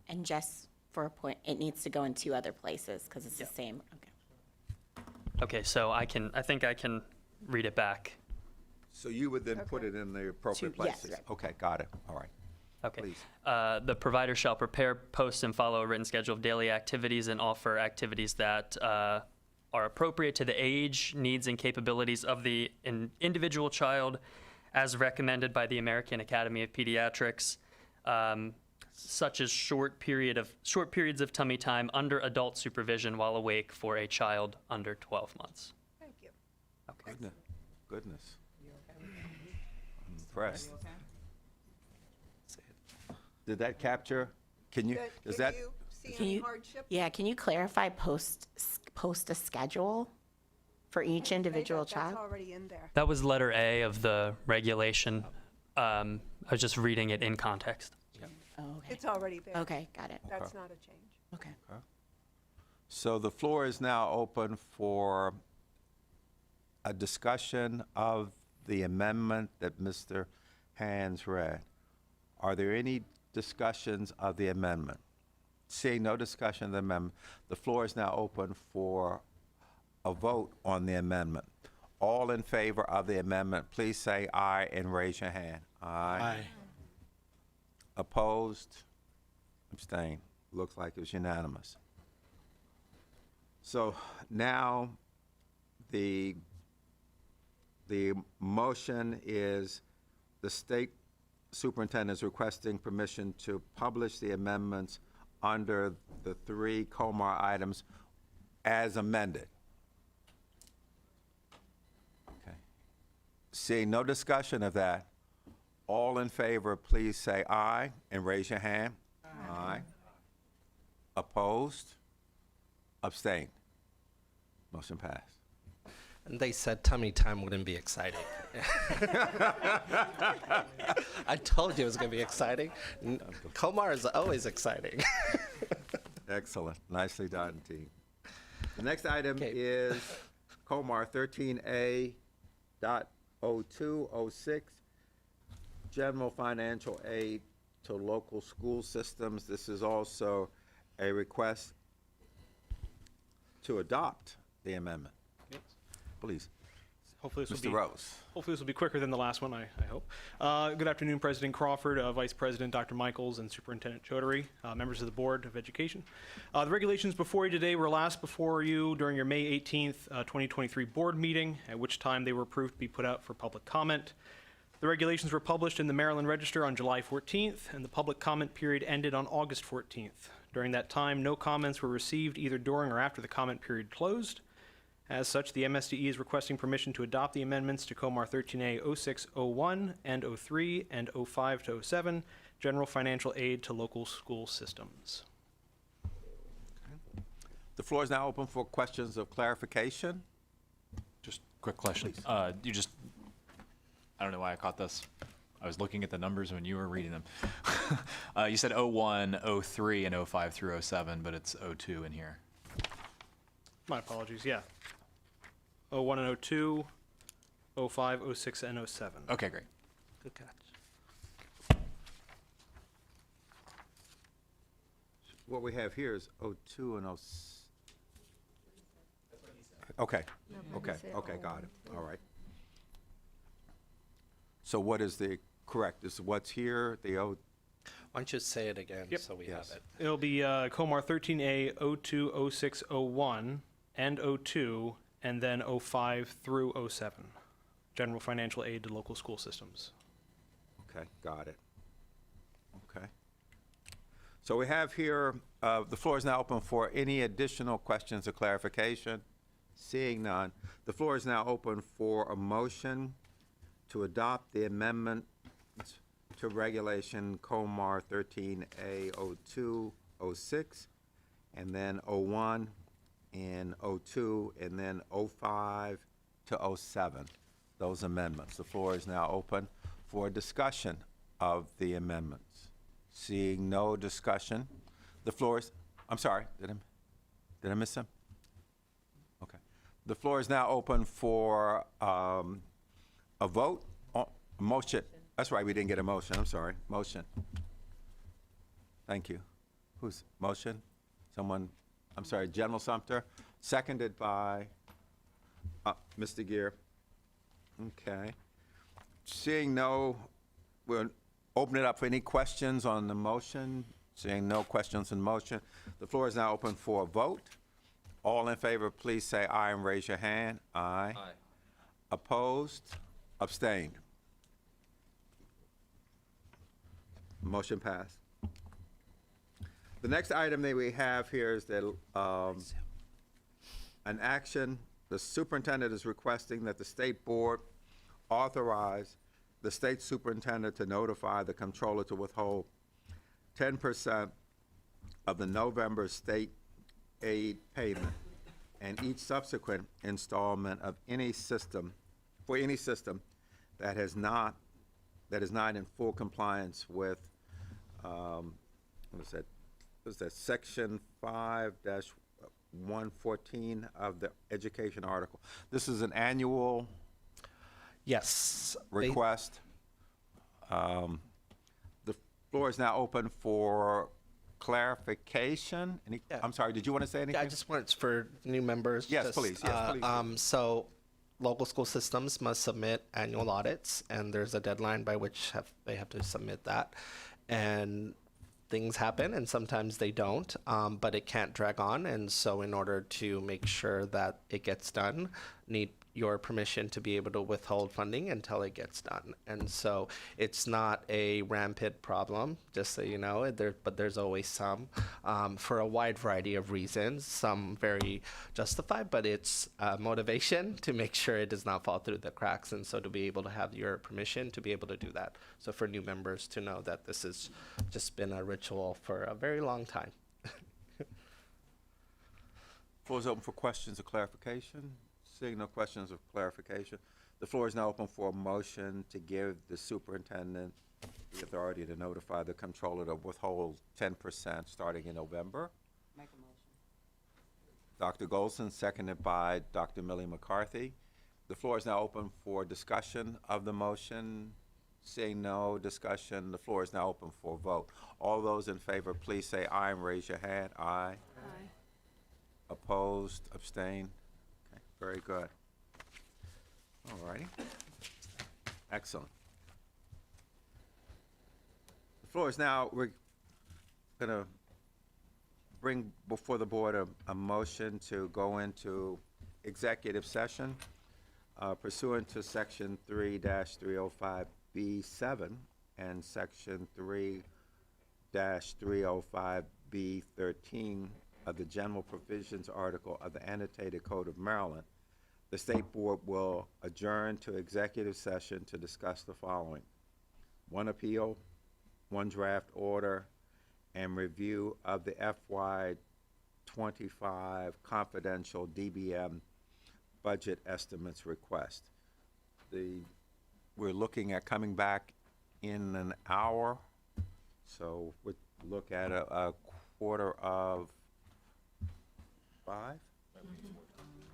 And just for a point, it needs to go in two other places because it's the same. Okay. Okay, so I think I can read it back. So you would then put it in the appropriate Yes, places? right. Okay, got it. All right. Okay. Please. The provider shall prepare, post, and follow a written schedule of daily activities and offer activities that are appropriate to the age, needs, and capabilities of the individual child as recommended by the American Academy of Pediatrics, such as short periods of tummy time under adult supervision while awake for a child under 12 months. Thank you. Okay. Goodness. I'm impressed. Did that capture? Can you, does that? See Can any you, hardship? yeah, can you clarify post a schedule for each individual That's child? already in there. That was letter A of the regulation. I was just reading it in context. Oh, okay. It's already there. Okay, got it. That's not a change. Okay. So the floor is now open for a discussion of the amendment that Mr. Hands read. Are there any discussions of the amendment? Seeing no discussion of the amendment, the floor is now open for a vote on the amendment. All in favor of the amendment, please say aye and raise your hand. Aye. Opposed? Abstain. Looks like it was unanimous. So now the motion is the state superintendent is requesting permission to publish the amendments under the 3 COMAR items as amended. Okay. Seeing no discussion of that, all in favor, please say aye and raise your hand. Aye. Opposed? Abstain. Motion passed. And they said tummy time wouldn't be exciting. I told you it was going to be exciting. Komar is always exciting. Excellent. Nicely done, team. The next item is COMAR 13A.0206, General Financial Aid to Local School Systems. This is also a request to adopt the amendment. Please. Hopefully this Mr. will be, Rose. Hopefully this will be quicker than the last one, I hope. Good afternoon, President Crawford, Vice President Dr. Michaels, and Superintendent Chaudhary, members of the Board of Education. The regulations before you today were last before you during your May 18th, 2023 board meeting, at which time they were approved to be put out for public comment. The regulations were published in the Maryland Register on July 14th, and the public comment period ended on August 14th. During that time, no comments were received either during or after the comment period closed. As such, the MSDE is requesting permission to adopt the amendments to COMAR 13A 0601 and 03 and 05 to 07, General Financial Aid to Local School Systems. The floor is now open for questions of clarification. Just quick question. I don't know why I caught this. I was looking at the numbers when you were reading them. You said 01, 03, and 05 through 07, but it's 02 in here. My apologies, yeah. 01 and 02, 05, 06, and 07. Okay, great. Good catch. What we have here is 02 and 06. Okay, okay, okay, got it. All right. So what is the correct? Is what's here the O? Why don't you say it again so we have it? It'll be COMAR 13A 02, 06, 01, and 02, and then 05 through 07. General Financial Aid to Local School Systems. Okay, got it. Okay. So we have here, the floor is now open for any additional questions or clarification. Seeing none, the floor is now open for a motion to adopt the amendment to Regulation COMAR 13A 02, 06, and then 01, and 02, and then 05 to 07. Those amendments. The floor is now open for discussion of the amendments. Seeing no discussion, the floor is, I'm sorry, did I miss some? Okay. The floor is now open for a vote, a motion. That's right, we didn't get a motion, I'm sorry. Motion. Thank you. Who's motion? Someone, I'm sorry, General Sumter, seconded by Mr. Gear. Okay. Seeing no, we'll open it up for any questions on the motion. Seeing no questions on the motion, the floor is now open for a vote. All in favor, please say aye and raise your hand. Aye. Aye. Opposed? Abstained? Motion passed. The next item that we have here is that an action, the superintendent is requesting that the state board authorize the state superintendent to notify the controller to withhold 10% of the November state aid payment and each subsequent installment of any system, for any system that is not in full compliance with, what is that, section 5-114 of the education article. This is an annual Yes. request. The floor is now open for clarification. I'm sorry, did you want to say anything? Yeah, I just want for new members. Yes, just, please. Yes, please. So local school systems must submit annual audits, and there's a deadline by which they have to submit that. And things happen, and sometimes they don't, but it can't drag on. And so in order to make sure that it gets done, need your permission to be able to withhold funding until it gets done. And so it's not a rampant problem, just so you know, but there's always some for a wide variety of reasons, some very justified, but it's motivation to make sure it does not fall through the cracks. And so to be able to have your permission to be able to do that. So for new members to know that this has just been a ritual for a very long time. Floor is open for questions or clarification. Seeing no questions of clarification, the floor is now open for a motion to give the superintendent the authority to notify the controller to withhold 10% starting in November. Make a motion. Dr. Golson, seconded by Dr. Millie McCarthy. The floor is now open for discussion of the motion. Seeing no discussion, the floor is now open for a vote. All those in favor, please say aye and raise your hand. Aye. Aye. Opposed, abstained? Okay, very good. All righty. Excellent. The floor is now, we're going to bring before the board a motion to go into executive session pursuant to section 3-305 305B7 and Section 3-305B13 of the General Provisions Article of the Annotated Code of Maryland, the State Board will adjourn to executive session to discuss the following: one appeal, one draft order, and review of the FY25 confidential DBM budget estimates request. We're looking at coming back in an hour, so we'll look at a 5:15.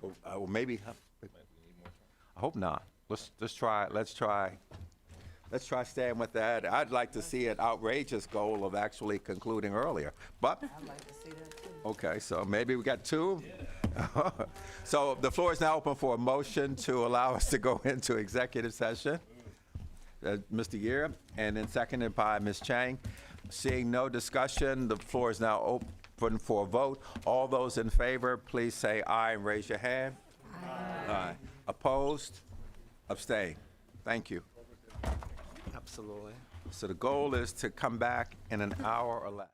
Or maybe, I hope not. Let's try staying with that. I'd like to see an outrageous goal of actually concluding earlier, but. I'd like to see that too. Okay, so maybe we got two? So the floor is now open for a motion to allow us to go into executive session. Mr. Year, and then seconded by Ms. Chang. Seeing no discussion, the floor is now open for a vote. All those in favor, please say aye and raise your hand. Aye. Aye. Opposed? Abstain. Thank you. Absolutely. So the goal is to come back in an hour or less.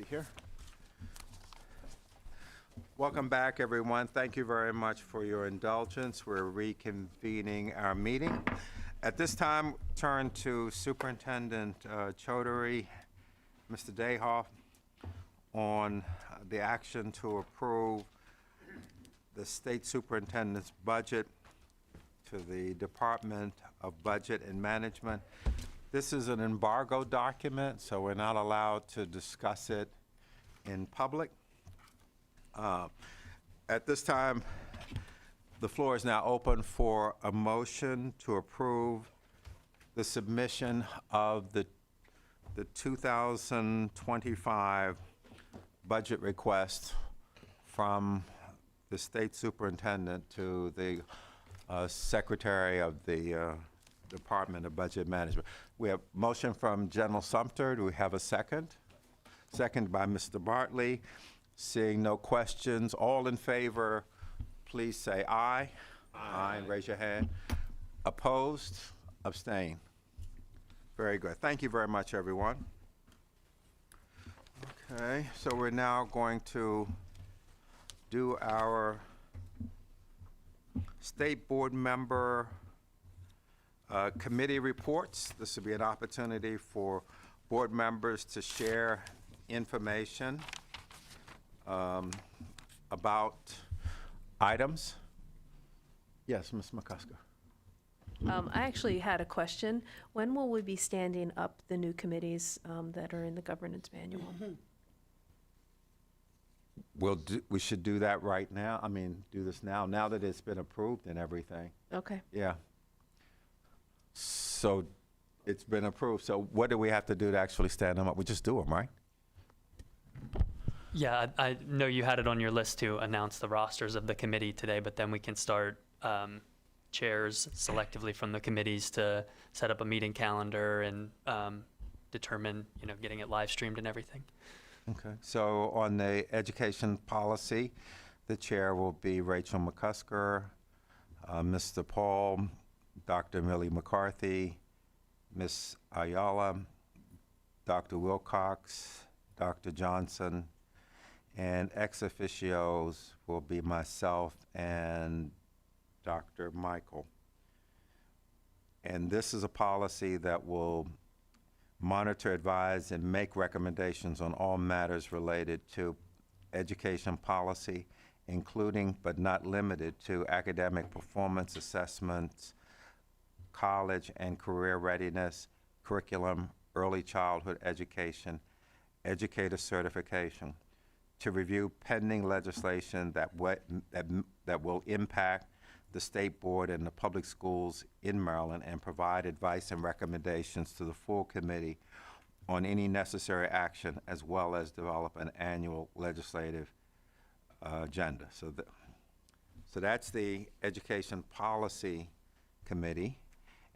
here. Welcome back, everyone. Thank you very much for your indulgence. We're reconvening our meeting. At this time, turn to Superintendent Chaudhary, Mr. Dayhoff, on the action to approve the state superintendent's budget to the Department of Budget and Management. This is an embargo document, so we're not allowed to discuss it in public. At this time, the floor is now open for a motion to approve the submission of the 2025 budget request from the state superintendent to the Secretary of the Department of Budget Management. We have motion from General Sumter. Do we have a second? Second by Mr. Bartley. Seeing no questions, all in favor, please say aye. Aye. And raise your hand. Opposed? Abstain. Very good. Thank you very much, everyone. Okay, so we're now going to do our state board member committee reports. This will be an opportunity for board members to share information about items. Yes, Ms. McCusker. I actually had a question. When will we be standing up the new committees that are in the governance manual? We should do that right now. I mean, do this now that it's been approved and everything. Okay. Yeah. So it's been approved. So what do we have to do to actually stand them up? We just do them, right? Yeah, I know you had it on your list to announce the rosters of the committee today, but then we can start chairs selectively from the committees to set up a meeting calendar and determine, getting it live streamed and everything. Okay. So on the education policy, the chair will be Rachel McCusker, Mr. Paul, Dr. Millie McCarthy, Ms. Ayala, Dr. Wilcox, Dr. Johnson, and ex officios will be myself and Dr. Michael. And this is a policy that will monitor, advise, and make recommendations on all matters related to education policy, including but not limited to academic performance assessments, college and career readiness, curriculum, early childhood education, educator certification, to review pending legislation that will impact the state board and the public schools in Maryland, and provide advice and recommendations to the full committee on any necessary action, as well as develop an annual legislative agenda. So that's the Education Policy Committee.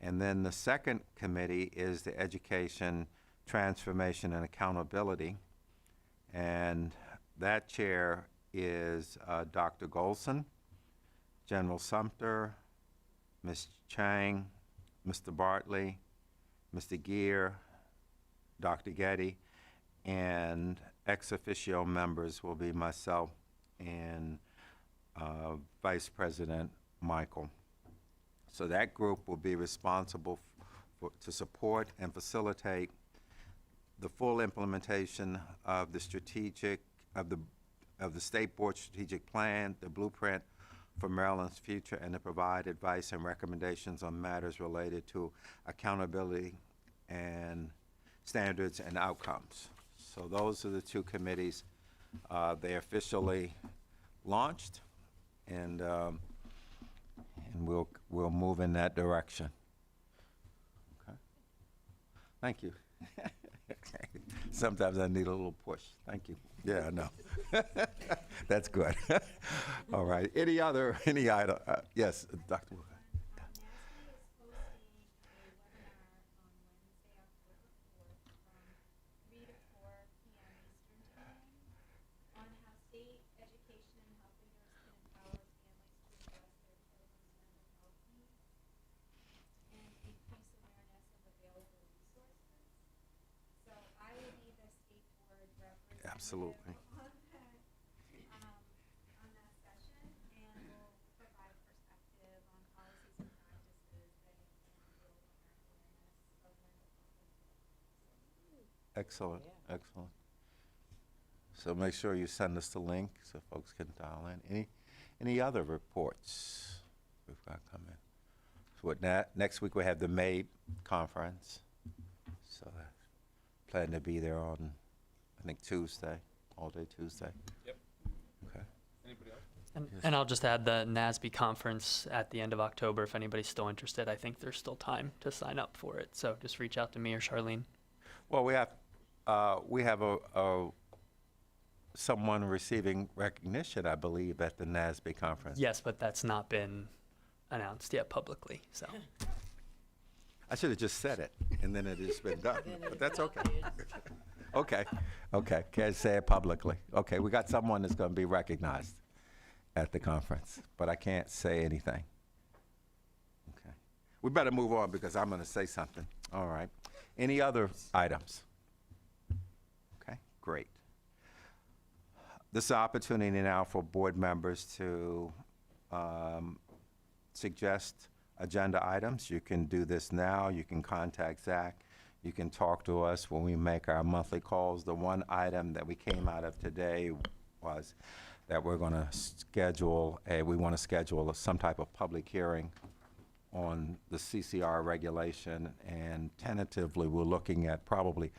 And then the second committee is the Education Transformation and Accountability. And that chair is Dr. Golson, General Sumter, Ms. Chang, Mr. Bartley, Mr. Gear, Dr. Getty, and ex officio members will be myself and Vice President Michael. So that group will be responsible to support and facilitate the full implementation of the State Board Strategic Plan, the blueprint for Maryland's future, and to provide advice and recommendations on matters related to accountability and standards and outcomes. So those are the two committees. They officially launched, and we'll move in that direction. Okay. Thank you. Sometimes I need a little push. Thank you. Yeah, I know. That's good. All right. Any item? Yes, Dr. Wilcox. Absolutely. Excellent, excellent. So make sure you send us the link so folks can dial in. Any other reports we've got coming? So what, next week we have the MAID conference. So I plan to be there on, I think, Tuesday, all day Tuesday. Yep. Okay. Anybody else? And I'll just add the NASB conference at the end of October. If anybody's still interested, I think there's still time to sign up for it. So just reach out to me or Charlene. Well, we have someone receiving recognition, I believe, at the NASB conference. Yes, but that's not been announced yet publicly. So I should have just said it, and then it has been done, but that's okay. Okay, can't say it publicly. Okay, we got someone that's going to be recognized at the conference, but I can't say anything. Okay, we better move on because I'm going to say something. All right. Any other items? Okay, great. This is an opportunity now for board members to suggest agenda items. You can do this now. You can contact Zach. You can talk to us when we make our monthly calls. The one item that we came out of today was that we're going to schedule some type of public hearing on the CCR regulation, and tentatively we're looking at probably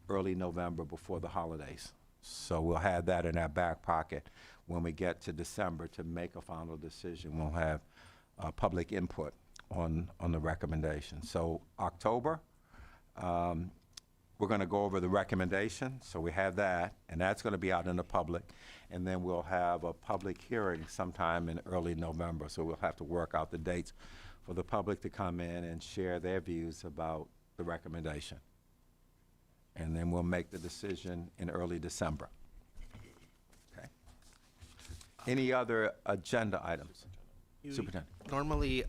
early November before the holidays. So we'll have that in our back pocket. When we get to December to make a final decision, we'll have public input on the recommendation. So October, we're going to go over the recommendation, so we have that, and that's going to be out in the public, and then we'll have a public hearing sometime in early November, so we'll have to work out the dates for the public to come in and share their views about the recommendation. And then we'll make the decision in early December. Okay. Any other agenda items? Superintendent. Normally,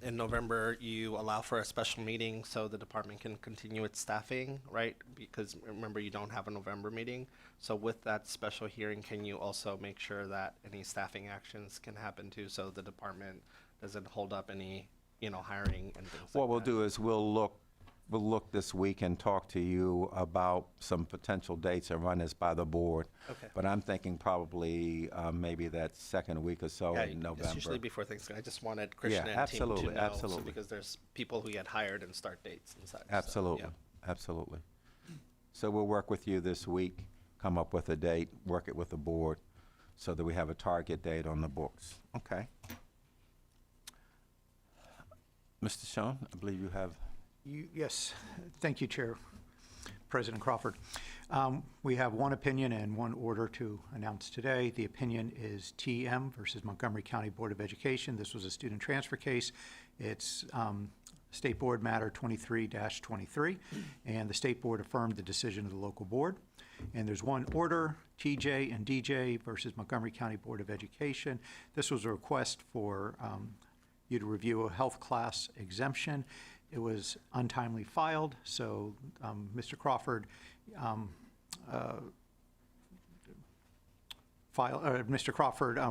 in November, you allow for a special meeting so the department can continue its staffing, right? Because remember, you don't have a November meeting. So with that special hearing, can you also make sure that any staffing actions can happen too, so the department doesn't hold up any, hiring and things What like we'll that? do is we'll look this week and talk to you about some potential dates and run this by the board. Okay. But I'm thinking probably maybe that second week or so in November. It's usually before Thanksgiving. I just wanted Christian and team to know. Absolutely. So because there's people who get hired and start dates and such. Absolutely, absolutely. So we'll work with you this week, come up with a date, work it with the board, so that we have a target date on the books. Okay. Mr. Schoen, I believe you have. Yes, thank you, Chair. President Crawford. We have one opinion and one order to announce today. The opinion is TM versus Montgomery County Board of Education. This was a student transfer case. It's State Board Matter 23-23, and the State Board affirmed the decision of the local board. And there's one order, TJ and DJ versus Montgomery County Board of Education. This was a request for you to review a health class exemption. It was untimely filed, so Mr. Crawford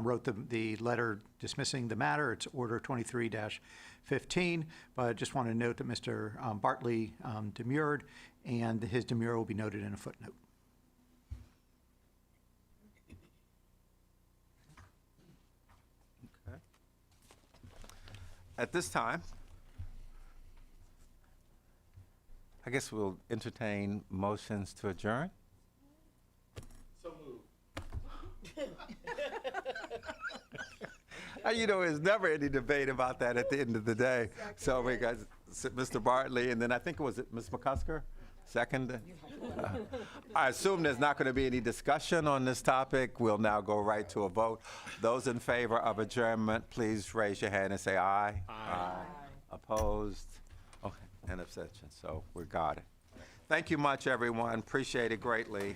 wrote the letter dismissing the matter. It's Order 23-15, but I just want to note that Mr. Bartley demurred, and his demurrer will be noted in a footnote. Okay. At this time, I guess we'll entertain motions to adjourn. So moved. There's never any debate about that at the end of the day. So we got Mr. Bartley, and then I think it was Ms. McCusker, second. I assume there's not going to be any discussion on this topic. We'll now go right to a vote. Those in favor of adjournment, please raise your hand and say aye. Aye. Opposed? Okay, and abstention. So we got it. Thank you much, everyone. Appreciate it greatly.